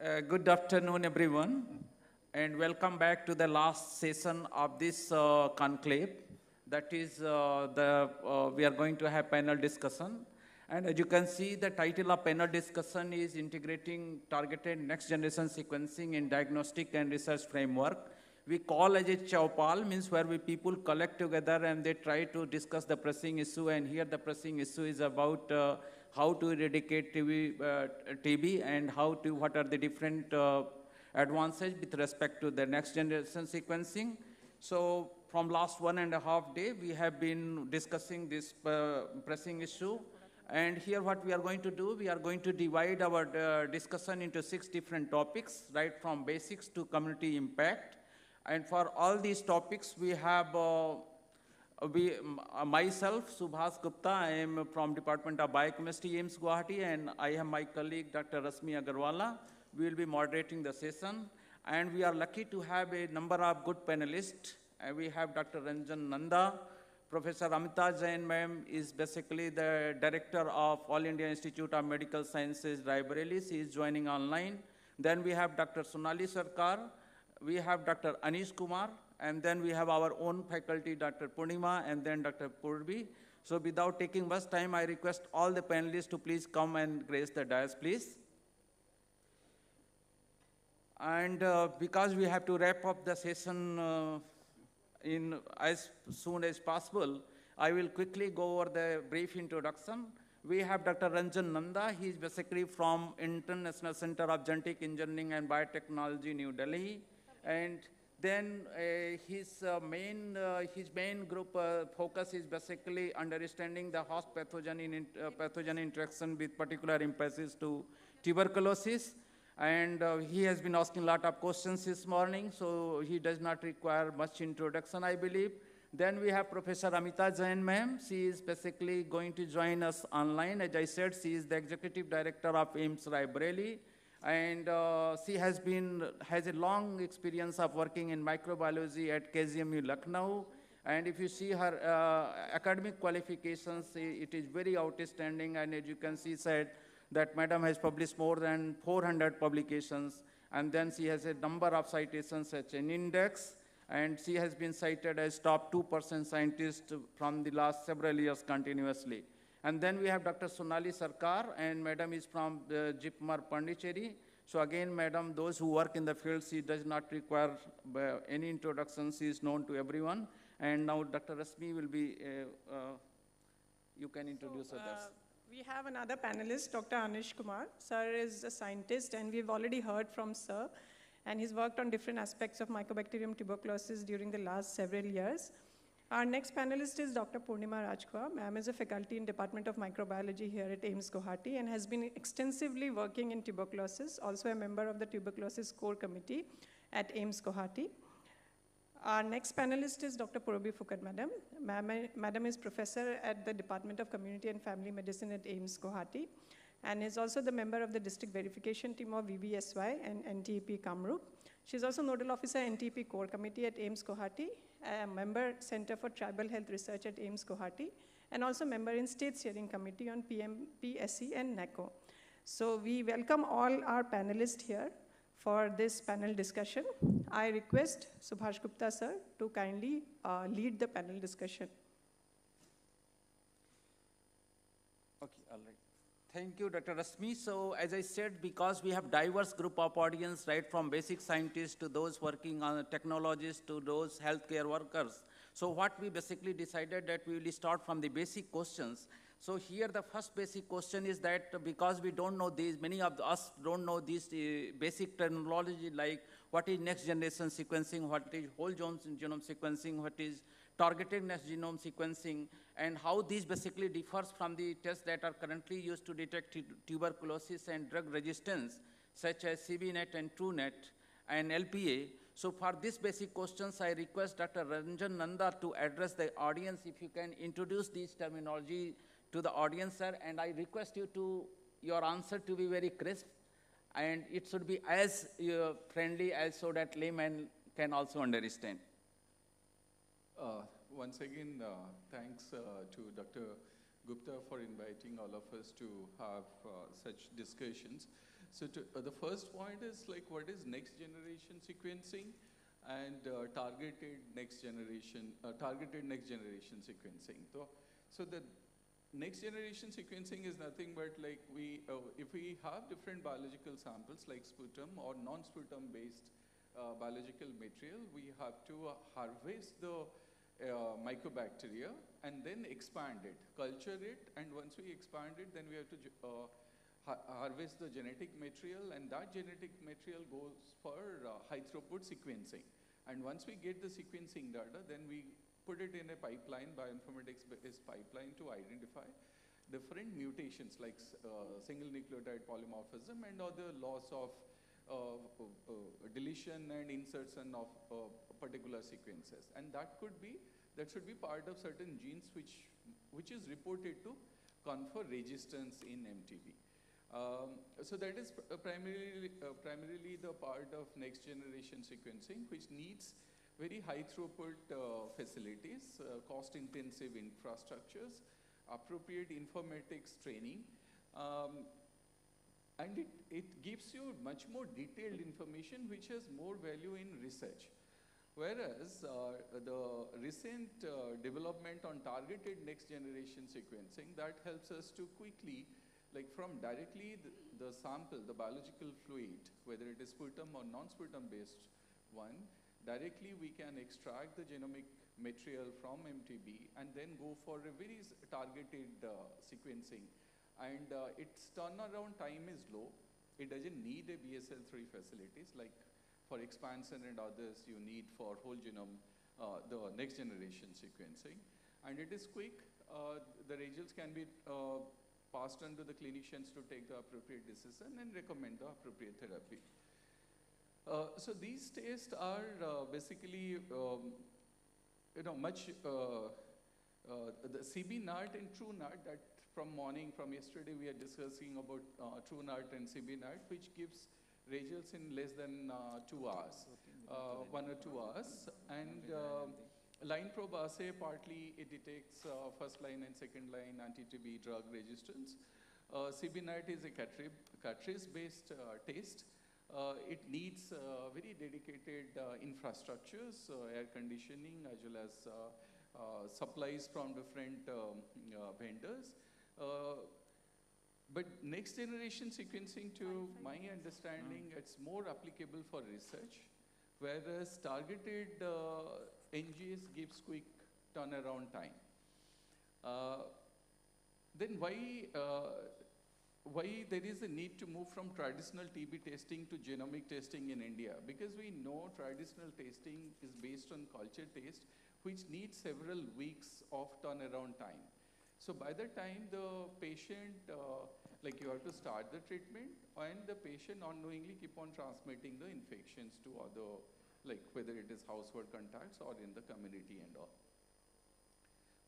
Good afternoon, everyone, and welcome back to the last session of this conclave. That is, we are going to have panel discussion. And as you can see, the title of panel discussion is Integrating Targeted Next Generation Sequencing in Diagnostic and Research Framework. We call as a Chaupal, means where people collect together and they try to discuss the pressing issue. And here the pressing issue is about how to eradicate TB and what are the different advances with respect to the next generation sequencing. So from last 1.5 days, we have been discussing this pressing issue. And here what we are going to do, we are going to divide our discussion into 6 different topics, right from basics to community impact. And for all these topics, we have myself, Subhas Gupta, I am from Department of Biochemistry, AIIMS Guwahati, and I have my colleague, Dr. Rasmi Agarwala. We will be moderating the session. And we are lucky to have a number of good panelists. We have Dr. Ranjan Nanda. Professor Amita Jain ma'am is basically the director of All India Institute of Medical Sciences, Raebareli. She is joining online. Then we have Dr. Sonali Sarkar. We have Dr. Anish Kumar, and then we have our own faculty, Dr. Purnima, and then Dr. Purvi. So without taking much time, I request all the panelists to please come and grace the dais, please. And because we have to wrap up the session in as soon as possible, I will quickly go over the brief introduction. We have Dr. Ranjan Nanda. He is basically from International Center of Genetic Engineering and Biotechnology, New Delhi. And then his main group focus is basically understanding the host pathogen interaction with particular emphasis to tuberculosis. And he has been asking a lot of questions this morning, so he does not require much introduction, I believe. Then we have Professor Amita Jain ma'am. She is basically going to join us online. As I said, she is the Executive Director of AIIMS Raebareli. And she has a long experience of working in microbiology at KGMU Lucknow. And if you see her academic qualifications, it is very outstanding. And as you can see, said that madam has published more than 400 publications. And then she has a number of citations such an index. And she has been cited as top 2% scientist from the last several years continuously. And then we have Dr. Sonali Sarkar, and madam is from JIPMER Pondicherry. So again, madam, those who work in the field, she does not require any introduction. She is known to everyone. And now Dr. Rasmi will be, you can introduce others. We have another panelist, Dr. Anish Kumar. Sir is a scientist, and we've already heard from sir. And he's worked on different aspects of Mycobacterium tuberculosis during the last several years. Our next panelist is Dr. Purnima Rajkwa. Ma'am is a faculty in Department of Microbiology here at AIIMS Guwahati and has been extensively working in tuberculosis, also a member of the Tuberculosis Core Committee at AIIMS Guwahati. Our next panelist is Dr. Purvi Phukad madam. Madam is professor at the Department of Community and Family Medicine at AIIMS Guwahati and is also the member of the District Verification Team of VBSY and NTEP Kamrup. She's also Nodal Officer NTEP Core Committee at AIIMS Guwahati, a member Center for Tribal Health Research at AIIMS Guwahati, and also member in State Steering Committee on PSC and NACO. So we welcome all our panelists here for this panel discussion. I request Subhash Gupta sir to kindly lead the panel discussion. Okay, all right. Thank you, Dr. Rasmi. So as I said, because we have diverse group of audience, right from basic scientists to those working on technologies to those healthcare workers. So what we basically decided that we will start from the basic questions. So here the first basic question is that because we don't know these, many of us don't know these basic terminology like what is next generation sequencing, what is whole genome sequencing, what is targeted next genome sequencing, and how these basically differs from the tests that are currently used to detect tuberculosis and drug resistance, such as CBNet and TrueNet and LPA. So for these basic questions, I request Dr. Ranjan Nanda to address the audience. If you can introduce these terminology to the audience, sir, and I request you to, your answer to be very crisp, and it should be as friendly as so that layman can also understand. Once again, thanks to Dr. Gupta for inviting all of us to have such discussions. So the first point is like what is next generation sequencing and targeted next generation sequencing. So the next generation sequencing is nothing but like if we have different biological samples like sputum or non-sputum based biological material, we have to harvest the mycobacteria and then expand it, culture it, and once we expand it, then we have to harvest the genetic material, and that genetic material goes for high throughput sequencing. And once we get the sequencing data, then we put it in a pipeline, bioinformatics-based pipeline, to identify different mutations like single nucleotide polymorphism and other loss of deletion and insertion of particular sequences. And that should be part of certain genes which is reported to confer resistance in MTB. So that is primarily the part of next generation sequencing, which needs very high throughput facilities, cost intensive infrastructures, appropriate informatics training, and it gives you much more detailed information which has more value in research. Whereas the recent development on targeted next generation sequencing, that helps us to quickly, like from directly the sample, the biological fluid, whether it is sputum or non-sputum based one, directly we can extract the genomic material from MTB and then go for a very targeted sequencing. And its turnaround time is low. It doesn't need a BSL-3 facilities like for expansion and others you need for whole genome, the next generation sequencing. And it is quick. The results can be passed on to the clinicians to take the appropriate decision and recommend the appropriate therapy. So these tests are basically, the CB-NAT and TrueNAT, that from yesterday we are discussing about TrueNAT and CB-NAT, which gives results in less than 2 hours, 1 or 2 hours. And line probe assay, partly it detects first line and second line anti-TB drug resistance. CB-NAT is a cartridge-based test. It needs very dedicated infrastructures, air conditioning, as well as supplies from different vendors. But next generation sequencing, to my understanding, it's more applicable for research, whereas targeted NGS gives quick turnaround time. Then why there is a need to move from traditional TB testing to genomic testing in India? Because we know traditional testing is based on culture test, which needs several weeks of turnaround time. So by the time the patient, like you have to start the treatment, and the patient unknowingly keep on transmitting the infections to other, like whether it is household contacts or in the community and all.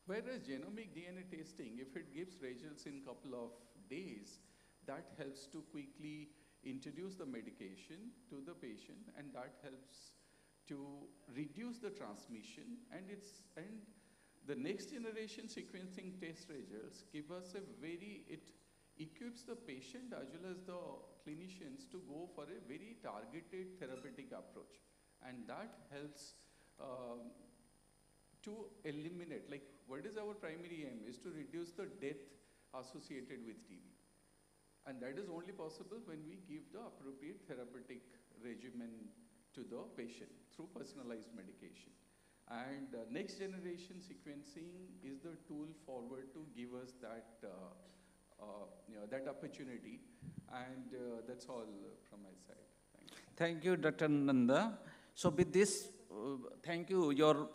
Whereas genomic DNA testing, if it gives results in couple of days, that helps to quickly introduce the medication to the patient, and that helps to reduce the transmission, and the next generation sequencing test results give us it equips the patient as well as the clinicians to go for a very targeted therapeutic approach. And that helps to eliminate, like what is our primary aim is to reduce the death associated with TB. And that is only possible when we give the appropriate therapeutic regimen to the patient through personalized medication. And next generation sequencing is the tool forward to give us that, that opportunity. And that's all from my side. Thank you, Dr. Nanda. So with this, thank you. Your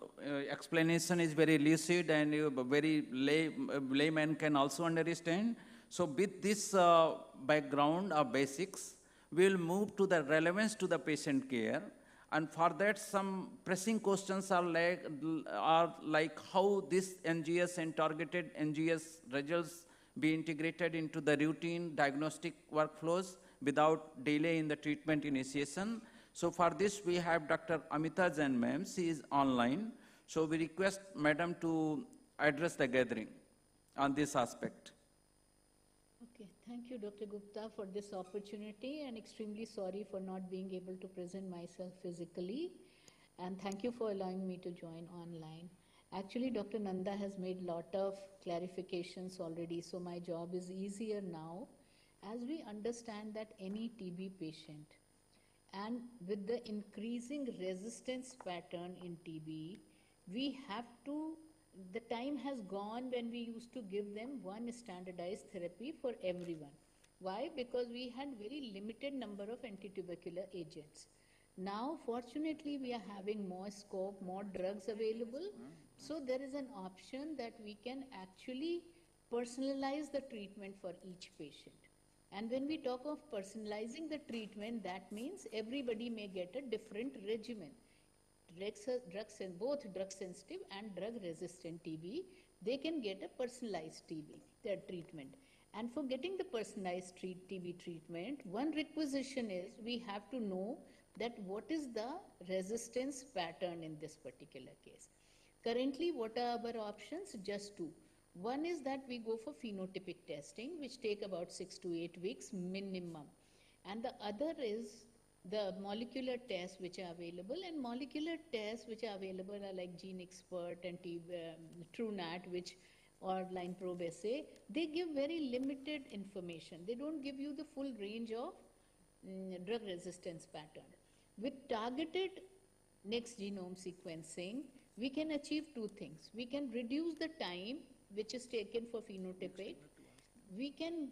explanation is very lucid and very layman can also understand. So with this background of basics, we will move to the relevance to the patient care. And for that, some pressing questions are like how this NGS and targeted NGS results be integrated into the routine diagnostic workflows without delay in the treatment initiation. So for this, we have Dr. Amita Jain, ma'am. She is online. So we request madam to address the gathering on this aspect. Okay. Thank you, Dr. Gupta, for this opportunity, and extremely sorry for not being able to present myself physically. And thank you for allowing me to join online. Actually, Dr. Nanda has made a lot of clarifications already, so my job is easier now. As we understand that any TB patient, and with the increasing resistance pattern in TB, we have to, the time has gone when we used to give them one standardized therapy for everyone. Why? Because we had very limited number of antitubercular agents. Now, fortunately, we are having more scope, more drugs available. So there is an option that we can actually personalize the treatment for each patient. And when we talk of personalizing the treatment, that means everybody may get a different regimen. Both drug sensitive and drug resistant TB, they can get a personalized their treatment. And for getting the personalized TB treatment, one requisition is we have to know that what is the resistance pattern in this particular case. Currently, what are our options? Just two. One is that we go for phenotypic testing, which take about 6 to 8 weeks minimum. And the other is the molecular tests which are available, and molecular tests which are available are like GeneXpert and TrueNat, which or line probe assay. They give very limited information. They don't give you the full range of drug resistance pattern. With targeted next genome sequencing, we can achieve two things. We can reduce the time which is taken for phenotypic. We can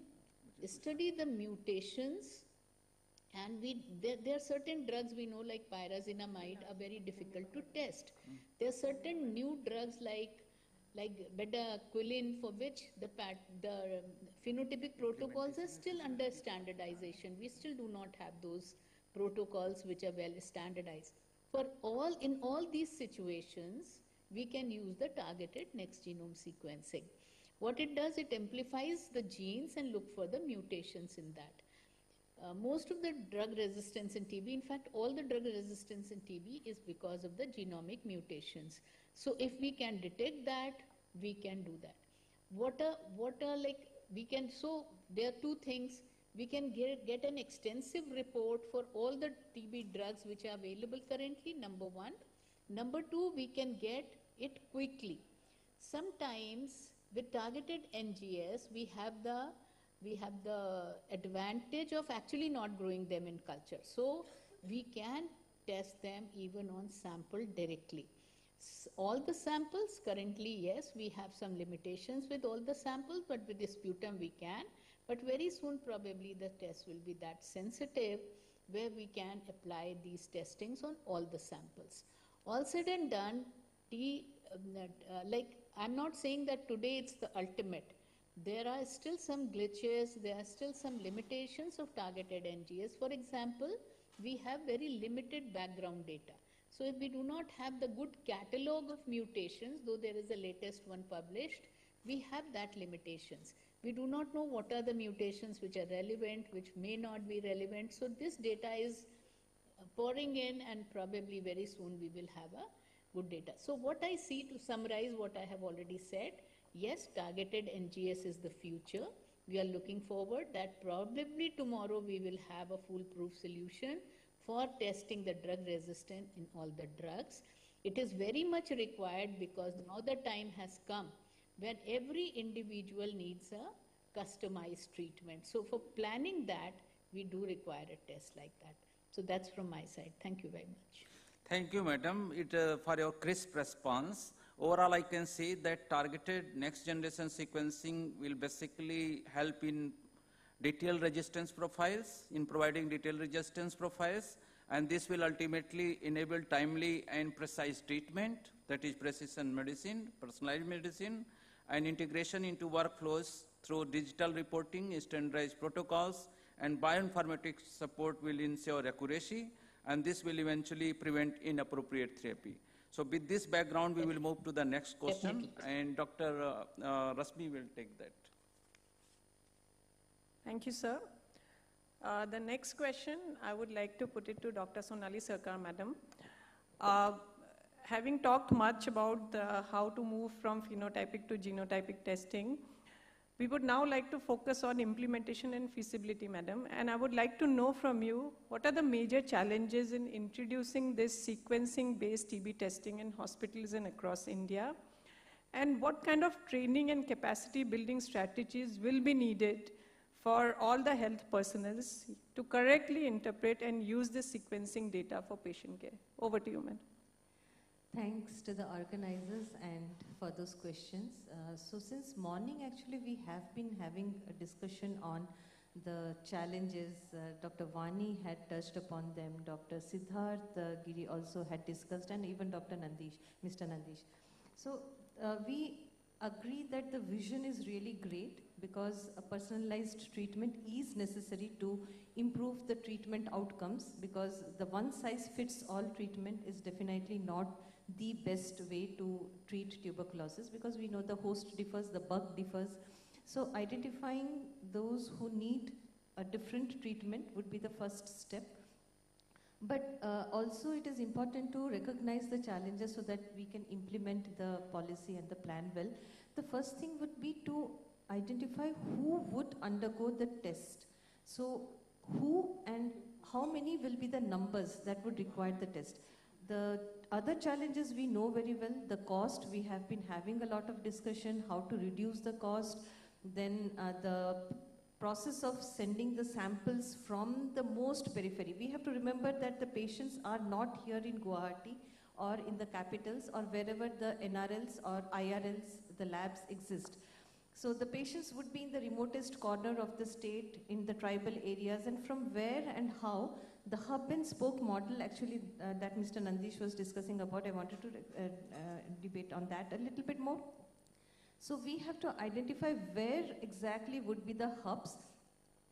study the mutations, and there are certain drugs we know like pyrazinamide are very difficult to test. There are certain new drugs like bedaquiline, for which the phenotypic protocols are still under standardization. We still do not have those protocols which are well standardized. In all these situations, we can use the targeted next genome sequencing. What it does, it amplifies the genes and look for the mutations in that. Most of the drug resistance in TB, in fact, all the drug resistance in TB is because of the genomic mutations. So if we can detect that, we can do that. So there are two things. We can get an extensive report for all the TB drugs which are available currently, number one. Number two, we can get it quickly. Sometimes with targeted NGS, we have the advantage of actually not growing them in culture. So we can test them even on sample directly. All the samples currently, yes, we have some limitations with all the samples, but with the sputum we can. But very soon probably the test will be that sensitive where we can apply these testings on all the samples. All said and done, I'm not saying that today it's the ultimate. There are still some glitches, there are still some limitations of targeted NGS. For example, we have very limited background data. So if we do not have the good catalog of mutations, though there is a latest one published, we have that limitations. We do not know what are the mutations which are relevant, which may not be relevant. So this data is pouring in, and probably very soon we will have a good data. So what I see, to summarize what I have already said, yes, targeted NGS is the future. We are looking forward that probably tomorrow we will have a foolproof solution for testing the drug resistant in all the drugs. It is very much required because now the time has come when every individual needs a customized treatment. So for planning that, we do require a test like that. So that's from my side. Thank you very much. Thank you, madam, for your crisp response. Overall, I can say that targeted next generation sequencing will basically help in detailed resistance profiles, in providing detailed resistance profiles, and this will ultimately enable timely and precise treatment, that is precision medicine, personalized medicine, and integration into workflows through digital reporting, standardized protocols, and bioinformatics support will ensure accuracy, and this will eventually prevent inappropriate therapy. So with this background, we will move to the next question, and Dr. Rasmi will take that. Thank you, sir. The next question, I would like to put it to Dr. Sonali Sarkar, madam. Having talked much about how to move from phenotypic to genotypic testing, We would now like to focus on implementation and feasibility, madam. And I would like to know from you, what are the major challenges in introducing this sequencing-based TB testing in hospitals and across India? And what kind of training and capacity building strategies will be needed for all the health personnel to correctly interpret and use this sequencing data for patient care? Over to you, madam. Thanks to the organizers and for those questions. So since morning, actually, we have been having a discussion on the challenges. Dr. Vani had touched upon them. Dr. Siddharth Giri also had discussed, and even Dr. Nandish, Mr. Nandish. So we agree that the vision is really great because a personalized treatment is necessary to improve the treatment outcomes, because the one-size-fits-all treatment is definitely not the best way to treat tuberculosis, because we know the host differs, the bug differs. So identifying those who need a different treatment would be the first step. But also it is important to recognize the challenges so that we can implement the policy and the plan well. The first thing would be to identify who would undergo the test. So who and how many will be the numbers that would require the test. The other challenges we know very well, the cost. We have been having a lot of discussion how to reduce the cost. Then the process of sending the samples from the most periphery. We have to remember that the patients are not here in Guwahati or in the capitals or wherever the NRLs or IRLs, the labs exist. So the patients would be in the remotest corner of the state, in the tribal areas, and from where and how the hub and spoke model actually that Mr. Nandish was discussing about, I wanted to debate on that a little bit more. So we have to identify where exactly would be the hubs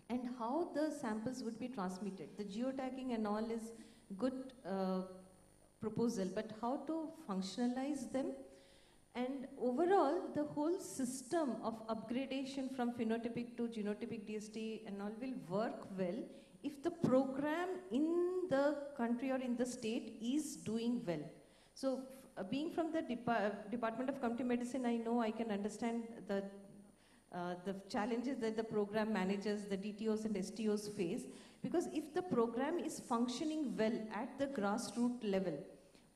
and how the samples would be transmitted. The geotagging and all is good proposal, but how to functionalize them. And overall, the whole system of upgradation from phenotypic to genotypic DST and all will work well if the program in the country or in the state is doing well. So being from the Department of Community Medicine, I know I can understand the challenges that the program managers, the DTOs and STOs face, because if the program is functioning well at the grassroots level,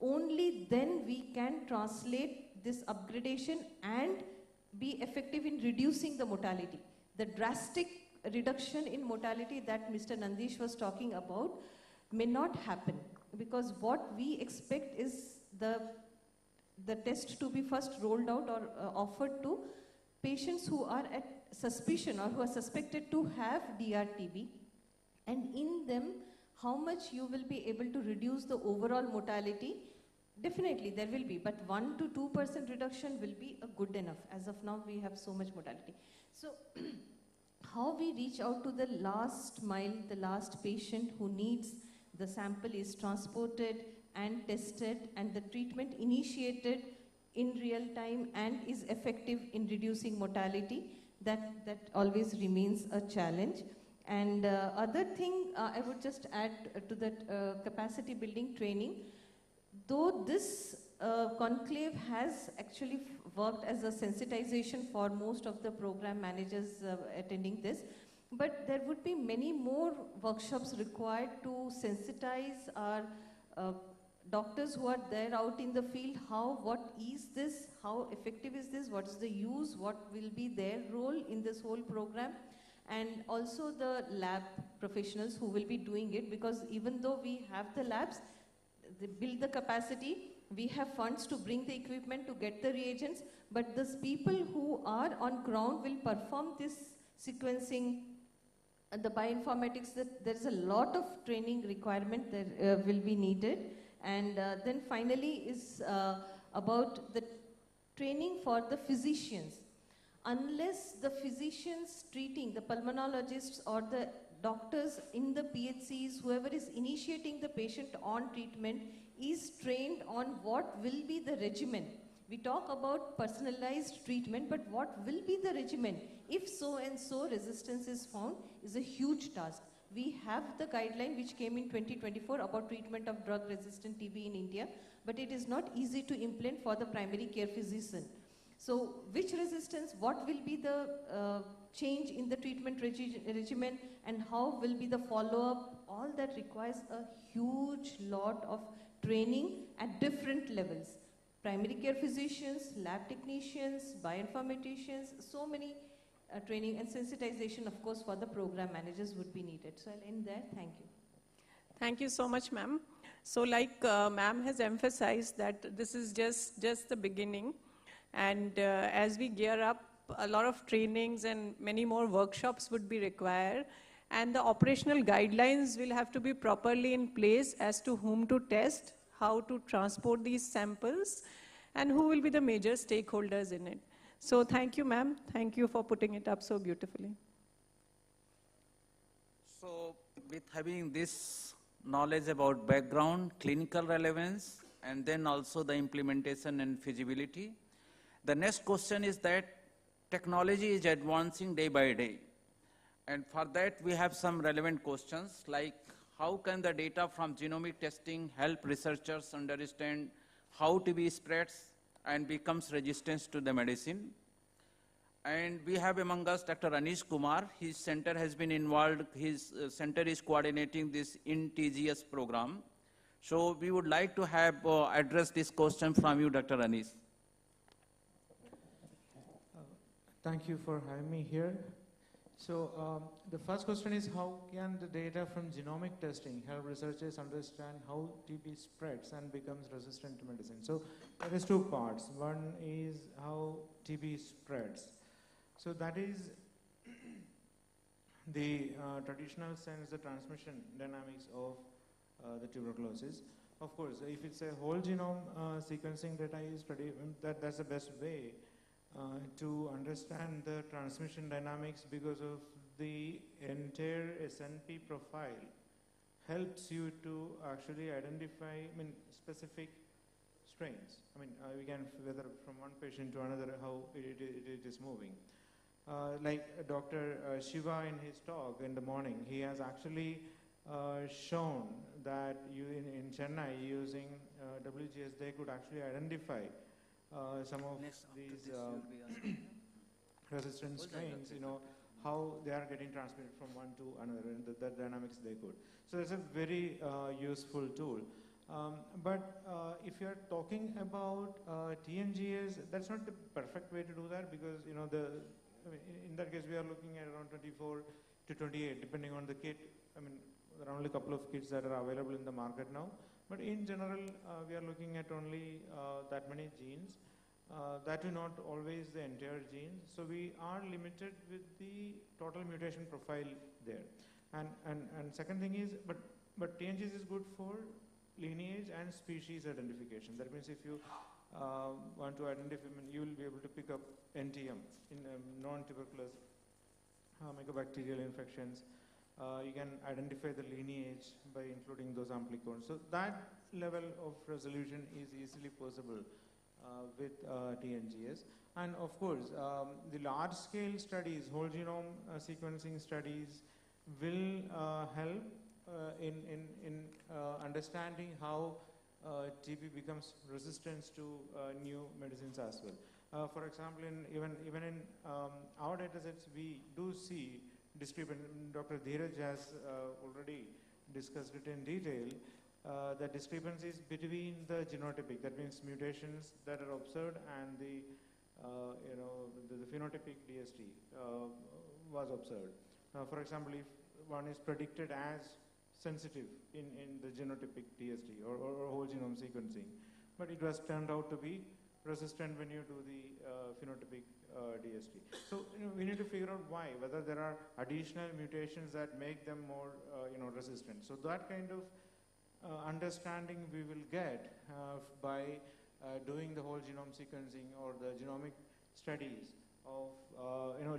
only then we can translate this upgradation and be effective in reducing the mortality. The drastic reduction in mortality that Mr. Nandish was talking about may not happen, because what we expect is the test to be first rolled out or offered to patients who are at suspicion or who are suspected to have DRTB, and in them how much you will be able to reduce the overall mortality. Definitely there will be, but 1 to 2% reduction will be a good enough. As of now we have so much mortality. So how we reach out to the last mile, the last patient who needs the sample is transported and tested and the treatment initiated in real time and is effective in reducing mortality, that always remains a challenge. And other thing I would just add to that capacity building training. Though this conclave has actually worked as a sensitization for most of the program managers attending this, but there would be many more workshops required to sensitize our doctors who are there out in the field, what is this, how effective is this, what is the use, what will be their role in this whole program, and also the lab professionals who will be doing it, because even though we have the labs, they build the capacity, we have funds to bring the equipment, to get the reagents, but those people who are on ground will perform this sequencing, the bioinformatics, there's a lot of training requirement that will be needed. And then finally is about the training for the physicians. Unless the physicians treating, the pulmonologists or the doctors in the PHCs, whoever is initiating the patient on treatment, is trained on what will be the regimen. We talk about personalized treatment, but what will be the regimen? If so and so resistance is found, is a huge task. We have the guideline which came in 2024 about treatment of drug-resistant TB in India, but it is not easy to implement for the primary care physician. So which resistance, what will be the change in the treatment regimen, and how will be the follow-up? All that requires a huge lot of training at different levels. Primary care physicians, lab technicians, bioinformaticians, so many training and sensitization, of course, for the program managers would be needed. So I'll end there. Thank you. Thank you so much, ma'am. So like ma'am has emphasized that this is just the beginning. And as we gear up, a lot of trainings and many more workshops would be required. And the operational guidelines will have to be properly in place as to whom to test, how to transport these samples, and who will be the major stakeholders in it. So thank you, ma'am. Thank you for putting it up so beautifully. So with having this knowledge about background, clinical relevance, and then also the implementation and feasibility, the next question is that technology is advancing day by day. And for that, we have some relevant questions like how can the data from genomic testing help researchers understand how TB spreads and becomes resistant to the medicine? And we have among us Dr. Anish Kumar. His center has been involved. His center is coordinating this INTGS program. So we would like to have address this question from you, Dr. Anish. Thank you for having me here. So the first question is, how can the data from genomic testing help researchers understand how TB spreads and becomes resistant to medicine? So there is two parts. One is how TB spreads. So that is the traditional sense, the transmission dynamics of the tuberculosis. Of course, if it's a whole genome sequencing data is that's the best way to understand the transmission dynamics, because of the entire SNP profile helps you to actually identify, specific strains. We can, whether from one patient to another, how it is moving. Like Dr. Shiva in his talk in the morning, he has actually shown that in Chennai, using WGS, they could actually identify some of these resistant strains, how they are getting transmitted from one to another, and the dynamics they could. So it's a very useful tool. But if you're talking about TNGS, that's not the perfect way to do that, because in that case we are looking at around 24 to 28, depending on the kit. There are only a couple of kits that are available in the market now. But in general, we are looking at only that many genes. That is not always the entire genes. So we are limited with the total mutation profile there. And second thing is, but TNGs is good for lineage and species identification. That means if you want to identify, you will be able to pick up NTM in non-tuberculous mycobacterial infections. You can identify the lineage by including those amplicons. So that level of resolution is easily possible with TNGS. And of course, the large-scale studies, whole genome sequencing studies, will help in understanding how TB becomes resistant to new medicines as well. For example, even in our data sets, we do see discrepant. Dr. Dheeraj has already discussed it in detail. The discrepancies between the genotypic, that means mutations that are observed, and the phenotypic DST was observed. For example, if one is predicted as sensitive in the genotypic DST or whole genome sequencing, but it was turned out to be resistant when you do the phenotypic DST. So we need to figure out why, whether there are additional mutations that make them more resistant. So that kind of understanding we will get by doing the whole genome sequencing or the genomic studies of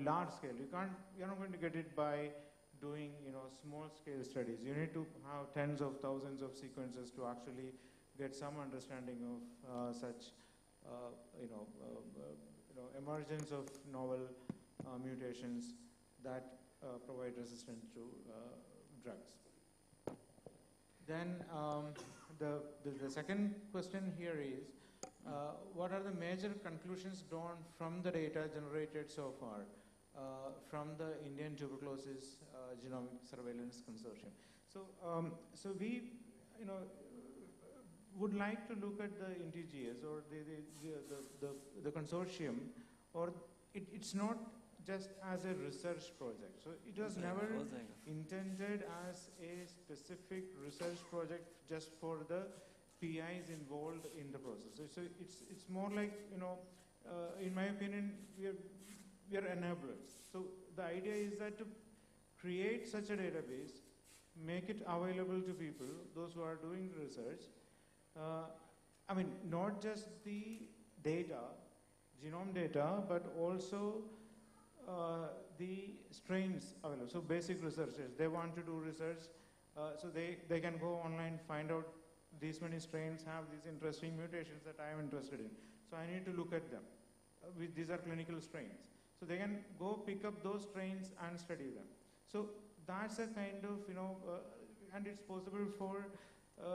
large scale. You're not going to get it by doing small scale studies. You need to have tens of thousands of sequences to actually get some understanding of such emergence of novel mutations that provide resistance to drugs. Then the second question here is, what are the major conclusions drawn from the data generated so far from the Indian Tuberculosis Genomic Surveillance Consortium? So we, would like to look at the NTGS or the consortium, or it's not just as a research project. So it was never intended as a specific research project just for the PIs involved in the process. So it's more like, in my opinion, we are enablers. So the idea is that to create such a database, make it available to people, those who are doing research. I mean, not just the data, genome data, but also the strains available. So basic researchers, they want to do research, so they can go online, find out these many strains have these interesting mutations that I am interested in. So I need to look at them. These are clinical strains. So they can go pick up those strains and study them. So that's a kind of, and it's possible for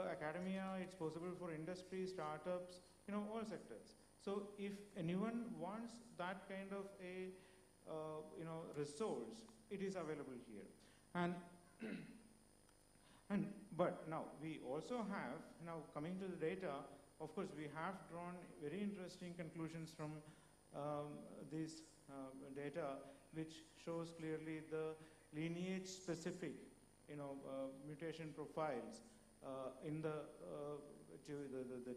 academia, it's possible for industry, startups, all sectors. So if anyone wants that kind of a, resource, it is available here. But now we also have, now coming to the data, of course we have drawn very interesting conclusions from this data, which shows clearly the lineage specific, mutation profiles in the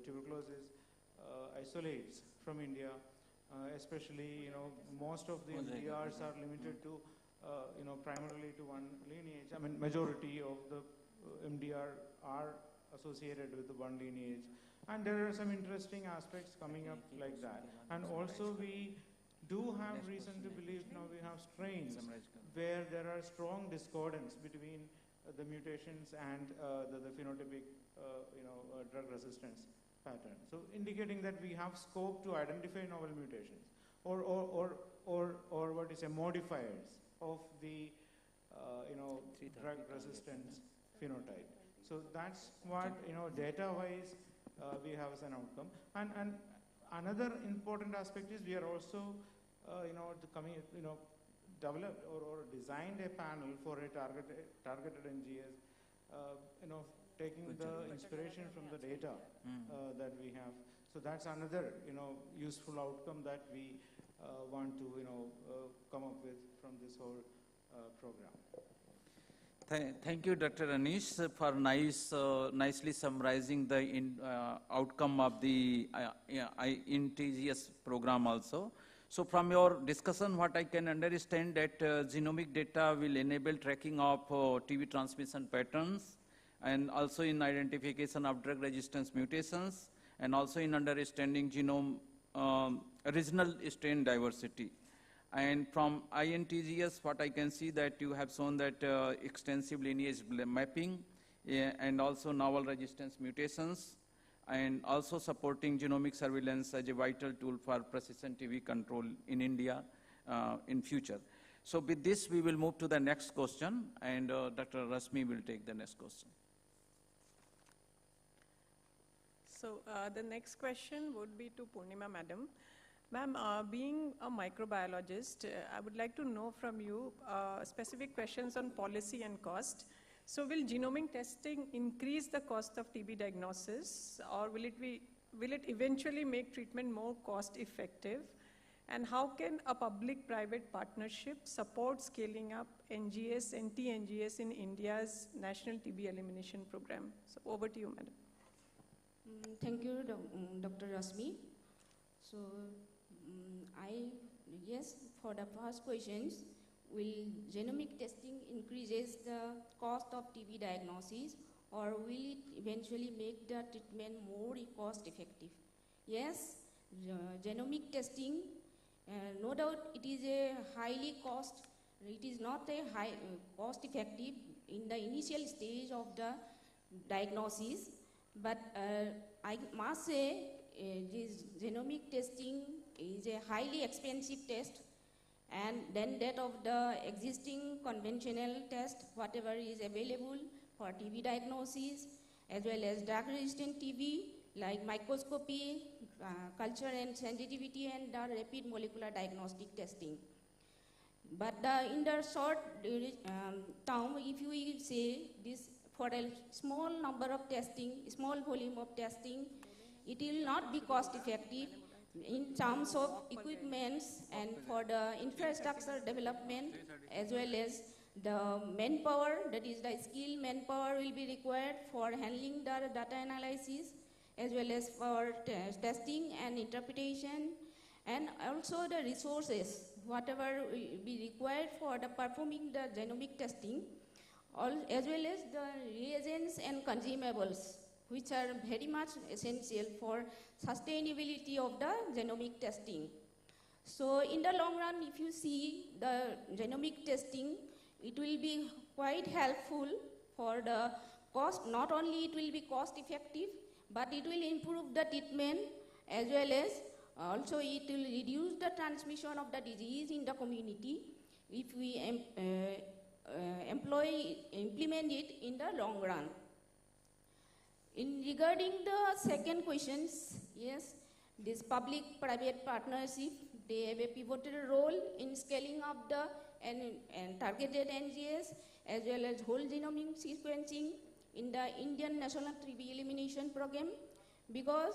tuberculosis isolates from India, especially, most of the MDRs are limited to, primarily to one lineage. I mean, majority of the MDR are associated with the one lineage. And there are some interesting aspects coming up like that. And also we do have reason to believe now we have strains where there are strong discordance between the mutations and the phenotypic, drug resistance pattern. So indicating that we have scope to identify novel mutations or what is a modifiers of the, drug resistance phenotype. So that's what, data-wise we have as an outcome. And another important aspect is we are also, developed or designed a panel for a targeted NGS, taking the inspiration from the data that we have. So that's another, useful outcome that we want to, come up with from this whole program. Thank you, Dr. Anish, for nicely summarizing the outcome of the INTGS program also. So from your discussion, what I can understand that genomic data will enable tracking of TB transmission patterns, and also in identification of drug resistance mutations, and also in understanding genome regional strain diversity. And from INTGS, what I can see that you have shown that extensive lineage mapping, and also novel resistance mutations, and also supporting genomic surveillance as a vital tool for precision TB control in India in future. So with this, we will move to the next question, and Dr. Rasmi will take the next question. So the next question would be to Purnima Madam. Ma'am, being a microbiologist, I would like to know from you specific questions on policy and cost. So will genomic testing increase the cost of TB diagnosis, or will it eventually make treatment more cost effective? And how can a public-private partnership support scaling up NGS and TNGS in India's National TB Elimination Program? So over to you, Madam. Thank you, Dr. Rasmi. So, yes, for the first questions, will genomic testing increases the cost of TB diagnosis, or will it eventually make the treatment more cost effective? Yes, genomic testing, no doubt it is not a high cost effective in the initial stage of the diagnosis, but I must say this genomic testing is a highly expensive test, and then that of the existing conventional test, whatever is available for TB diagnosis, as well as drug-resistant TB, like microscopy, culture and sensitivity, and the rapid molecular diagnostic testing. But in the short term, if you will say this for a small number of testing, small volume of testing, it will not be cost effective in terms of equipments and for the infrastructure development, as well as the manpower, that is the skilled manpower will be required for handling the data analysis, as well as for testing and interpretation, and also the resources, whatever will be required for the performing the genomic testing, as well as the reagents and consumables, which are very much essential for sustainability of the genomic testing. So in the long run, if you see the genomic testing, it will be quite helpful for the cost. Not only it will be cost effective, but it will improve the treatment, as well as also it will reduce the transmission of the disease in the community if we implement it in the long run. In regarding the second questions, yes, this public-private partnership, they have a pivotal role in scaling up the and targeted NGS, as well as whole genomic sequencing in the Indian National TB Elimination Program, because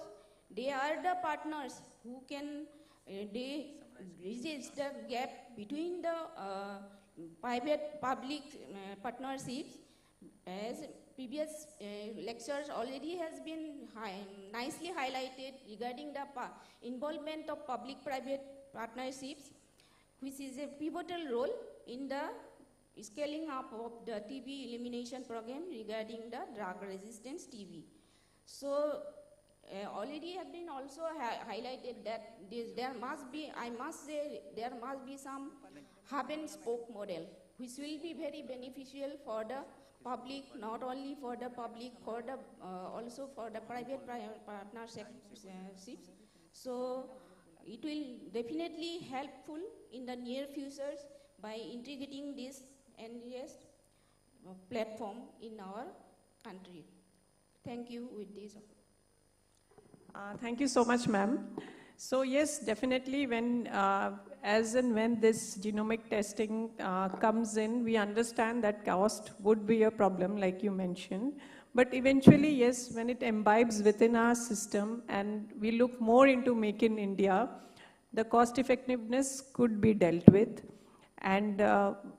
they are the partners who can they resist the gap between the private-public partnerships. As previous lectures already has been nicely highlighted regarding the involvement of public-private partnerships, which is a pivotal role in the scaling up of the TB elimination program regarding the drug-resistant TB. So already have been also highlighted that there must be, I must say, there must be some hub and spoke model, which will be very beneficial for the public, not only for the public, for the also for the private partnerships. So it will definitely helpful in the near future by integrating this NGS platform in our country. Thank you with this. Thank you so much, ma'am. So yes, definitely when, as and when this genomic testing comes in, we understand that cost would be a problem, like you mentioned. But eventually, yes, when it imbibes within our system and we look more into Make in India, the cost effectiveness could be dealt with. And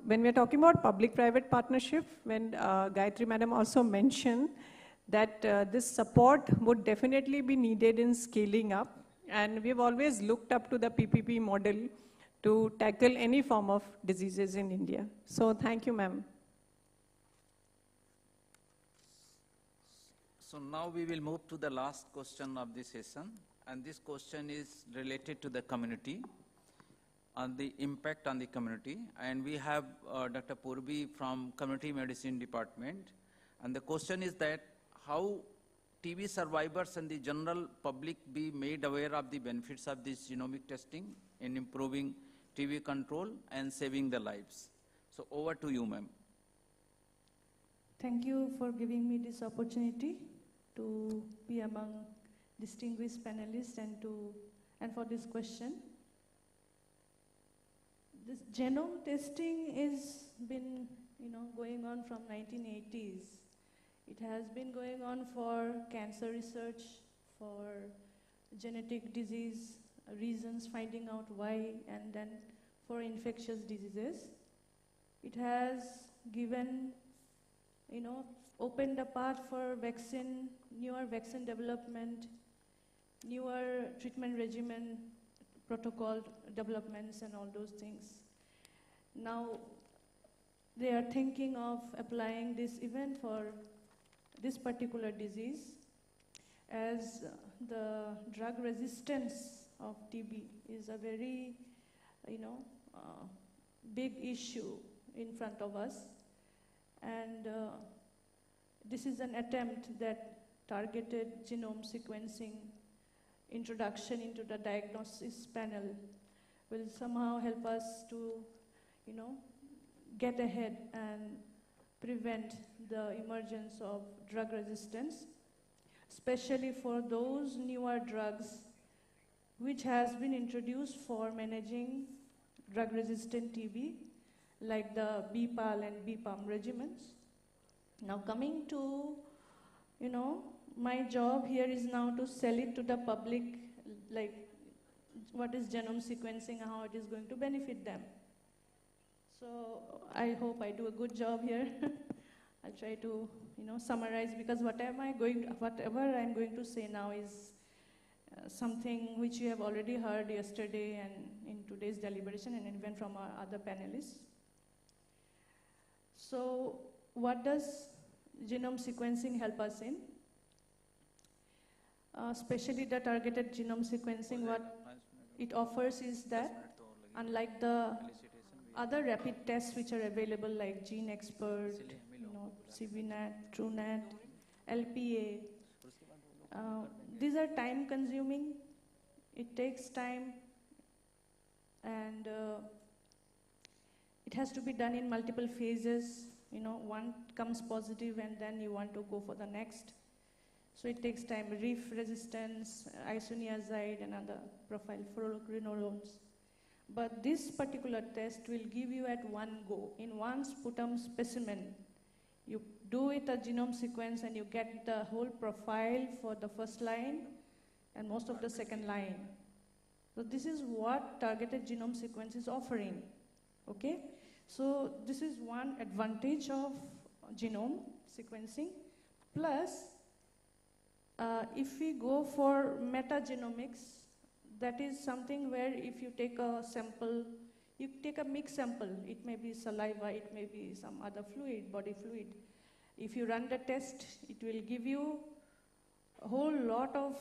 when we're talking about public-private partnership, when Gayatri Madam also mentioned that this support would definitely be needed in scaling up. And we've always looked up to the PPP model to tackle any form of diseases in India. So thank you, ma'am. So now we will move to the last question of the session. And this question is related to the community, on the impact on the community. And we have Dr. Purvi from Community Medicine Department. And the question is that how TB survivors and the general public be made aware of the benefits of this genomic testing in improving TB control and saving the lives. So over to you, ma'am. Thank you for giving me this opportunity to be among distinguished panelists and for this question. This genome testing is been going on from 1980s. It has been going on for cancer research, for genetic disease reasons, finding out why, and then for infectious diseases. It has given, opened the path for vaccine, newer vaccine development, newer treatment regimen, protocol developments, and all those things. Now, they are thinking of applying this even for this particular disease, as the drug resistance of TB is a very, big issue in front of us. And this is an attempt that targeted genome sequencing introduction into the diagnosis panel will somehow help us to, get ahead and prevent the emergence of drug resistance. especially for those newer drugs which has been introduced for managing drug-resistant TB, like the BPAL and BPAM regimens. Now coming to, my job here is now to sell it to the public, like what is genome sequencing and how it is going to benefit them. So I hope I do a good job here. I'll try to, summarize, because whatever I'm going to say now is something which you have already heard yesterday and in today's deliberation and even from our other panelists. So what does genome sequencing help us in? Especially the targeted genome sequencing, what it offers is that, unlike the other rapid tests which are available like GeneXpert, CVNet, TrueNet, LPA, these are time consuming, it takes time, and it has to be done in multiple phases. One comes positive and then you want to go for the next. So it takes time, RIF resistance, isoniazide and other profile fluoroquinolones. But this particular test will give you at one go, in one sputum specimen. You do it a genome sequence and you get the whole profile for the first line and most of the second line. So this is what targeted genome sequence is offering, okay? So this is one advantage of genome sequencing. Plus, if we go for metagenomics, that is something where if you take a sample, you take a mixed sample. It may be saliva, it may be some other fluid, body fluid. If you run the test, it will give you a whole lot of,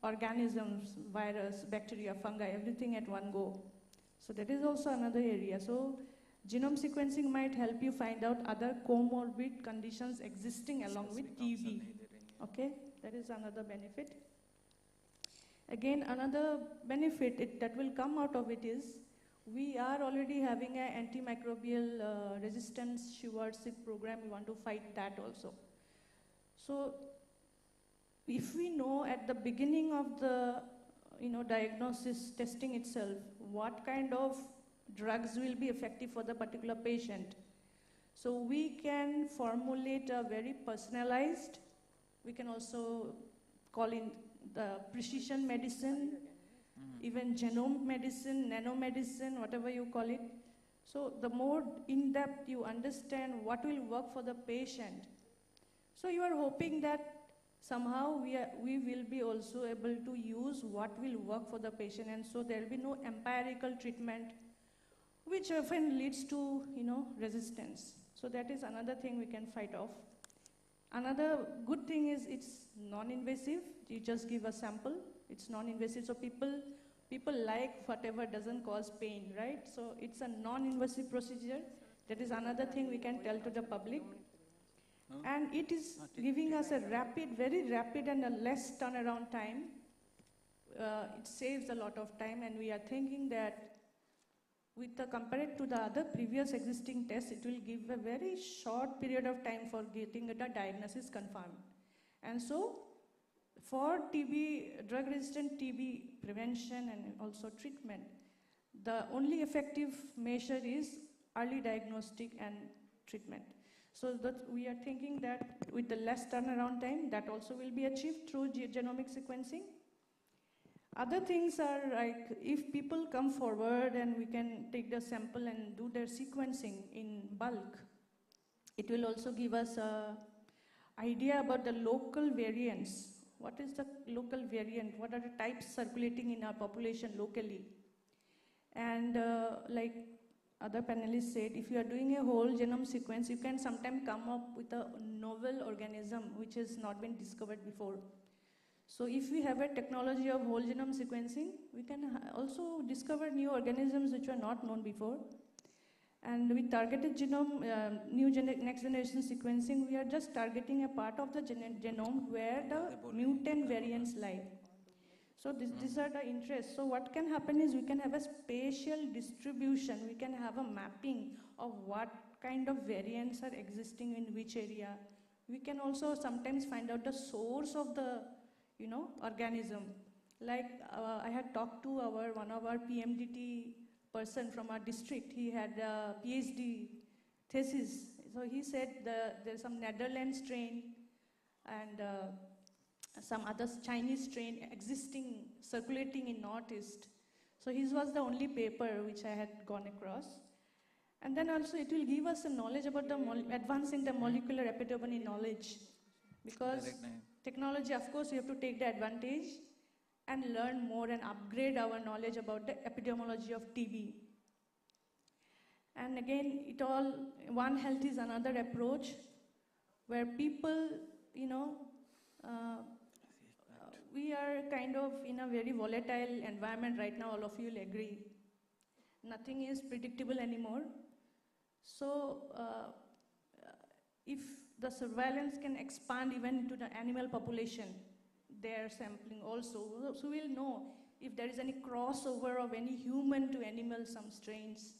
organisms, virus, bacteria, fungi, everything at one go. So that is also another area. So genome sequencing might help you find out other comorbid conditions existing along with TB. Okay, that is another benefit. Again, another benefit that will come out of it is we are already having an antimicrobial resistance stewardship program. We want to fight that also. So if we know at the beginning of the diagnosis testing itself what kind of drugs will be effective for the particular patient, so we can formulate a very personalized, we can also call in the precision medicine, even genome medicine, nanomedicine, whatever you call it. So the more in-depth you understand what will work for the patient. So you are hoping that somehow we will be also able to use what will work for the patient, and so there will be no empirical treatment, which often leads to resistance. So that is another thing we can fight off. Another good thing is it's non-invasive. You just give a sample. It's non-invasive, so people like whatever doesn't cause pain, right? So it's a non-invasive procedure. That is another thing we can tell to the public. And it is giving us a very rapid and a less turnaround time. It saves a lot of time, and we are thinking that compared to the other previous existing tests, it will give a very short period of time for getting the diagnosis confirmed. And so, for TB, drug-resistant TB prevention and also treatment, the only effective measure is early diagnostic and treatment. So that we are thinking that with the less turnaround time, that also will be achieved through genomic sequencing. Other things are like, if people come forward and we can take the sample and do their sequencing in bulk, it will also give us an idea about the local variants. What is the local variant? What are the types circulating in our population locally? And like other panelists said, if you are doing a whole genome sequence, you can sometimes come up with a novel organism which has not been discovered before. So if we have a technology of whole genome sequencing, we can also discover new organisms which were not known before. And with targeted genome, next generation sequencing, we are just targeting a part of the genome where the mutant variants lie. So these are the interests. So what can happen is we can have a spatial distribution. We can have a mapping of what kind of variants are existing in which area, we can also sometimes find out the source of the, organism. Like I had talked to one of our PMDT person from our district. He had a PhD thesis. So he said there's some Netherlands strain and some other Chinese strain existing, circulating in Northeast. So his was the only paper which I had gone across. And then also it will give us a knowledge about the advancing the molecular epidemiology knowledge. Because technology, of course, we have to take the advantage and learn more and upgrade our knowledge about the epidemiology of TB. And again, One Health is another approach where people, we are kind of in a very volatile environment right now, all of you will agree. Nothing is predictable anymore. So if the surveillance can expand even into the animal population, their sampling also, so we'll know if there is any crossover of any human to animal, some strains.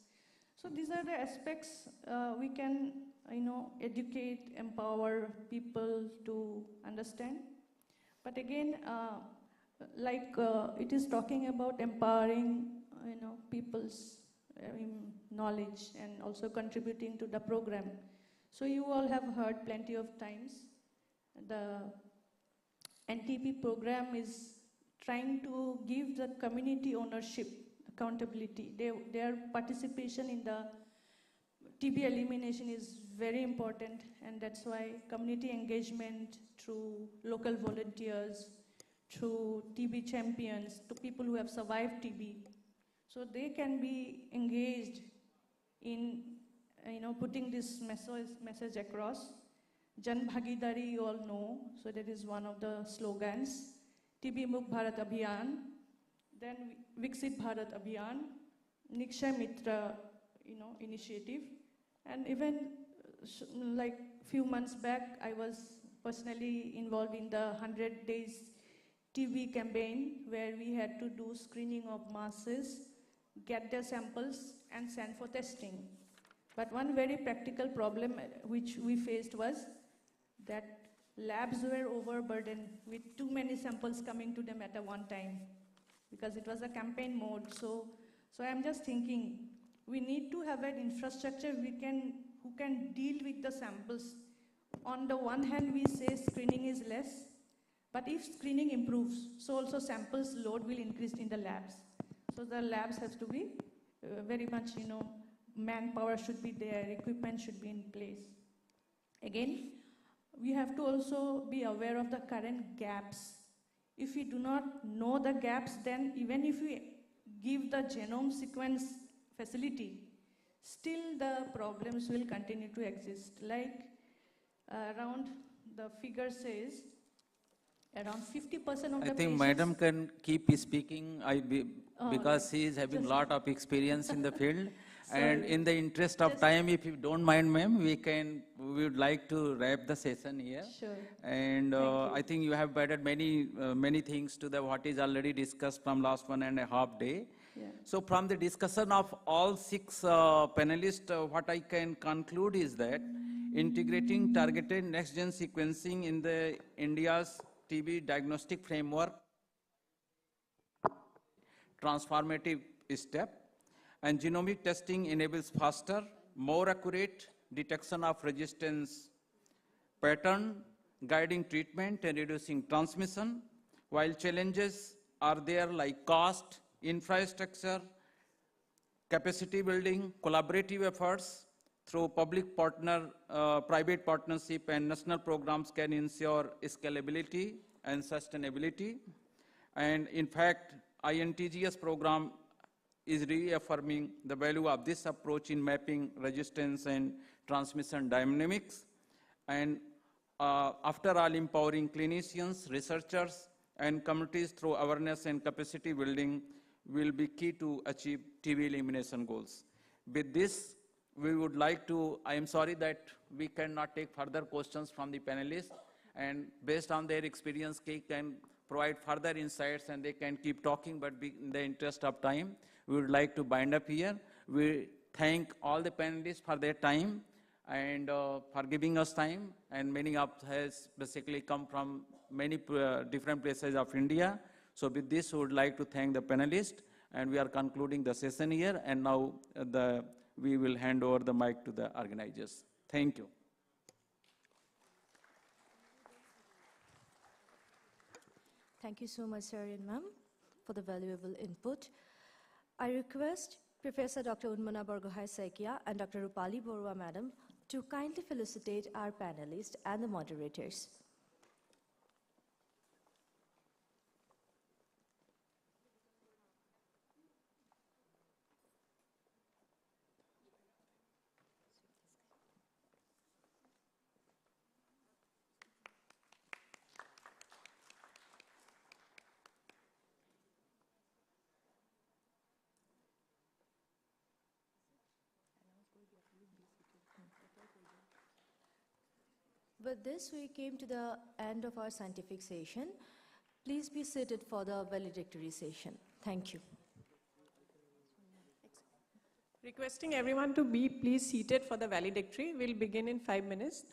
So these are the aspects we can, educate, empower people to understand. But again, it is talking about empowering, people's knowledge and also contributing to the program. So you all have heard plenty of times. The NTP program is trying to give the community ownership, accountability. Their participation in the TB elimination is very important, and that's why community engagement through local volunteers, through TB champions, to people who have survived TB, so they can be engaged in putting this message across. Jan Bhagidari you all know, so that is one of the slogans. TB Mukh Bharat Abhiyan, then Viksit Bharat Abhiyan, Nikshay Mitra initiative, and even like few months back I was personally involved in the 100 days TB campaign where we had to do screening of masses, get their samples and send for testing. But one very practical problem which we faced was that labs were overburdened with too many samples coming to them at one time because it was a campaign mode. So I'm just thinking we need to have an infrastructure who can deal with the samples. On the one hand, we say screening is less, but if screening improves, so also samples load will increase in the labs. So the labs have to be very much, manpower should be there, equipment should be in place. Again, we have to also be aware of the current gaps. If we do not know the gaps, then even if we give the genome sequence facility, still the problems will continue to exist. Like around the figure says, around 50% of the patients. I think Madam can keep speaking because she is having a lot of experience in the field. And in the interest of time, if you don't mind, ma'am, we would like to wrap the session here. Sure. And I think you have added many things to what is already discussed from last 1.5 days. Yeah. So from the discussion of all 6 panelists, what I can conclude is that integrating targeted next-gen sequencing in the India's TB diagnostic framework, transformative step, and genomic testing enables faster, more accurate detection of resistance pattern, guiding treatment and reducing transmission, while challenges are there like cost, infrastructure, capacity building, collaborative efforts through public-private partnership and national programs can ensure scalability and sustainability. And in fact, INTGS program is reaffirming the value of this approach in mapping resistance and transmission dynamics. And after all, empowering clinicians, researchers, and communities through awareness and capacity building will be key to achieve TB elimination goals. With this, we would like to, I am sorry that we cannot take further questions from the panelists, and based on their experience, they can provide further insights and they can keep talking, but in the interest of time, we would like to bind up here. We thank all the panelists for their time. and for giving us time. And many of has basically come from many different places of India. So with this, we would like to thank the panelists, and we are concluding the session here. And now we will hand over the mic to the organizers. Thank you. Thank you so much, sir and ma'am, for the valuable input. I request Professor Dr. Unmana Bargohai Saikia and Dr. Rupali Borua madam to kindly felicitate our panelists and the moderators. With this, we came to the end of our scientific session. Please be seated for the valedictory session. Thank you. Requesting everyone to be please seated for the valedictory. We'll begin in 5 minutes.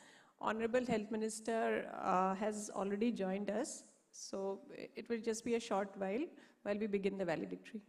Honorable Health Minister has already joined us, so it will just be a short while we begin the valedictory.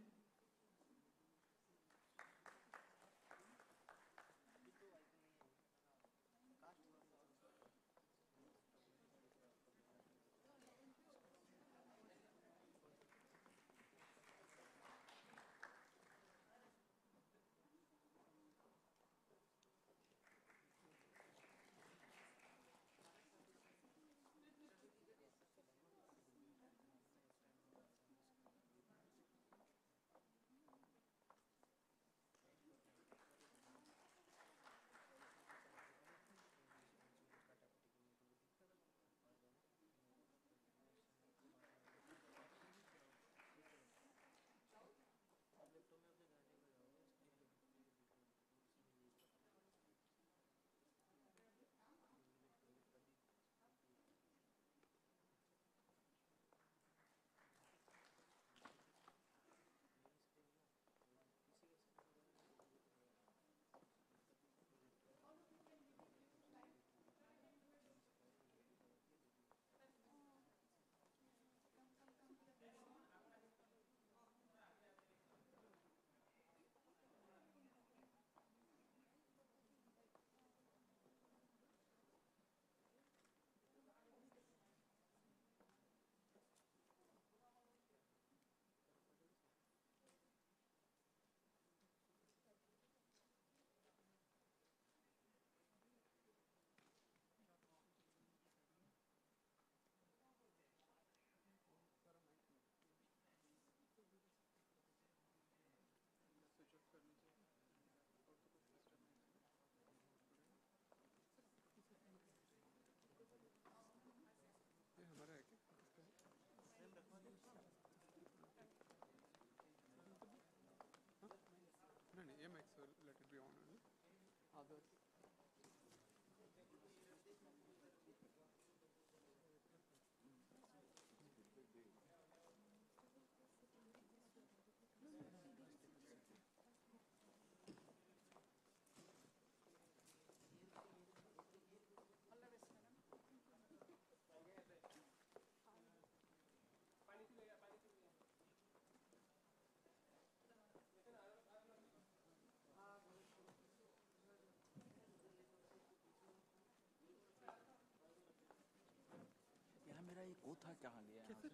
मेरा एक वो था कहाँ गया यहाँ से?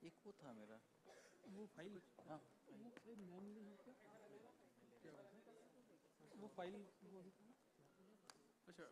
एक वो था मेरा वो फाइल हाँ वो फाइल मैनुअली क्या वो फाइल वो अच्छा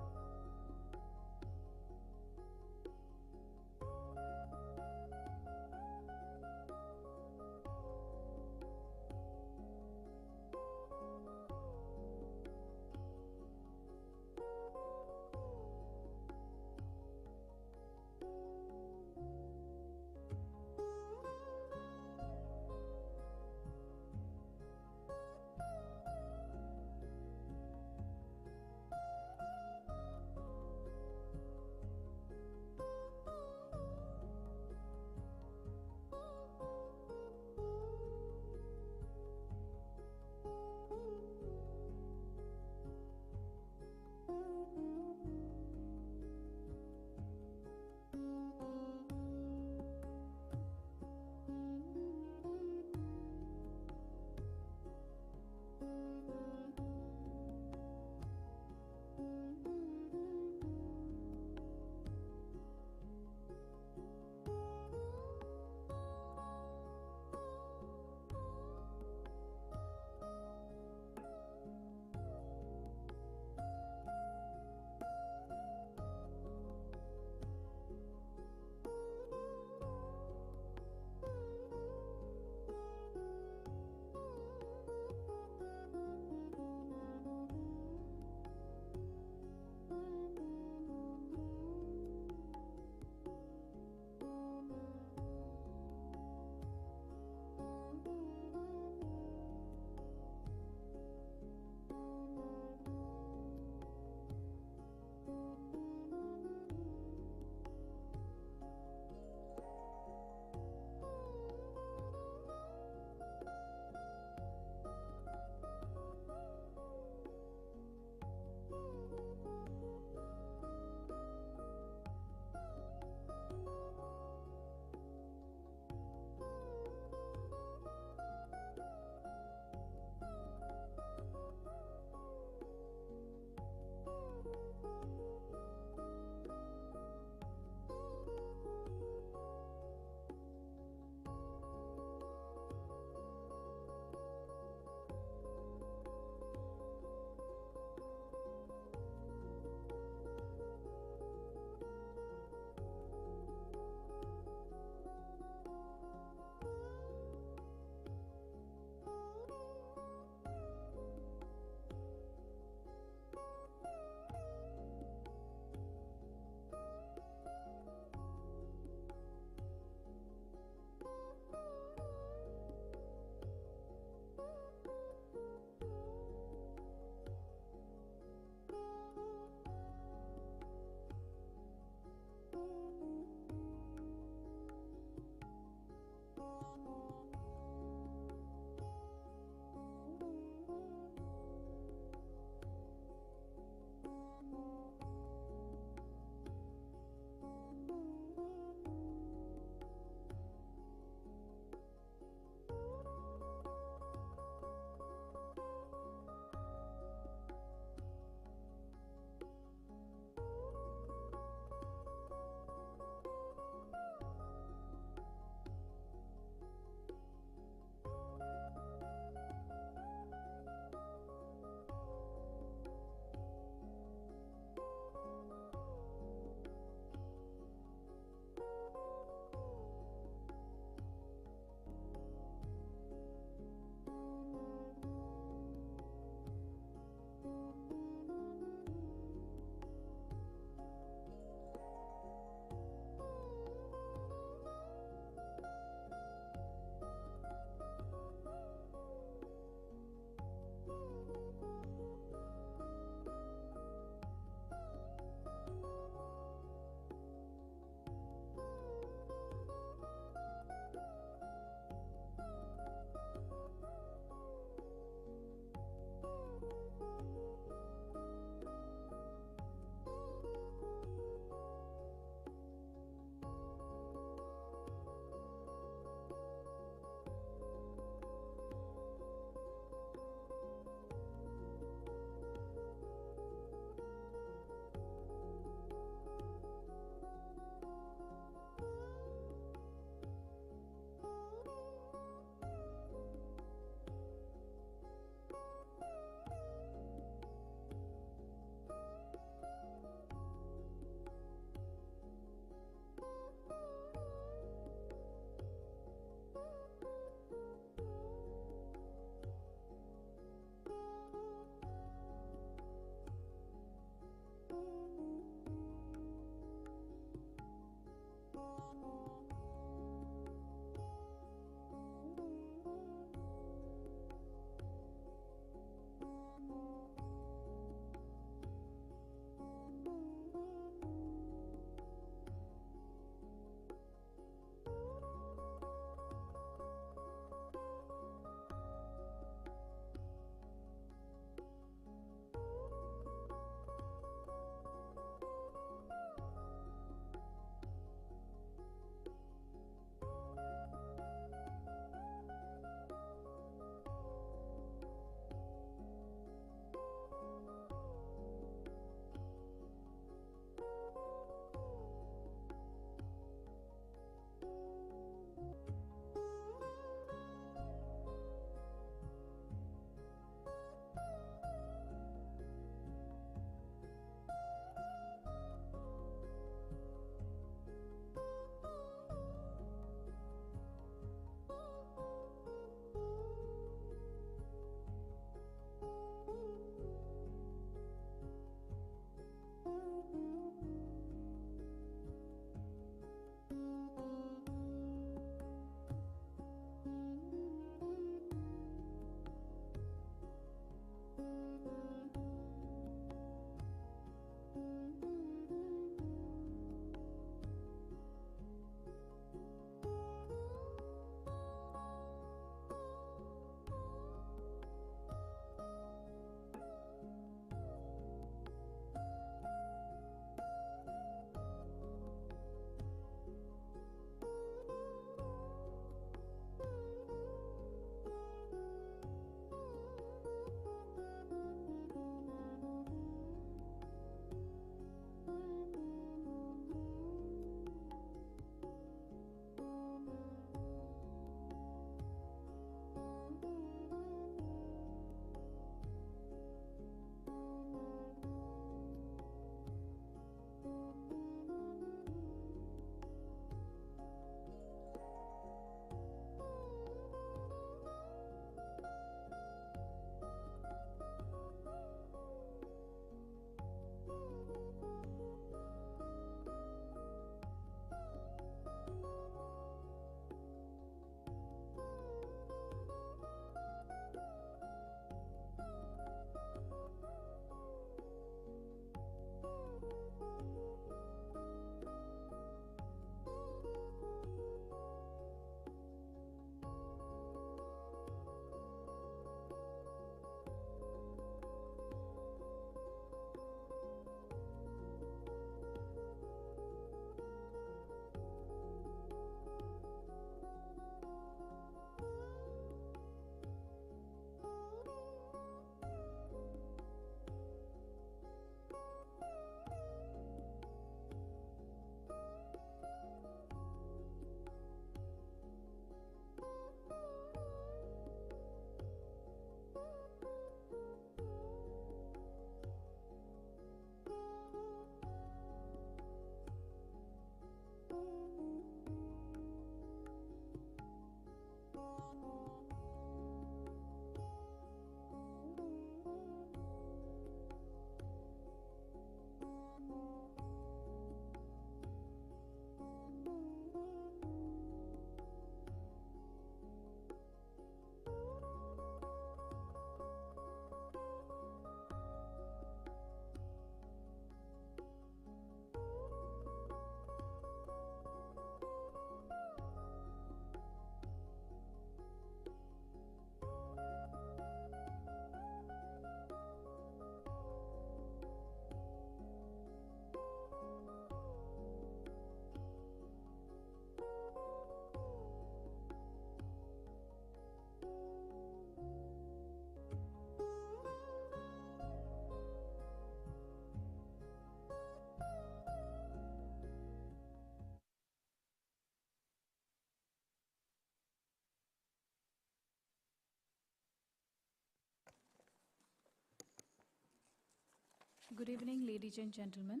Good evening, ladies and gentlemen.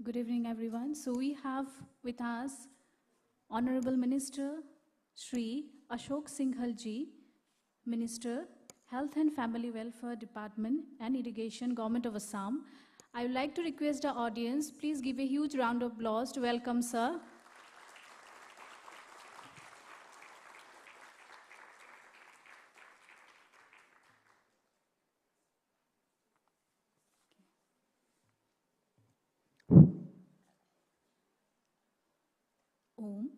Good evening, everyone. So we have with us Honorable Minister Shri Ashok Singhal Ji, Minister, Health and Family Welfare Department and Irrigation, Government of Assam. I would like to request the audience, please give a huge round of applause to welcome sir. Om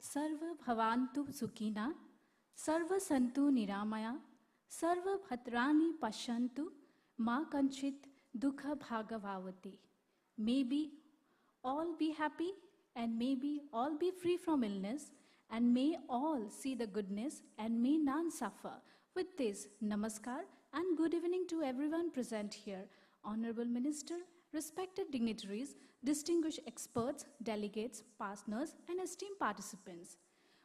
Sarva Bhavantu Sukhina, Sarva Santu Niramaya, Sarva Bhadrani Pashantu, Ma Kanchit Dukha Bhagavavati. Maybe all be happy and maybe all be free from illness and may all see the goodness and may none suffer. With this, namaskar and good evening to everyone present here. Honorable Minister, respected dignitaries, distinguished experts, delegates, partners, and esteemed participants.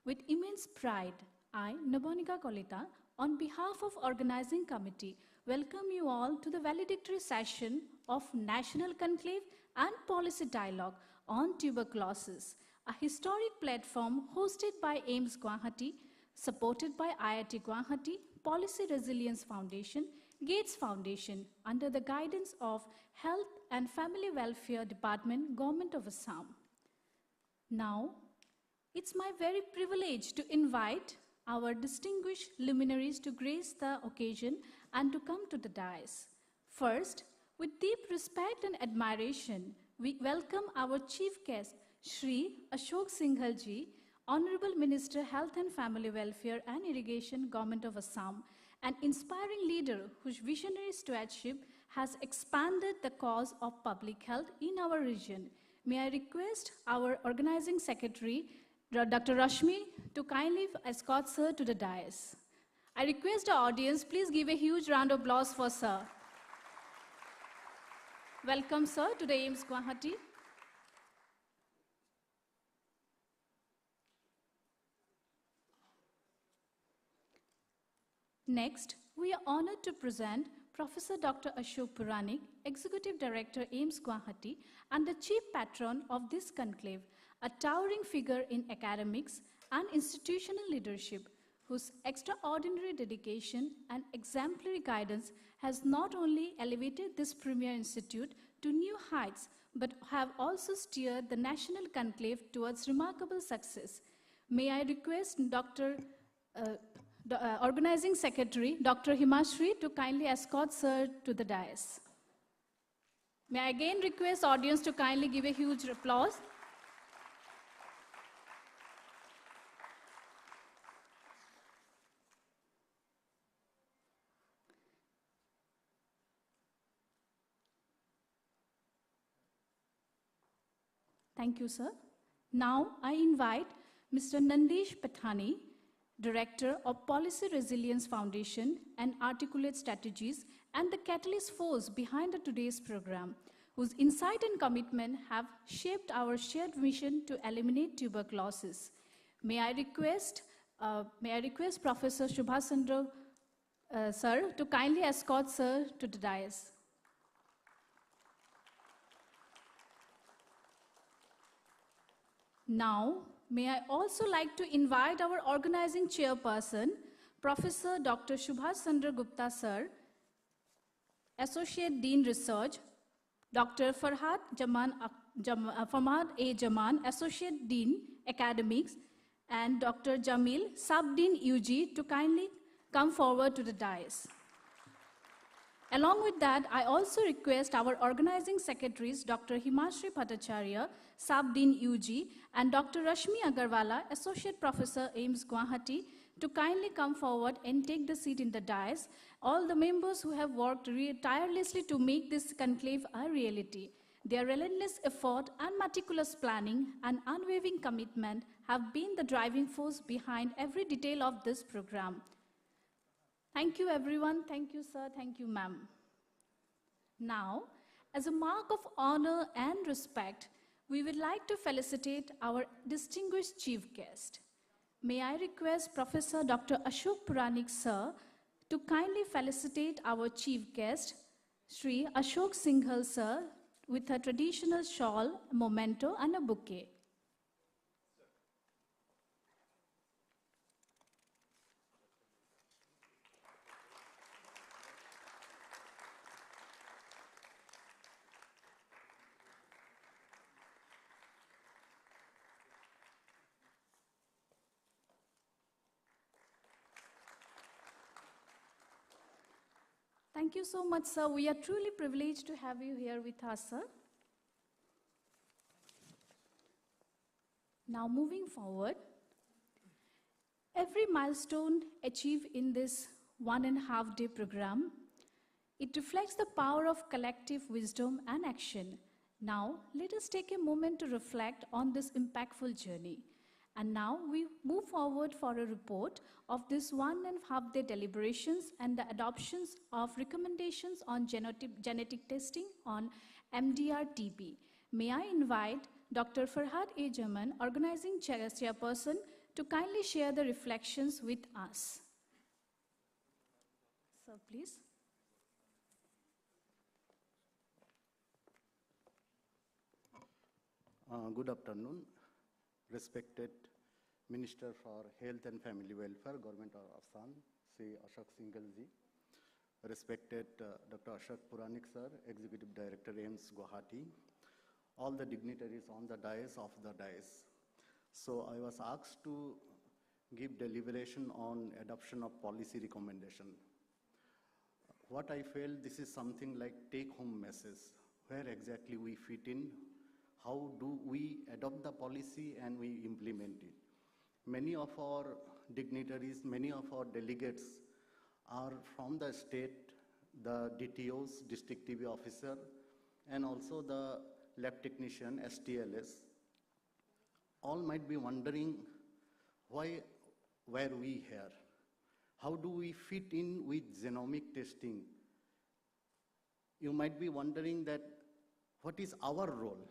With immense pride, I, Nabonika Kolita, on behalf of Organizing Committee, welcome you all to the valedictory session of National Conclave and Policy Dialogue on Tuberculosis, a historic platform hosted by AIIMS Guwahati, supported by IIT Guwahati, Policy Resilience Foundation, Gates Foundation, under the guidance of Health and Family Welfare Department, Government of Assam. Now, it's my very privilege to invite our distinguished luminaries to grace the occasion and to come to the dais. First, with deep respect and admiration, we welcome our chief guest, Shri Ashok Singhal Ji, Honorable Minister, Health and Family Welfare and Irrigation, Government of Assam, an inspiring leader whose visionary stewardship has expanded the cause of public health in our region. May I request our Organizing Secretary, Dr. Rashmi, to kindly escort sir to the dais. I request the audience, please give a huge round of applause for sir. Welcome sir to the AIIMS Guwahati. Next, we are honored to present Professor Dr. Ashok Puranik, Executive Director, AIIMS Guwahati, and the Chief Patron of this conclave, a towering figure in academics and institutional leadership, whose extraordinary dedication and exemplary guidance has not only elevated this premier institute to new heights, but have also steered the national conclave towards remarkable success. May I request Organizing Secretary, Dr. Himashri, to kindly escort sir to the dais. May I again request audience to kindly give a huge applause. Thank you, sir. Now I invite Mr. Nandesh Pathani, Director of Policy Resilience Foundation and Articulate Strategies and the catalyst force behind today's program, whose insight and commitment have shaped our shared mission to eliminate tuberculosis. May I request Professor Subhash Chandra sir to kindly escort sir to the dais. Now, may I also like to invite our organizing chairperson, Professor Dr. Subhash Chandra Gupta sir, Associate Dean Research, Dr. Farhad A. Jaman, Associate Dean Academics, and Dr. Jamil, Sub-Dean UG, to kindly come forward to the dais. Along with that, I also request our organizing secretaries, Dr. Himashri Bhattacharya, Sub-Dean UG, and Dr. Rashmi Agarwala, Associate Professor, AIIMS Guwahati, to kindly come forward and take the seat in the dais. All the members who have worked tirelessly to make this conclave a reality. Their relentless effort and meticulous planning and unwavering commitment have been the driving force behind every detail of this program. Thank you, everyone. Thank you, sir. Thank you, ma'am. Now, as a mark of honor and respect, we would like to felicitate our distinguished chief guest. may I request Professor Dr. Ashok Puranik sir to kindly felicitate our chief guest, Sri Ashok Singhal sir, with a traditional shawl, memento and a bouquet. Thank you so much, sir. We are truly privileged to have you here with us, sir. Now, moving forward, every milestone achieved in this 1.5-day program, it reflects the power of collective wisdom and action. Now, let us take a moment to reflect on this impactful journey. And now we move forward for a report of this 1.5-day deliberations and the adoptions of recommendations on genetic testing on MDR-TB. May I invite Dr. Farhad A. Jaman, Organizing Chairperson, to kindly share the reflections with us. Sir, please. Good afternoon, respected Minister for Health and Family Welfare, Government of Assam, Sri Ashok Singhal ji, respected Dr. Ashok Puranik sir, Executive Director, AIIMS Guwahati, all the dignitaries on the dais of the dais. So I was asked to give deliberation on adoption of policy recommendation. What I felt, this is something like take-home message, where exactly we fit in, how do we adopt the policy and we implement it. Many of our dignitaries, many of our delegates are from the state, the DTOs, District TB Officer, and also the lab technician, STLS. All might be wondering, why were we here? How do we fit in with genomic testing? You might be wondering that, what is our role?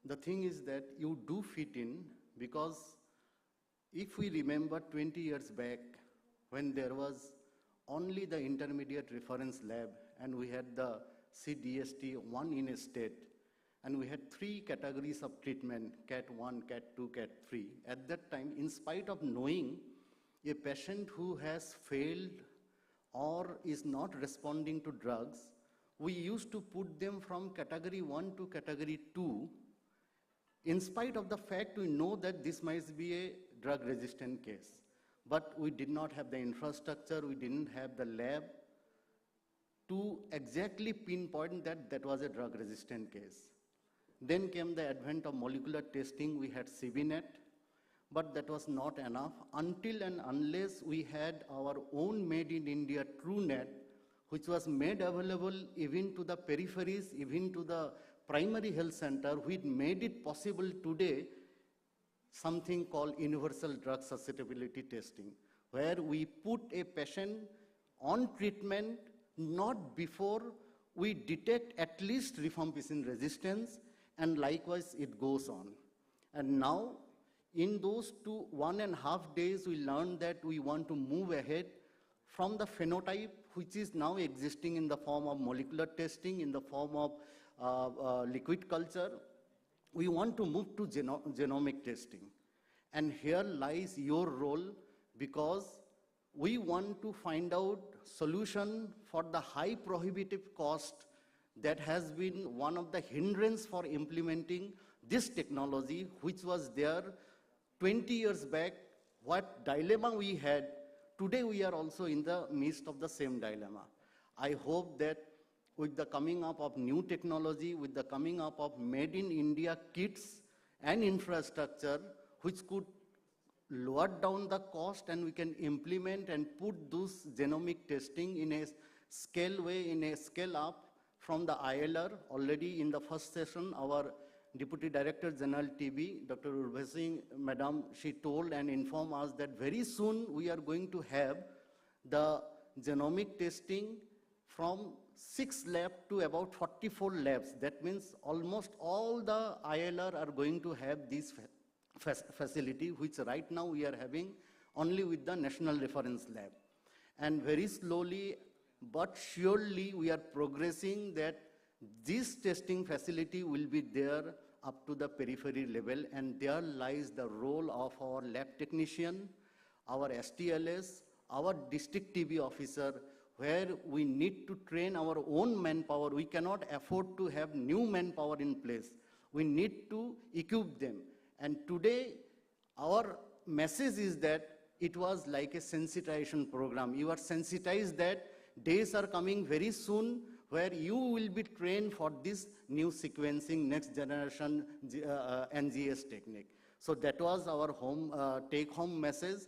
The thing is that you do fit in, because if we remember 20 years back, when there was only the intermediate reference lab and we had the CDST, one in a state, and we had 3 categories of treatment, Cat 1, Cat 2, Cat 3. At that time, in spite of knowing a patient who has failed or is not responding to drugs, we used to put them from category 1 to category 2, in spite of the fact we know that this might be a drug-resistant case. But we did not have the infrastructure, we didn't have the lab to exactly pinpoint that that was a drug-resistant case. Then came the advent of molecular testing. We had CBNet, but that was not enough until and unless we had our own made in India TrueNet, which was made available even to the peripheries, even to the primary health center, which made it possible today something called universal drug susceptibility testing, where we put a patient on treatment not before we detect at least rifampicin resistance, and likewise it goes on. And now, in those 1.5 days, we learned that we want to move ahead from the phenotype, which is now existing in the form of molecular testing, in the form of liquid culture. We want to move to genomic testing. And here lies your role, because we want to find out solution for the high prohibitive cost that has been one of the hindrance for implementing this technology, which was there 20 years back. What dilemma we had, today we are also in the midst of the same dilemma. I hope that with the coming up of new technology, with the coming up of made in India kits and infrastructure, which could lower down the cost, and we can implement and put those genomic testing in a scale way, in a scale up from the ILR. Already in the first session, our Deputy Director General TB, Dr. Urvashi Madam, she told and informed us that very soon we are going to have the genomic testing from 6 labs to about 44 labs. That means almost all the ILR are going to have this facility, which right now we are having only with the National Reference Lab. And very slowly but surely we are progressing that this testing facility will be there up to the periphery level, and there lies the role of our lab technician, our STLS, our district TB officer, where we need to train our own manpower. We cannot afford to have new manpower in place. We need to equip them. And today, our message is that it was like a sensitization program. You are sensitized that days are coming very soon where you will be trained for this new sequencing, next generation NGS technique. So that was our take-home message,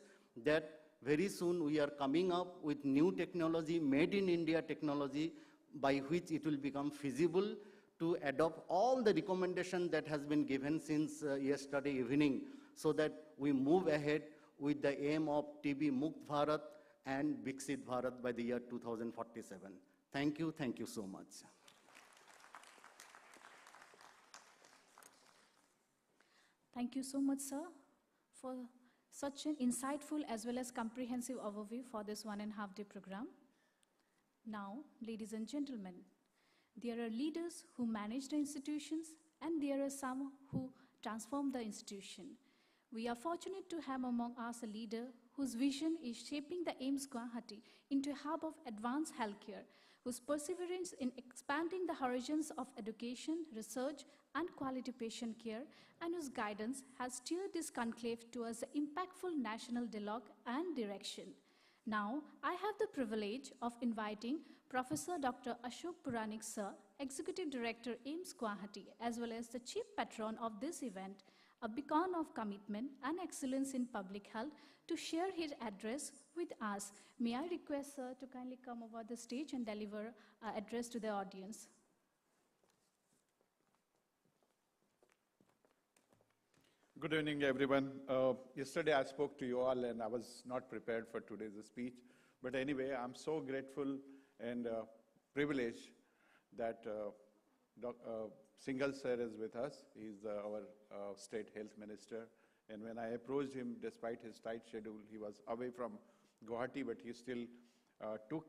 that very soon we are coming up with new technology, made in India technology, by which it will become feasible to adopt all the recommendations that has been given since yesterday evening, so that we move ahead with the aim of TB Mukt Bharat and Viksit Bharat by the year 2047. Thank you so much. Thank you so much, sir, for such an insightful as well as comprehensive overview for this 1.5-day program. Now, ladies and gentlemen, there are leaders who manage the institutions and there are some who transform the institution. We are fortunate to have among us a leader whose vision is shaping the AIIMS Guwahati into a hub of advanced healthcare, whose perseverance in expanding the horizons of education, research, and quality patient care, and whose guidance has steered this conclave towards the impactful national dialogue and direction. Now, I have the privilege of inviting Professor Dr. Ashok Puranik Sir, Executive Director, AIIMS Guwahati, as well as the Chief Patron of this event, a beacon of commitment and excellence in public health, to share his address with us. May I request Sir to kindly come over the stage and deliver an address to the audience. Good evening, everyone. Yesterday I spoke to you all and I was not prepared for today's speech. But anyway, I'm so grateful and privileged that Singhal sir is with us. He's our state health minister. And when I approached him, despite his tight schedule, he was away from Guwahati, but he still took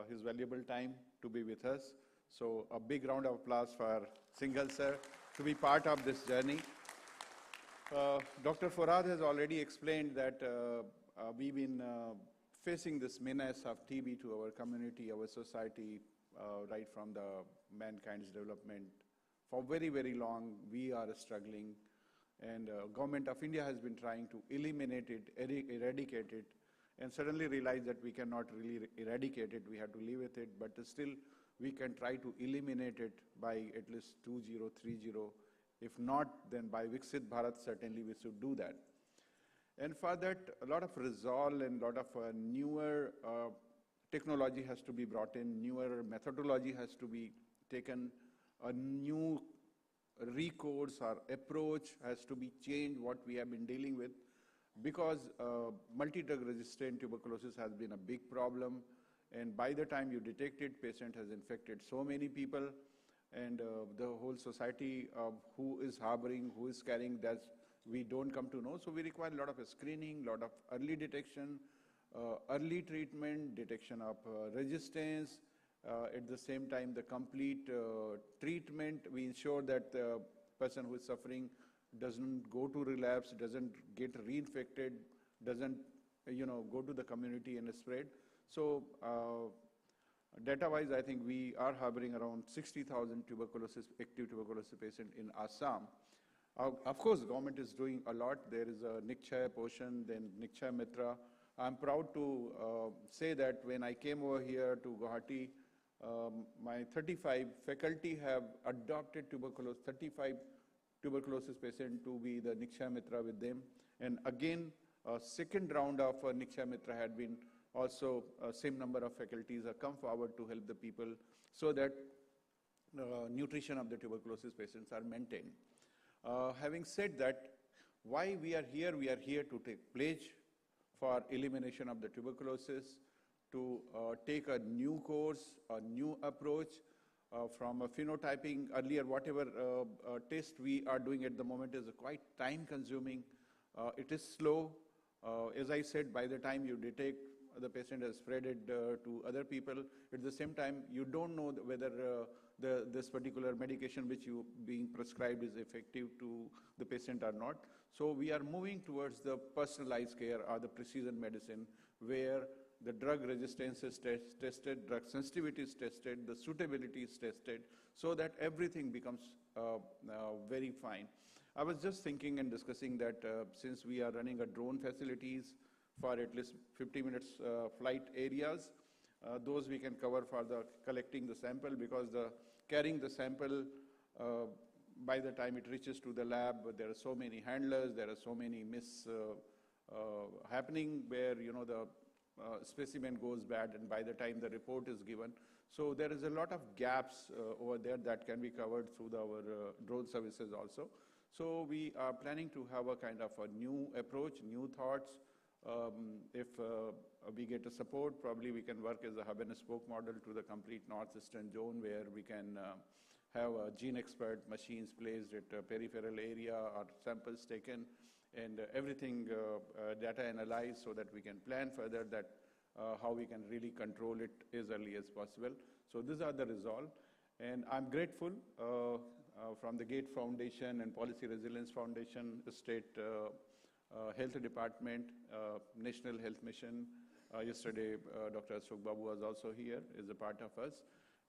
his valuable time to be with us. So a big round of applause for Singhal sir to be part of this journey. Dr. Farhad has already explained that we've been facing this menace of TB to our community, our society, right from the mankind's development. For very, very long, we are struggling, and government of India has been trying to eliminate it, eradicate it, and suddenly realized that we cannot really eradicate it, we have to live with it, but still we can try to eliminate it by at least 2030. If not, then by Viksit Bharat, certainly we should do that. And for that, a lot of resolve and a lot of newer technology has to be brought in, newer methodology has to be taken, a new recourse or approach has to be changed, what we have been dealing with, because multi-drug resistant tuberculosis has been a big problem, and by the time you detect it, patient has infected so many people, and the whole society who is harboring, who is carrying, that we don't come to know. So we require a lot of screening, a lot of early detection, early treatment, detection of resistance. At the same time, the complete treatment, we ensure that the person who is suffering doesn't go to relapse, doesn't get reinfected, doesn't go to the community and spread. So data-wise, I think we are harboring around 60,000 active tuberculosis patients in Assam. Of course, government is doing a lot. There is a Nikchaya portion, then Nikchaya Mitra. I'm proud to say that when I came over here to Guwahati, my 35 faculty have adopted 35 tuberculosis patients to be the Nikchaya Mitra with them. And again, a second round of Nikchaya Mitra had been also, same number of faculties have come forward to help the people so that nutrition of the tuberculosis patients are maintained. Having said that, why we are here to take pledge for elimination of the tuberculosis, to take a new course, a new approach from a phenotyping. Earlier, whatever test we are doing at the moment is quite time consuming. It is slow. As I said, by the time you detect the patient has spread it to other people, at the same time, you don't know whether this particular medication which you being prescribed is effective to the patient or not. So we are moving towards the personalized care or the precision medicine, where the drug resistance is tested, drug sensitivity is tested, the suitability is tested, so that everything becomes very fine. I was just thinking and discussing that since we are running a drone facilities for at least 50 minutes flight areas, those we can cover for the collecting the sample, because carrying the sample by the time it reaches to the lab, there are so many handlers, there are so many happening where the specimen goes bad, and by the time the report is given. So there is a lot of gaps over there that can be covered through our drone services also. So we are planning to have a kind of a new approach, new thoughts. If we get a support, probably we can work as a hub and spoke model to the complete northeastern zone, where we can have gene expert machines placed at a peripheral area or samples taken, and everything data analyzed, so that we can plan further that how we can really control it as early as possible. So these are the resolve. And I'm grateful from the GATE Foundation and Policy Resilience Foundation, the State Health Department, National Health Mission. Yesterday, Dr. Ashok Babu was also here as a part of us.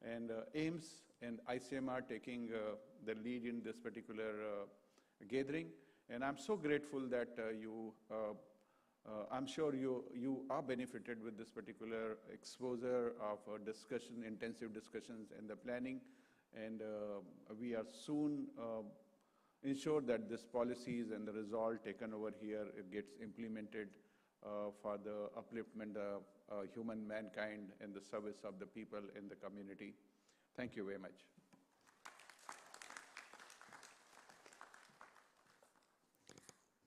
And AIIMS and ICMR taking the lead in this particular gathering. And I'm so grateful that I'm sure you are benefited with this particular exposure of discussion, intensive discussions and the planning. And we are soon ensure that these policies and the resolve taken over here gets implemented for the upliftment of human mankind and the service of the people in the community. Thank you very much.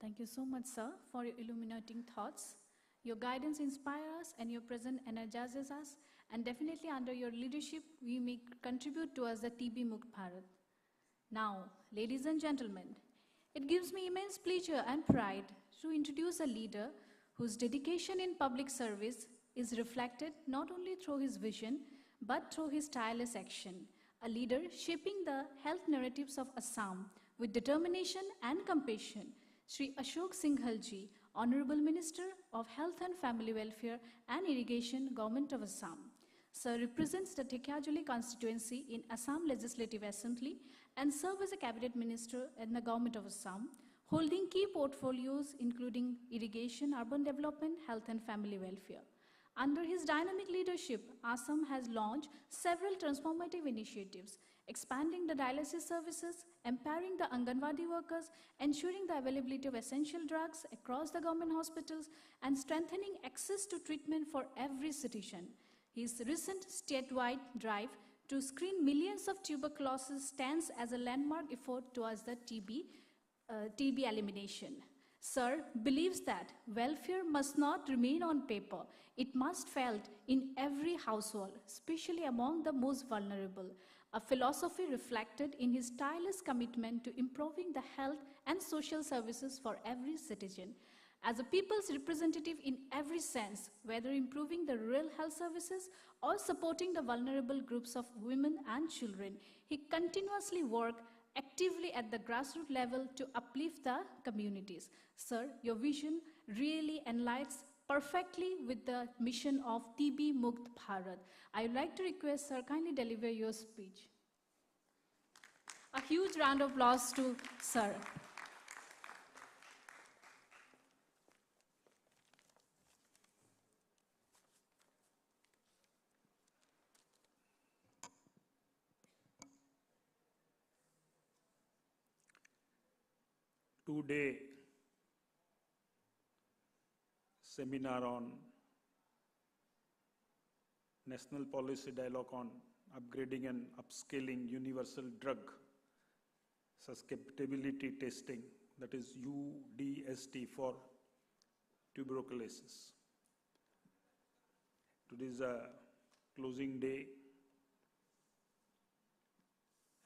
Thank you so much, sir, for your illuminating thoughts. Your guidance inspires us and your presence energizes us, and definitely under your leadership, we may contribute towards the TB Mukt Bharat. Now, ladies and gentlemen, it gives me immense pleasure and pride to introduce a leader whose dedication in public service is reflected not only through his vision, but through his tireless action. A leader shaping the health narratives of Assam with determination and compassion. Shri Ashok Singhalji, Honorable Minister of Health and Family Welfare and Irrigation, Government of Assam. Sir represents the Dhekhiajuli constituency in Assam Legislative Assembly and serves as a Cabinet Minister in the Government of Assam, holding key portfolios including irrigation, urban development, health and family welfare. Under his dynamic leadership, Assam has launched several transformative initiatives, expanding the dialysis services, empowering the Anganwadi workers, ensuring the availability of essential drugs across the government hospitals, and strengthening access to treatment for every citizen. His recent statewide drive to screen millions of tuberculosis stands as a landmark effort towards the TB elimination. Sir believes that welfare must not remain on paper. It must be felt in every household, especially among the most vulnerable, a philosophy reflected in his tireless commitment to improving the health and social services for every citizen. As a people's representative in every sense, whether improving the rural health services or supporting the vulnerable groups of women and children, he continuously works actively at the grassroots level to uplift the communities. Sir, your vision really aligns perfectly with the mission of TB Mukt Bharat. I would like to request Sir kindly deliver your speech. A huge round of applause to Sir. Today, seminar on National Policy Dialogue on Upgrading and Upscaling Universal Drug Susceptibility Testing, that is UDST for tuberculosis. Today is a closing day,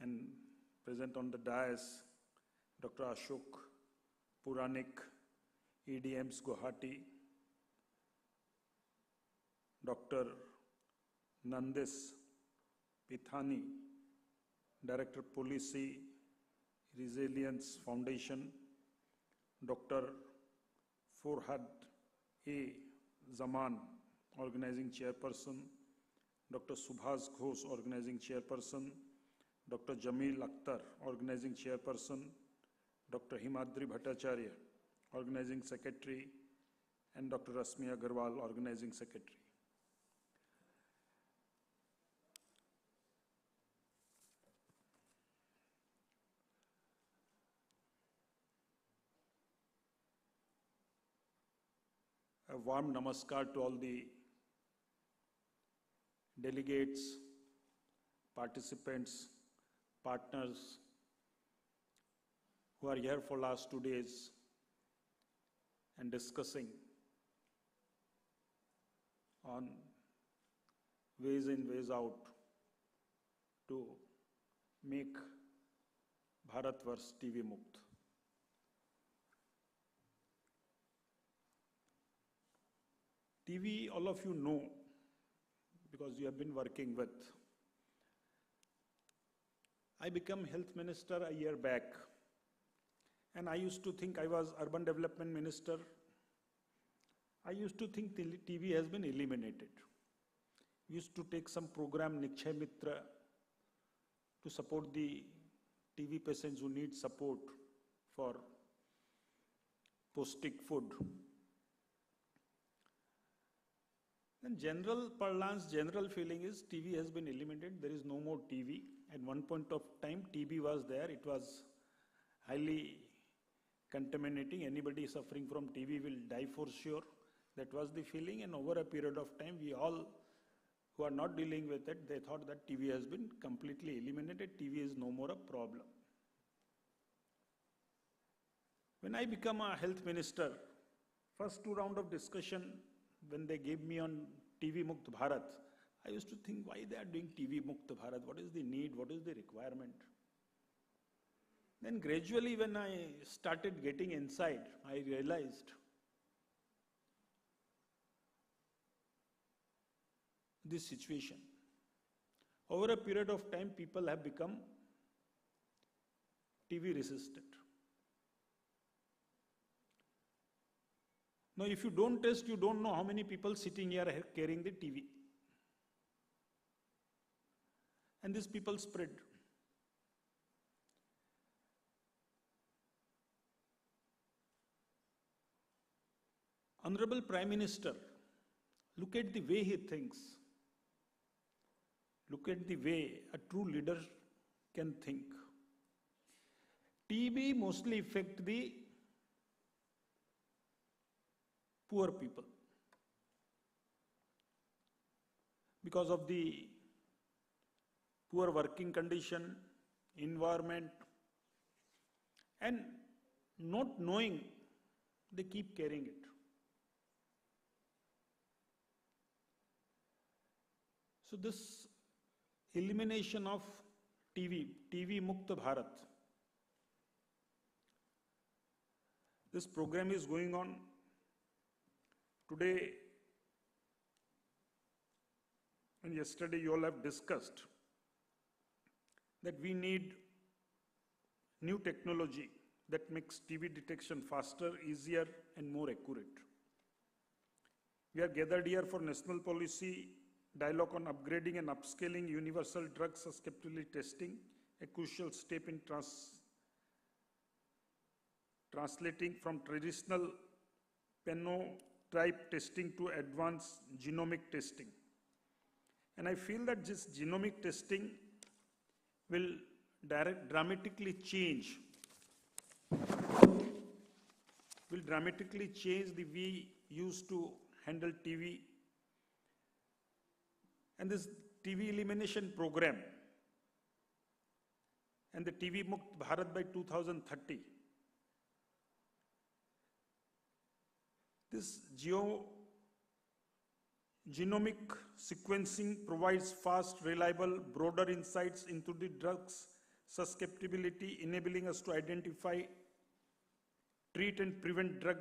and present on the dais, Dr. Ashok Puranik, AIIMS Guwahati, Dr. Nandes Pithani, Director Policy Resilience Foundation, Dr. Forhad A. Zaman, Organizing Chairperson, Dr. Subhas Ghosh, Organizing Chairperson, Dr. Jamil Akhtar, Organizing Chairperson, Dr. Himadri Bhattacharya, Organizing Secretary, and Dr. Rasmi Agarwal, Organizing Secretary. A warm namaskar to all the delegates, participants, partners who are here for last 2 days and discussing on ways in, ways out to make Bharatvarsh TV Mukt. TV, all of you know, because you have been working with. I became health minister a year back, and I used to think I was urban development minister. I used to think TV has been eliminated. We used to take some program, Nikshay Mitra, to support the TV patients who need support for pौष्टिक food. And general parlance, general feeling is TV has been eliminated. There is no more TV. At one point of time, TB was there. It was highly contaminating. Anybody suffering from TB will die for sure. That was the feeling. And over a period of time, we all who are not dealing with it, they thought that TB has been completely eliminated. TB is no more a problem. When I become a health minister, first 2 rounds of discussion, when they gave me on TV Mukt Bharat, I used to think why they are doing TV Mukt Bharat, what is the need, what is the requirement. Then gradually when I started getting inside, I realized this situation. Over a period of time, people have become TV resistant. Now, if you don't test, you don't know how many people sitting here are carrying the TV. And these people spread. Honorable Prime Minister, look at the way he thinks. Look at the way a true leader can think. TB mostly affects the poor people because of the poor working condition, environment, and not knowing, they keep carrying it. So this elimination of TV Mukt Bharat, this program is going on. Today and yesterday you all have discussed that we need new technology that makes TB detection faster, easier, and more accurate. We are gathered here for national policy dialogue on upgrading and upscaling universal drug susceptibility testing, a crucial step in translating from traditional phenotype testing to advanced genomic testing. And I feel that this genomic testing will dramatically change the way we used to handle TB. And this TB elimination program and the TB Mukt Bharat by 2030, Genomic sequencing provides fast, reliable, broader insights into the drug's susceptibility, enabling us to identify, treat and prevent drug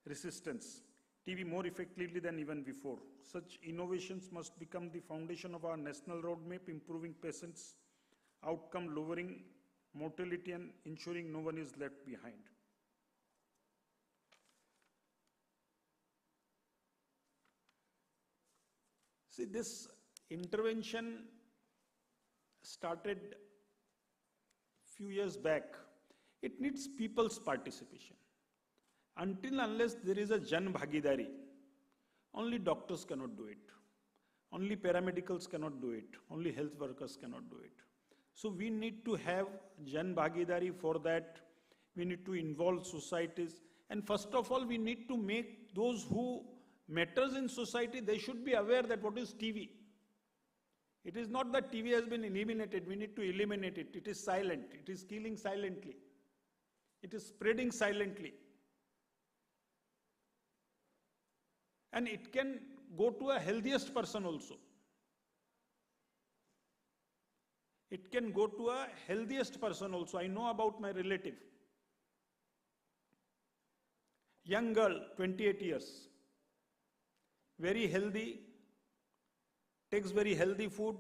resistance, TB more effectively than even before. Such innovations must become the foundation of our national roadmap, improving patients' outcome, lowering mortality and ensuring no one is left behind. See, this intervention started few years back. It needs people's participation. Until unless there is a Jan Bhagidari, only doctors cannot do it. Only paramedicals cannot do it. Only health workers cannot do it. So we need to have Jan Bhagidari. For that, we need to involve societies. And first of all, we need to make those who matters in society, they should be aware that what is TB. It is not that TB has been eliminated. We need to eliminate it. It is silent. It is killing silently. It is spreading silently. And it can go to a healthiest person also. It can go to a healthiest person also. I know about my relative. Young girl, 28 years. Very healthy, takes very healthy food,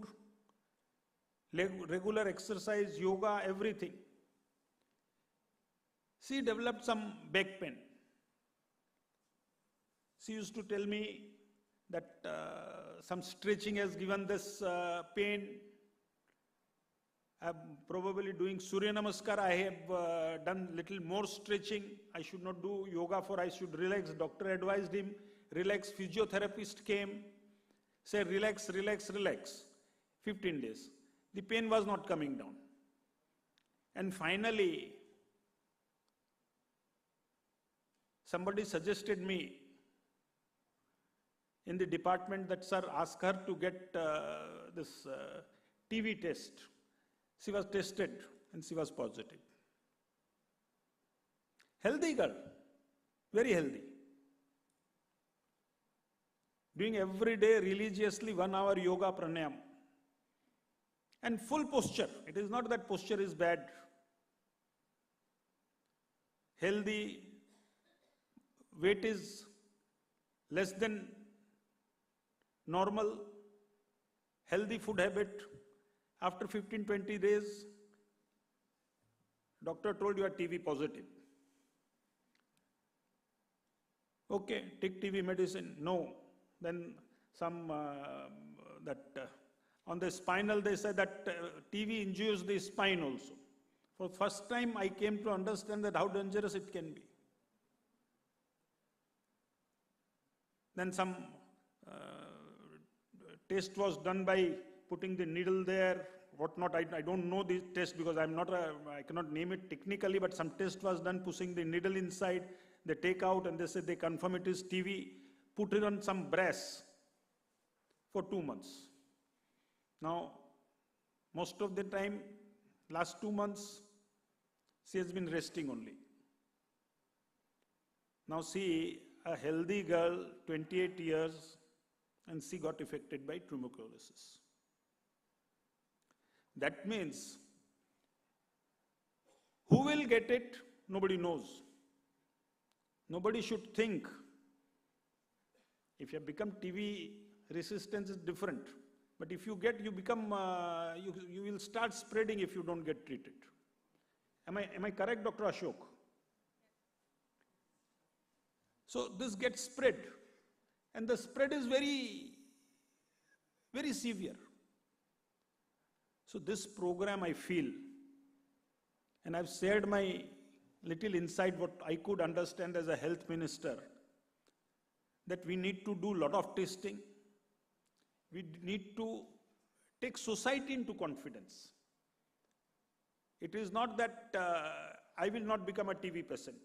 regular exercise, yoga, everything. She developed some back pain. She used to tell me that some stretching has given this pain. I'm probably doing Surya Namaskar. I have done little more stretching. I should not do yoga, for I should relax. Doctor advised him, relax. Physiotherapist came, said relax, relax, relax. 15 days. The pain was not coming down. And finally, somebody suggested me in the department that, sir, ask her to get this TB test. She was tested and she was positive. Healthy girl, very healthy. Doing every day religiously 1 hour yoga pranayam. And full posture. It is not that posture is bad. Healthy, weight is less than normal, healthy food habit. After 15-20 days, doctor told you are TB positive. Okay, take TB medicine. No. Then some, on the spinal they said that TB injures the spine also. For first time I came to understand that how dangerous it can be. Then some test was done by putting the needle there, whatnot. I don't know the test because I cannot name it technically, but some test was done, pushing the needle inside. They take out and they say they confirm it is TB, put it on some brace for 2 months. Now, most of the time, last 2 months, she has been resting only. Now see, a healthy girl, 28 years, and she got affected by tuberculosis. That means, who will get it? Nobody knows. Nobody should think. If you have become TB resistance is different. But if you get, you become, you will start spreading if you don't get treated. Am I correct, Dr. Ashok? So this gets spread. And the spread is very, very severe. So this program I feel, and I've shared my little insight what I could understand as a health minister, that we need to do a lot of testing. We need to take society into confidence. It is not that I will not become a TB patient.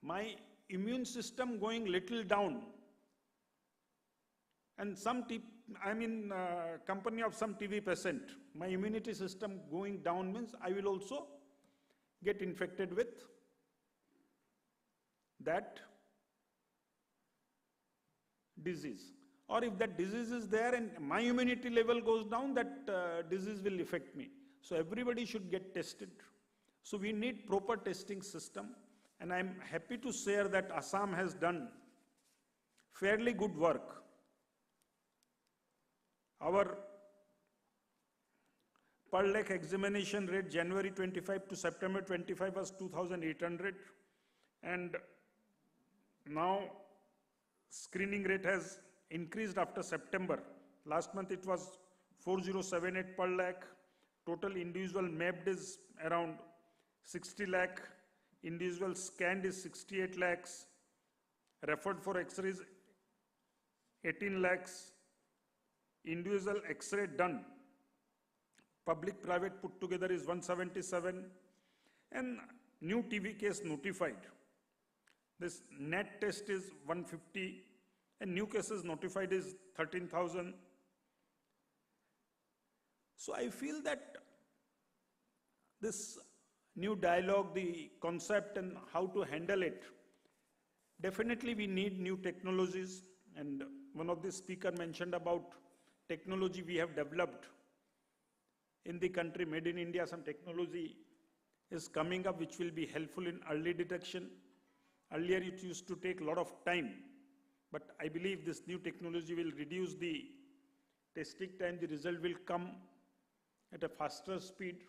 My immune system going little down, and I'm in company of some TB patient. My immunity system going down means I will also get infected with that disease. or if that disease is there and my immunity level goes down, that disease will affect me. So everybody should get tested. So we need proper testing system, and I'm happy to share that Assam has done fairly good work. Our per lakh examination rate January 25 to September 25 was 2,800, and now screening rate has increased after September. Last month it was 4078 per lakh. Total individual mapped is around 60 lakh. Individual scanned is 68 lakhs. Referred for X-rays 18 lakhs. Individual X-ray done, public-private put together is 177. And new TB case notified. This net test is 150. And new cases notified is 13,000. So I feel that this new dialogue, the concept and how to handle it, definitely we need new technologies. And one of the speakers mentioned about technology we have developed in the country, made in India. Some technology is coming up which will be helpful in early detection. Earlier it used to take a lot of time, but I believe this new technology will reduce the testing time. The result will come at a faster speed.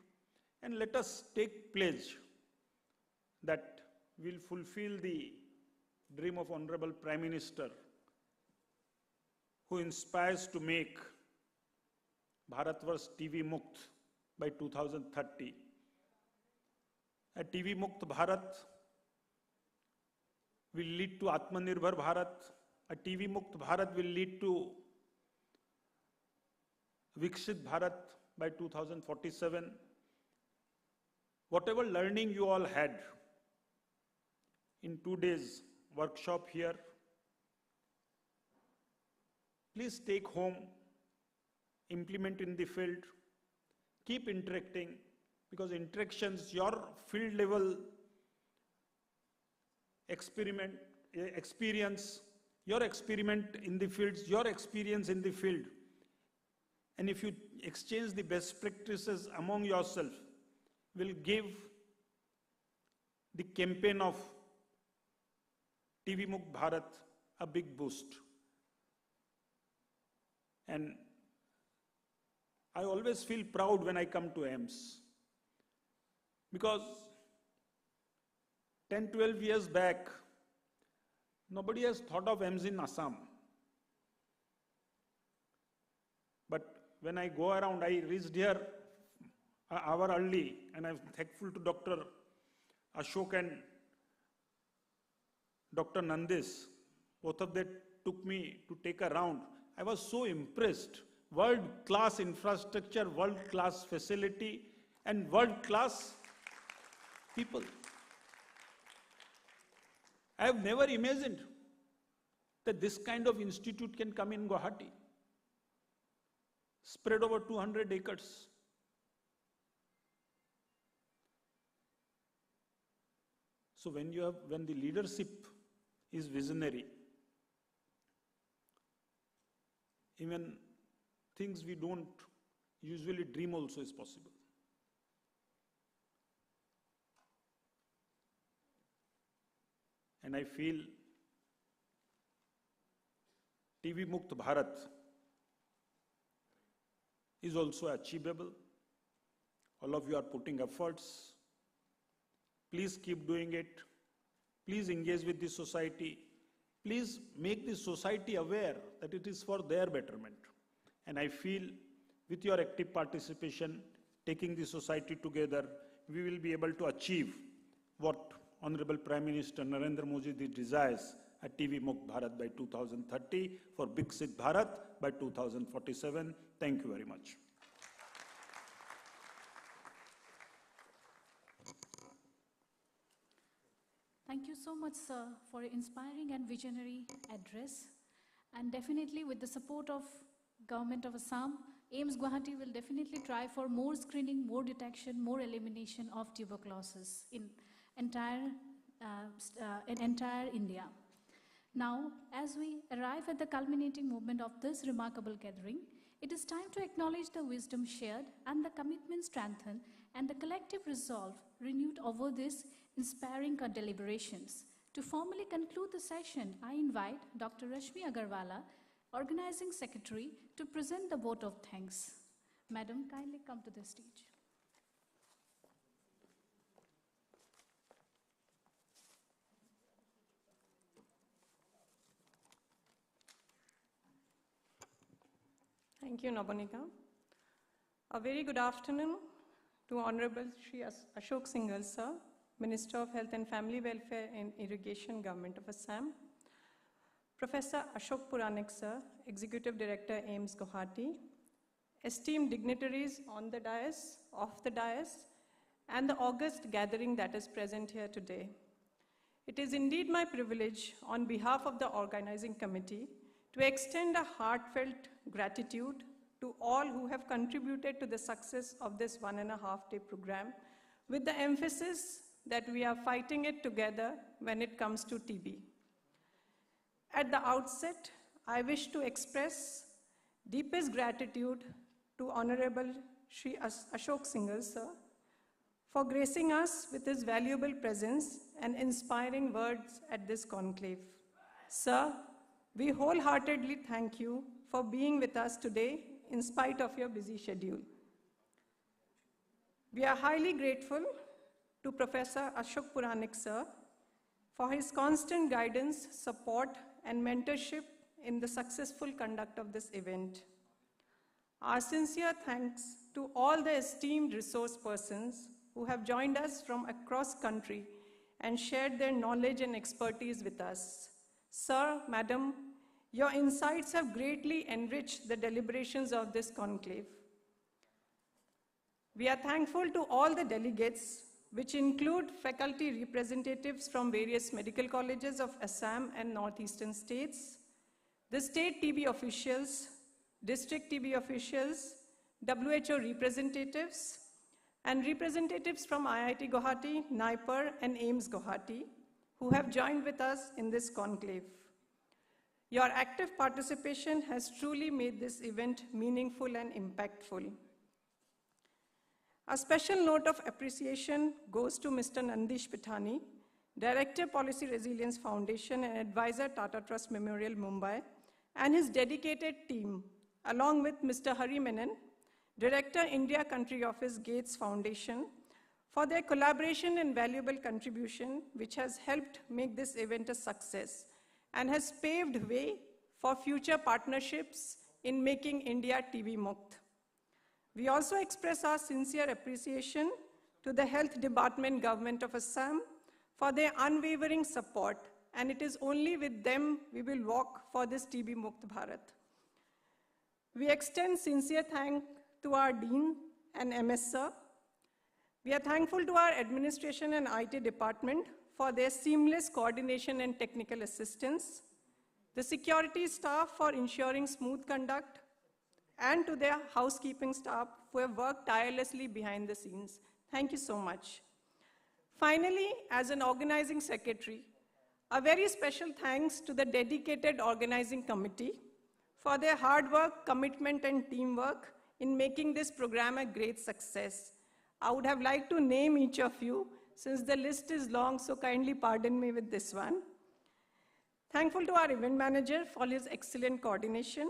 And let us take pledge that we'll fulfill the dream of Honorable Prime Minister, who inspires to make Bharatvarsh TB Mukt by 2030. A TB Mukt Bharat will lead to Atmanirbhar Bharat. A TB Mukt Bharat will lead to Viksit Bharat by 2047. Whatever learning you all had in 2 days workshop here, please take home, implement in the field, keep interacting, because interactions, your field level experience, your experiment in the fields, your experience in the field. And if you exchange the best practices among yourself, will give the campaign of TB Mukt Bharat a big boost. And I always feel proud when I come to AIIMS, because 10, 12 years back, nobody has thought of AIIMS in Assam. But when I go around, I reached here an hour early, and I'm thankful to Dr. Ashok and Dr. Nandis. Both of them took me to take a round. I was so impressed. World-class infrastructure, world-class facility, and world-class people. I have never imagined that this kind of institute can come in Guwahati, spread over 200 acres. So when the leadership is visionary, even things we don't usually dream also is possible. And I feel TB Mukt Bharat is also achievable. All of you are putting efforts. Please keep doing it. Please engage with the society. Please make the society aware that it is for their betterment. And I feel with your active participation, taking the society together, we will be able to achieve what Honorable Prime Minister Narendra Modi desires, a TB Mukt Bharat by 2030, for Viksit Bharat by 2047. Thank you very much. Thank you so much, sir, for your inspiring and visionary address. And definitely with the support of Government of Assam, AIIMS Guwahati will definitely try for more screening, more detection, more elimination of tuberculosis in entire India. Now, as we arrive at the culminating moment of this remarkable gathering, it is time to acknowledge the wisdom shared and the commitment strengthened and the collective resolve renewed over these inspiring deliberations. To formally conclude the session, I invite Dr. Rashmi Agarwala, Organizing Secretary, to present the vote of thanks. Madam, kindly come to the stage. Thank you, Nabanika. A very good afternoon to Honorable Shri Ashok Singhal, sir, Minister of Health and Family Welfare and Irrigation, Government of Assam. Professor Ashok Puranik, sir, Executive Director, AIIMS, Guwahati. Esteemed dignitaries on the dais, off the dais, and the august gathering that is present here today. It is indeed my privilege, on behalf of the organizing committee, to extend a heartfelt gratitude to all who have contributed to the success of this 1.5-day program, with the emphasis that we are fighting it together when it comes to TB. At the outset, I wish to express deepest gratitude to Honorable Shri Ashok Singhal, sir, for gracing us with his valuable presence and inspiring words at this conclave. Sir, we wholeheartedly thank you for being with us today in spite of your busy schedule. We are highly grateful to Professor Ashok Puranik, sir, for his constant guidance, support, and mentorship in the successful conduct of this event. Our sincere thanks to all the esteemed resource persons who have joined us from across country and shared their knowledge and expertise with us. Sir, Madam, your insights have greatly enriched the deliberations of this conclave. We are thankful to all the delegates, which include faculty representatives from various medical colleges of Assam and northeastern states, the state TB officials, district TB officials, WHO representatives, and representatives from IIT Guwahati, NIPER, and AIIMS Guwahati, who have joined with us in this conclave. Your active participation has truly made this event meaningful and impactful. A special note of appreciation goes to Mr. Nandish Pithani, Director, Policy Resilience Foundation and Advisor, Tata Trust Memorial, Mumbai, and his dedicated team, along with Mr. Hari Menon, Director, India Country Office, Gates Foundation, for their collaboration and valuable contribution, which has helped make this event a success and has paved way for future partnerships in making India TB Mukt. We also express our sincere appreciation to the Health Department, Government of Assam, for their unwavering support, and it is only with them we will walk for this TB Mukt Bharat. We extend sincere thanks to our Dean and MS Sir. We are thankful to our administration and IT department for their seamless coordination and technical assistance, the security staff for ensuring smooth conduct, and to their housekeeping staff who have worked tirelessly behind the scenes. Thank you so much. Finally, as an organizing secretary, a very special thanks to the dedicated organizing committee for their hard work, commitment, and teamwork in making this program a great success. I would have liked to name each of you, since the list is long, so kindly pardon me with this one. Thankful to our event manager for his excellent coordination.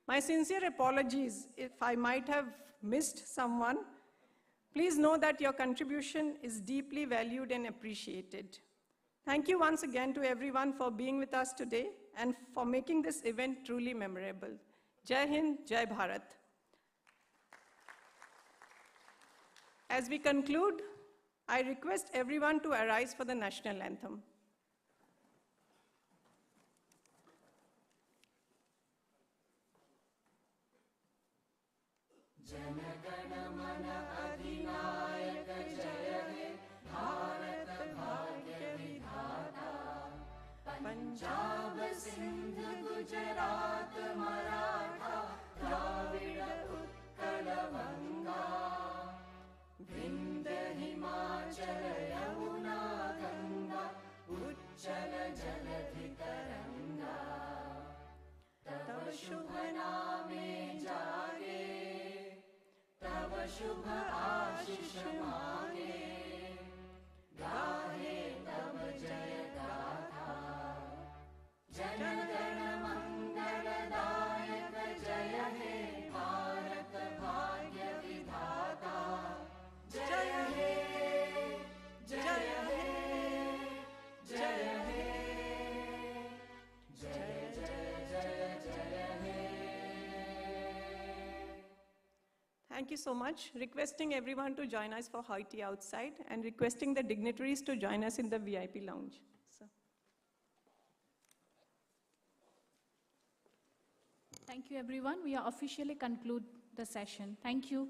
My sincere apologies if I might have missed someone. Please know that your contribution is deeply valued and appreciated. Thank you once again to everyone for being with us today and for making this event truly memorable. Jai Hind, Jai Bharat. As we conclude, I request everyone to arise for the national anthem. Jana Gana Mana अधिनायक जय हे भारत भाग्य विधाता पंजाब सिंध गुजरात मराठा द्राविड़ उत्कल गंगा विंध्य हिमाचल यमुना गंगा उच्चल जलधि शुभ आशीष मांगे, गाहे तब जय गाथा। जन गण मंगलदायक जय हे भारत भाग्य विधाता। जय हे, जय हे, जय हे, जय जय जय जय हे। Thank you so much. Requesting everyone to join us for high tea outside and requesting the dignitaries to join us in the VIP lounge. So. Thank you, everyone. We are officially conclude the session. Thank you.